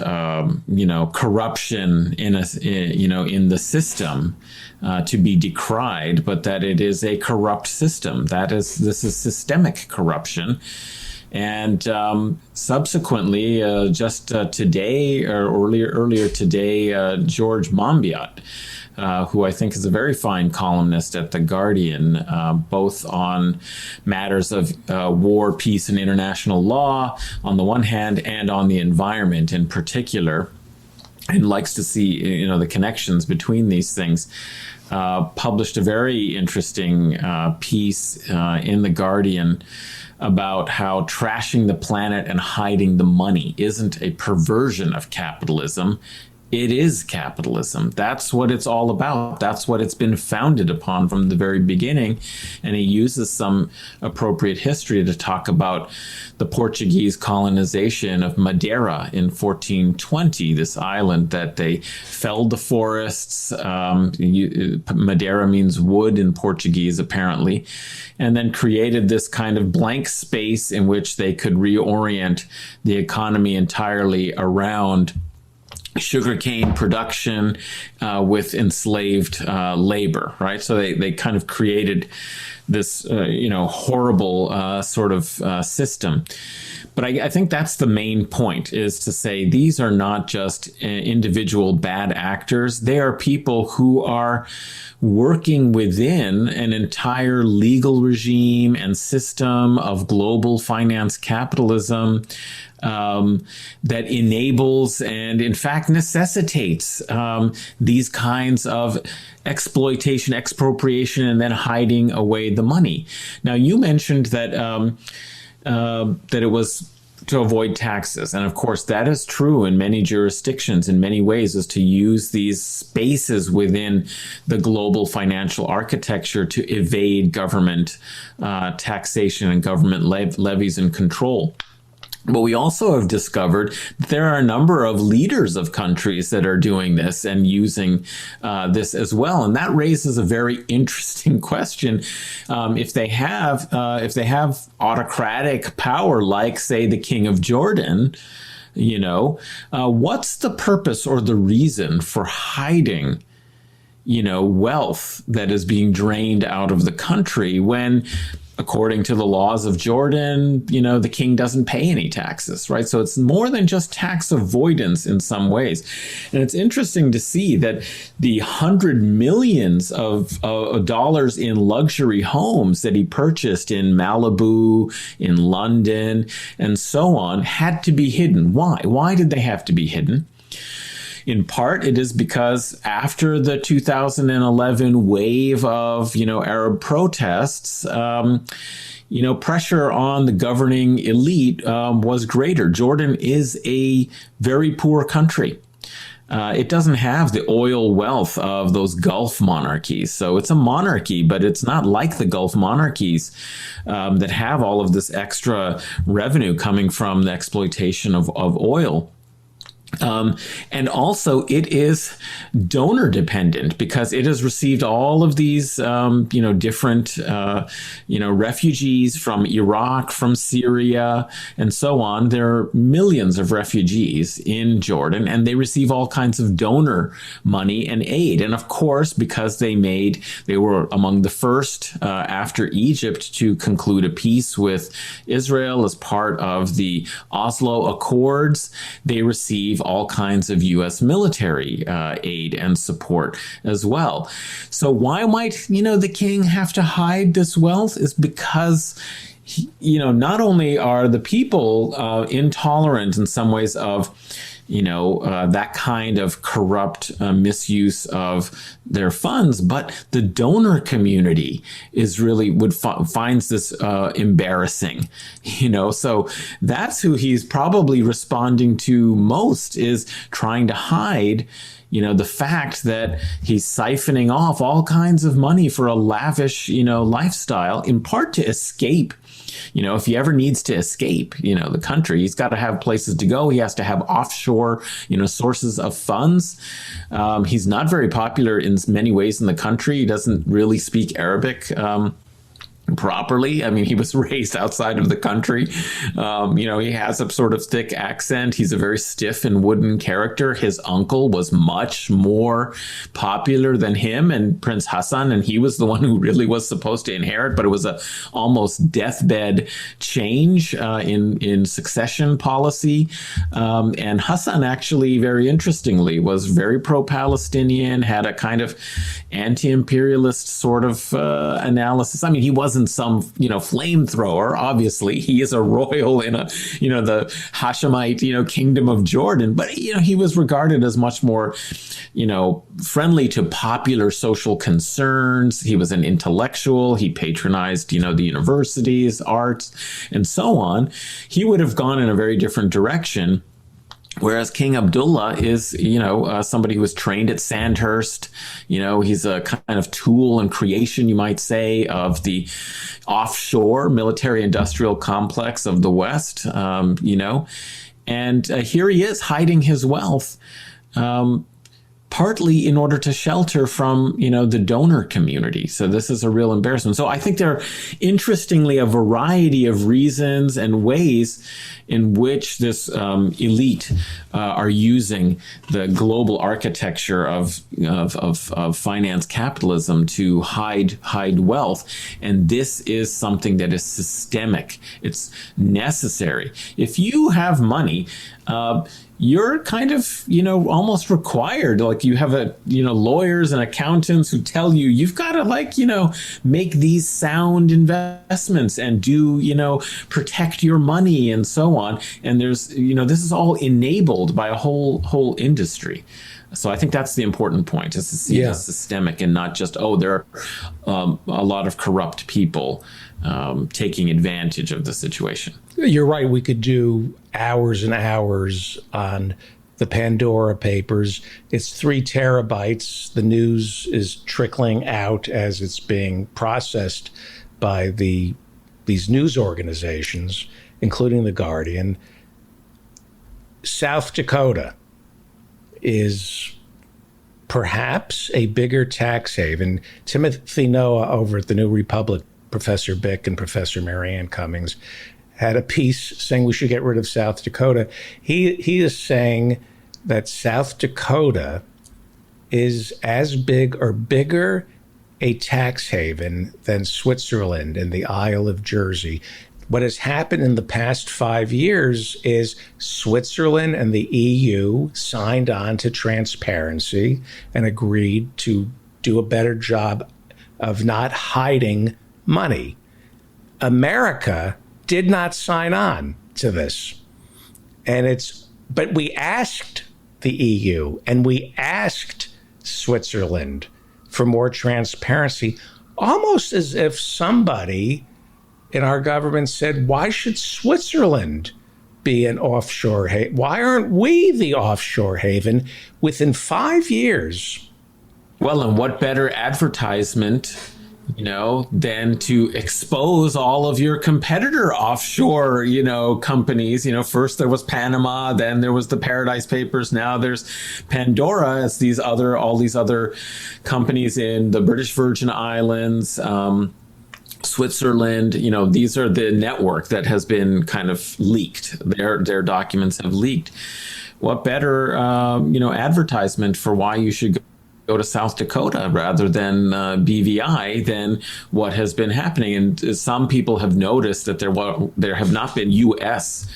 corruption in the system to be decried, but that it is a corrupt system. This is systemic corruption. And subsequently, today or earlier today, George Monbiot, who I think is a very fine columnist at The Guardian, both on matters of war, peace, and international law on the one hand, and on the environment in particular, and likes to see the connections between these things, published a very interesting piece in The Guardian about how trashing the planet and hiding the money isn't a perversion of capitalism. It is capitalism. That's what it's all about. That's what it's been founded upon from the very beginning. And he uses some appropriate history to talk about the Portuguese colonization of Madeira in 1420, this island that they felled the forests. Madeira means wood in Portuguese, apparently, and then created this kind of blank space in which they could reorient the economy entirely around sugarcane production with enslaved labor, right? So they kind of created this, horrible sort of system. But I think that's the main point, is to say these are not just individual bad actors. They are people who are working within an entire legal regime and system of global finance capitalism that enables and in fact necessitates these kinds of exploitation, expropriation, and then hiding away the money. Now, you mentioned that that it was to avoid taxes. And of course, that is true in many jurisdictions in many ways, is to use these spaces within the global financial architecture to evade government taxation and government levies and control. But we also have discovered that there are a number of leaders of countries that are doing this and using this as well. And that raises a very interesting question. If they have autocratic power, like, say, the King of Jordan, what's the purpose or the reason for hiding wealth that is being drained out of the country when, according to the laws of Jordan, the king doesn't pay any taxes, right? So it's more than just tax avoidance in some ways. And it's interesting to see that the hundred millions of dollars in luxury homes that he purchased in Malibu, in London, and so on had to be hidden. Why? Why did they have to be hidden? In part, it is because after the 2011 wave of, Arab protests, pressure on the governing elite was greater. Jordan is a very poor country. it doesn't have the oil wealth of those Gulf monarchies. So it's a monarchy, but it's not like the Gulf monarchies that have all of this extra revenue coming from the exploitation of oil. And also it is donor dependent because it has received all of these, different, refugees from Iraq, from Syria, and so on. There are millions of refugees in Jordan, and they receive all kinds of donor money and aid. And of course, because they were among the first after Egypt to conclude a peace with Israel as part of the Oslo Accords, they receive all kinds of U.S. military aid and support as well. So why might, the king have to hide this wealth? Is because not only are the people intolerant in some ways of that kind of corrupt misuse of their funds, but the donor community is really finds this embarrassing, so that's who he's probably responding to most, is trying to hide the fact that he's siphoning off all kinds of money for a lavish, lifestyle, in part to escape. If he ever needs to escape, the country, he's got to have places to go. He has to have offshore, sources of funds. He's not very popular in many ways in the country. He doesn't really speak Arabic properly. I mean, he was raised outside of the country. He has a sort of thick accent. He's a very stiff and wooden character. His uncle was much more popular than him and Prince Hassan, and he was the one who really was supposed to inherit, but it was a almost deathbed change in succession policy. And Hassan actually, very interestingly, was very pro-Palestinian, had a kind of anti-imperialist sort of analysis. I mean, he wasn't some flamethrower. Obviously, he is a royal in the Hashemite kingdom of Jordan, but he was regarded as much more friendly to popular social concerns. He was an intellectual. He patronized the universities, arts, and so on. He would have gone in a very different direction. Whereas King Abdullah is, somebody who was trained at Sandhurst. He's a kind of tool and creation, you might say, of the offshore military-industrial complex of the West, And here he is hiding his wealth, partly in order to shelter from, the donor community. So this is a real embarrassment. So I think there are, interestingly, a variety of reasons and ways in which this elite are using the global architecture of finance capitalism to hide wealth. And this is something that is systemic. It's necessary. If you have money, you're kind of, almost required, like you have lawyers and accountants who tell you, you've got to make these sound investments and protect your money and so on. And there's, this is all enabled by a whole industry. So I think that's the important point, is to see the systemic and not just, there are a lot of corrupt people taking advantage of the situation. You're right. We could do hours and hours on the Pandora Papers. It's 3 terabytes. The news is trickling out as it's being processed by these news organizations, including The Guardian. South Dakota is perhaps a bigger tax haven. Timothy Noah over at the New Republic, Professor Bick and Professor Marianne Cummings, had a piece saying we should get rid of South Dakota. He is saying that South Dakota is as big or bigger a tax haven than Switzerland and the Isle of Jersey. What has happened in the past 5 years is Switzerland and the EU signed on to transparency and agreed to do a better job of not hiding money. America did not sign on to this. But we asked the EU and we asked Switzerland for more transparency, almost as if somebody in our government said, why should Switzerland be an offshore haven? Why aren't we the offshore haven within 5 years? Well, and what better advertisement, than to expose all of your competitor offshore, companies. First there was Panama, then there was the Paradise Papers, now there's Pandora. It's all these other companies in the British Virgin Islands, Switzerland. These are the network that has been kind of leaked. Their documents have leaked. What better, advertisement for why you should go to South Dakota rather than BVI than what has been happening. And some people have noticed that there have not been U.S.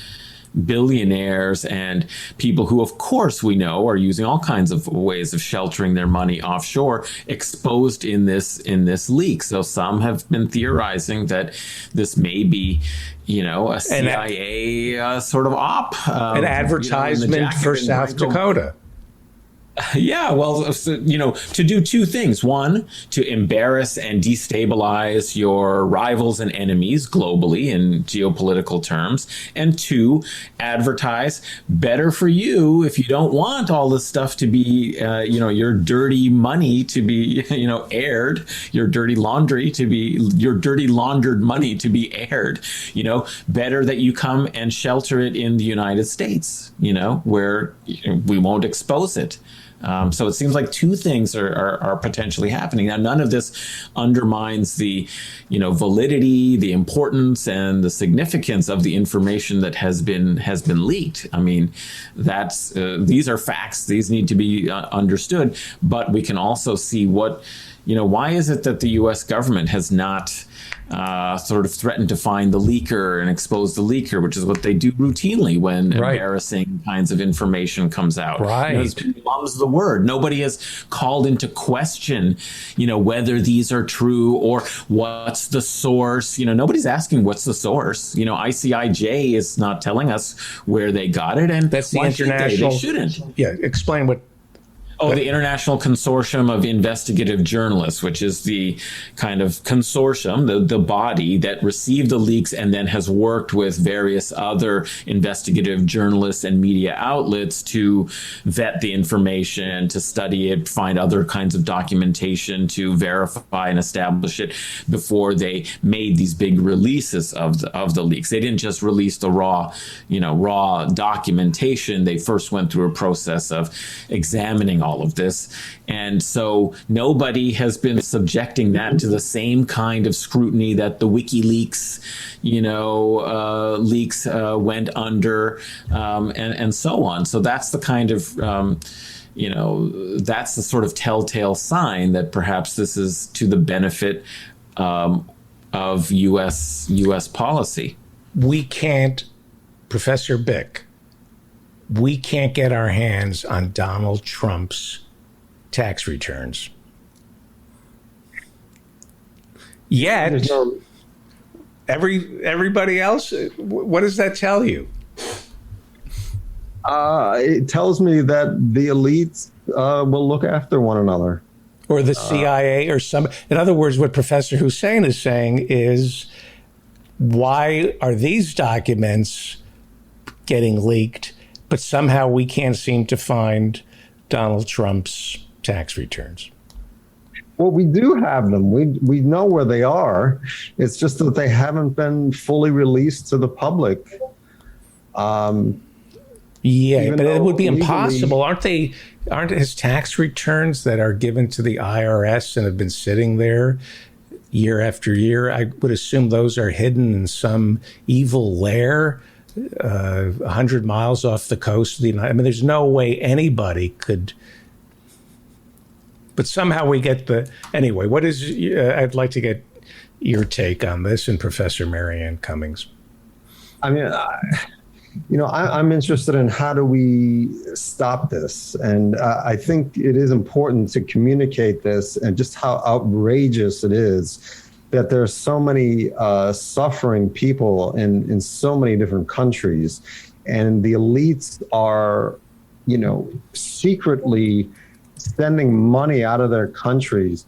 billionaires and people who, of course, we know are using all kinds of ways of sheltering their money offshore, exposed in this leak. So some have been theorizing that this may be, a CIA sort of op, an advertisement for South Dakota. Yeah, well, to do two things. One, to embarrass and destabilize your rivals and enemies globally in geopolitical terms. And two, advertise better for you if you don't want all this stuff to be, your dirty money to be, aired, your dirty laundered money to be aired. Better that you come and shelter it in the United States, where we won't expose it. So it seems like two things are potentially happening. Now, none of this undermines the, validity, the importance, and the significance of the information that has been leaked. I mean, these are facts. These need to be understood. But we can also see why is it that the U.S. government has not sort of threatened to find the leaker and expose the leaker, which is what they do routinely when embarrassing kinds of information comes out. Right. Mum's the word. Nobody has called into question, whether these are true or what's the source. Nobody's asking what's the source. ICIJ is not telling us where they got it, and that's the international. They shouldn't. Yeah, explain what. The International Consortium of Investigative Journalists, which is the kind of consortium, the body that received the leaks and then has worked with various other investigative journalists and media outlets to vet the information, to study it, find other kinds of documentation to verify and establish it before they made these big releases of the leaks. They didn't just release the raw documentation. They first went through a process of examining all of this. And so nobody has been subjecting that to the same kind of scrutiny that the WikiLeaks, leaks went under, and so on. So that's the kind of, that's the sort of telltale sign that perhaps this is to the benefit of U.S. policy. We can't, Professor Bick, we can't get our hands on Donald Trump's tax returns. Yet, everybody else, what does that tell you? It tells me that the elites will look after one another. Or the CIA or some. In other words, what Professor Hussein is saying is, why are these documents getting leaked, but somehow we can't seem to find Donald Trump's tax returns? Well, we do have them. We know where they are. It's just that they haven't been fully released to the public. Yeah, but it would be impossible. Aren't his tax returns that are given to the IRS and have been sitting there year after year? I would assume those are hidden in some evil lair 100 miles off the coast of the United. I mean, there's no way anybody could. But somehow we get anyway. What is? I'd like to get your take on this, and Professor Marianne Cummings. I mean, I'm interested in how do we stop this, and I think it is important to communicate this and just how outrageous it is that there's so many suffering people in so many different countries, and the elites are, secretly sending money out of their countries,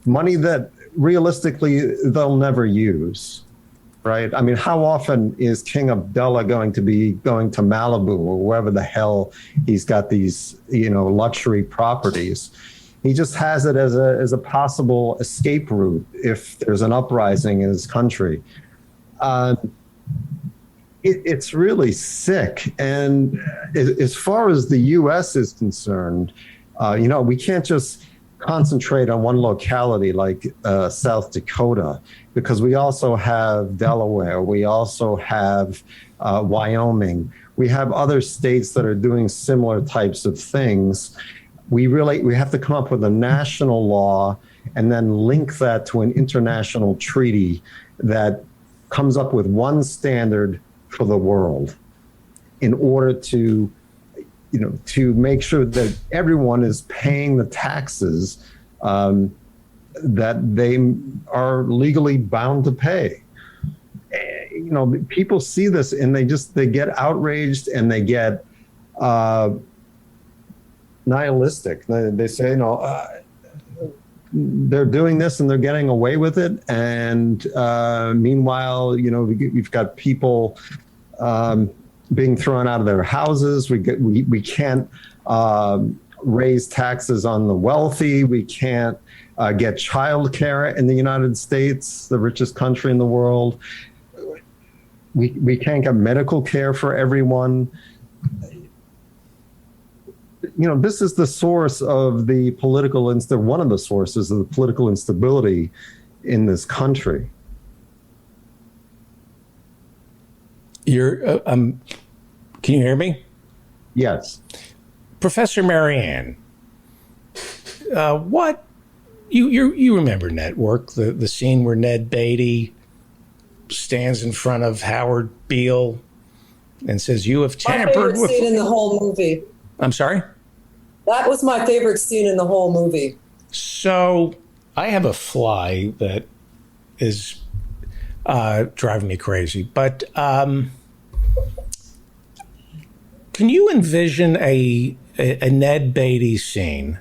money that realistically they'll never use. right? I mean, how often is King Abdullah going to be going to Malibu or wherever the hell he's got these, luxury properties? He just has it as a possible escape route if there's an uprising in his country. It's really sick. And as far as the U.S. is concerned, we can't just concentrate on one locality like South Dakota, because we also have Delaware, we also have Wyoming, we have other states that are doing similar types of things. We have to come up with a national law and then link that to an international treaty that comes up with one standard for the world in order to make sure that everyone is paying the taxes that they are legally bound to pay. People see this and they get outraged and they get nihilistic. They say, they're doing this and they're getting away with it. And meanwhile, we've got people being thrown out of their houses. We can't raise taxes on the wealthy. We can't get childcare in the United States, the richest country in the world. We can't get medical care for everyone. This is the source of the one of the sources of the political instability in this country. Can you hear me? Yes. Professor Marianne, what you remember Network, the scene where Ned Beatty stands in front of Howard Beale and says, "You have tampered with." My favorite scene in the whole movie. I'm sorry? That was my favorite scene in the whole movie. So I have a fly that is driving me crazy, but can you envision a Ned Beatty scene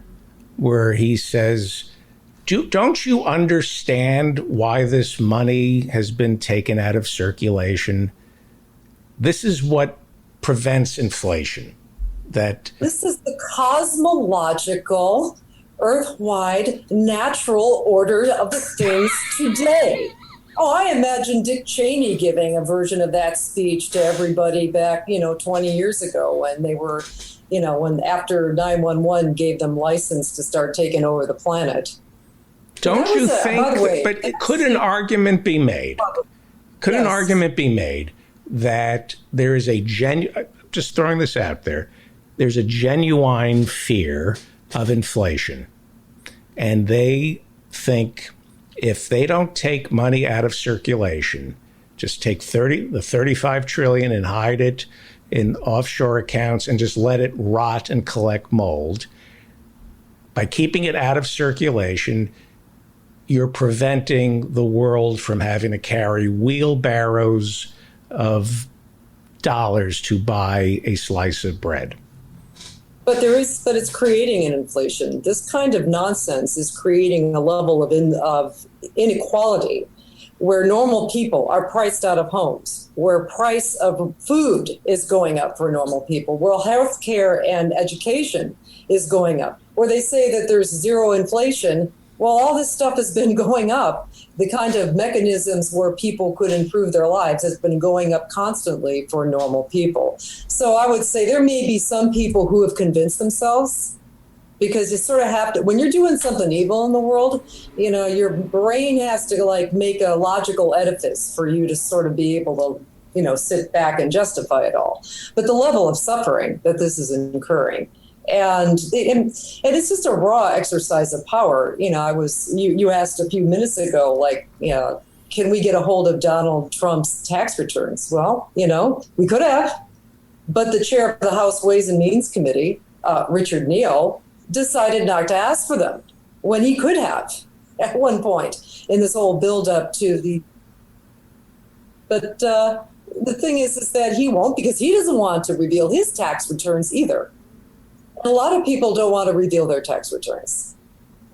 where he says, don't you understand why this money has been taken out of circulation? This is what prevents inflation. This is the cosmological, earth-wide, natural order of the things today. Oh, I imagine Dick Cheney giving a version of that speech to everybody back, 20 years ago when they were, when after 911 gave them license to start taking over the planet. Don't you think, but could an argument be made? Could an argument be made that there is just throwing this out there, there's a genuine fear of inflation, and they think if they don't take money out of circulation, just take the 35 trillion and hide it in offshore accounts and just let it rot and collect mold, by keeping it out of circulation, you're preventing the world from having to carry wheelbarrows of dollars to buy a slice of bread. But it's creating an inflation. This kind of nonsense is creating a level of inequality where normal people are priced out of homes, where price of food is going up for normal people, where healthcare and education is going up, where they say that there's zero inflation. Well, all this stuff has been going up. The kind of mechanisms where people could improve their lives has been going up constantly for normal people. So I would say there may be some people who have convinced themselves, because you sort of have to, when you're doing something evil in the world, your brain has to make a logical edifice for you to sort of be able to, sit back and justify it all. But the level of suffering that this is incurring, and it's just a raw exercise of power. You asked a few minutes ago, can we get a hold of Donald Trump's tax returns? Well, we could have, but the chair of the House Ways and Means Committee, Richard Neal, decided not to ask for them when he could have at one point in this whole buildup to the. But the thing is that he won't, because he doesn't want to reveal his tax returns either. A lot of people don't want to reveal their tax returns.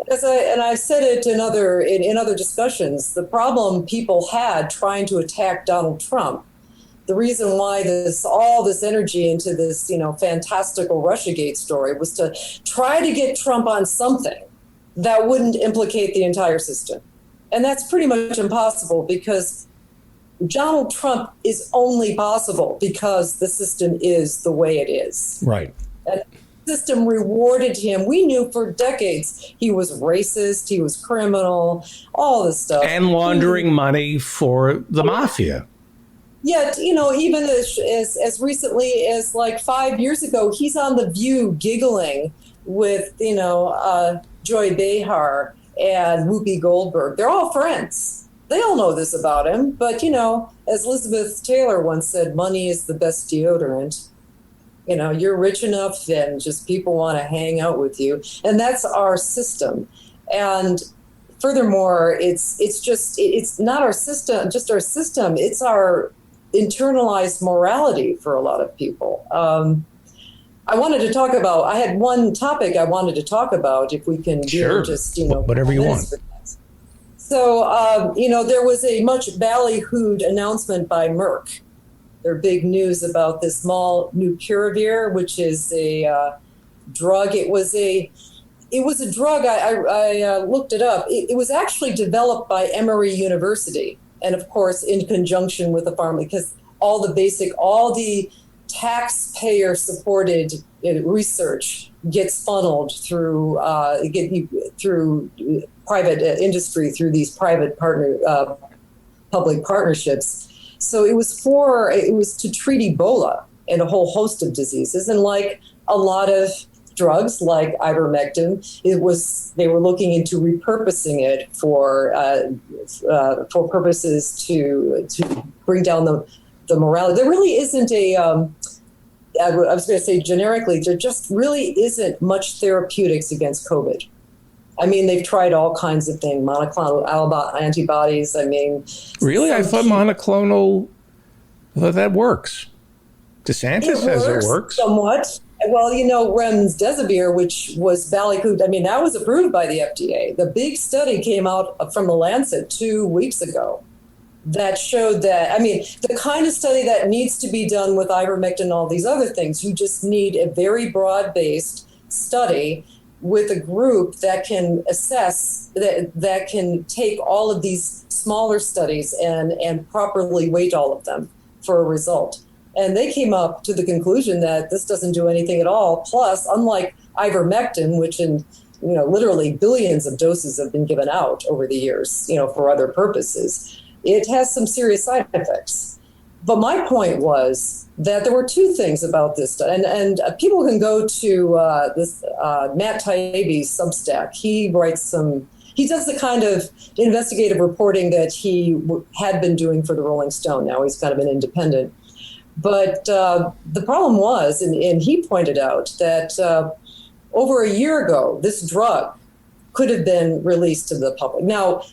And I've said it in other discussions, the problem people had trying to attack Donald Trump, the reason why all this energy into this, fantastical Russiagate story was to try to get Trump on something that wouldn't implicate the entire system. And that's pretty much impossible, because Donald Trump is only possible because the system is the way it is. Right. And the system rewarded him. We knew for decades he was racist, he was criminal, all this stuff. And laundering money for the mafia. Yet, even as recently as like 5 years ago, he's on The View giggling with, Joy Behar and Whoopi Goldberg. They're all friends. They all know this about him. But, as Elizabeth Taylor once said, money is the best deodorant. You're rich enough and just people want to hang out with you. And that's our system. And furthermore, it's not our system, just our system. It's our internalized morality for a lot of people. I had one topic I wanted to talk about, if we can sure. Whatever you want. So, there was a much ballyhooed announcement by Merck. Their big news about this molnupiravir, which is a drug. It was a drug. I looked it up. It was actually developed by Emory University, and of course in conjunction with the pharma, because all the taxpayer-supported research gets funneled through private industry, through these private public partnerships. So it was to treat Ebola and a whole host of diseases, and like a lot of drugs like ivermectin, they were looking into repurposing it for purposes to bring down the morality. There really isn't I was going to say generically, there just really isn't much therapeutics against COVID. I mean, they've tried all kinds of things, monoclonal antibodies. I mean, really, I thought monoclonal that works. DeSantis says it works somewhat. Well, remdesivir, which was ballyhooed, I mean, that was approved by the FDA. The big study came out from the Lancet 2 weeks ago that showed that, I mean, the kind of study that needs to be done with ivermectin and all these other things, you just need a very broad-based study with a group that can assess, that can take all of these smaller studies and properly weight all of them for a result. And they came up to the conclusion that this doesn't do anything at all. Plus, unlike ivermectin, which literally billions of doses have been given out over the years, for other purposes, it has some serious side effects. But my point was that there were two things about this study, and people can go to this Matt Taibbi's Substack. He does the kind of investigative reporting that he had been doing for the Rolling Stone. Now he's kind of an independent. But the problem was, and he pointed out that over a year ago, this drug could have been released to the public. Now,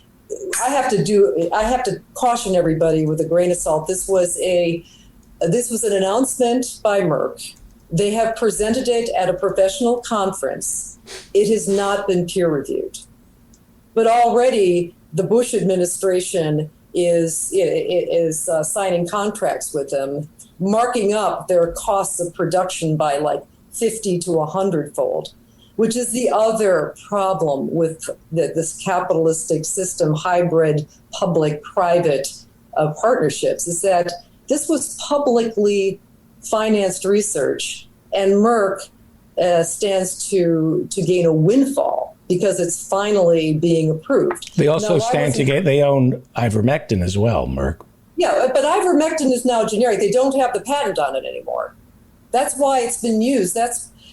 I have to caution everybody with a grain of salt. This was an announcement by Merck. They have presented it at a professional conference. It has not been peer reviewed. But already the Bush administration is signing contracts with them, marking up their costs of production by like 50 to 100-fold, which is the other problem with this capitalistic system, hybrid public-private partnerships, is that this was publicly financed research, and Merck stands to gain a windfall because it's finally being approved. They also they own ivermectin as well, Merck. Yeah, but ivermectin is now generic. They don't have the patent on it anymore. That's why it's been used.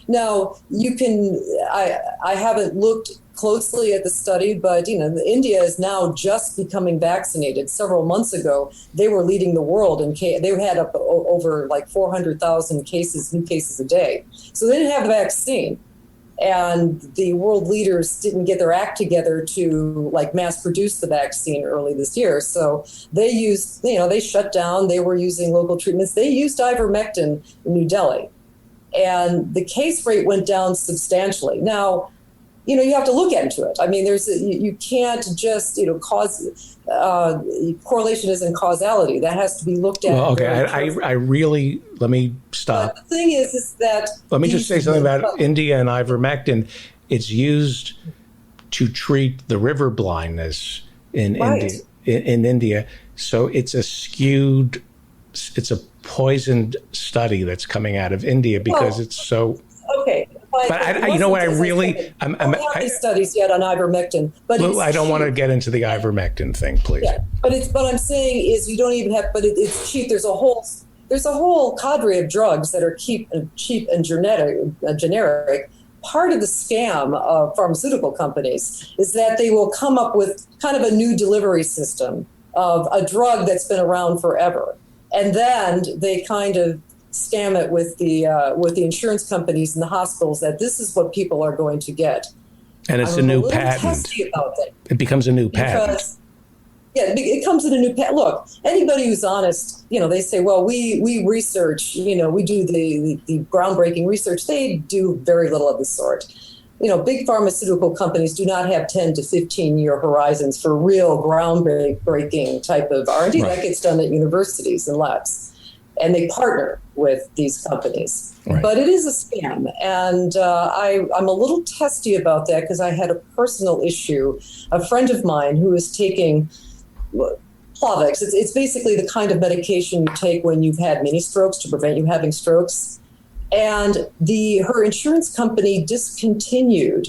Now you can. I haven't looked closely at the study, but India is now just becoming vaccinated. Several months ago, they were leading the world, and they had up over like 400,000 new cases a day. So they didn't have the vaccine, and the world leaders didn't get their act together to mass produce the vaccine early this year. So they used, they shut down. They were using local treatments. They used ivermectin in New Delhi. And the case rate went down substantially. Now, you have to look into it. I mean, you can't just, correlation isn't causality. That has to be looked at. Well, okay. I really, let me stop. But the thing is that. Let me just say something about India and ivermectin. It's used to treat the river blindness in India. So it's a poisoned study that's coming out of India because it's so. Okay. But you know what? I don't have these studies yet on ivermectin, but I don't want to get into the ivermectin thing, please. Yeah, but what I'm saying is you don't even have. But it's cheap. There's a whole cadre of drugs that are cheap and generic. Part of the scam of pharmaceutical companies is that they will come up with kind of a new delivery system of a drug that's been around forever, and then they kind of scam it with the insurance companies and the hospitals that this is what people are going to get. And it's a new patent. It becomes a new patent. It comes in a new patent. Look, anybody who's honest, they say, well, we research, we do the groundbreaking research. They do very little of the sort. Big pharmaceutical companies do not have 10 to 15 year horizons for real groundbreaking type of R&D. Right. That gets done at universities and labs. And they partner with these companies. Right. But it is a scam. And I'm a little testy about that because I had a personal issue. A friend of mine who is taking Plavix. It's basically the kind of medication you take when you've had mini strokes to prevent you having strokes. And her insurance company discontinued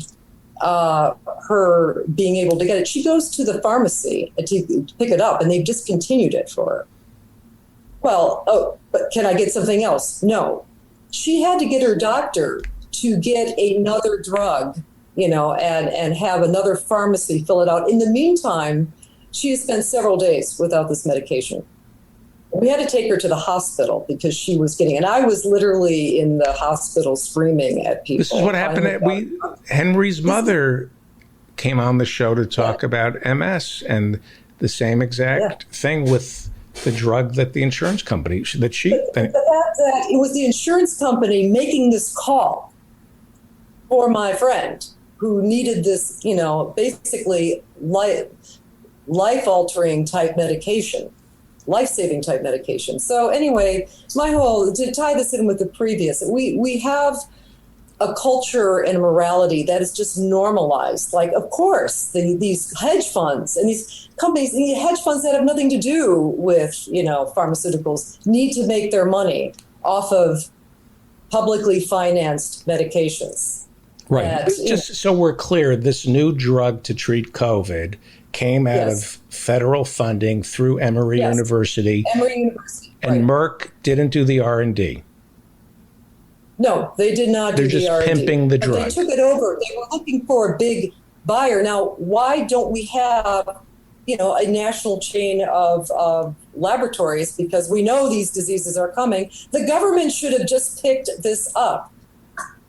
her being able to get it. She goes to the pharmacy to pick it up, and they've discontinued it for her. Well, but can I get something else? No. She had to get her doctor to get another drug, and have another pharmacy fill it out. In the meantime, she has spent several days without this medication. We had to take her to the hospital because she was and I was literally in the hospital screaming at people. This is what happened. Henry's mother came on the show to talk about MS and the same exact thing with the drug that the insurance company But the fact that it was the insurance company making this call for my friend who needed this, basically life-altering type medication, life-saving type medication. So anyway, to tie this in with the previous, we have a culture and a morality that is just normalized. Like, of course, these hedge funds and these companies, hedge funds that have nothing to do with, pharmaceuticals, need to make their money off of publicly financed medications. Right. Just so we're clear, this new drug to treat COVID came out of federal funding through Emory University. Emory University. And Merck didn't do the R&D. No, they did not do the R&D. They're just pimping the drug. They took it over. They were looking for a big buyer. Now, why don't we have, a national chain of laboratories? Because we know these diseases are coming. The government should have just picked this up.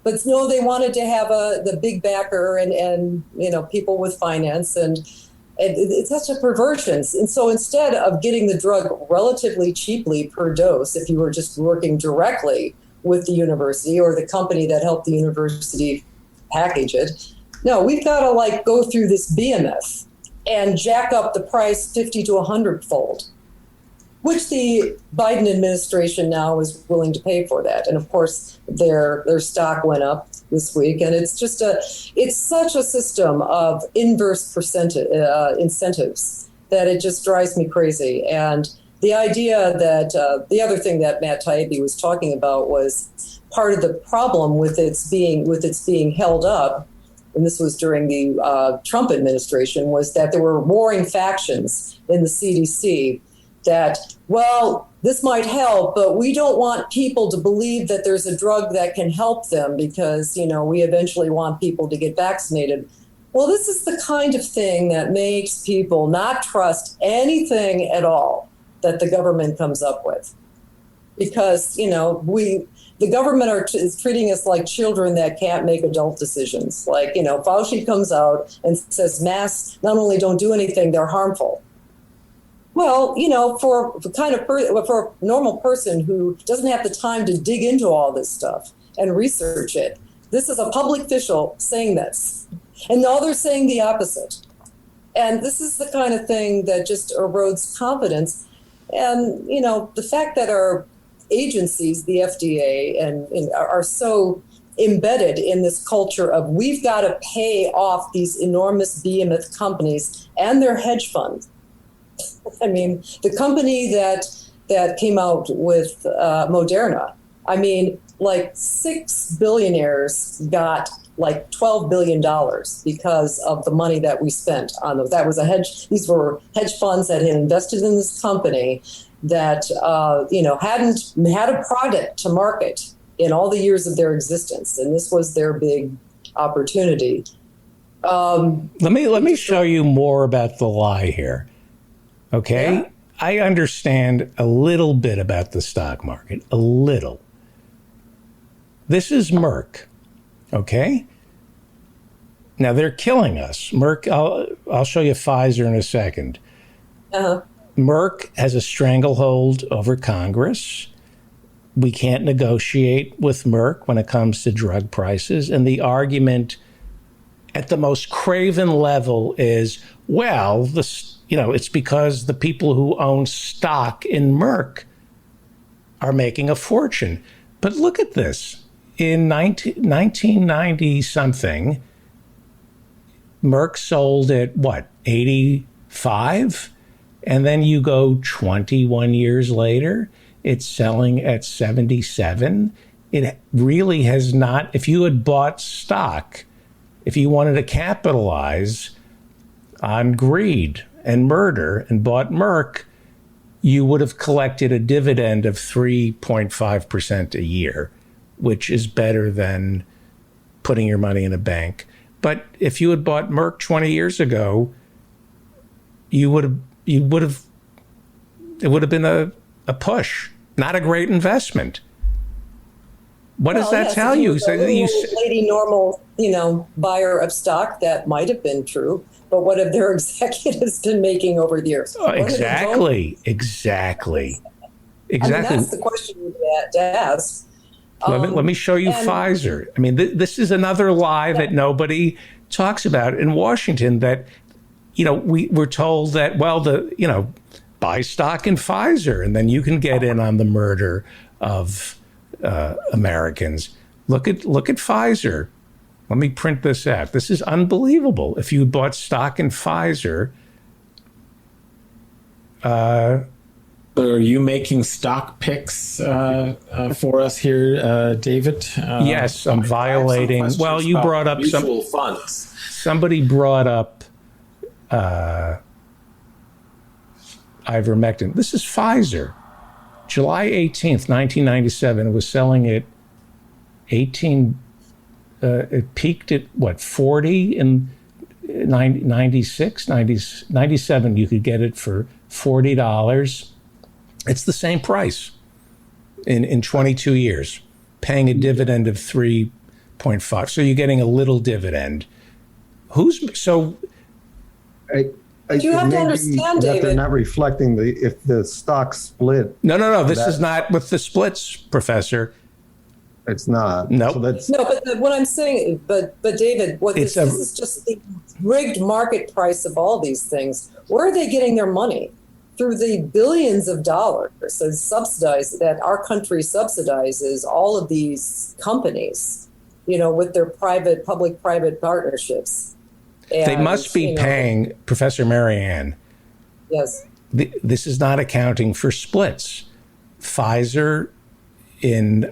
But no, they wanted to have the big backer and people with finance, and it's such a perversion. And so instead of getting the drug relatively cheaply per dose, if you were just working directly with the university or the company that helped the university package it, no, we've got to go through this BMF and jack up the price 50 to 100-fold, which the Biden administration now is willing to pay for that. And of course, their stock went up this week. And it's such a system of inverse incentives that it just drives me crazy. And the idea that the other thing that Matt Taibbi was talking about was part of the problem with its being held up, and this was during the Trump administration, was that there were warring factions in the CDC that, well, this might help, but we don't want people to believe that there's a drug that can help them because, we eventually want people to get vaccinated. Well, this is the kind of thing that makes people not trust anything at all that the government comes up with. Because, the government is treating us like children that can't make adult decisions. Like, Fauci comes out and says masks not only don't do anything, they're harmful. Well, for a normal person who doesn't have the time to dig into all this stuff and research it, this is a public official saying this. And now they're saying the opposite. And this is the kind of thing that just erodes confidence. And, you know, the fact that our agencies, the FDA, and are so embedded in this culture of we've got to pay off these enormous behemoth companies and their hedge funds. I mean, the company that came out with Moderna, I mean, like 6 billionaires got like $12 billion because of the money that we spent on those. That was a hedge. These were hedge funds that had invested in this company that, hadn't had a product to market in all the years of their existence. And this was their big opportunity. Let me show you more about the lie here. Okay. Yeah. I understand a little bit about the stock market, a little. This is Merck. Okay. Now they're killing us. Merck, I'll show you Pfizer in a second. Uh-huh. Merck has a stranglehold over Congress. We can't negotiate with Merck when it comes to drug prices. And the argument at the most craven level is, well, it's because the people who own stock in Merck are making a fortune. But look at this. In 1990 something, Merck sold at what, 85? And then you go 21 years later, it's selling at 77. It really has not, if you had bought stock, if you wanted to capitalize on greed and murder and bought Merck, you would have collected a dividend of 3.5% a year, which is better than putting your money in a bank. But if you had bought Merck 20 years ago, it would have been a push, not a great investment. What does that tell you? So lady normal, buyer of stock, that might have been true. But what have their executives been making over the years? Exactly. I mean, that's the question you have to ask. Let me show you Pfizer. I mean, this is another lie that nobody talks about in Washington, that, we're told that, buy stock in Pfizer and then you can get in on the murder of Americans. Look at Pfizer. Let me print this out. This is unbelievable. If you bought stock in Pfizer, are you making stock picks for us here, David? Yes, I'm violating. Well, you brought up mutual funds. Somebody brought up ivermectin. This is Pfizer. July 18th, 1997. It was selling at 18. It peaked at 40 in 96, 97. You could get it for $40. It's the same price in 22 years, paying a dividend of 3.5. So you're getting a little dividend. Do you have to understand, David? They're not reflecting if the stock split. No. This is not with the splits, Professor. It's not. Nope. So but what I'm saying, but David, this is just the rigged market price of all these things. Where are they getting their money? Through the billions of dollars that our country subsidizes all of these companies, with their public-private partnerships. And, they must be paying, Professor Marianne. Yes. This is not accounting for splits. Pfizer in...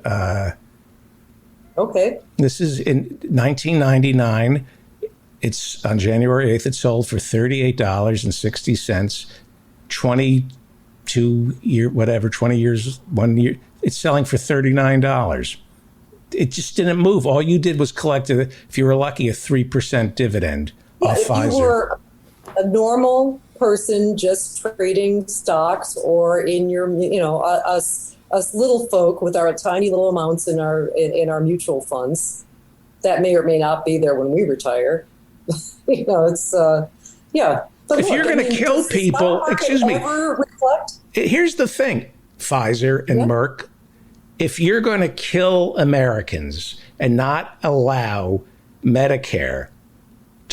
Okay. This is in 1999. It's on January 8th. It sold for $38.60. 20 years, 1 year. It's selling for $39. It just didn't move. All you did was collect, if you were lucky, a 3% dividend off Pfizer. If you were a normal person just trading stocks, or in your, us little folk with our tiny little amounts in our mutual funds, that may or may not be there when we retire. It's yeah. But if you're going to kill people, excuse me. Reflect? Here's the thing, Pfizer and Merck. If you're going to kill Americans and not allow Medicare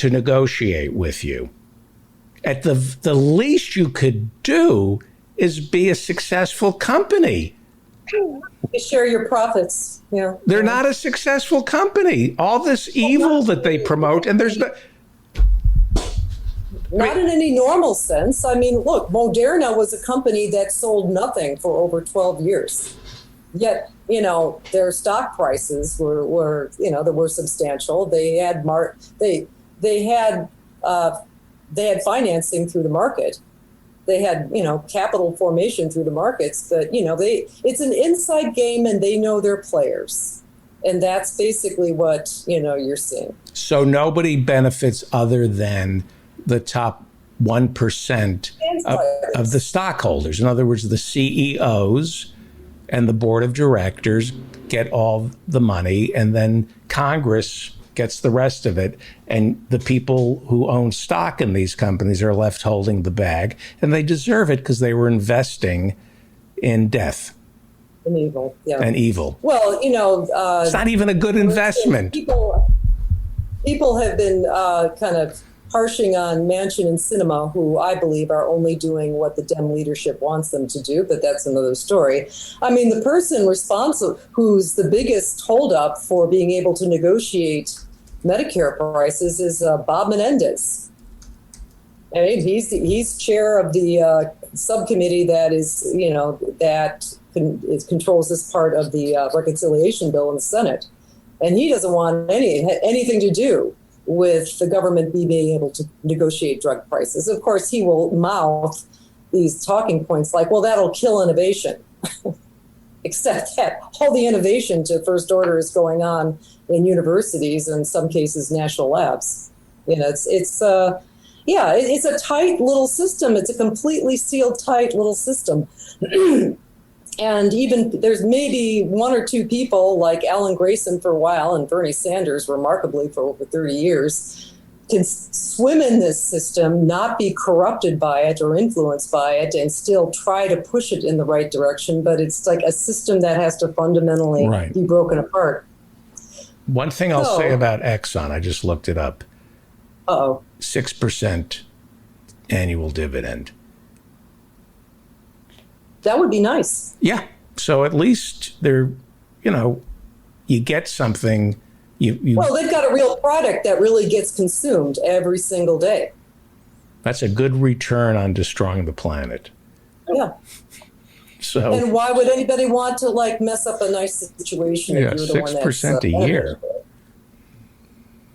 to negotiate with you. At the least you could do is be a successful company. You share your profits. Yeah. They're not a successful company. All this evil that they promote, and there's not in any normal sense. I mean, look, Moderna was a company that sold nothing for over 12 years. Yet, their stock prices were they were substantial. They had they had financing through the market. They had, capital formation through the markets, but, it's an inside game and they know their players. And that's basically what, you're seeing. So nobody benefits other than the top 1% of the stockholders. In other words, the CEOs and the board of directors get all the money, and then Congress gets the rest of it, and the people who own stock in these companies are left holding the bag, and they deserve it because they were investing in death and evil. Yeah, and evil. Well, it's not even a good investment. People have been kind of harshing on Manchin and Sinema, who I believe are only doing what the Dem leadership wants them to do, but that's another story. I mean, the person responsible, who's the biggest holdup for being able to negotiate Medicare prices, is Bob Menendez. I mean, he's chair of the subcommittee that is, controls this part of the reconciliation bill in the Senate, and he doesn't want anything to do with the government being able to negotiate drug prices. Of course, he will mouth these talking points like, well, that'll kill innovation. Except that all the innovation to first order is going on in universities, and in some cases, national labs. It's a tight little system. It's a completely sealed, tight little system. And even there's maybe one or two people like Alan Grayson for a while and Bernie Sanders, remarkably, for over 30 years, can swim in this system, not be corrupted by it or influenced by it, and still try to push it in the right direction. But it's like a system that has to fundamentally be broken apart. One thing I'll say about Exxon, I just looked it up. 6% annual dividend. That would be nice. Yeah. So at least you get something. Well, they've got a real product that really gets consumed every single day. That's a good return on destroying the planet. Yeah. So. And why would anybody want to mess up a nice situation? Yeah, 6% a year.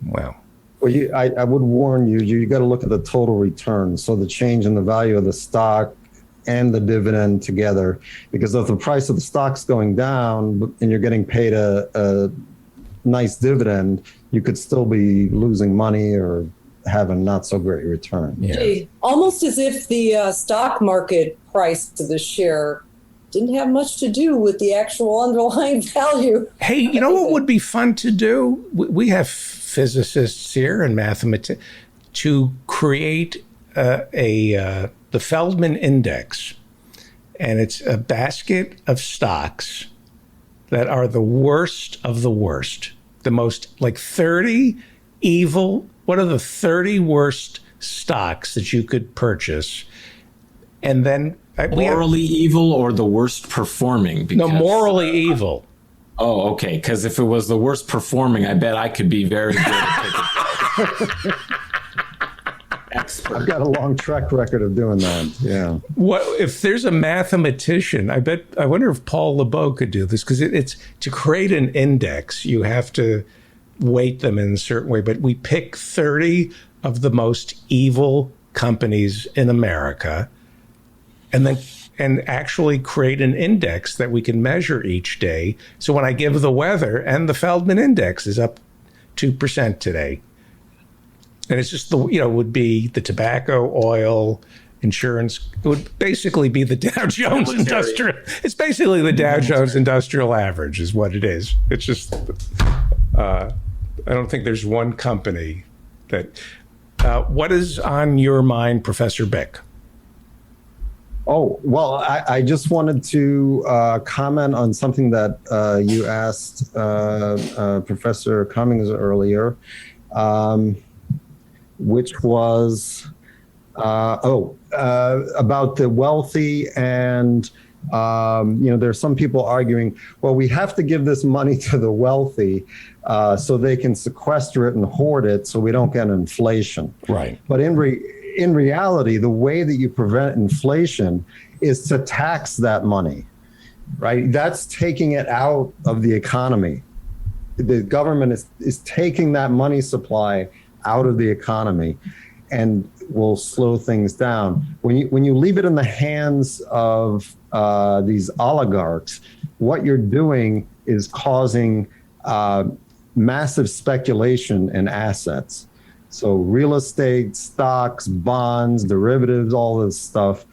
Wow. Well, I would warn you. You got to look at the total return. So the change in the value of the stock and the dividend together, because if the price of the stock's going down and you're getting paid a nice dividend, you could still be losing money or have a not so great return. Yeah. Almost as if the stock market price of the share didn't have much to do with the actual underlying value. Hey, you know what would be fun to do? We have physicists here and mathematicians to create the Feldman Index, and it's a basket of stocks that are the worst of the worst, the most 30 evil. What are the 30 worst stocks that you could purchase? And then morally evil or the worst performing? No, morally evil. Oh, okay. Because if it was the worst performing, I bet I could be very good at picking. Expert. I've got a long track record of doing that. Yeah. What if there's a mathematician? I wonder if Paul LeBeau could do this, because it's to create an index. You have to weight them in a certain way. But we pick 30 of the most evil companies in America, and actually create an index that we can measure each day. So when I give the weather, and the Feldman Index is up 2% today. And it's just would be the tobacco, oil, insurance. It would basically be the Dow Jones Industrial. It's basically the Dow Jones Industrial Average is what it is. It's just, I don't think there's one company that, what is on your mind, Professor Bick? Oh, well, I just wanted to comment on something that you asked Professor Cummings earlier. which was about the wealthy. And there's some people arguing, well, we have to give this money to the wealthy so they can sequester it and hoard it so we don't get inflation. Right. But in reality, the way that you prevent inflation is to tax that money, right? That's taking it out of the economy. The government is taking that money supply out of the economy and will slow things down. When you leave it in the hands of these oligarchs, what you're doing is causing massive speculation in assets. So real estate, stocks, bonds, derivatives, all this stuff.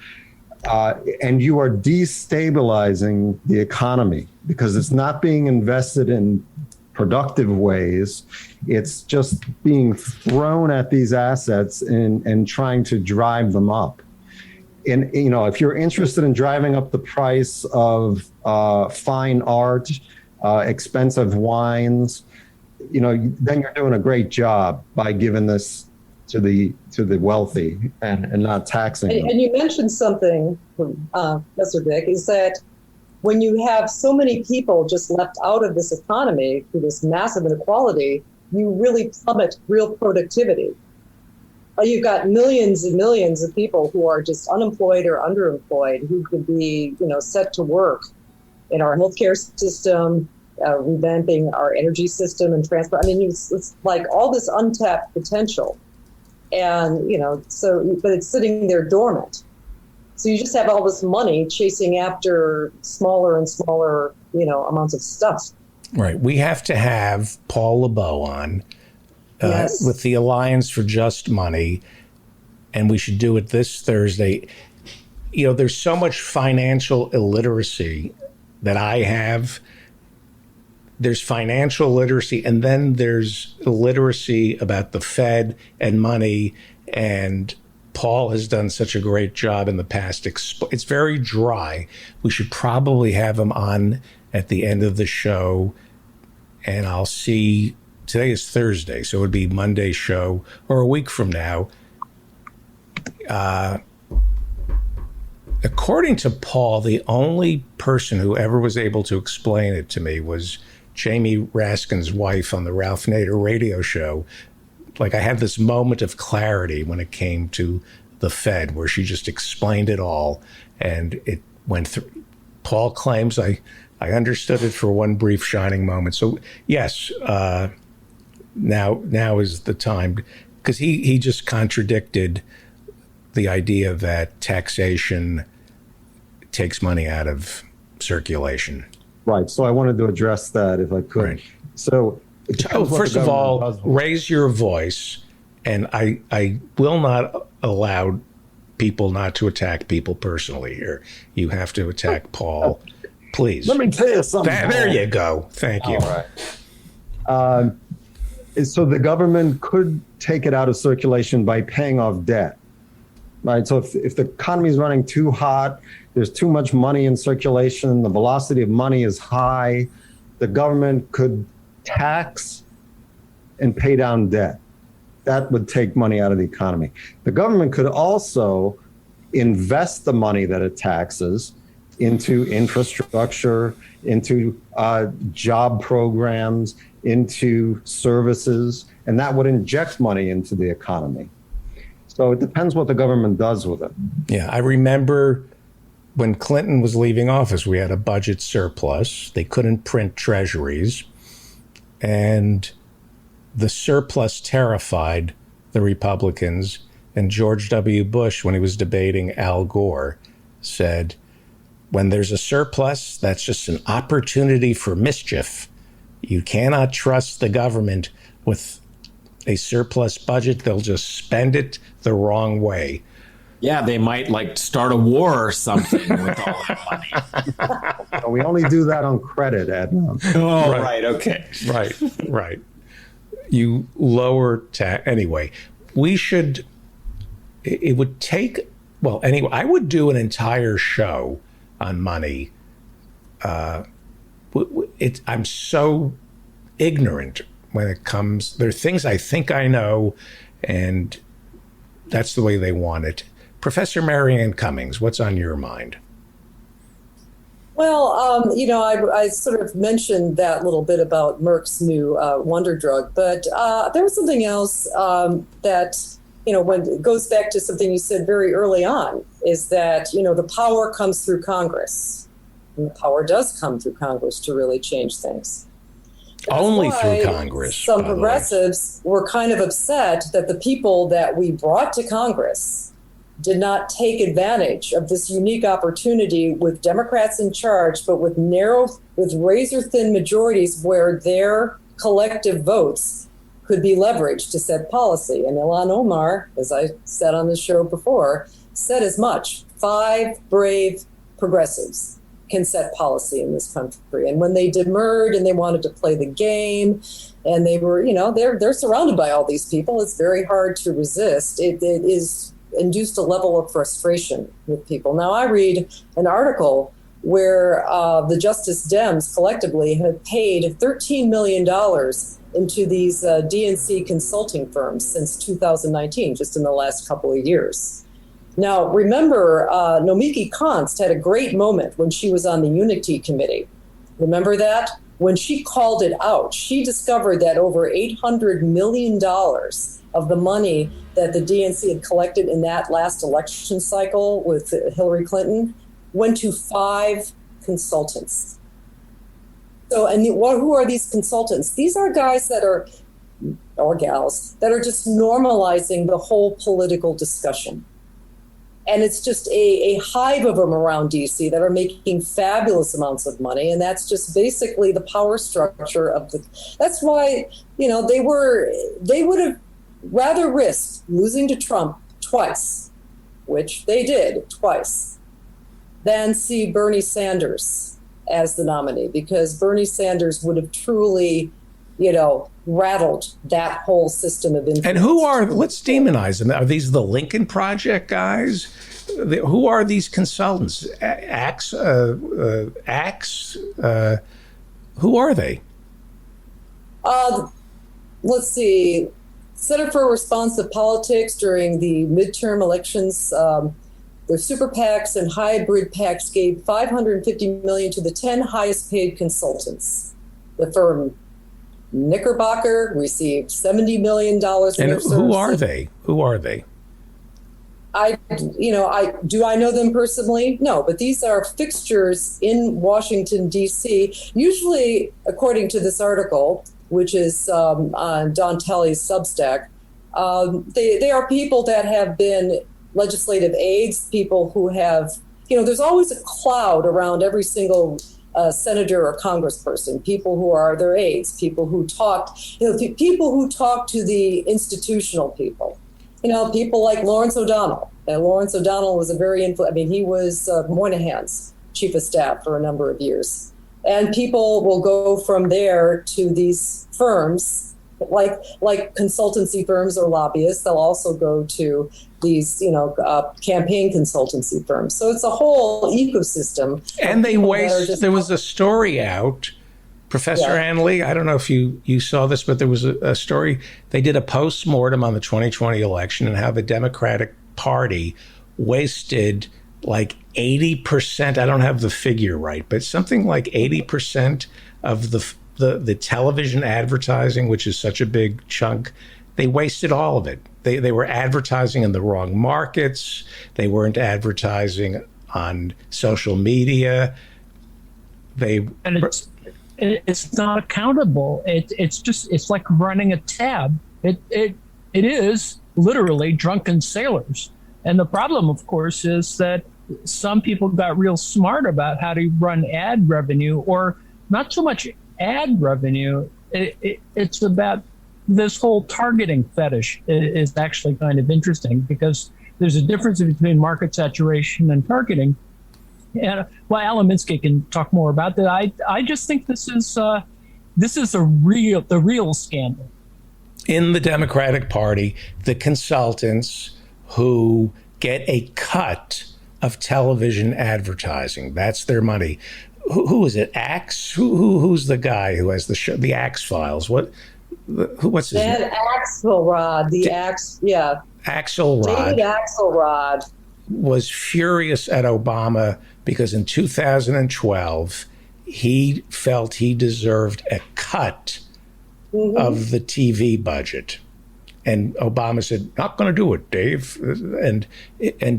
And you are destabilizing the economy because it's not being invested in productive ways. It's just being thrown at these assets and trying to drive them up. And, if you're interested in driving up the price of fine art, expensive wines, then you're doing a great job by giving this to the wealthy and not taxing them. And you mentioned something, Professor Dick, is that when you have so many people just left out of this economy through this massive inequality, you really plummet real productivity. You've got millions and millions of people who are just unemployed or underemployed who could be, set to work in our healthcare system, revamping our energy system and transport. I mean, it's like all this untapped potential. And, but it's sitting there dormant. So you just have all this money chasing after smaller and smaller, amounts of stuff. Right. We have to have Paul LeBeau on with the Alliance for Just Money, and we should do it this Thursday. There's so much financial illiteracy that I have. There's financial literacy, and then there's illiteracy about the Fed and money, and Paul has done such a great job in the past. It's very dry. We should probably have him on at the end of the show, and I'll see. Today is Thursday, so it would be Monday's show, or a week from now. According to Paul, the only person who ever was able to explain it to me was Jamie Raskin's wife on the Ralph Nader radio show. Like, I had this moment of clarity when it came to the Fed, where she just explained it all, and it went through. Paul claims I understood it for one brief shining moment. So yes, now is the time, because he just contradicted the idea that taxation takes money out of circulation. Right. So I wanted to address that if I could. Right. So first of all, raise your voice, and I will not allow people not to attack people personally here. You have to attack Paul, please. Let me tell you something. There you go. Thank you. All right. So the government could take it out of circulation by paying off debt. Right. So if the economy is running too hot, there's too much money in circulation, the velocity of money is high, the government could tax and pay down debt. That would take money out of the economy. The government could also invest the money that it taxes into infrastructure, into job programs, into services, and that would inject money into the economy. So it depends what the government does with it. Yeah, I remember when Clinton was leaving office, we had a budget surplus. They couldn't print treasuries, and the surplus terrified the Republicans. And George W. Bush, when he was debating Al Gore, said, when there's a surplus, that's just an opportunity for mischief. You cannot trust the government with a surplus budget. They'll just spend it the wrong way. Yeah, they might start a war or something with all that money. We only do that on credit, Ed. Oh, right. Okay. Right. You lower tax. Anyway, it would take, anyway, I would do an entire show on money. I'm so ignorant when it comes, there are things I think I know, and that's the way they want it. Professor Marianne Cummings, what's on your mind? Well, I sort of mentioned that little bit about Merck's new wonder drug, but there was something else that, when it goes back to something you said very early on, is that, the power comes through Congress. And the power does come through Congress to really change things. Only through Congress. Some progressives were kind of upset that the people that we brought to Congress did not take advantage of this unique opportunity with Democrats in charge, but with razor-thin majorities where their collective votes could be leveraged to set policy. And Ilhan Omar, as I said on the show before, said as much. 5 brave progressives can set policy in this country. And when they demurred and they wanted to play the game, and they were, they're surrounded by all these people, it's very hard to resist. It is induced a level of frustration with people. Now, I read an article where the Justice Dems collectively have paid $13 million into these DNC consulting firms since 2019, just in the last couple of years. Now, remember, Nomiki Konst had a great moment when she was on the Unity Committee. Remember that? When she called it out, she discovered that over $800 million of the money that the DNC had collected in that last election cycle with Hillary Clinton went to 5 consultants. So, and who are these consultants? These are guys or gals, that are just normalizing the whole political discussion. And it's just a hive of them around DC that are making fabulous amounts of money. And that's just basically the power structure of that's why, they would have rather risked losing to Trump twice, which they did twice, than see Bernie Sanders as the nominee, because Bernie Sanders would have truly, rattled that whole system of influence. And let's demonize them. Are these the Lincoln Project guys? Who are these consultants? Axe? Who are they? Let's see. Center for Responsive Politics during the midterm elections, the super PACs and hybrid PACs gave $550 million to the 10 highest paid consultants. The firm Knickerbocker received $70 million. And who are they? Who are they? Do I know them personally? No, but these are fixtures in Washington, D.C., usually, according to this article, which is on Don Telly's Substack, they are people that have been legislative aides, people who have, there's always a cloud around every single senator or congressperson, people who are their aides, people who talk, people who talk to the institutional people. People like Lawrence O'Donnell. And Lawrence O'Donnell was he was Moynihan's chief of staff for a number of years. And people will go from there to these firms, like consultancy firms or lobbyists. They'll also go to these, campaign consultancy firms. So it's a whole ecosystem. And they waste. There was a story out, Professor Hanley. I don't know if you saw this, but there was a story. They did a postmortem on the 2020 election and how the Democratic Party wasted like 80%. I don't have the figure right, but something like 80% of the television advertising, which is such a big chunk, they wasted all of it. They were advertising in the wrong markets. They weren't advertising on social media. It's not accountable. It's like running a tab. It is literally drunken sailors. And the problem, of course, is that some people got real smart about how to run ad revenue, or not so much ad revenue. It's about this whole targeting fetish is actually kind of interesting, because there's a difference between market saturation and targeting. And Alan Minsky can talk more about that. I just think this is the real scandal. In the Democratic Party, the consultants who get a cut of television advertising, that's their money. Who is it? Axe? Who's the guy who has the show, the Axe Files? What? what's his name? Axelrod, Axelrod. David Axelrod was furious at Obama because in 2012 he felt he deserved a cut of the TV budget. And Obama said, "Not going to do it, Dave." And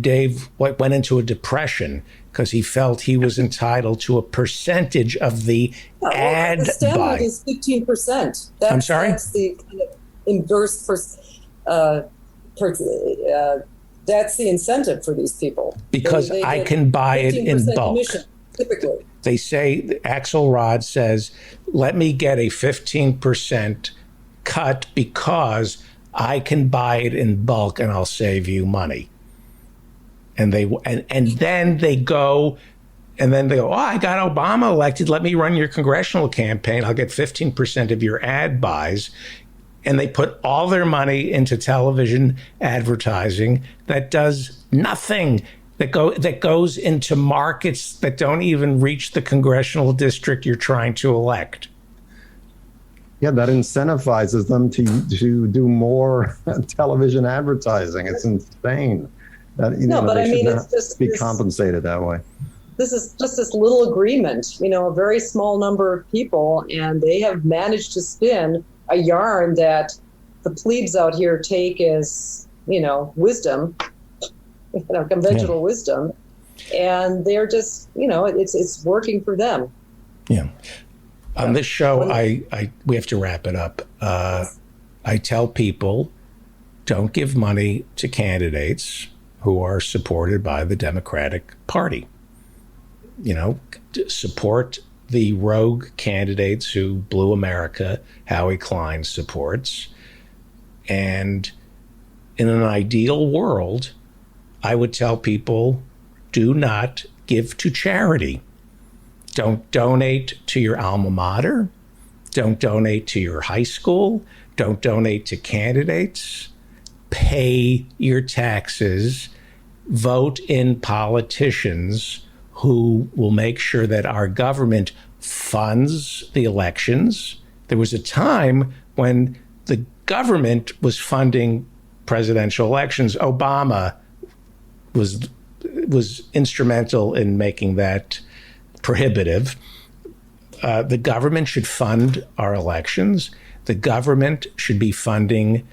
Dave went into a depression because he felt he was entitled to a percentage of the ad buy. The standard buy. is 15%. I'm sorry? That's the kind of inverse that's the incentive for these people. Because They I get can buy it in 15% bulk. commission, typically. They say, Axelrod says, let me get a 15% cut because I can buy it in bulk and I'll save you money. And then they go, oh, I got Obama elected. Let me run your congressional campaign. I'll get 15% of your ad buys. And they put all their money into television advertising that does nothing, that goes into markets that don't even reach the congressional district you're trying to elect. Yeah, that incentivizes them to do more television advertising. It's insane. That, it's just be compensated that way. This is just this little agreement, a very small number of people, and they have managed to spin a yarn that the plebes out here take as, wisdom, conventional wisdom, and they're just, it's working for them. Yeah. On this show, we have to wrap it up. I tell people, don't give money to candidates who are supported by the Democratic Party. Support the rogue candidates who blew America, Howie Klein supports. And in an ideal world, I would tell people, do not give to charity. Don't donate to your alma mater. Don't donate to your high school. Don't donate to candidates. Pay your taxes. Vote in politicians who will make sure that our government funds the elections. There was a time when the government was funding presidential elections. Obama was instrumental in making that prohibitive. The government should fund our elections. The government should be funding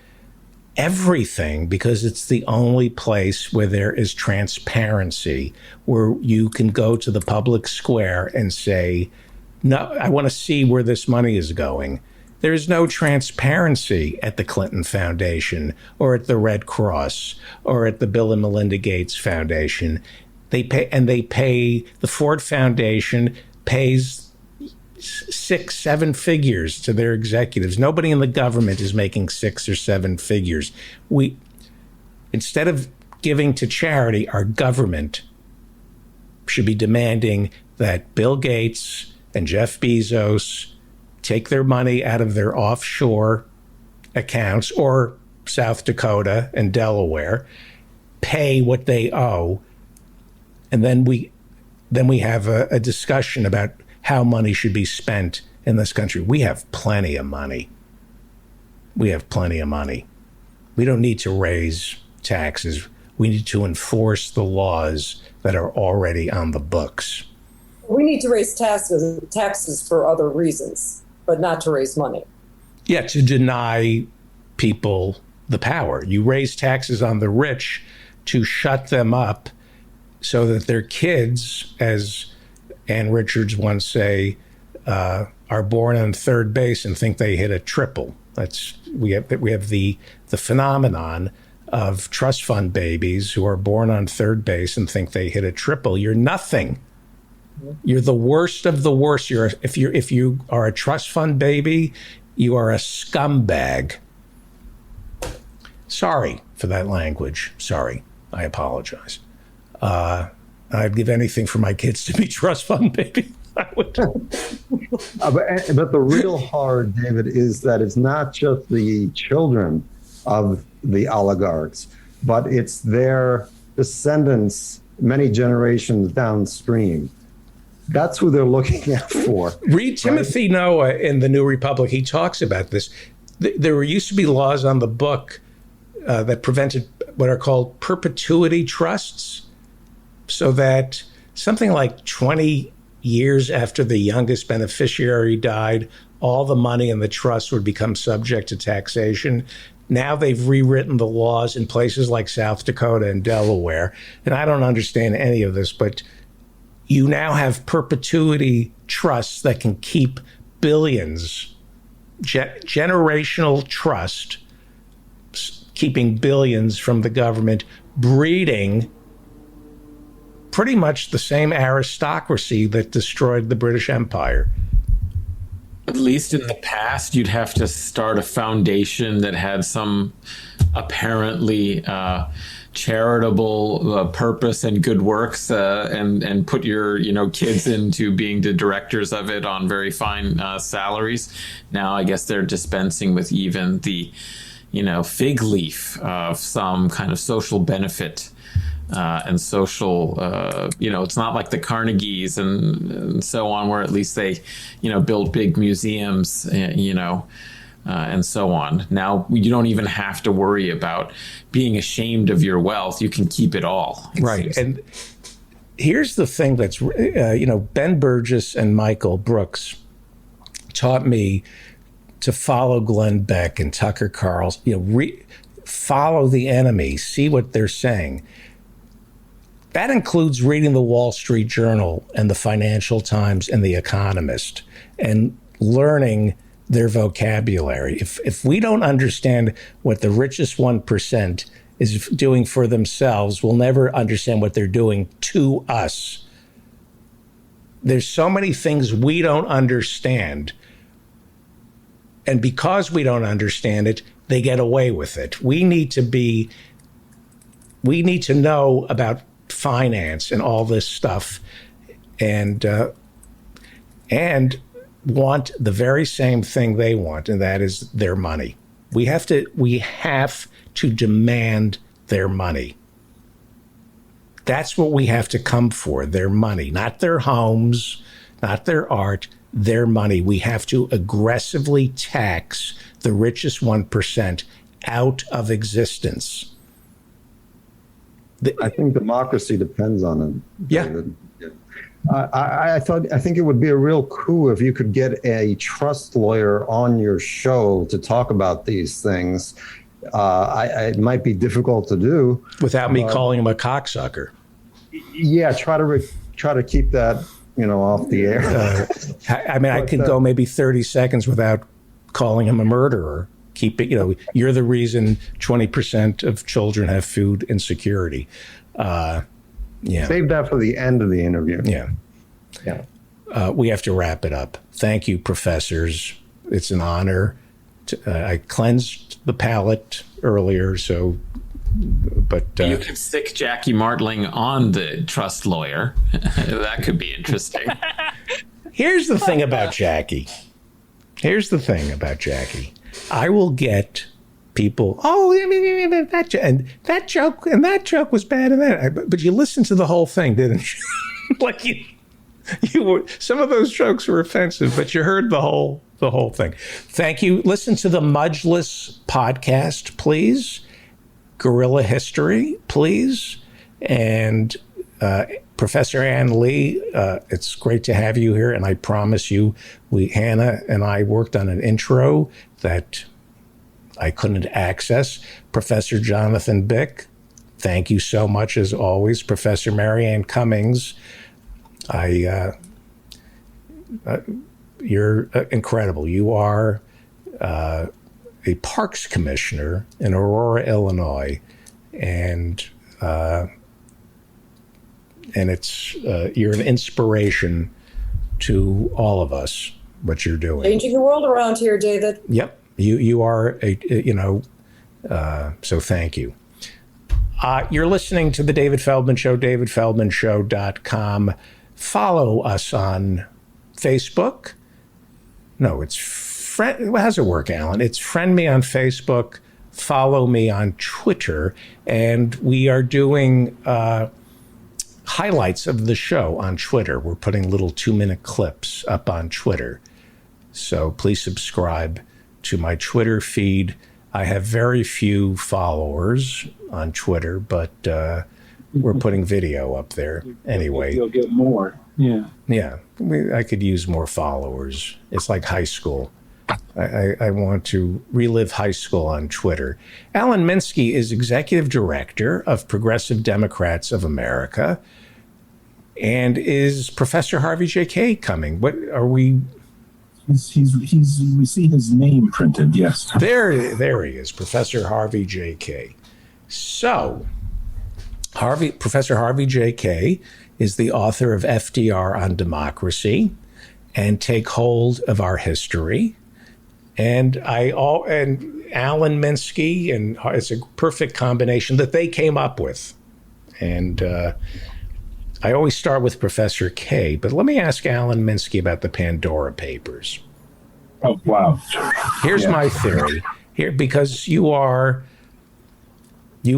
everything because it's the only place where there is transparency, where you can go to the public square and say, no, I want to see where this money is going. There is no transparency at the Clinton Foundation or at the Red Cross or at the Bill and Melinda Gates Foundation. The Ford Foundation pays 6-7 figures to their executives. Nobody in the government is making 6 or 7 figures. Instead of giving to charity, our government should be demanding that Bill Gates and Jeff Bezos take their money out of their offshore accounts or South Dakota and Delaware, pay what they owe, and then we have a discussion about how money should be spent in this country. We have plenty of money. We don't need to raise taxes. We need to enforce the laws that are already on the books. We need to raise taxes for other reasons, but not to raise money. Yeah, to deny people the power. You raise taxes on the rich to shut them up so that their kids, as Ann Richards once say, are born on third base and think they hit a triple. We have the phenomenon of trust fund babies who are born on third base and think they hit a triple. You're nothing. You're the worst of the worst. If you are a trust fund baby, you are a scumbag. Sorry for that language. Sorry. I apologize. I'd give anything for my kids to be trust fund babies. I would. But the real hard, David, is that it's not just the children of the oligarchs, but it's their descendants many generations downstream. That's who they're looking at for. Read Timothy Noah in The New Republic. He talks about this. there used to be laws on the book that prevented what are called perpetuity trusts, so that something like 20 years after the youngest beneficiary died, all the money in the trust would become subject to taxation. Now they've rewritten the laws in places like South Dakota and Delaware, and I don't understand any of this, but you now have perpetuity trusts that can keep billions, generational trust, keeping billions from the government, breeding pretty much the same aristocracy that destroyed the British Empire. At least in the past, you'd have to start a foundation that had some apparently charitable purpose and good works, and put your kids into being the directors of it on very fine salaries. Now, I guess they're dispensing with even the fig leaf of some kind of social benefit. And social, it's not like the Carnegies and so on, where at least they, build big museums, and so on. Now you don't even have to worry about being ashamed of your wealth. You can keep it all. Right. And here's the thing that's, Ben Burgess and Michael Brooks taught me to follow Glenn Beck and Tucker Carlson, follow the enemy, see what they're saying. That includes reading the Wall Street Journal and the Financial Times and the Economist and learning their vocabulary. If we don't understand what the richest 1% is doing for themselves, we'll never understand what they're doing to us. There's so many things we don't understand. And because we don't understand it, they get away with it. We need to know about finance and all this stuff, and want the very same thing they want, and that is their money. We have to demand their money. That's what we have to come for, their money, not their homes, not their art, their money. We have to aggressively tax the richest 1% out of existence. I think democracy depends on it. David. Yeah. I think it would be a real coup if you could get a trust lawyer on your show to talk about these things. It might be difficult to do without me calling him a cocksucker. Yeah, try to keep that off the air. I can go maybe 30 seconds without calling him a murderer. Keep it, you're the reason 20% of children have food insecurity. Save that for the end of the interview. Yeah. We have to wrap it up. Thank you, professors. It's an honor. I cleansed the palate earlier, but you can stick Jackie Martling on the trust lawyer. That could be interesting. Here's the thing about Jackie. I will get people, that joke was bad, but you listened to the whole thing, didn't you? Like you were, some of those jokes were offensive, but you heard the whole thing. Thank you. Listen to the Mudgeless podcast, please. Guerrilla History, please. And Professor Ann Lee, it's great to have you here, and I promise you, Hannah and I worked on an intro that I couldn't access. Professor Jonathan Bick, thank you so much as always. Professor Marianne Cummings, you're incredible. You are a parks commissioner in Aurora, Illinois, and it's you're an inspiration to all of us. What you're doing, changing the world around here, David. Yep, you are so thank you. You're listening to the David Feldman Show, davidfeldmanshow.com. Follow us on Facebook. No, it's how's it work, Alan? It's friend me on Facebook, follow me on Twitter, and we are doing highlights of the show on Twitter. We're putting little 2-minute clips up on Twitter. So please subscribe to my Twitter feed. I have very few followers on Twitter, but we're putting video up there anyway. You'll get more. Yeah. Yeah. I could use more followers. It's like high school. I want to relive high school on Twitter. Alan Minsky is executive director of Progressive Democrats of America. And is Professor Harvey J. Kaye coming? What are we? We see his name printed. Yes. There he is, Professor Harvey J. Kaye. So, Professor Harvey J. Kaye is the author of FDR on Democracy and Take Hold of Our History. And Alan Minsky, and it's a perfect combination that they came up with. And I always start with Professor Kaye, but let me ask Alan Minsky about the Pandora Papers. Oh, wow. Here's my theory. Here, because you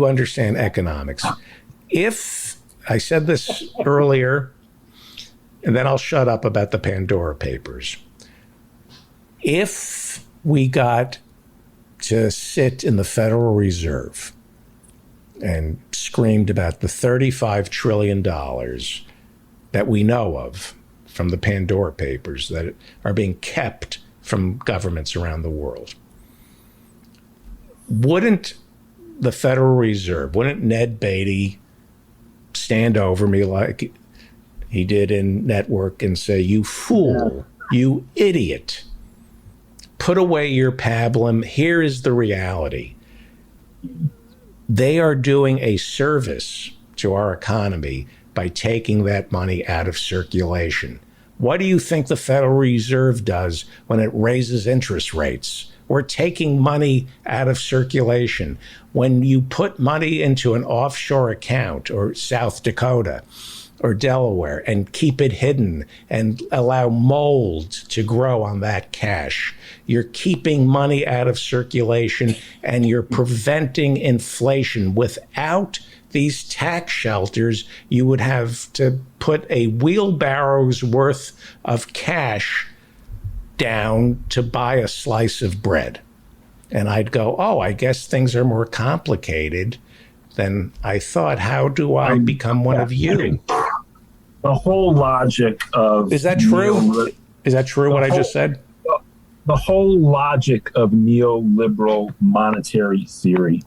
understand economics. If I said this earlier, and then I'll shut up about the Pandora Papers. If we got to sit in the Federal Reserve and screamed about the $35 trillion that we know of from the Pandora Papers that are being kept from governments around the world, wouldn't the Federal Reserve, wouldn't Ned Beatty stand over me like he did in Network and say, "You fool, you idiot, put away your pablum. Here is the reality." They are doing a service to our economy by taking that money out of circulation. What do you think the Federal Reserve does when it raises interest rates? We're taking money out of circulation. When you put money into an offshore account, or South Dakota or Delaware, and keep it hidden and allow mold to grow on that cash, you're keeping money out of circulation and you're preventing inflation. Without these tax shelters, you would have to put a wheelbarrow's worth of cash down to buy a slice of bread. And I'd go, oh, I guess things are more complicated than I thought. How do I become one of you? The whole logic of... Is that true? Is that true what I just said? The whole logic of neoliberal monetary theory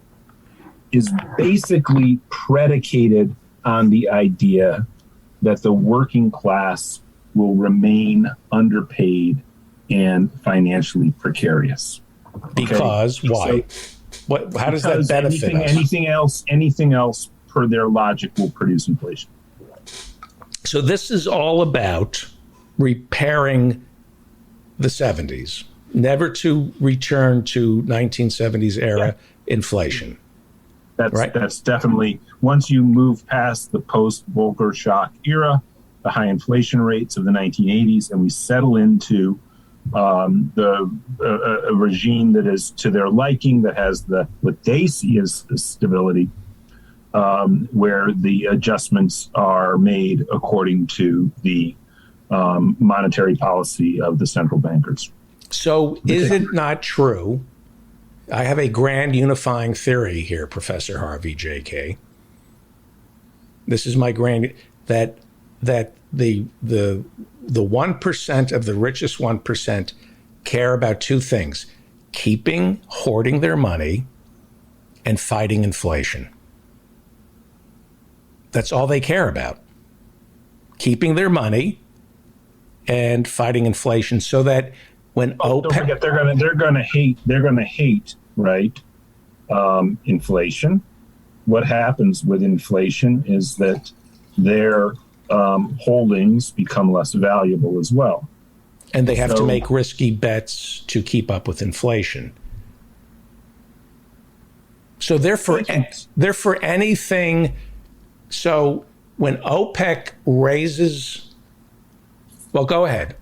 is basically predicated on the idea that the working class will remain underpaid and financially precarious. Because why? How does that benefit us? Anything else per their logic will produce inflation. So this is all about repairing the 70s, never to return to 1970s era inflation. That's definitely, once you move past the post-Volcker shock era, the high inflation rates of the 1980s, and we settle into a regime that is to their liking, that has what they see as stability, where the adjustments are made according to the monetary policy of the central bankers. So is it not true? I have a grand unifying theory here, Professor Harvey J. Kaye. This is my grand, that the 1% of the richest 1% care about two things: hoarding their money and fighting inflation. That's all they care about. Keeping their money and fighting inflation, so that when OPEC, don't forget, they're going to hate right inflation. What happens with inflation is that their holdings become less valuable as well, and they have to make risky bets to keep up with inflation. So they're for anything. So when OPEC raises, well, go ahead.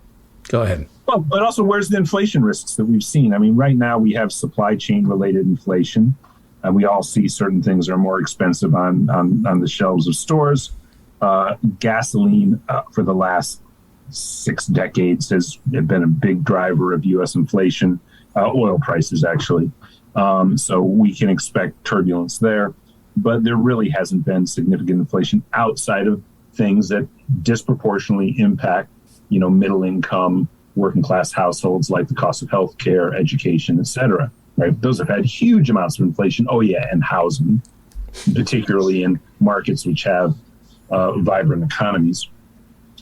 Well, but also, where's the inflation risks that we've seen? I mean, right now we have supply chain related inflation, and we all see certain things are more expensive on the shelves of stores. Gasoline for the last 6 decades has been a big driver of U.S. inflation, oil prices, actually. So we can expect turbulence there. But there really hasn't been significant inflation outside of things that disproportionately impact, middle income, working class households, like the cost of healthcare, education, et cetera. Right? Those have had huge amounts of inflation. Oh, yeah, and housing, particularly in markets which have vibrant economies.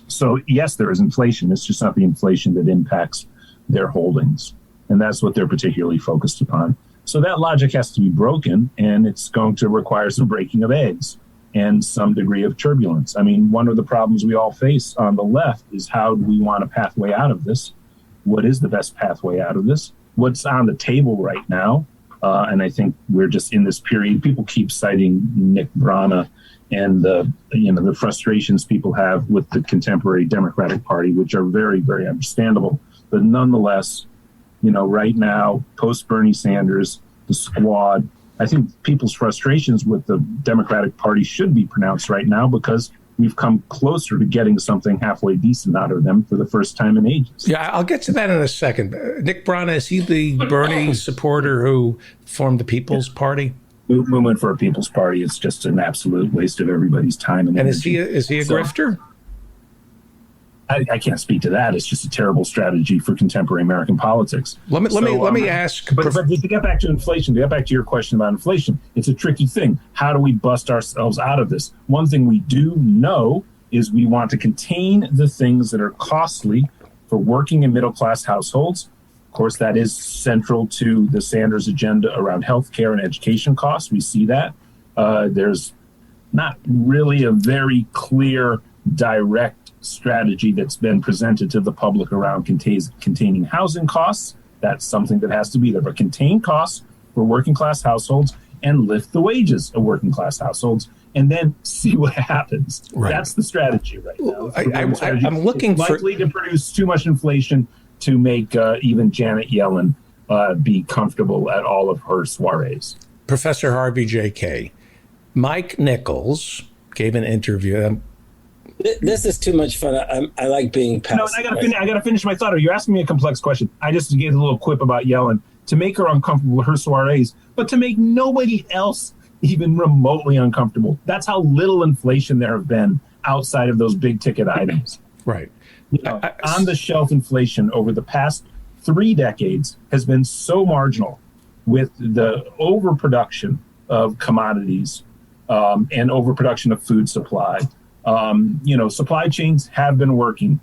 So, yes, there is inflation. It's just not the inflation that impacts their holdings. And that's what they're particularly focused upon. So that logic has to be broken, and it's going to require some breaking of eggs and some degree of turbulence. I mean, one of the problems we all face on the left is, how do we want a pathway out of this? What is the best pathway out of this? What's on the table right now? And I think we're just in this period. People keep citing Nick Brana and the frustrations people have with the contemporary Democratic Party, which are very, very understandable. But nonetheless, right now, post Bernie Sanders, the squad, I think people's frustrations with the Democratic Party should be pronounced right now, because we've come closer to getting something halfway decent out of them for the first time in ages. Yeah, I'll get to that in a second. Nick Brana, is he the Bernie supporter who formed the People's Party? Movement for a People's Party. It's just an absolute waste of everybody's time and energy. Is he a grifter? I can't speak to that. It's just a terrible strategy for contemporary American politics. Let me ask. But to get back to inflation, to get back to your question about inflation, it's a tricky thing. How do we bust ourselves out of this? One thing we do know is we want to contain the things that are costly for working and middle class households. Of course, that is central to the Sanders agenda around healthcare and education costs. We see that. There's not really a very clear, direct strategy that's been presented to the public around containing housing costs. That's something that has to be there. But contain costs for working class households and lift the wages of working class households, and then see what happens. Right. That's the strategy right now. I'm looking for likely to produce too much inflation to make even Janet Yellen be comfortable at all of her soirees. Professor Harvey J.K. Mike Nichols gave an interview. This is too much fun. I like being passive. No, I got to finish my thought. You're asking me a complex question. I just gave a little quip about Yellen to make her uncomfortable with her soirees, but to make nobody else even remotely uncomfortable. That's how little inflation there have been outside of those big ticket items. Right. On the shelf inflation over the past 3 decades has been so marginal, with the overproduction of commodities and overproduction of food supply. Supply chains have been working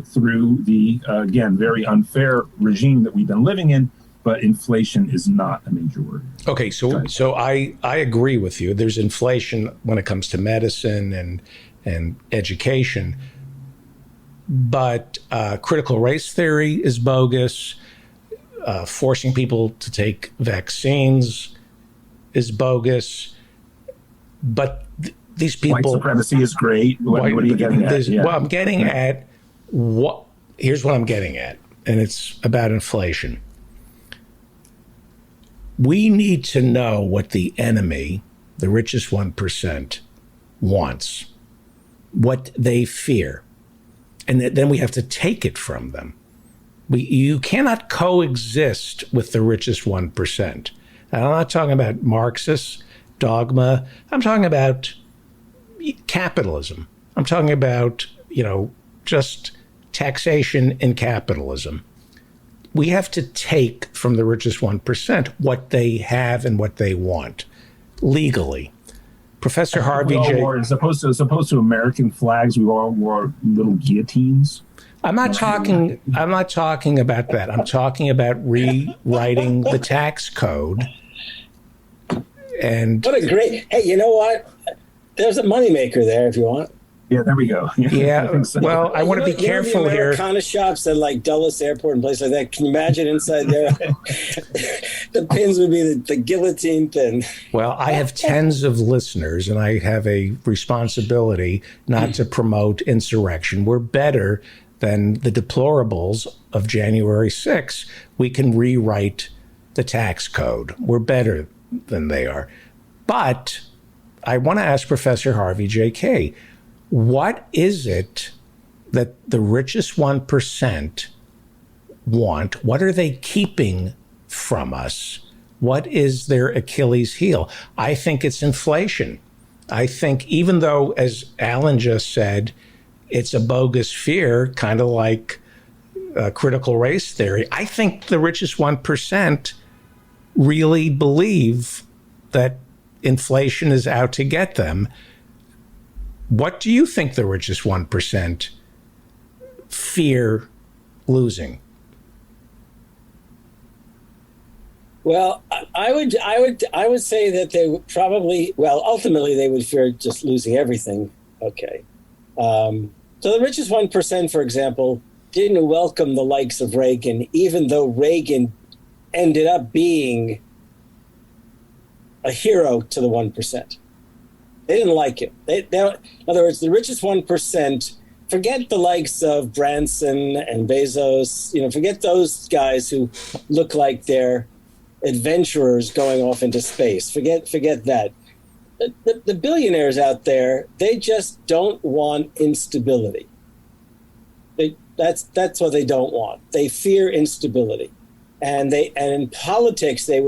through the, again, very unfair regime that we've been living in, but inflation is not a major word. Okay, so I agree with you. There's inflation when it comes to medicine and education, but critical race theory is bogus. Forcing people to take vaccines is bogus. But these people, white supremacy is great. What are you getting at? Yeah. Well, I'm getting at here's what I'm getting at, and it's about inflation. We need to know what the enemy, the richest 1%, wants, what they fear, and then we have to take it from them. You cannot coexist with the richest 1%. And I'm not talking about Marxist dogma. I'm talking about capitalism. I'm talking about, just taxation in capitalism. We have to take from the richest 1% what they have and what they want legally. Professor Harvey J. As opposed to American flags, we all wore little guillotines. I'm not talking about that. I'm talking about rewriting the tax code. And what a great, hey, you know what? There's a moneymaker there if you want. Yeah, there we go. Yeah. Well, I want to be careful the here. Americana shops at like Dulles Airport and places like that. Can you imagine inside there? The pins would be the guillotine pin. Well, I have tens of listeners, and I have a responsibility not to promote insurrection. We're better than the deplorables of January 6th. We can rewrite the tax code. We're better than they are. But I want to ask Professor Harvey J.K., what is it that the richest 1% want? What are they keeping from us? What is their Achilles heel? I think it's inflation. I think even though, as Alan just said, it's a bogus fear, kind of like critical race theory, I think the richest 1% really believe that inflation is out to get them. What do you think the richest 1% fear losing? Well, I would say that they would probably, ultimately they would fear just losing everything. Okay. So the richest 1%, for example, didn't welcome the likes of Reagan, even though Reagan ended up being a hero to the 1%. They didn't like him. In other words, the richest 1%, forget the likes of Branson and Bezos, forget those guys who look like they're adventurers going off into space. Forget that. The billionaires out there, they just don't want instability. That's what they don't want. They fear instability, and in politics I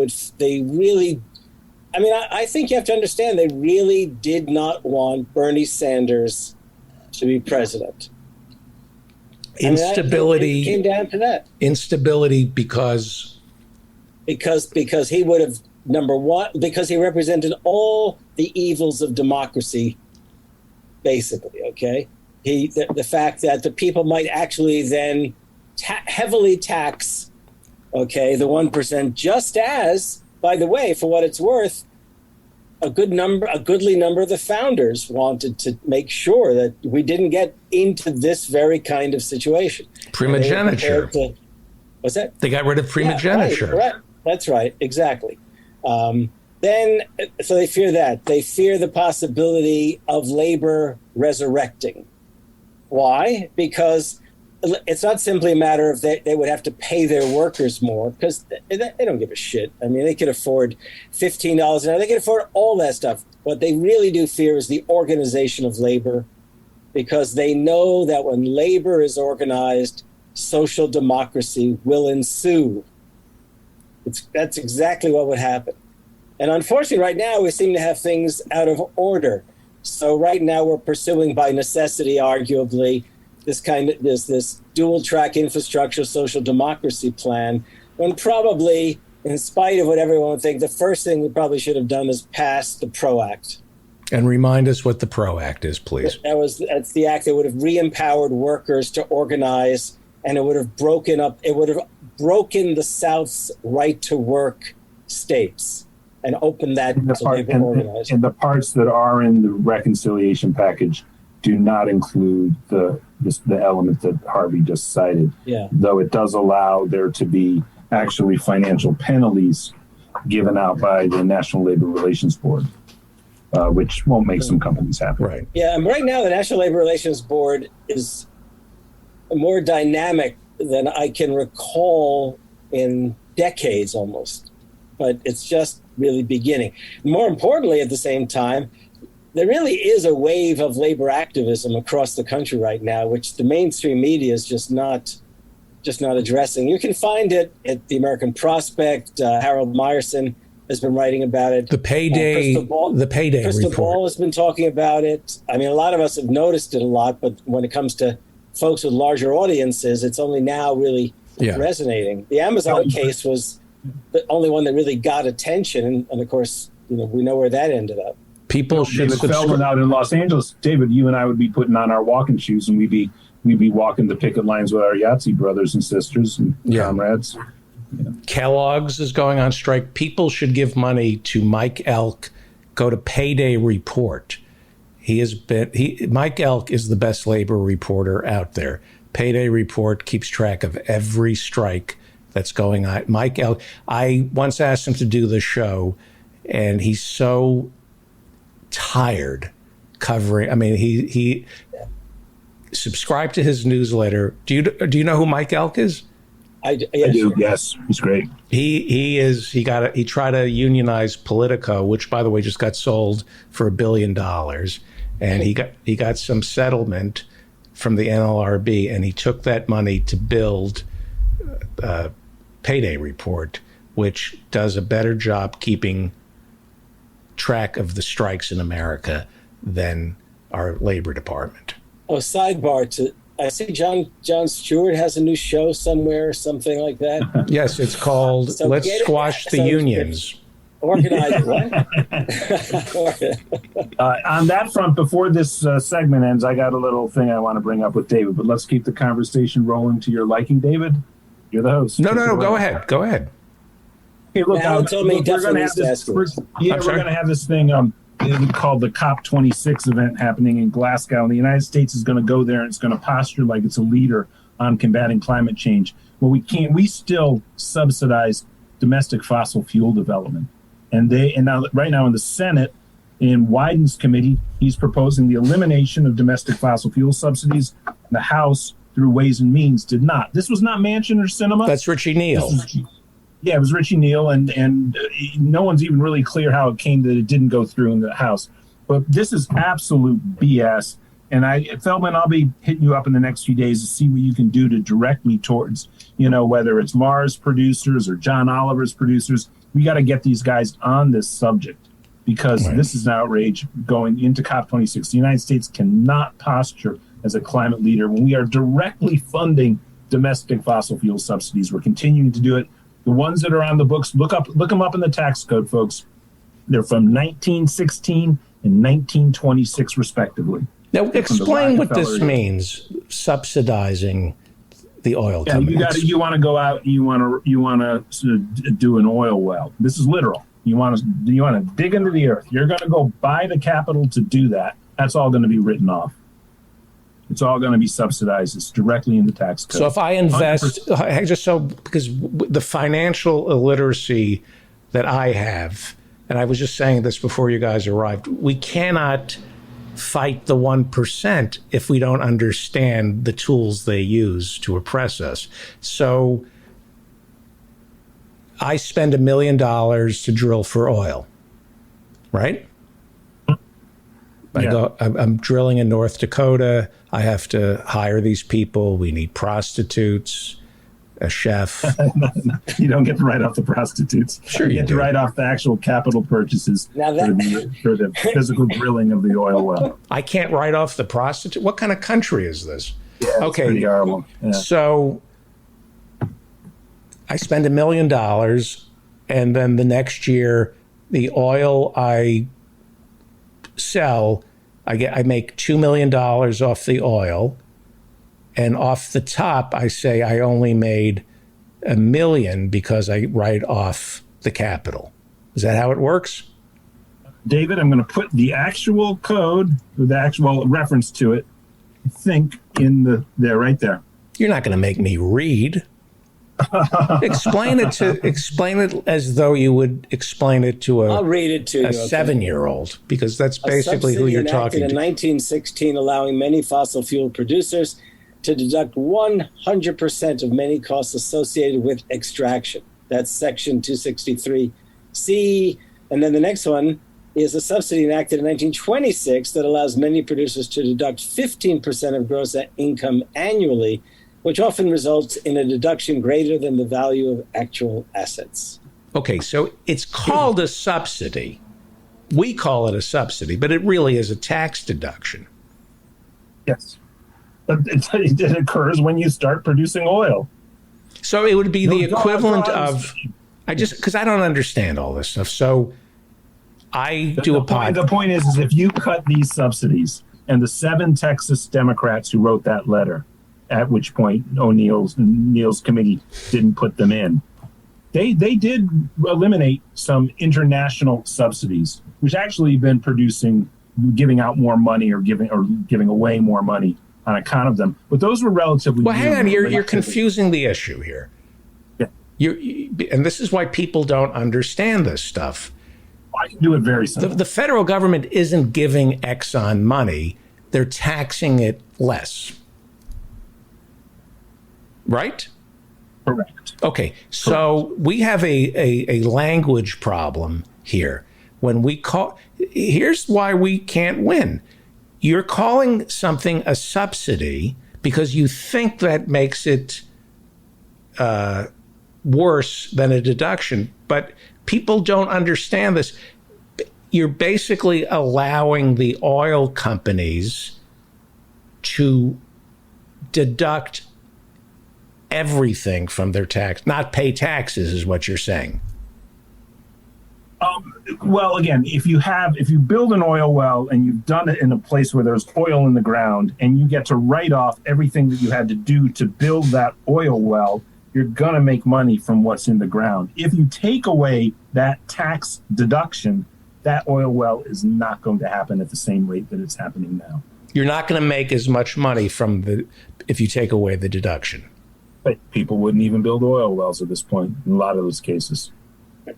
think you have to understand they really did not want Bernie Sanders to be president. Instability it came down to that. Instability because he would have, number one, because he represented all the evils of democracy, basically. Okay. The fact that the people might actually then heavily tax, the 1%, just as, by the way, for what it's worth, a goodly number of the founders wanted to make sure that we didn't get into this very kind of situation. Primogeniture. What's that? They got rid of primogeniture. Yeah, right. That's right. Exactly. So they fear that. They fear the possibility of labor resurrecting. Why? Because it's not simply a matter of they would have to pay their workers more, because they don't give a shit. I mean, they could afford $15 an hour. They can afford all that stuff. What they really do fear is the organization of labor, because they know that when labor is organized, social democracy will ensue. That's exactly what would happen. And unfortunately, right now, we seem to have things out of order. So right now we're pursuing by necessity, arguably, this dual track infrastructure social democracy plan, when probably, in spite of what everyone would think, the first thing we probably should have done is pass the PRO Act. And remind us what the PRO Act is, please. That's the act that would have re-empowered workers to organize, and it would have broken the South's right to work states and opened that to labor organizing. And the parts that are in the reconciliation package do not include the element that Harvey just cited. Yeah. Though it does allow there to be actually financial penalties given out by the National Labor Relations Board, which won't make some companies happy. Right. Yeah, and right now the National Labor Relations Board is more dynamic than I can recall in decades almost. But it's just really beginning. More importantly, at the same time, there really is a wave of labor activism across the country right now, which the mainstream media is just not addressing. You can find it at the American Prospect. Harold Meyerson has been writing about it. The payday Crystal report. Ball has been talking about it. I mean, a lot of us have noticed it a lot, but when it comes to folks with larger audiences, it's only now really resonating. The Amazon case was the only one that really got attention, and of course, we know where that ended up. People should David Feldman out in Los Angeles. David, you and I would be putting on our walking shoes, and we'd be walking the picket lines with our Yahtzee brothers and sisters and comrades. Kellogg's is going on strike. People should give money to Mike Elk. Go to Payday Report. Mike Elk is the best labor reporter out there. Payday Report keeps track of every strike that's going on. Mike Elk, I once asked him to do the show, and he's so tired covering. I mean, he subscribed to his newsletter. Do you know who Mike Elk is? I do. Yes, he's great. He tried to unionize Politico, which, by the way, just got sold for $1 billion, and he got some settlement from the NLRB, and he took that money to build payday report, which does a better job keeping track of the strikes in America than our Labor Department. Oh, sidebar I see Jon Stewart has a new show somewhere, something like that. Yes, it's called Let's Squash the Unions. Organized what? On that front, before this segment ends, I got a little thing I want to bring up with David, but let's keep the conversation rolling to your liking, David. You're the host. No, go ahead. Go ahead. Hey, look, Alan told me we're going to have this. We're going to have this thing called the COP26 event happening in Glasgow, and the United States is going to go there and it's going to posture like it's a leader on combating climate change. Well, we still subsidize domestic fossil fuel development, and right now in the Senate, in Wyden's committee, he's proposing the elimination of domestic fossil fuel subsidies. The House, through Ways and Means, did not. This was not Manchin or Sinema. That's Richie Neal. Yeah, it was Richie Neal, and no one's even really clear how it came that it didn't go through in the House. But this is absolute BS. And Feldman, I'll be hitting you up in the next few days to see what you can do to direct me towards, whether it's Mars producers or John Oliver's producers. We got to get these guys on this subject because This is an outrage going into COP26. The United States cannot posture as a climate leader when we are directly funding domestic fossil fuel subsidies. We're continuing to do it. The ones that are on the books, look them up in the tax code, folks. They're from 1916 and 1926, respectively. Now, explain what this means, subsidizing the oil companies. You want to go out, you want to do an oil well. This is literal. You want to dig into the earth. You're going to go buy the capital to do that. That's all going to be written off. It's all going to be subsidized. It's directly in the tax code. So if I invest, because the financial illiteracy that I have, and I was just saying this before you guys arrived, we cannot fight the 1% if we don't understand the tools they use to oppress us. So I spend $1 million to drill for oil, right? I'm drilling in North Dakota. I have to hire these people. We need prostitutes, a chef. You don't get to write off the prostitutes. Sure, you get to write off the actual capital purchases for the physical drilling of the oil well. I can't write off the prostitute. What kind of country is this? Yeah, okay, pretty horrible. Yeah. So I spend $1 million, and then the next year, the oil I sell, I make $2 million off the oil, and off the top, I say I only made $1 million because I write off the capital. Is that how it works? David, I'm going to put the actual code, the actual reference to it, I think, there, right there. You're not going to make me read. Explain it as though you would explain it to I'll read it to you, 7-year-old, because that's basically who you're talking to. In 1916, allowing many fossil fuel producers to deduct 100% of many costs associated with extraction. That's Section 263C. And then the next one is a subsidy enacted in 1926 that allows many producers to deduct 15% of gross income annually, which often results in a deduction greater than the value of actual assets. Okay, so it's called a subsidy. We call it a subsidy, but it really is a tax deduction. Yes. But it occurs when you start producing oil. So it would be the equivalent of, because I don't understand all this stuff. So The point is if you cut these subsidies, and the 7 Texas Democrats who wrote that letter, at which point Neal's committee didn't put them in, they did eliminate some international subsidies, which actually have been giving out more money or giving away more money on account of them. But those were relatively. Well, hang on, you're confusing the issue here. Yeah. And this is why people don't understand this stuff. I can do it very simple. The federal government isn't giving Exxon money; they're taxing it less. Right? Correct. Okay, so we have a language problem here. Here's why we can't win. You're calling something a subsidy because you think that makes it worse than a deduction. But people don't understand this. You're basically allowing the oil companies to deduct everything from their tax, not pay taxes, is what you're saying. Well, again, if you build an oil well and you've done it in a place where there's oil in the ground and you get to write off everything that you had to do to build that oil well, you're going to make money from what's in the ground. If you take away that tax deduction, that oil well is not going to happen at the same rate that it's happening now. You're not going to make as much money if you take away the deduction. But people wouldn't even build oil wells at this point in a lot of those cases.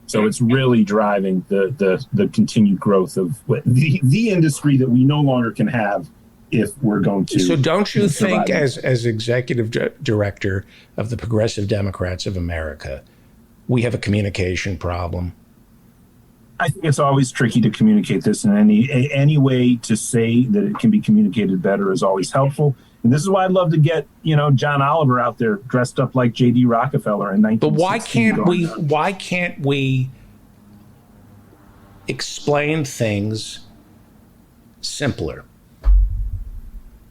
So it's really driving the continued growth of the industry that we no longer can have if we're going to. So don't you survive. think, as executive director of the Progressive Democrats of America, we have a communication problem? I think it's always tricky to communicate this, and any way to say that it can be communicated better is always helpful. And this is why I'd love to get, John Oliver out there dressed up like J.D. Rockefeller in 1960. But why can't we explain things simpler?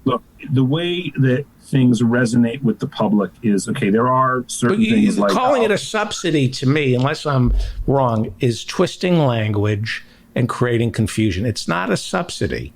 Look, the way that things resonate with the public is, okay, there are certain things like calling it a subsidy to me, unless I'm wrong, is twisting language and creating confusion. It's not a subsidy.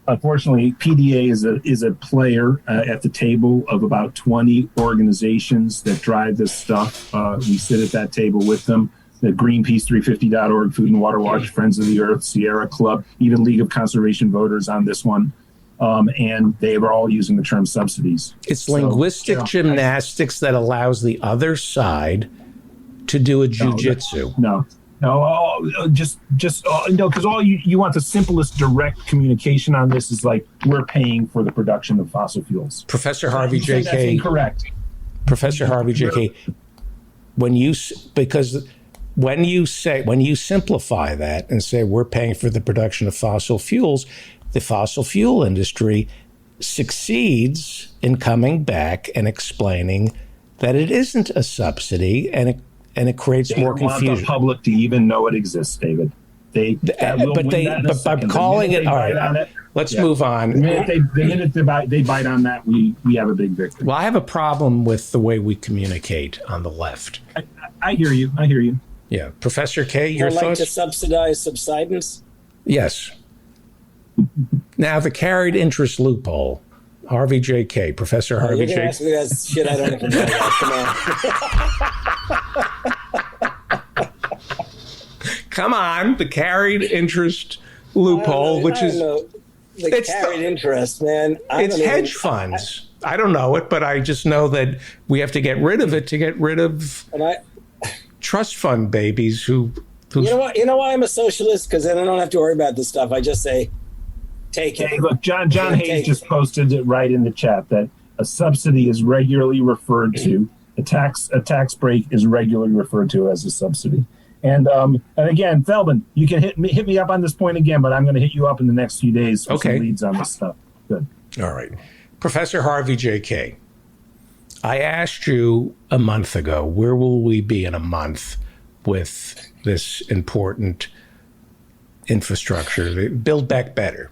Unfortunately, PDA is a player at the table of about 20 organizations that drive this stuff. We sit at that table with them. The Greenpeace 350.org, Food and Water Watch, Friends of the Earth, Sierra Club, even League of Conservation Voters on this one. And they are all using the term subsidies. It's linguistic gymnastics that allows the other side to do a jujitsu. No, just because all you want the simplest direct communication on this is like, we're paying for the production of fossil fuels. Professor Harvey J.K. That's incorrect. Professor Harvey J.K. When you simplify that and say we're paying for the production of fossil fuels, the fossil fuel industry succeeds in coming back and explaining that it isn't a subsidy, and it creates more confusion. Want the public to even know it exists, David. But by calling it, all right, let's move on. The minute they bite on that, we have a big victory. Well, I have a problem with the way we communicate on the left. I hear you. Yeah. Professor K, your like thoughts? to subsidize subsidence? Yes. Now, the carried interest loophole. Harvey J.K., Professor Harvey J.K. You're going to ask me that shit I don't even know about. Come on. The carried interest loophole, which is... It's carried interest, man. It's hedge funds. I don't know it, but I just know that we have to get rid of it to get rid of trust fund babies who... You know why I'm a socialist? Because then I don't have to worry about this stuff. I just say, take it. Hey, look, John Hayes just posted it right in the chat that a subsidy is regularly referred to, a tax break is regularly referred to as a subsidy. And again, Feldman, you can hit me up on this point again, but I'm going to hit you up in the next few days for some leads on this stuff. Good. All right. Professor Harvey J.K., I asked you a month ago, where will we be in a month with this important infrastructure, Build Back Better?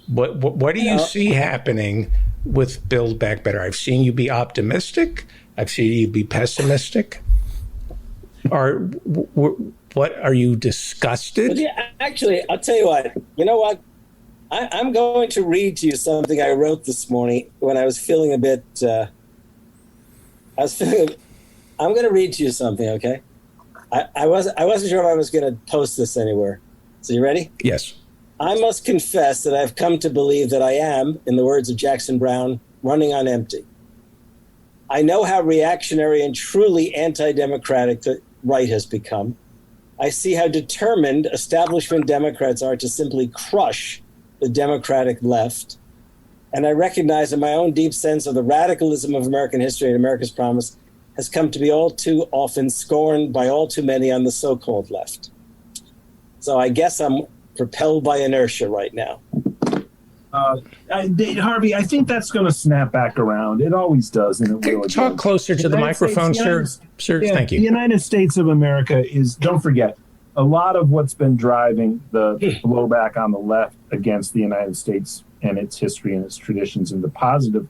What do you see happening with Build Back Better? I've seen you be optimistic. I've seen you be pessimistic. What are you disgusted? Well, yeah, actually, I'll tell you what. You know what? I'm going to read to you something I wrote this morning when I was feeling a bit. I'm going to read to you something, okay? I wasn't sure if I was going to post this anywhere. So you ready? Yes. I must confess that I've come to believe that I am, in the words of Jackson Browne, running on empty. I know how reactionary and truly anti-democratic the right has become. I see how determined establishment Democrats are to simply crush the Democratic left. And I recognize that my own deep sense of the radicalism of American history and America's promise has come to be all too often scorned by all too many on the so-called left. So I guess I'm propelled by inertia right now. Harvey, I think that's going to snap back around. It always does, and it will. Talk closer to the microphone, sir. Sir, yeah, thank you. The United States of America is, don't forget, a lot of what's been driving the blowback on the left against the United States and its history and its traditions, and the positive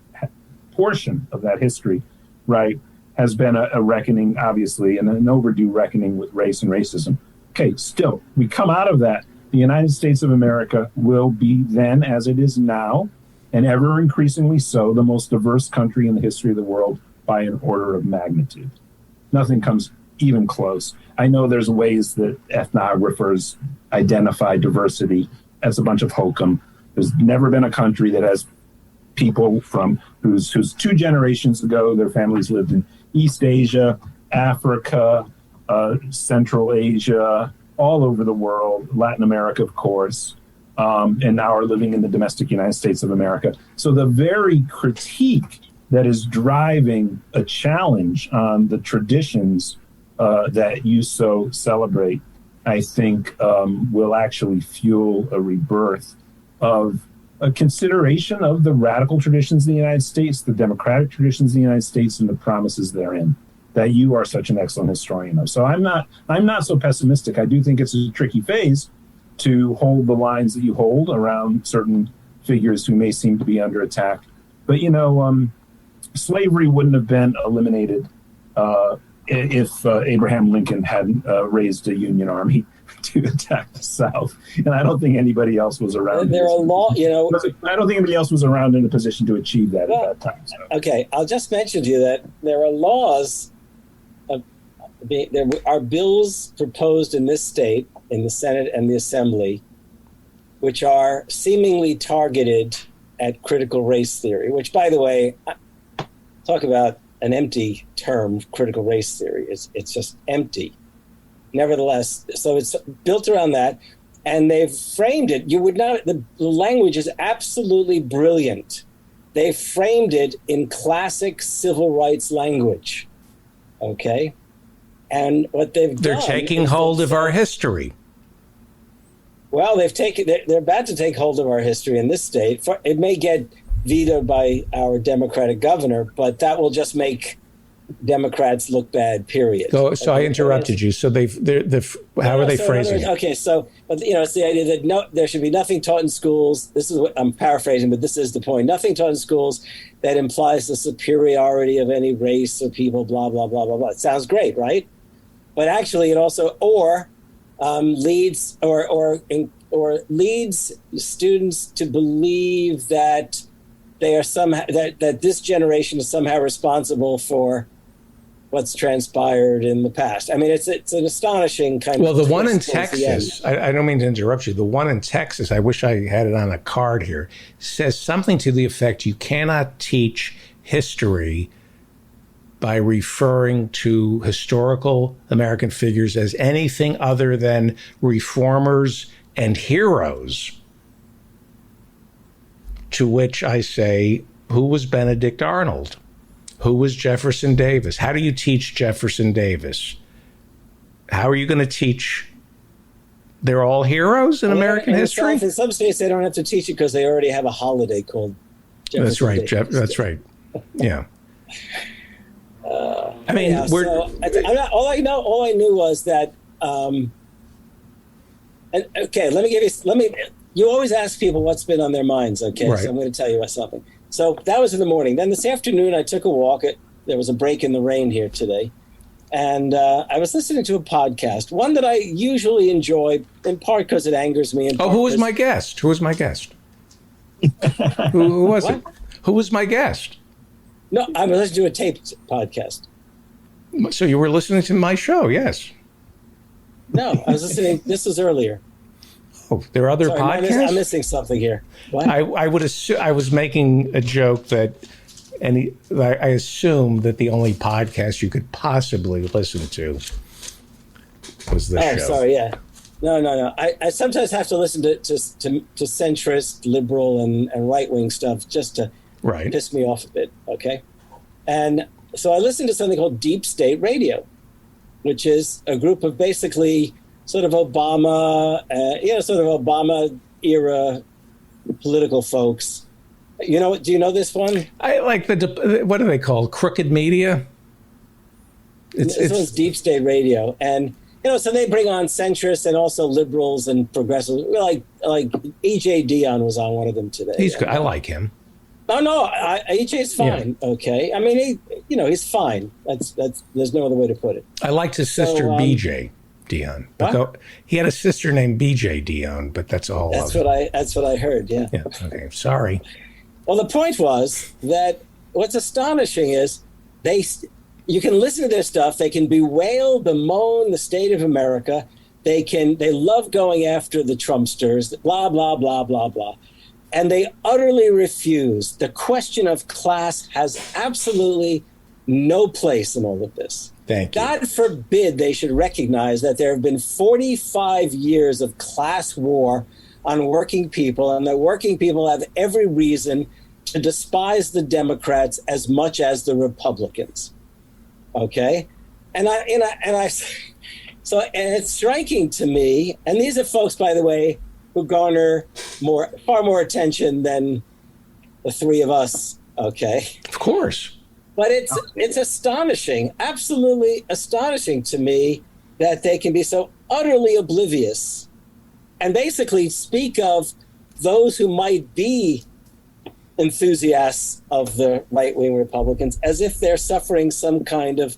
portion of that history, right, has been a reckoning, obviously, and an overdue reckoning with race and racism. Okay, still, we come out of that. The United States of America will be then, as it is now, and ever increasingly so, the most diverse country in the history of the world by an order of magnitude. Nothing comes even close. I know there's ways that ethnographers identify diversity as a bunch of hokum. There's never been a country that has people from whose 2 generations ago their families lived in East Asia, Africa, Central Asia, all over the world, Latin America, of course, and now are living in the domestic United States of America. So the very critique that is driving a challenge on the traditions that you so celebrate, I think will actually fuel a rebirth of a consideration of the radical traditions in the United States, the democratic traditions in the United States, and the promises therein that you are such an excellent historian of. So I'm not so pessimistic. I do think it's a tricky phase to hold the lines that you hold around certain figures who may seem to be under attack. But, slavery wouldn't have been eliminated if Abraham Lincoln hadn't raised a Union army to attack the South. And I don't think anybody else was around. There are a lot, I don't think anybody else was around in a position to achieve that at that time. So. Okay, I'll just mention to you that there are laws. There are bills proposed in this state, in the Senate and the Assembly, which are seemingly targeted at critical race theory, which, by the way, talk about an empty term, critical race theory. It's just empty. Nevertheless, so it's built around that, and they've framed it. You would not, the language is absolutely brilliant. They framed it in classic civil rights language, okay? And what they're taking hold of our history. Well, they're about to take hold of our history in this state. It may get vetoed by our Democratic governor, but that will just make Democrats look bad, period. So I interrupted you. So how are they phrasing it? Okay, so it's the idea that there should be nothing taught in schools. This is what I'm paraphrasing, but this is the point. Nothing taught in schools that implies the superiority of any race or people, blah, blah, blah, blah, blah. It sounds great, right? But actually it also, leads leads students to believe that they are somehow, that this generation is somehow responsible for what's transpired in the past. I mean, it's an astonishing kind of. Well, the one in Texas, I don't mean to interrupt you. The one in Texas, I wish I had it on a card here, says something to the effect you cannot teach history by referring to historical American figures as anything other than reformers and heroes. To which I say, who was Benedict Arnold? Who was Jefferson Davis? How do you teach Jefferson Davis? How are you going to teach? They're all heroes in American history? In some states, they don't have to teach it because they already have a holiday called Jefferson That's right, Davis. That's right. Yeah. All I knew was that. You always ask people what's been on their minds. Okay, right. So I'm going to tell you something. So that was in the morning. Then this afternoon, I took a walk. There was a break in the rain here today. And I was listening to a podcast, one that I usually enjoy, in part because it angers me. Who was my guest? Who was my guest? Who was it? Who was my guest? No, I was listening to a taped podcast. So you were listening to my show, yes. No, I was listening. This was earlier. Oh, there are other podcasts? I'm missing something here. What? I would assume, I was making a joke that I assume that the only podcast you could possibly listen to was this show. Oh, sorry, yeah. No. I sometimes have to listen to centrist, liberal, and right-wing stuff just to piss me off a bit, okay? And so I listened to something called Deep State Radio, which is a group of basically sort of Obama era political folks. Do you know this one? I like what are they called? Crooked media? This one's Deep State Radio. And, so they bring on centrists and also liberals and progressives. Like E.J. Dionne was on one of them today. He's good. I like him. No, E.J.'s fine. Yeah. Okay. I mean, he's fine. That's there's no other way to put it. I liked his sister, B.J. Dionne. But he had a sister named B.J. Dionne, but that's all. That's what I heard. Yeah. Okay. Sorry. Well, the point was that what's astonishing is you can listen to their stuff. They can bewail, bemoan the state of America. They love going after the Trumpsters, blah, blah, blah, blah, blah. And they utterly refuse. The question of class has absolutely no place in all of this. Thank you. God forbid they should recognize that there have been 45 years of class war on working people, and the working people have every reason to despise the Democrats as much as the Republicans. Okay, and it's striking to me, and these are folks, by the way, who garner far more attention than the three of us. Okay, of course, but it's astonishing, absolutely astonishing to me that they can be so utterly oblivious and basically speak of those who might be enthusiasts of the right-wing Republicans as if they're suffering some kind of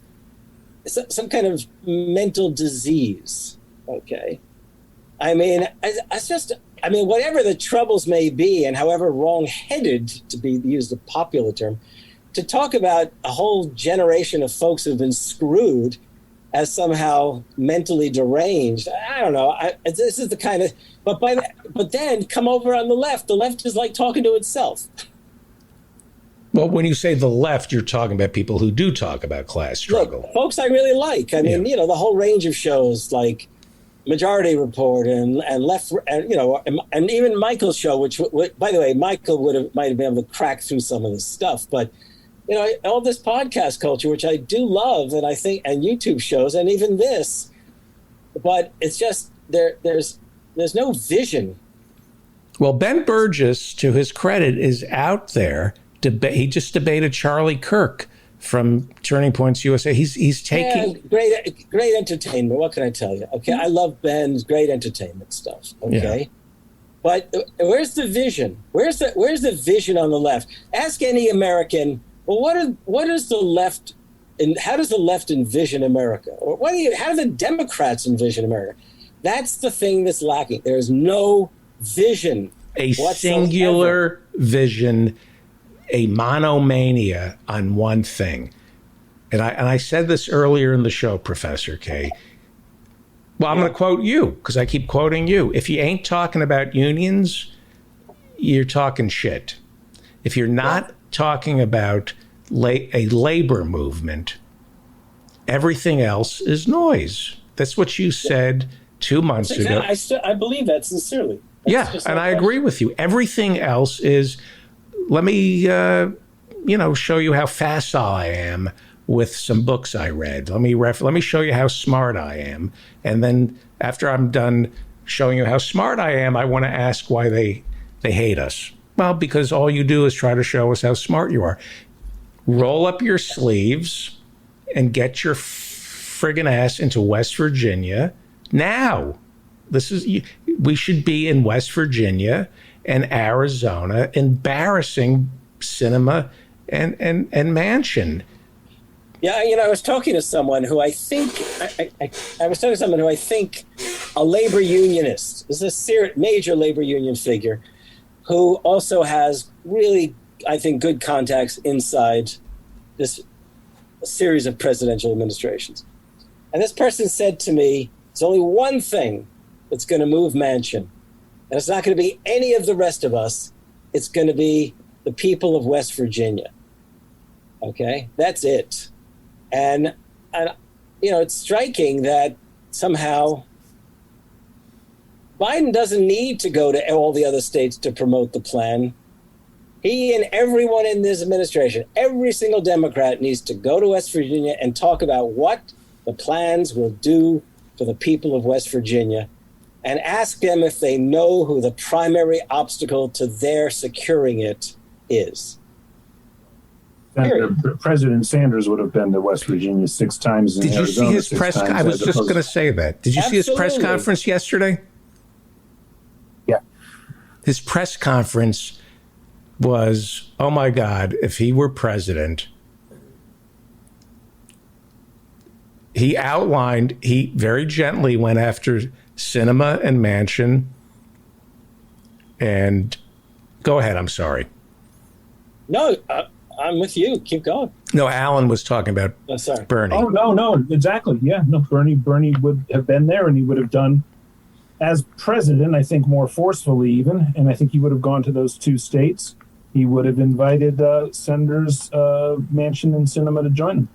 mental disease. Okay. I mean, whatever the troubles may be, and however wrong-headed, to use the popular term, to talk about a whole generation of folks who've been screwed as somehow mentally deranged. I don't know. This is the kind of, but then come over on the left. The left is like talking to itself. Well, when you say the left, you're talking about people who do talk about class struggle. Look, folks I really like. I mean, the whole range of shows like Majority Report and Left, and even Michael's show, which by the way, Michael might have been able to crack through some of this stuff, but all this podcast culture, which I do love, and I think, and YouTube shows, and even this, but it's just there's no vision. Well, Ben Burgess, to his credit, is out there. He just debated Charlie Kirk from Turning Points USA. He's taking great entertainment. What can I tell you? Okay, I love Ben's great entertainment stuff. Okay, but where's the vision? Where's the vision on the left? Ask any American. Well, what is the left, and how does the left envision America? Or how do the Democrats envision America? That's the thing that's lacking. There is no vision. A singular vision, a monomania on one thing. And I said this earlier in the show, Professor K. Well, I'm going to quote you because I keep quoting you. If you ain't talking about unions, you're talking shit. If you're not talking about a labor movement, everything else is noise. That's what you said 2 months ago. I believe that sincerely. And I agree with you. Everything else is, let me, show you how facile I am with some books I read. Let me show you how smart I am. And then after I'm done showing you how smart I am, I want to ask why they hate us. Well, because all you do is try to show us how smart you are. Roll up your sleeves and get your friggin' ass into West Virginia now. We should be in West Virginia and Arizona embarrassing Sinema and Manchin. Yeah, I was talking to someone who I think a labor unionist. This is a major labor union figure who also has really, I think, good contacts inside this series of presidential administrations. And this person said to me, there's only one thing that's going to move Manchin. And it's not going to be any of the rest of us. It's going to be the people of West Virginia. Okay? That's it. And it's striking that somehow Biden doesn't need to go to all the other states to promote the plan. He and everyone in this administration, every single Democrat needs to go to West Virginia and talk about what the plans will do for the people of West Virginia. and ask them if they know who the primary obstacle to their securing it is. President Sanders would have been to West Virginia 6 times. Did you see his press? I was just going to say that. Did you see his press conference yesterday? Yeah. His press conference was, oh my God, if he were president. He outlined, he very gently went after Sinema and Manchin. And go ahead, I'm sorry. No, I'm with you. Keep going. No, Alan was talking about Bernie. Oh, no, exactly. Yeah, no, Bernie would have been there, and he would have done, as president, I think more forcefully even, and I think he would have gone to those 2 states. He would have invited Senators Manchin and Sinema to join him.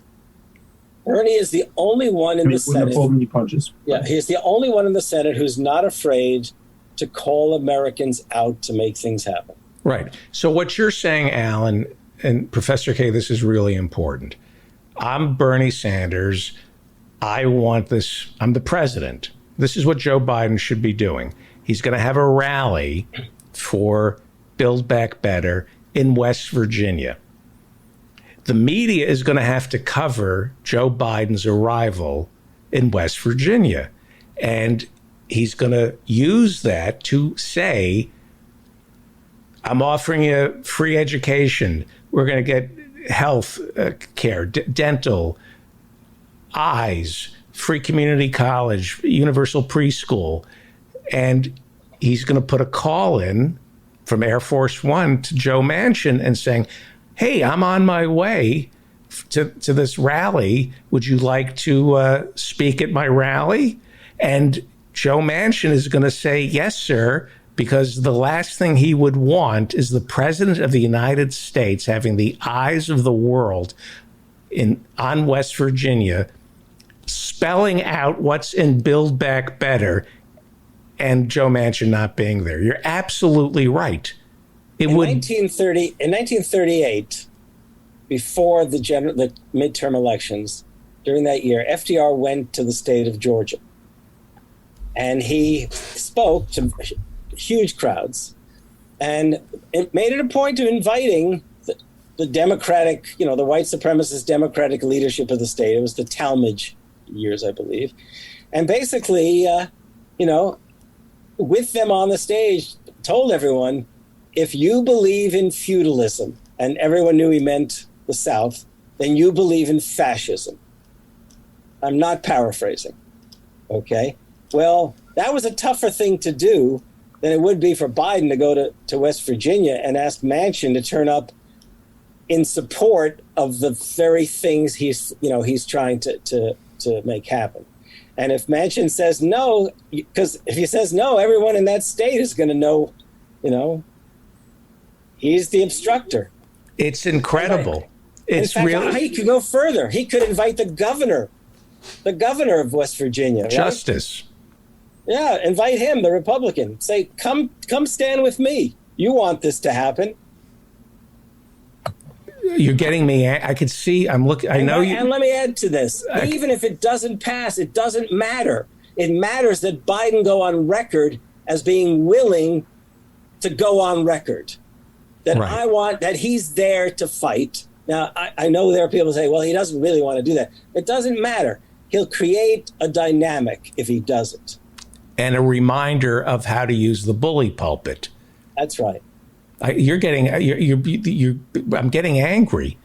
Bernie is the only one in the Senate. Wouldn't have pulled any punches. Yeah, he's the only one in the Senate who's not afraid to call Americans out to make things happen. Right. So what you're saying, Alan, and Professor K, this is really important. I'm Bernie Sanders. I want this. I'm the president. This is what Joe Biden should be doing. He's going to have a rally for Build Back Better in West Virginia. The media is going to have to cover Joe Biden's arrival in West Virginia. And he's going to use that to say, I'm offering you free education. We're going to get health care, dental, eyes, free community college, universal preschool. And he's going to put a call in from Air Force One to Joe Manchin and saying, hey, I'm on my way to this rally. Would you like to speak at my rally? And Joe Manchin is going to say, yes, sir, because the last thing he would want is the president of the United States having the eyes of the world on West Virginia, spelling out what's in Build Back Better, and Joe Manchin not being there. You're absolutely right. In 1938, before the midterm elections, during that year, FDR went to the state of Georgia, and he spoke to huge crowds, and it made it a point of inviting the Democratic, the white supremacist Democratic leadership of the state. It was the Talmadge years, I believe, and basically, with them on the stage, told everyone, if you believe in feudalism, and everyone knew he meant the South, then you believe in fascism. I'm not paraphrasing. Okay? Well, that was a tougher thing to do than it would be for Biden to go to West Virginia and ask Manchin to turn up in support of the very things he's trying to make happen. And if Manchin says no, because if he says no, everyone in that state is going to know, he's the obstructor. It's incredible. It's in fact, really. He could go further. He could invite the governor of West Virginia. Right? Justice. Yeah, invite him, the Republican. Say, come stand with me. You want this to happen. You're getting me. I could see. I'm looking. I know you. And let me add to this. Even if it doesn't pass, it doesn't matter. It matters that Biden go on record as being willing to go on record. That right. I want, that he's there to fight. Now, I know there are people who say, well, he doesn't really want to do that. It doesn't matter. He'll create a dynamic if he doesn't. And a reminder of how to use the bully pulpit. That's right. I'm getting angry.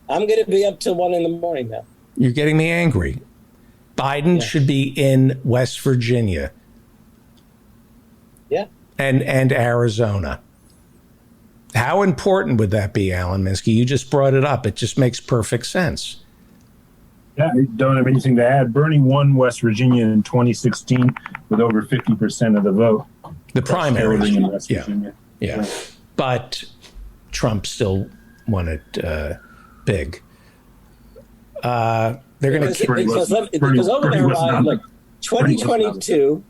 I'm going to be up till 1 a.m. now. You're getting me angry. Biden should be in West Virginia. Yeah. And Arizona. How important would that be, Alan Minsky? You just brought it up. It just makes perfect sense. Yeah, I don't have anything to add. Bernie won West Virginia in 2016 with over 50% of the vote. The primary. In West Virginia. Yeah. But Trump still won it big. They're going to keep because over there, look, 2022.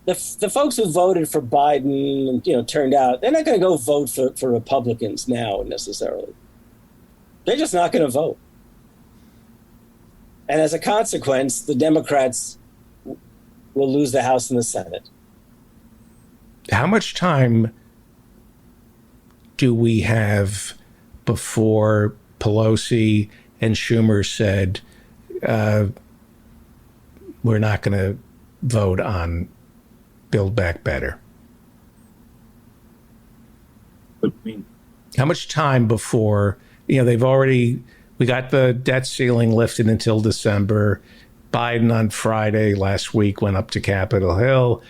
The folks who voted for Biden, turned out, they're not going to go vote for Republicans now necessarily. They're just not going to vote. And as a consequence, the Democrats we'll lose the House and the Senate. How much time do we have before Pelosi and Schumer said, we're not going to vote on Build Back Better? How much time before, we got the debt ceiling lifted until December. Biden on Friday last week went up to Capitol Hill.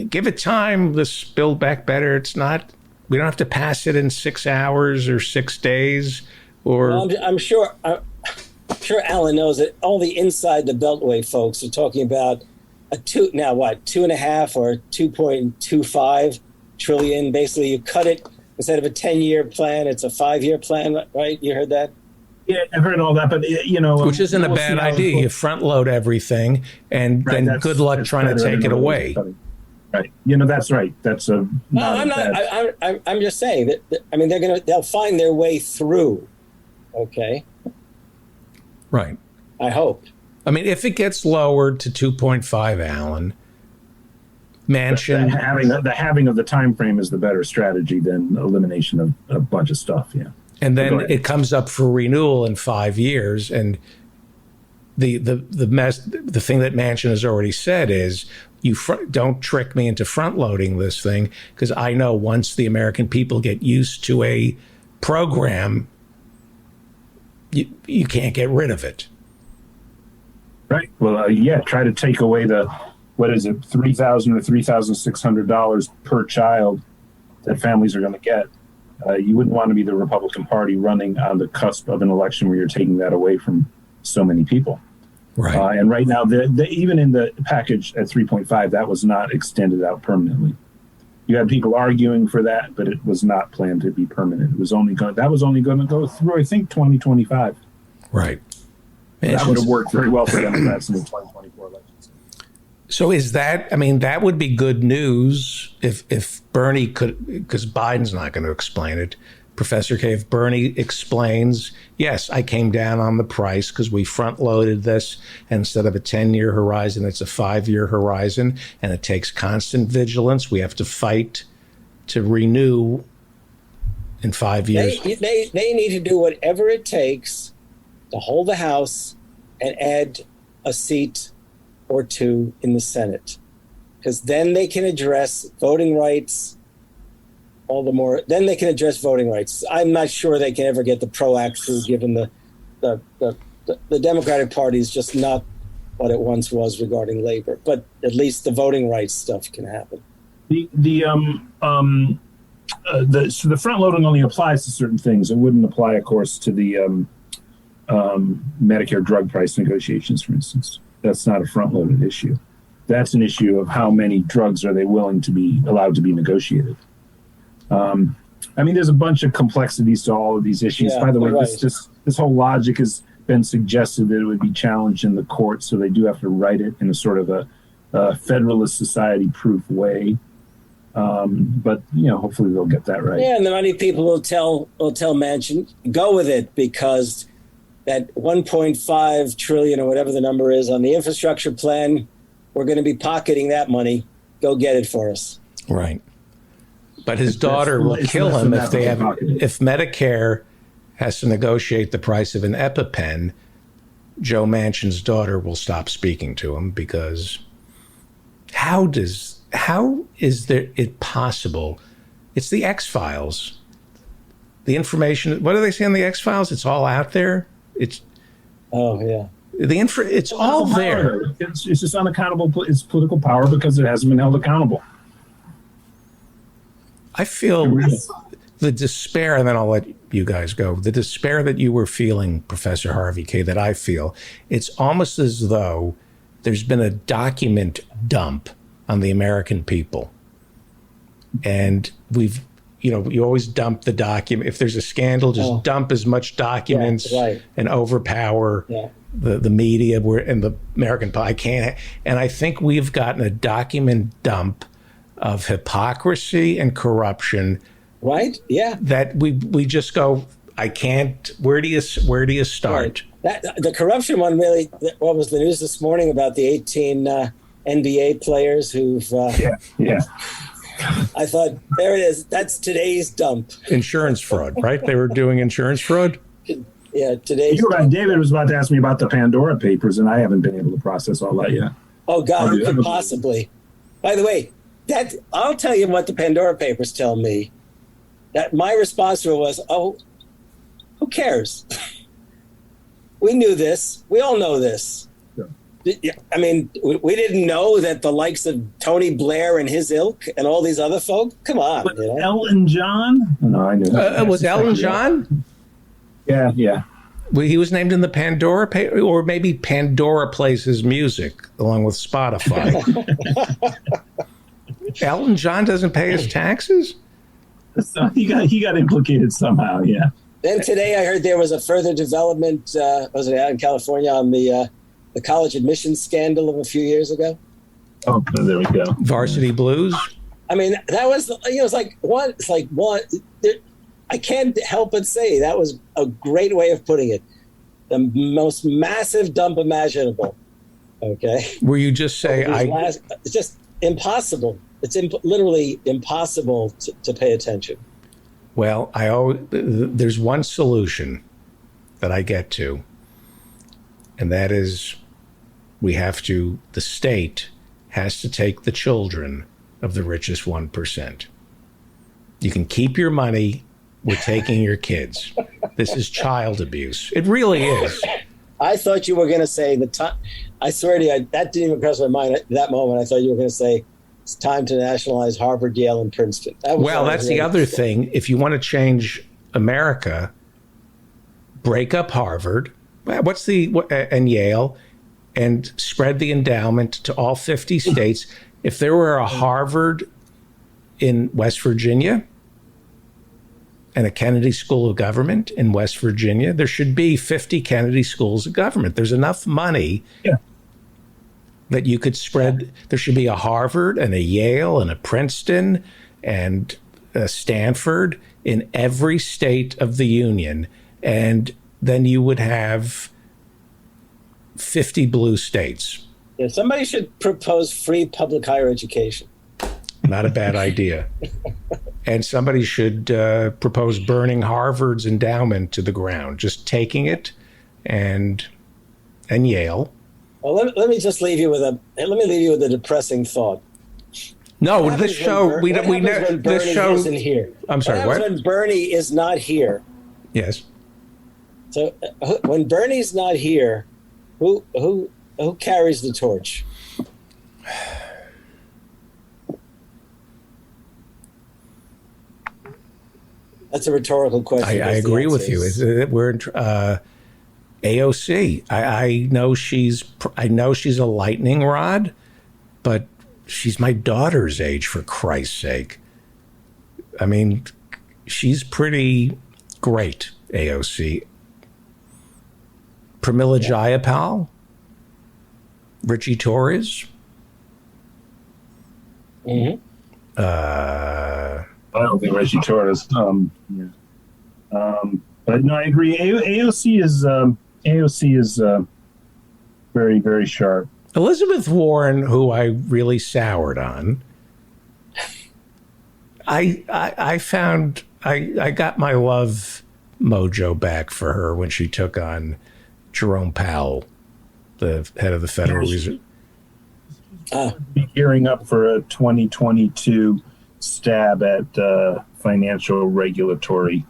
Give it time. This Build Back Better. We don't have to pass it in 6 hours or 6 days. Or I'm sure Alan knows that all the inside the Beltway folks are talking about a 2.5 or 2.25 trillion. Basically, you cut it instead of a 10-year plan, it's a 5-year plan, right? You heard that? Yeah, I've heard all that, but which isn't a bad idea. You front load everything, and then good luck trying to take it away. Right. That's right. That's a. I'm just saying that. They'll find their way through. Okay. Right. I hope. If it gets lowered to 2.5, Alan, Manchin the having of the time frame is the better strategy than elimination of a bunch of stuff. Yeah. And then it comes up for renewal in 5 years, and the thing that Manchin has already said is, don't trick me into front loading this thing, because I know once the American people get used to a program, you can't get rid of it. Right. Well, try to take away $3,000 or $3,600 per child that families are going to get. You wouldn't want to be the Republican Party running on the cusp of an election where you're taking that away from so many people. Right. And right now, even in the package at 3.5, that was not extended out permanently. You had people arguing for that, but it was not planned to be permanent. It was only going to go through, I think, 2025. Right. That would have worked very well for Democrats in the 2024 elections. So that would be good news if Bernie could, because Biden's not going to explain it. Professor K, if Bernie explains, yes, I came down on the price because we front loaded this, and instead of a 10-year horizon, it's a 5-year horizon, and it takes constant vigilance. We have to fight to renew in 5 years. They need to do whatever it takes to hold the House and add a seat or two in the Senate, because then they can address voting rights. Then they can address voting rights. I'm not sure they can ever get the PRO Act through, given the Democratic Party is just not what it once was regarding labor. But at least the voting rights stuff can happen. So the front loading only applies to certain things. It wouldn't apply, of course, to the Medicare drug price negotiations, for instance. That's not a front loaded issue. That's an issue of how many drugs are they willing to be allowed to be negotiated. There's a bunch of complexities to all of these issues. Yeah, by the way, right. this whole logic has been suggested that it would be challenged in the court, so they do have to write it in a sort of a Federalist Society proof way. But hopefully they'll get that right. Yeah, and the money people will tell Manchin, go with it, because that 1.5 trillion or whatever the number is on the infrastructure plan, we're going to be pocketing that money. Go get it for us. Right. But his daughter will kill him if Medicare has to negotiate the price of an EpiPen. Joe Manchin's daughter will stop speaking to him, because how is it possible? It's the X-Files. The information, what do they say on the X-Files? It's all out there. It's all there. It's just unaccountable. It's political power because it hasn't been held accountable. I feel the despair, and then I'll let you guys go. The despair that you were feeling, Professor Harvey K, that I feel, it's almost as though there's been a document dump on the American people. And you always dump the document. If there's a scandal, just dump as much documents and overpower the media and the American public. And I think we've gotten a document dump of hypocrisy and corruption. Right? Yeah. That we just go, I can't. Where do you start? Right. The corruption one really. What was the news this morning about the 18 NBA players who've. Yeah. I thought, there it is. That's today's dump. Insurance fraud, right? They were doing insurance fraud? Yeah, today's You're right. David was about to ask me about the Pandora Papers, and I haven't been able to process all that yet. Oh, God, who could possibly? By the way, I'll tell you what the Pandora Papers tell me. That my response to it was, oh, who cares? We knew this. We all know this. I mean, we didn't know that the likes of Tony Blair and his ilk and all these other folk. Come on, you know? Elton John? No, I knew that. Was Elton John? Yeah. Well, he was named in the Pandora, or maybe Pandora plays his music along with Spotify. Elton John doesn't pay his taxes? So he got implicated somehow. Yeah. Then today I heard there was a further development. Was it out in California on the college admissions scandal of a few years ago? Oh, there we go. Varsity Blues. I mean, that was, it's like one. It's like one. I can't help but say that was a great way of putting it. The most massive dump imaginable. Okay. Where you just say, it's just impossible. It's literally impossible to pay attention. Well, there's one solution that I get to, and that is the state has to take the children of the richest 1%. You can keep your money. We're taking your kids. This is child abuse. It really is. I thought you were going to say I swear to you, that didn't even cross my mind at that moment. I thought you were going to say it's time to nationalize Harvard, Yale, and Princeton. That's the other thing. If you want to change America, break up Harvard. And Yale, and spread the endowment to all 50 states. If there were a Harvard in West Virginia and a Kennedy School of Government in West Virginia, there should be 50 Kennedy Schools of Government. There's enough money that you could spread. There should be a Harvard and a Yale and a Princeton and a Stanford in every state of the union. And then you would have 50 blue states. Yeah, somebody should propose free public higher education. Not a bad idea. And somebody should propose burning Harvard's endowment to the ground, just taking it, and Yale. Well, let me just leave you with a depressing thought. No, this show we know this show isn't here. I'm sorry. What? When Bernie is not here. Yes. So when Bernie's not here, who carries the torch? That's a rhetorical question. I agree with you. We're in AOC. I know she's a lightning rod, but she's my daughter's age, for Christ's sake. I mean, she's pretty great, AOC. Pramila Jayapal, Richie Torres. Mm-hmm. I don't think Reggie Torres. But no, I agree. AOC is very, very sharp. Elizabeth Warren, who I really soured on, I found I got my love mojo back for her when she took on Jerome Powell, the head of the Federal Reserve. Gearing up for a 2022 stab at financial regulatory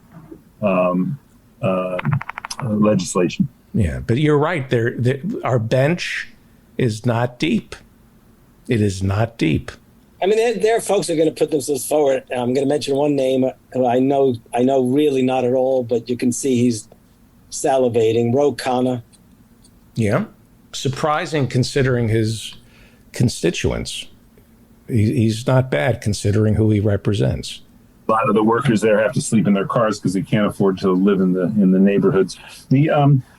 legislation. Yeah, but you're right. Our bench is not deep. It is not deep. I mean, there are folks who are going to put themselves forward. I'm going to mention one name who I know really not at all, but you can see he's salivating. Ro Khanna. Yeah, surprising considering his constituents. He's not bad considering who he represents. A lot of the workers there have to sleep in their cars because they can't afford to live in the neighborhoods.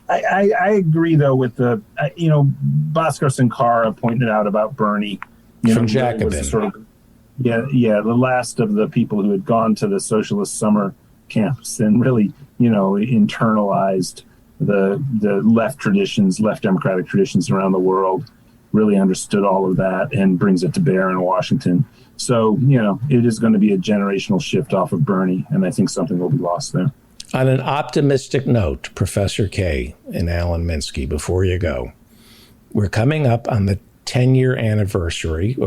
I agree though with the Bhaskar Sankara pointed out about Bernie from Jacobin. The last of the people who had gone to the socialist summer camps and really internalized the left democratic traditions around the world. really understood all of that and brings it to bear in Washington. So, it is going to be a generational shift off of Bernie, and I think something will be lost there. On an optimistic note, Professor K and Alan Minsky, before you go, we're coming up on the 10-year anniversary,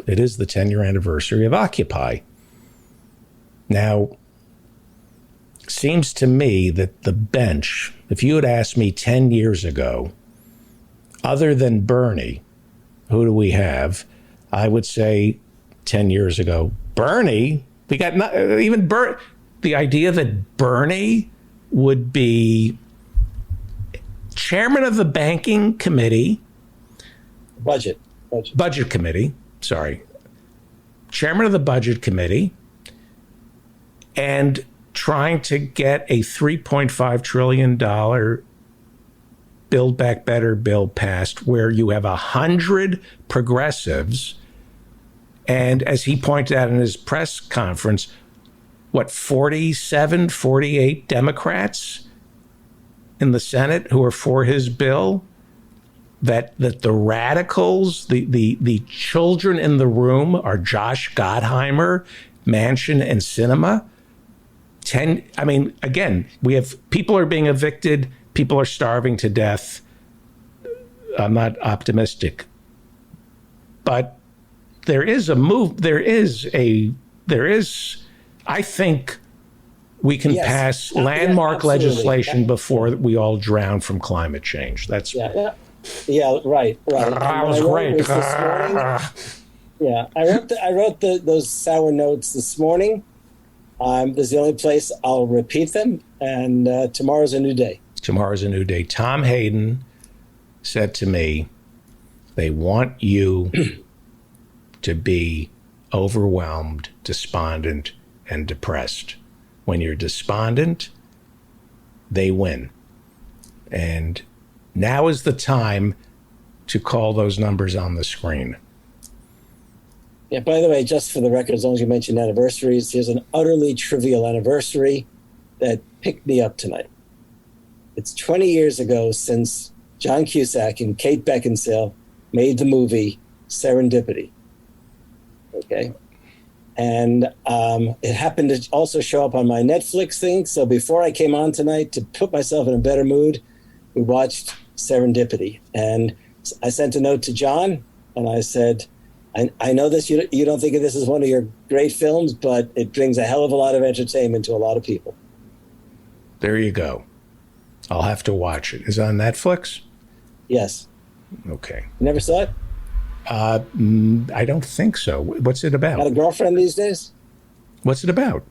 it is the 10-year anniversary of Occupy. Now, seems to me that the bench, if you had asked me 10 years ago, other than Bernie, who do we have? I would say 10 years ago, Bernie, we got not even Bernie. The idea that Bernie would be chairman of the banking committee, budget committee, chairman of the budget committee, and trying to get a $3.5 trillion Build Back Better bill passed, where you have 100 progressives, and as he pointed out in his press conference, 47, 48 Democrats in the Senate who are for his bill, that the radicals, the children in the room are Josh Gottheimer, Manchin, and Sinema. Again, we have people are being evicted, people are starving to death. I'm not optimistic, but there is a move. I think we can pass landmark legislation before we all drown from climate change. That's right. That was great. I wrote those sour notes this morning. This is the only place I'll repeat them, and tomorrow's a new day. Tomorrow's a new day. Tom Hayden said to me, they want you to be overwhelmed, despondent, and depressed. When you're despondent, they win. And now is the time to call those numbers on the screen. Yeah, by the way, just for the record, as long as you mentioned anniversaries, here's an utterly trivial anniversary that picked me up tonight. It's 20 years ago since John Cusack and Kate Beckinsale made the movie Serendipity. Okay. And it happened to also show up on my Netflix thing. So before I came on tonight, to put myself in a better mood, we watched Serendipity. And I sent a note to John, and I said, I know this. You don't think of this as one of your great films, but it brings a hell of a lot of entertainment to a lot of people. There you go. I'll have to watch it. Is it on Netflix? Yes. Okay. You never saw it? I don't think so. What's it about? Got a girlfriend these days? What's it about?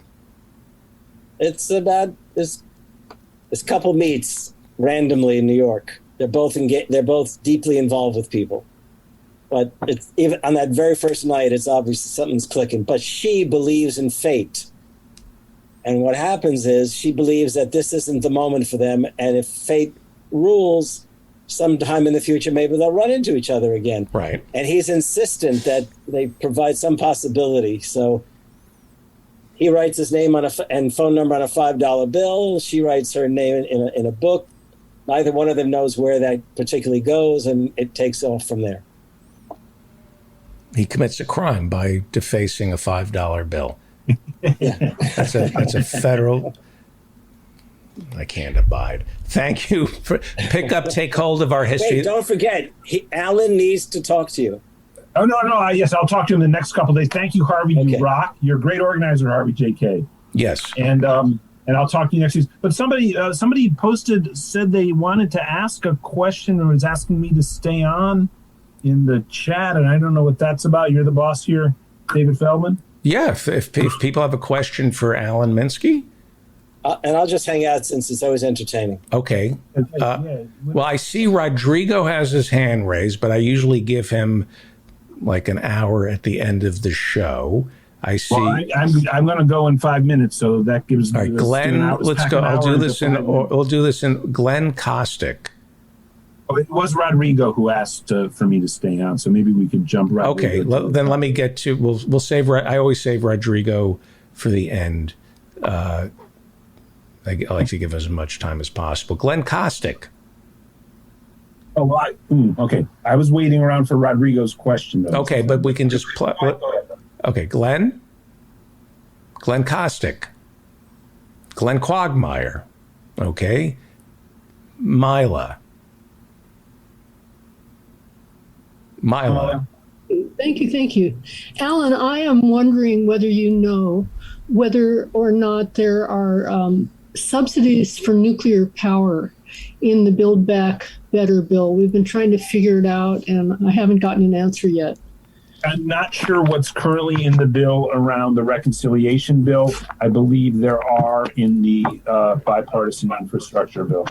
It's about this couple meets randomly in New York. They're both deeply involved with people. But it's even on that very first night, it's obvious something's clicking. But she believes in fate. And what happens is she believes that this isn't the moment for them. And if fate rules, sometime in the future, maybe they'll run into each other again. Right. And he's insistent that they provide some possibility. So he writes his name and phone number on a $5 bill. She writes her name in a book. Neither one of them knows where that particularly goes, and it takes off from there. He commits a crime by defacing a $5 bill. Yeah. That's a federal. I can't abide. Thank you for take hold of our history. Wait, don't forget, Alan needs to talk to you. Oh, no. Yes, I'll talk to him the next couple of days. Thank you, Harvey. Okay. You rock. You're a great organizer, Harvey J.K. Yes. And I'll talk to you next week. But somebody said they wanted to ask a question or was asking me to stay on in the chat, and I don't know what that's about. You're the boss here, David Feldman? Yeah, if people have a question for Alan Minsky. And I'll just hang out since it's always entertaining. Okay. Well, I see Rodrigo has his hand raised, but I usually give him like an hour at the end of the show. I see. Well, I'm going to go in 5 minutes, so that gives me. All right, Glenn, let's go. We'll do this in Glenn Kostick. Oh, it was Rodrigo who asked for me to stay on, so maybe we could jump right. Okay, then let me get to. We'll save. I always save Rodrigo for the end. I like to give as much time as possible. Glenn Kostick. Oh, okay. I was waiting around for Rodrigo's question, though. Okay, but we can just okay, Glenn Kostick, Glenn Quagmire, okay, Mila. Thank you. Alan, I am wondering whether you know whether or not there are subsidies for nuclear power in the Build Back Better bill. We've been trying to figure it out, and I haven't gotten an answer yet. I'm not sure what's currently in the bill around the reconciliation bill. I believe there are in the bipartisan infrastructure bill.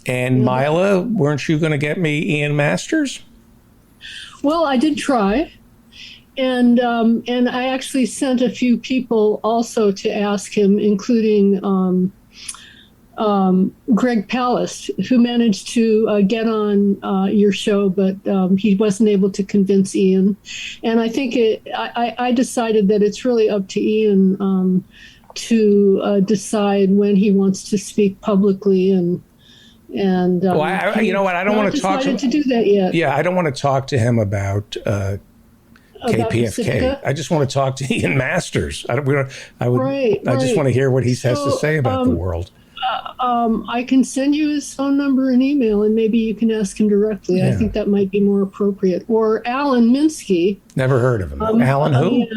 And Mila, weren't you going to get me Ian Masters? Well, I did try, and I actually sent a few people also to ask him, including Greg Palast, who managed to get on your show, but he wasn't able to convince Ian. And I think I decided that it's really up to Ian to decide when he wants to speak publicly and. Well, you know what? I don't want to talk to do that yet. Yeah, I don't want to talk to him about KPFK. Pacifica? I just want to talk to Ian Masters. I just want to hear what he has to say about the world. I can send you his phone number and email, and maybe you can ask him directly. Yeah. I think that might be more appropriate. Or Alan Minsky. Never heard of him. Alan who?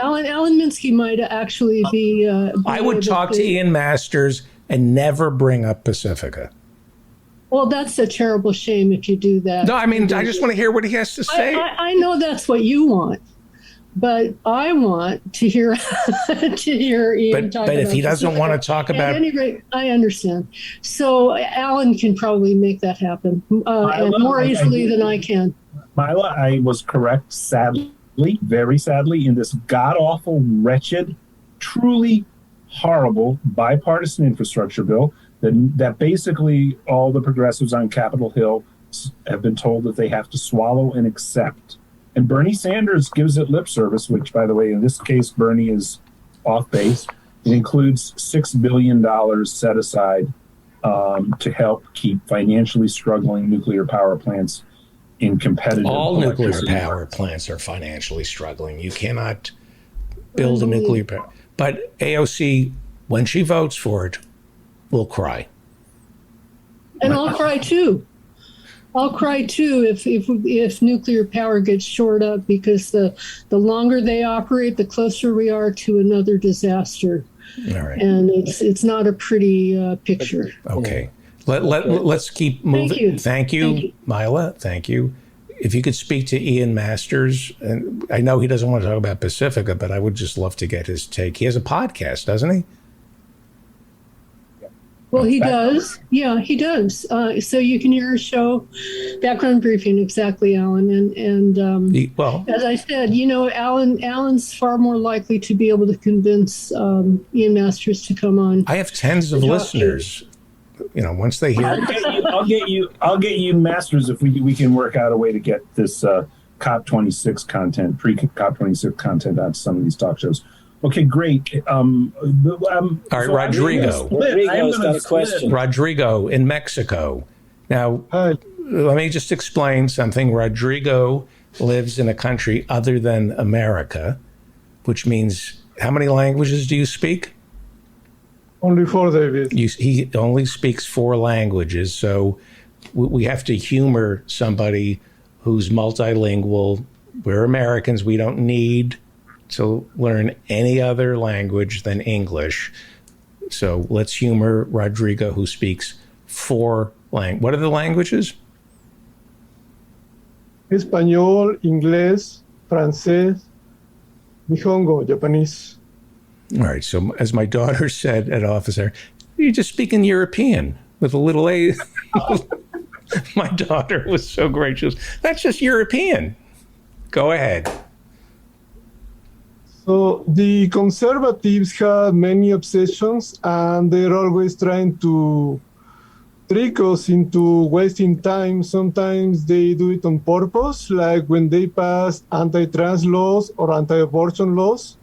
Alan Minsky might actually be. I would talk to Ian Masters and never bring up Pacifica. Well, that's a terrible shame if you do that. No, I mean, I just want to hear what he has to say. I know that's what you want, but I want to hear Ian talk about. But if he doesn't want to talk about, at any rate, I understand. So Alan can probably make that happen and more easily than I can. Mila, I was correct. Sadly, very sadly, in this god awful, wretched, truly horrible bipartisan infrastructure bill. That basically all the progressives on Capitol Hill have been told that they have to swallow and accept. And Bernie Sanders gives it lip service, which, by the way, in this case, Bernie is off base. It includes $6 billion set aside to help keep financially struggling nuclear power plants in competitive. All nuclear power plants are financially struggling. You cannot build a nuclear power. But AOC, when she votes for it, will cry. And I'll cry too. I'll cry too if nuclear power gets shored up, because the longer they operate, the closer we are to another disaster. All right. And it's not a pretty picture. Okay. Let's keep moving. Thank you, Mila. Thank you. If you could speak to Ian Masters, and I know he doesn't want to talk about Pacifica, but I would just love to get his take. He has a podcast, doesn't he? Well, he does. Yeah, he does. So you can hear a show, Background Briefing, exactly, Alan. And as I said, Alan's far more likely to be able to convince Ian Masters to come on. I have tens of listeners. Once they hear, I'll get you Masters if we can work out a way to get this COP26 content, pre-COP26 content on some of these talk shows. Okay, great. All right, Rodrigo. Rodrigo's got a question. Rodrigo in Mexico. Now, let me just explain something. Rodrigo lives in a country other than America, which means how many languages do you speak? Only 4, David. He only speaks 4 languages, so we have to humor somebody who's multilingual. We're Americans. We don't need to learn any other language than English. So let's humor Rodrigo, who speaks 4 languages. What are the languages? Español, Inglés, Francés, Nihongo, Japanese. All right. So as my daughter said at office hour, you're just speaking European with a little A. My daughter was so great. She goes, that's just European. Go ahead. So the conservatives have many obsessions, and they're always trying to trick us into wasting time. Sometimes they do it on purpose, like when they pass anti-trans laws or anti-abortion laws,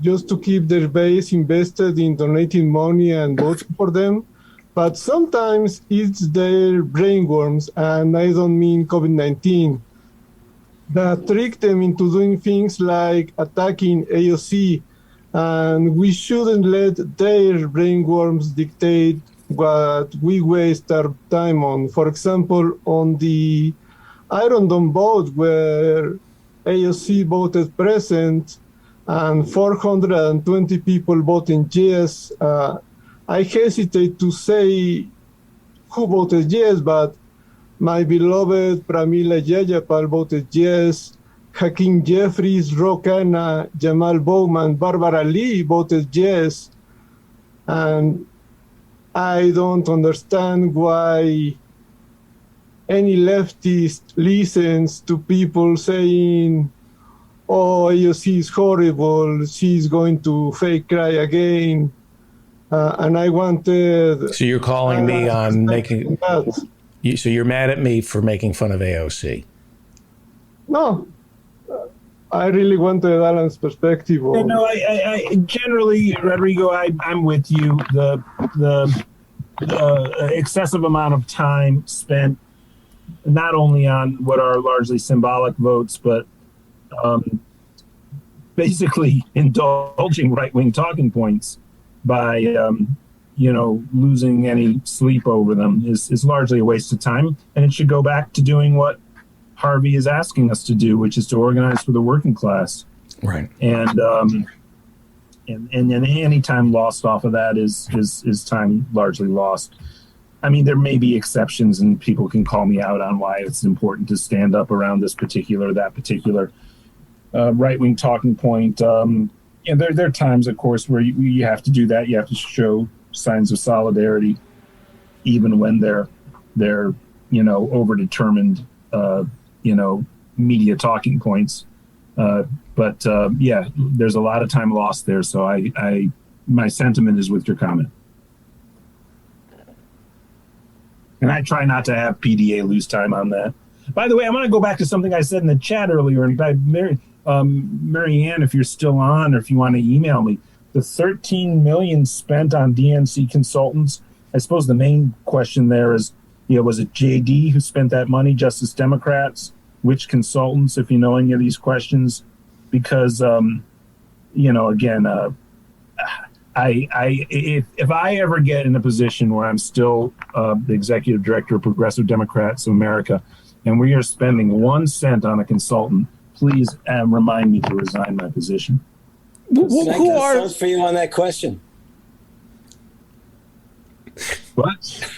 just to keep their base invested in donating money and voting for them. but sometimes it's their brainworms, and I don't mean COVID-19, that trick them into doing things like attacking AOC, and we shouldn't let their brainworms dictate what we waste our time on. For example, on the Iron Dome vote, where AOC voted present and 420 people voted yes, I hesitate to say who voted yes, but my beloved Pramila Jayapal voted yes, Hakeem Jeffries, Ro Khanna, Jamal Bowman, Barbara Lee voted yes, and I don't understand why any leftist listens to people saying, oh, AOC is horrible, she's going to fake cry again. And I wanted... So you're calling me on making... So you're mad at me for making fun of AOC? No. I really wanted Alan's perspective. No, I generally, Rodrigo, I'm with you. The excessive amount of time spent not only on what are largely symbolic votes, but basically indulging right-wing talking points by, losing any sleep over them is largely a waste of time. And it should go back to doing what Harvey is asking us to do, which is to organize for the working class. Right. And any time lost off of that is time largely lost. I mean, there may be exceptions, and people can call me out on why it's important to stand up around that particular right-wing talking point. And there are times, of course, where you have to do that. You have to show signs of solidarity, even when they're overdetermined, media talking points. But there's a lot of time lost there. So my sentiment is with your comment. And I try not to have PDA lose time on that. By the way, I'm going to go back to something I said in the chat earlier. And Mary Ann, if you're still on, or if you want to email me, the $13 million spent on DNC consultants. I suppose the main question there is, was it JD who spent that money? Justice Democrats? Which consultants? If you know any of these questions, because if I ever get in a position where I'm still the executive director of Progressive Democrats of America, and we are spending 1 cent on a consultant, please remind me to resign my position. Who are for you on that question? What?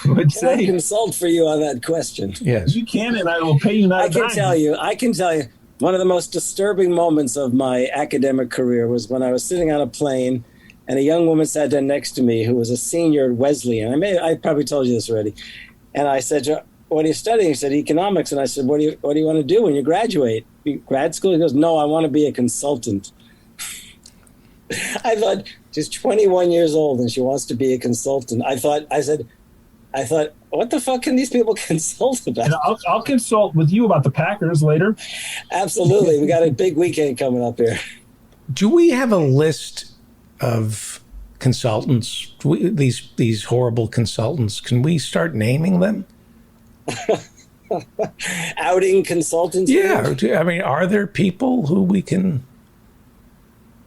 What'd you say? Consult for you on that question. Yes, you can, and I will pay you. I can tell you. One of the most disturbing moments of my academic career was when I was sitting on a plane, and a young woman sat down next to me who was a senior at Wesleyan. I probably told you this already. And I said, "What are you studying?" He said, "Economics." And I said, "What do you want to do when you graduate? Grad school?" He goes, "No, I want to be a consultant." I thought, she's 21 years old and she wants to be a consultant. I thought, what the fuck can these people consult about? And I'll consult with you about the Packers later. Absolutely. We got a big weekend coming up here. Do we have a list of consultants? These horrible consultants, can we start naming them? Outing consultants? Yeah. I mean, are there people who we can...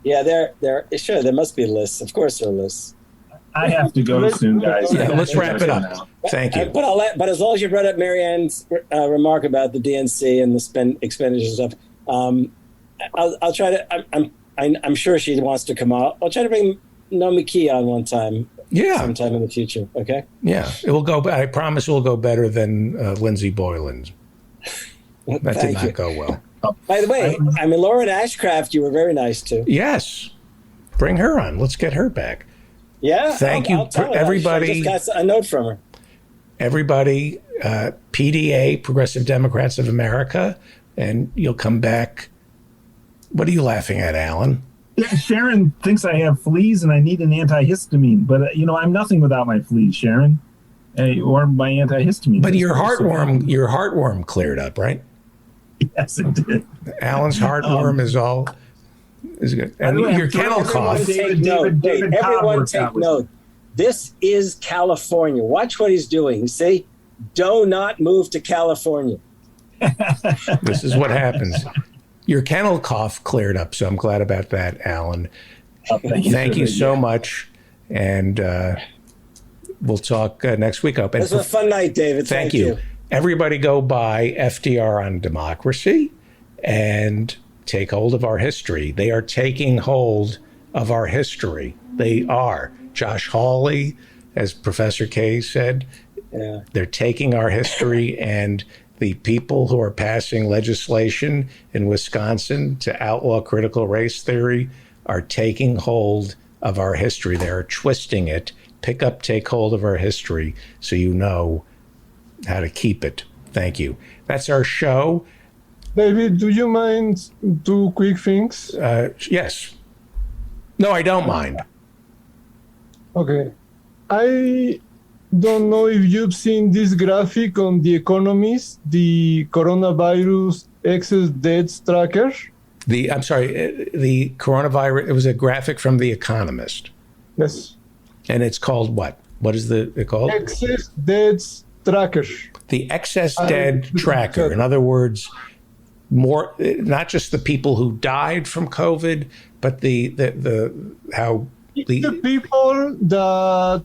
Yeah, there must be lists. Of course there are lists. I have to go soon, guys. Yeah, let's wrap it up. Thank you. But as long as you brought up Mary Ann's remark about the DNC and the expenditures and stuff, I'll try to. I'm sure she wants to come out. I'll try to bring Naomi Key on one time. Yeah, sometime in the future. Okay. Yeah, it will go. I promise it will go better than Lindsey Boylan. That did not go well. By the way, Lauren Ashcraft, you were very nice to. Yes, bring her on. Let's get her back. Yeah. Thank you, everybody. I just got a note from her. Everybody, PDA, Progressive Democrats of America, and you'll come back. What are you laughing at, Alan? Yeah, Sharon thinks I have fleas and I need an antihistamine, but I'm nothing without my fleas, Sharon, or my antihistamine. But your heartworm cleared up, right? Yes, it did. Alan's heartworm is good. And your kennel cough. Everyone take note. This is California. Watch what he's doing. See? Do not move to California. This is what happens. Your kennel cough cleared up, so I'm glad about that, Alan. Thank you so much. And we'll talk next week. This was a fun night, David. Thank you. Everybody go buy FDR on Democracy and take hold of our history. They are taking hold of our history. They are. Josh Hawley, as Professor Kay said, they're taking our history, and the people who are passing legislation in Wisconsin to outlaw critical race theory are taking hold of our history. They're twisting it. Take hold of our history so you know how to keep it. Thank you. That's our show. David, do you mind 2 quick things? Yes. No, I don't mind. Okay. I don't know if you've seen this graphic on The Economist, the coronavirus excess deaths tracker. The coronavirus, it was a graphic from The Economist. Yes. And it's called what? What is it called? Excess deaths tracker. The excess dead tracker. In other words, more, not just the people who died from COVID, but the people that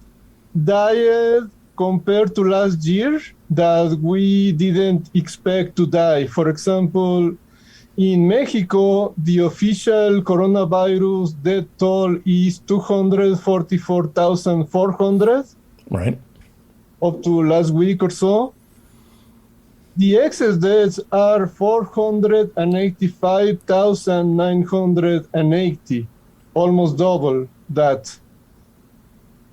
died compared to last year that we didn't expect to die. For example, in Mexico, the official coronavirus death toll is 244,400. Right. Up to last week or so. The excess deaths are 485,980, almost double that.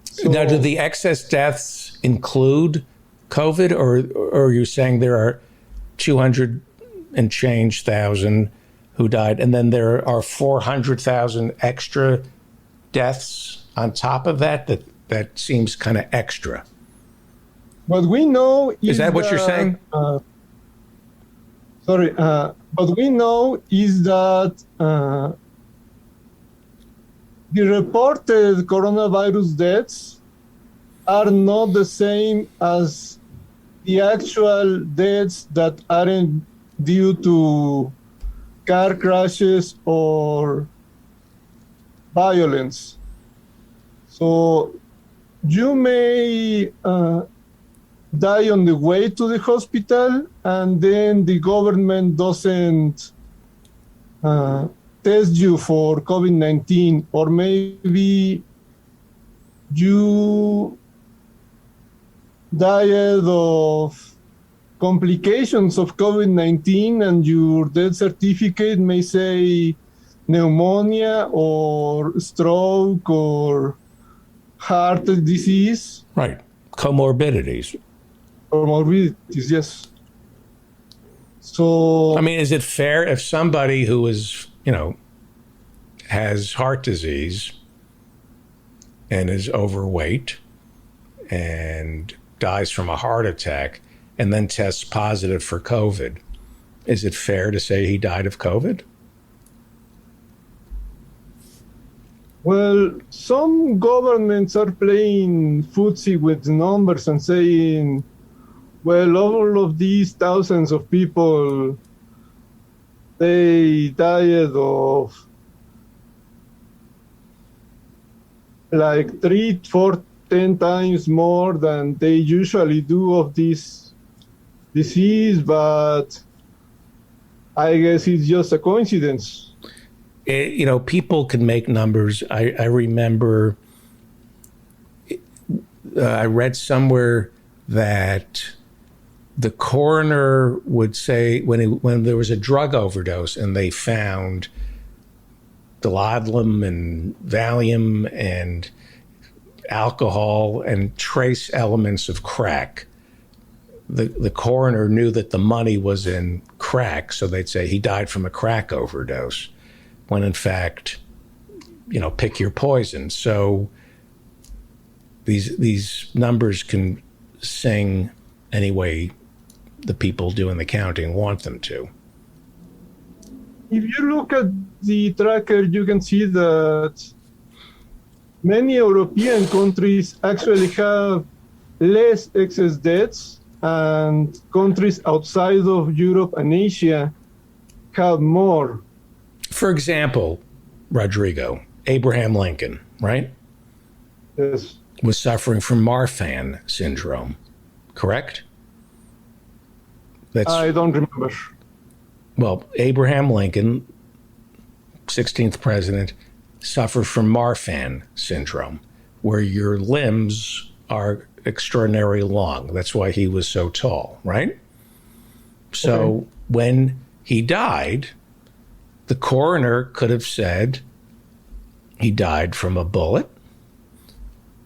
So, now, do the excess deaths include COVID, or are you saying there are 200 and change thousand who died, and then there are 400,000 extra deaths on top of that? That seems kind of extra. What we know is that what you're saying? What we know is that the reported coronavirus deaths are not the same as the actual deaths that aren't due to car crashes or violence. So you may die on the way to the hospital, and then the government doesn't test you for COVID-19, or maybe you died of complications of COVID-19 and your death certificate may say pneumonia or stroke or heart disease. Right. Comorbidities. Comorbidities, yes. So, I mean, is it fair if somebody who is, has heart disease and is overweight and dies from a heart attack and then tests positive for COVID, is it fair to say he died of COVID? Well, some governments are playing footsie with numbers and saying, well, all of these thousands of people, they died of like 3, 4, 10 times more than they usually do of this disease, but I guess it's just a coincidence. People can make numbers. I remember I read somewhere that the coroner would say when there was a drug overdose and they found Dilaudid and Valium and alcohol and trace elements of crack, the coroner knew that the money was in crack, so they'd say he died from a crack overdose, when in fact, pick your poison. So these numbers can sing any way the people doing the counting want them to. If you look at the tracker, you can see that many European countries actually have less excess debts, and countries outside of Europe and Asia have more. For example, Rodrigo, Abraham Lincoln, right? Yes. Was suffering from Marfan syndrome, correct? I don't remember. Well, Abraham Lincoln, 16th president, suffered from Marfan syndrome, where your limbs are extraordinarily long. That's why he was so tall, right? So when he died, the coroner could have said he died from a bullet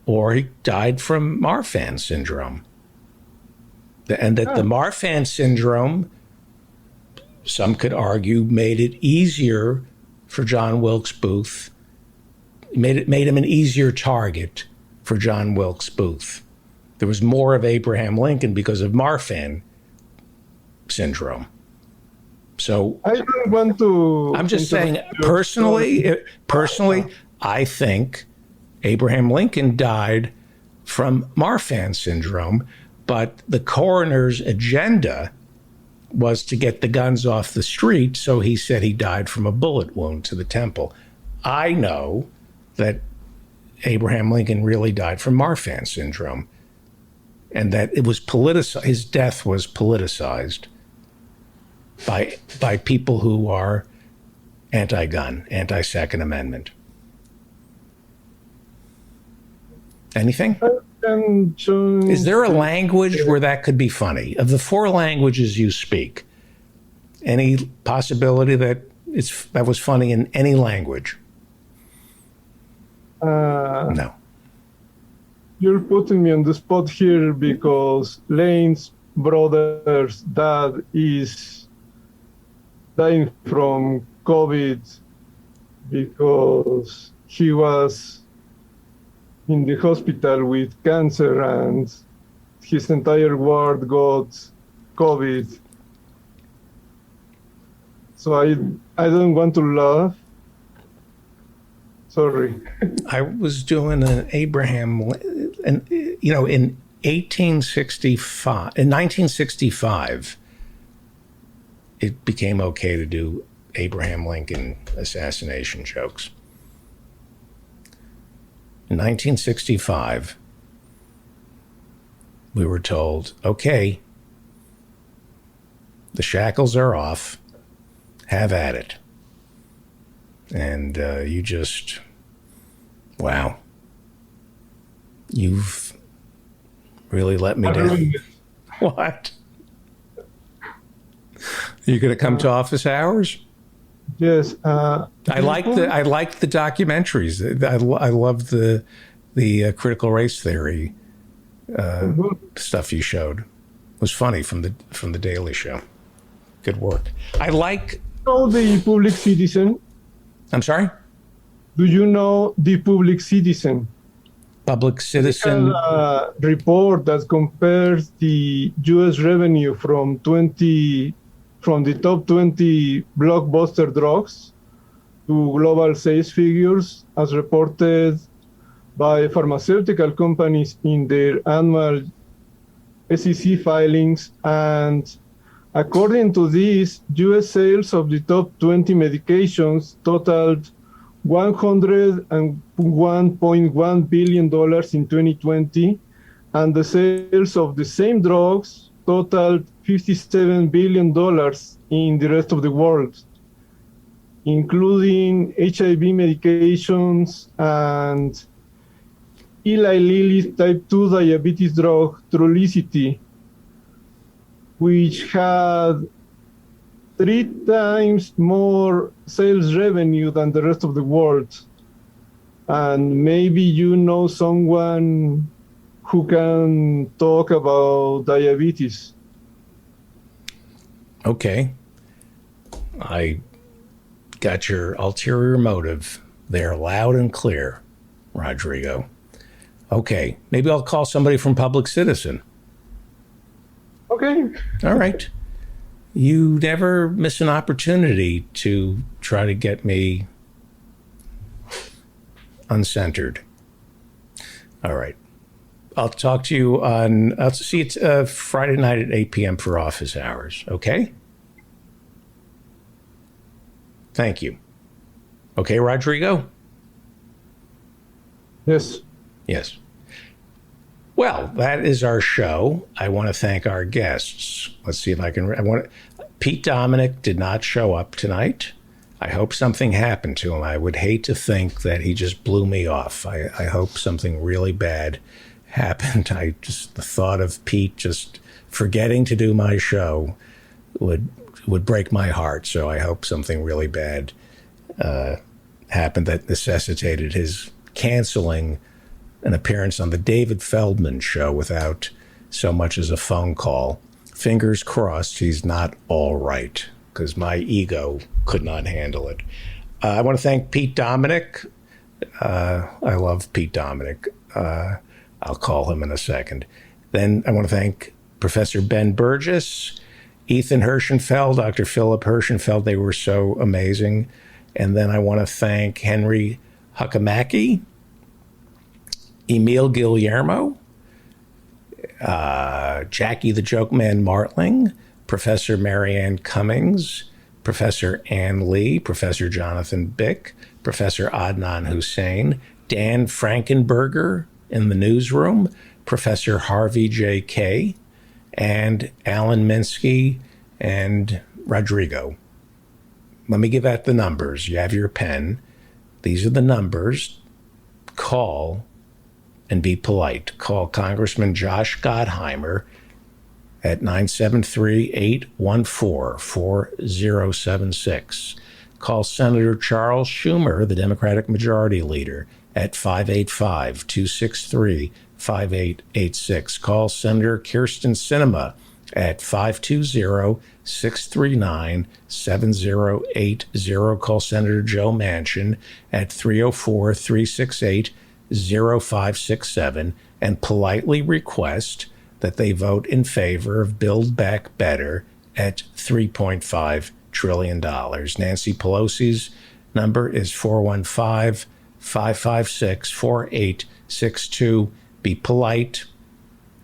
or he died from Marfan syndrome. And that the Marfan syndrome, some could argue, made it easier for John Wilkes Booth, made him an easier target for John Wilkes Booth. There was more of Abraham Lincoln because of Marfan syndrome. So I don't want to. I'm just saying, personally, I think Abraham Lincoln died from Marfan syndrome, but the coroner's agenda was to get the guns off the street, so he said he died from a bullet wound to the temple. I know that Abraham Lincoln really died from Marfan syndrome, and that it was politicized. His death was politicized by people who are anti-gun, anti-Second Amendment. Anything? Is there a language where that could be funny? Of the 4 languages you speak, any possibility that that was funny in any language? No. You're putting me on the spot here because Lane's brother's dad is dying from COVID because he was in the hospital with cancer and his entire ward got COVID. So I don't want to laugh. Sorry. I was doing an Abraham, and in 1965, it became okay to do Abraham Lincoln assassination jokes. In 1965, we were told, okay, the shackles are off, have at it. And you just, wow. You've really let me down. What? You going to come to office hours? Yes. I like the documentaries. I love the critical race theory stuff you showed. It was funny from the Daily Show. Good work. I like. Know the Public Citizen. I'm sorry? Do you know the Public Citizen? Public Citizen. A report that compares the U.S. revenue from the top 20 blockbuster drugs to global sales figures as reported by pharmaceutical companies in their annual SEC filings. And according to this, U.S. sales of the top 20 medications totaled $101.1 billion in 2020, and the sales of the same drugs totaled $57 billion in the rest of the world, including HIV medications and Eli Lilly's type 2 diabetes drug, Trulicity, which had 3 times more sales revenue than the rest of the world. And maybe you know someone who can talk about diabetes. Okay. I got your ulterior motive there loud and clear, Rodrigo. Okay. Maybe I'll call somebody from Public Citizen. Okay. All right. You never miss an opportunity to try to get me uncentered. All right. I'll talk to you I'll see you Friday night at 8 p.m. for office hours. Okay? Thank you. Okay, Rodrigo? Yes. Yes. Well, that is our show. I want to thank our guests. Let's see if I can. Pete Dominick did not show up tonight. I hope something happened to him. I would hate to think that he just blew me off. I hope something really bad happened. The thought of Pete just forgetting to do my show would break my heart. So I hope something really bad happened that necessitated his canceling an appearance on the David Feldman show without so much as a phone call. Fingers crossed he's not all right, because my ego could not handle it. I want to thank Pete Dominick. I love Pete Dominick. I'll call him in a second. Then I want to thank Professor Ben Burgess, Ethan Hirschenfeld, Dr. Philip Hirschenfeld. They were so amazing. And then I want to thank Henry Huckamaki, Emil Guillermo, Jackie the Joke Man Martling, Professor Marianne Cummings, Professor Ann Lee, Professor Jonathan Bick, Professor Adnan Hussein, Dan Frankenberger in the newsroom, Professor Harvey J. Kay, and Alan Minsky and Rodrigo. Let me give out the numbers. You have your pen. These are the numbers. Call and be polite. Call Congressman Josh Gottheimer at 973-814-4076. Call Senator Charles Schumer, the Democratic Majority Leader, at 585-263-5886. Call Senator Kirsten Sinema at 520-639-7080. Call Senator Joe Manchin at 304-368-0567 and politely request that they vote in favor of Build Back Better at $3.5 trillion. Nancy Pelosi's number is 415-556-4862. Be polite.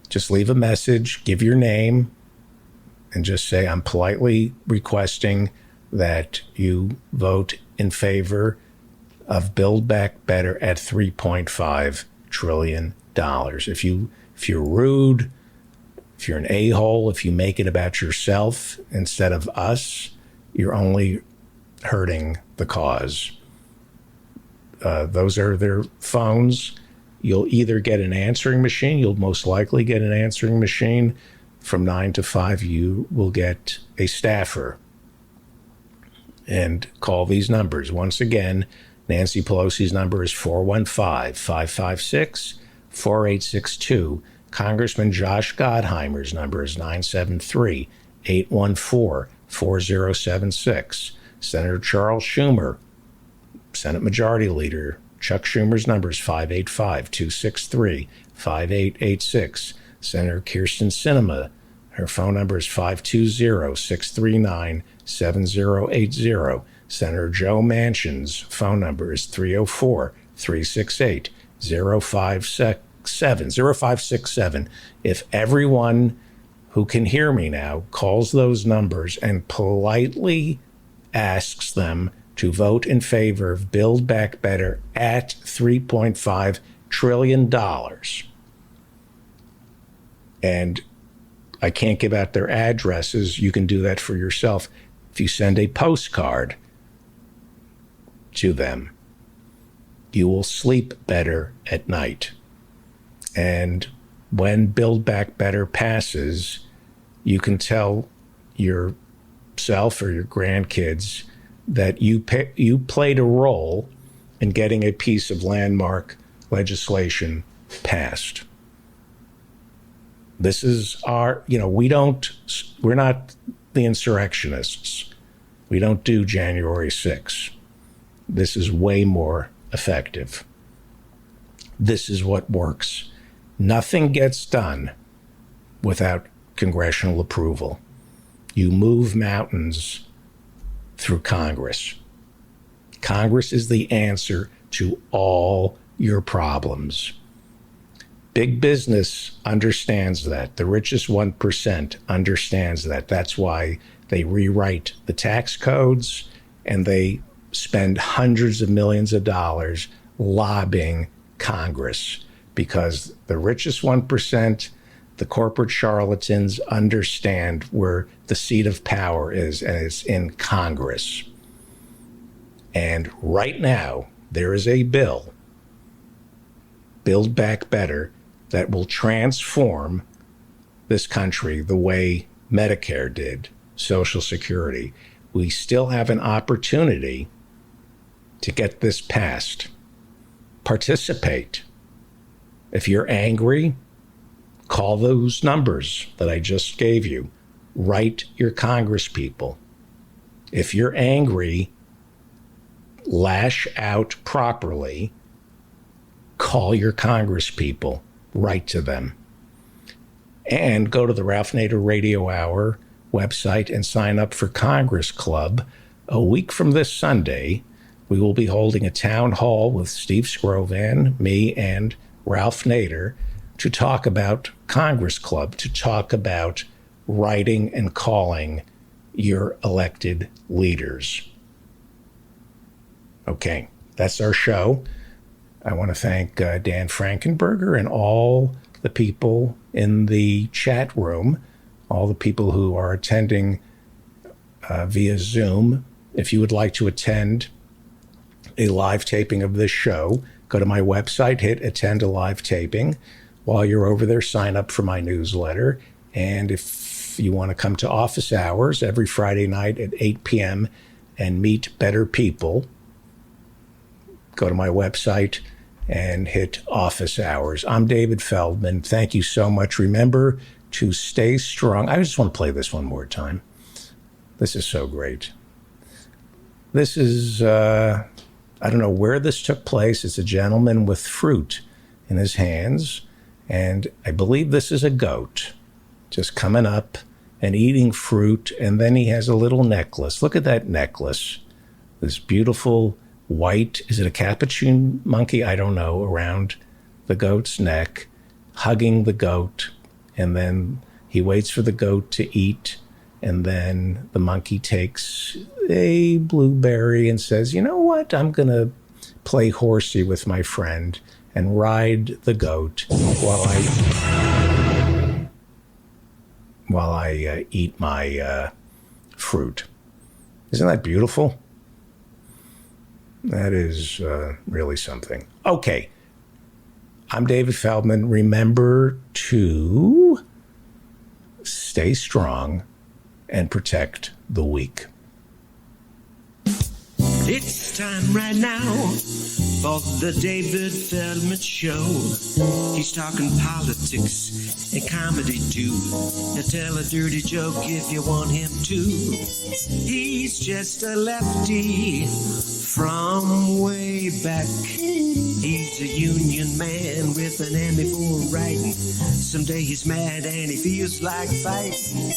Just leave a message, give your name, and just say, I'm politely requesting that you vote in favor of Build Back Better at $3.5 trillion. If you're rude, if you're an a-hole, if you make it about yourself instead of us, you're only hurting the cause. Those are their phones. You'll either get an answering machine. You'll most likely get an answering machine. From 9 to 5, you will get a staffer. And call these numbers. Once again, Nancy Pelosi's number is 415-556-4862. Congressman Josh Gottheimer's number is 973-814-4076. Senator Charles Schumer, Senate Majority Leader, Chuck Schumer's number is 585-263-5886. Senator Kirsten Sinema, her phone number is 520-639-7080. Senator Joe Manchin's phone number is 304-368-0567. If everyone who can hear me now calls those numbers and politely asks them to vote in favor of Build Back Better at $3.5 trillion, and I can't give out their addresses, you can do that for yourself. If you send a postcard to them, you will sleep better at night. And when Build Back Better passes, you can tell yourself or your grandkids that you played a role in getting a piece of landmark legislation passed. This is we're not the insurrectionists. We don't do January 6th. This is way more effective. This is what works. Nothing gets done without congressional approval. You move mountains through Congress. Congress is the answer to all your problems. Big business understands that. The richest 1% understands that. That's why they rewrite the tax codes and they spend hundreds of millions of dollars lobbying Congress, because the richest 1%, the corporate charlatans, understand where the seat of power is, and it's in Congress. And right now, there is a bill, Build Back Better, that will transform this country the way Medicare did, Social Security. We still have an opportunity to get this passed. Participate. If you're angry, call those numbers that I just gave you. Write your Congress people. If you're angry, lash out properly. Call your Congress people. Write to them. And go to the Ralph Nader Radio Hour website and sign up for Congress Club. A week from this Sunday, we will be holding a town hall with Steve Scrovan, me, and Ralph Nader to talk about Congress Club, to talk about writing and calling your elected leaders. Okay, that's our show. I want to thank Dan Frankenberger and all the people in the chat room, all the people who are attending via Zoom. If you would like to attend a live taping of this show, go to my website, hit attend a live taping. While you're over there, sign up for my newsletter. And if you want to come to office hours every Friday night at 8 p.m. and meet better people, go to my website and hit office hours. I'm David Feldman. Thank you so much. Remember to stay strong. I just want to play this one more time. This is so great. This is, I don't know where this took place. It's a gentleman with fruit in his hands. And I believe this is a goat just coming up and eating fruit. And then he has a little necklace. Look at that necklace. This beautiful white, is it a capuchin monkey? I don't know, around the goat's neck, hugging the goat. And then he waits for the goat to eat. And then the monkey takes a blueberry and says, you know what? I'm going to play horsey with my friend and ride the goat while I eat my fruit. Isn't that beautiful? That is really something. Okay. I'm David Feldman. Remember to stay strong and protect the weak. It's time right now for the David Feldman Show. He's talking politics and comedy too. Now tell a dirty joke if you want him to. He's just a lefty from way back. He's a union man with an Emmy for writing. Someday he's mad and he feels like fighting.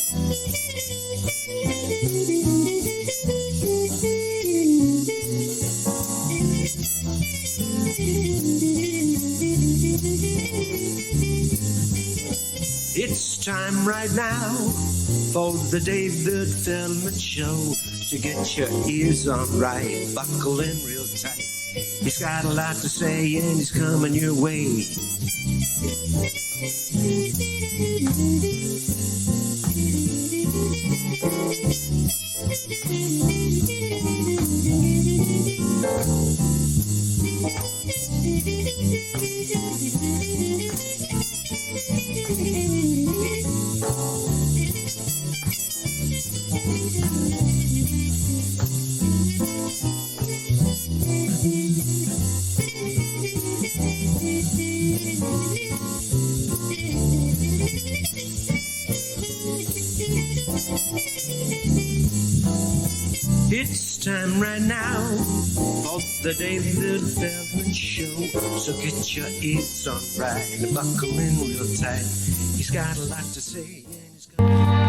It's time right now for the David Feldman Show. To get your ears on right, buckle in real tight. He's got a lot to say and he's coming your way. It's time right now for the David Feldman Show. So get your ears on right, buckle in real tight. He's got a lot to say and he's got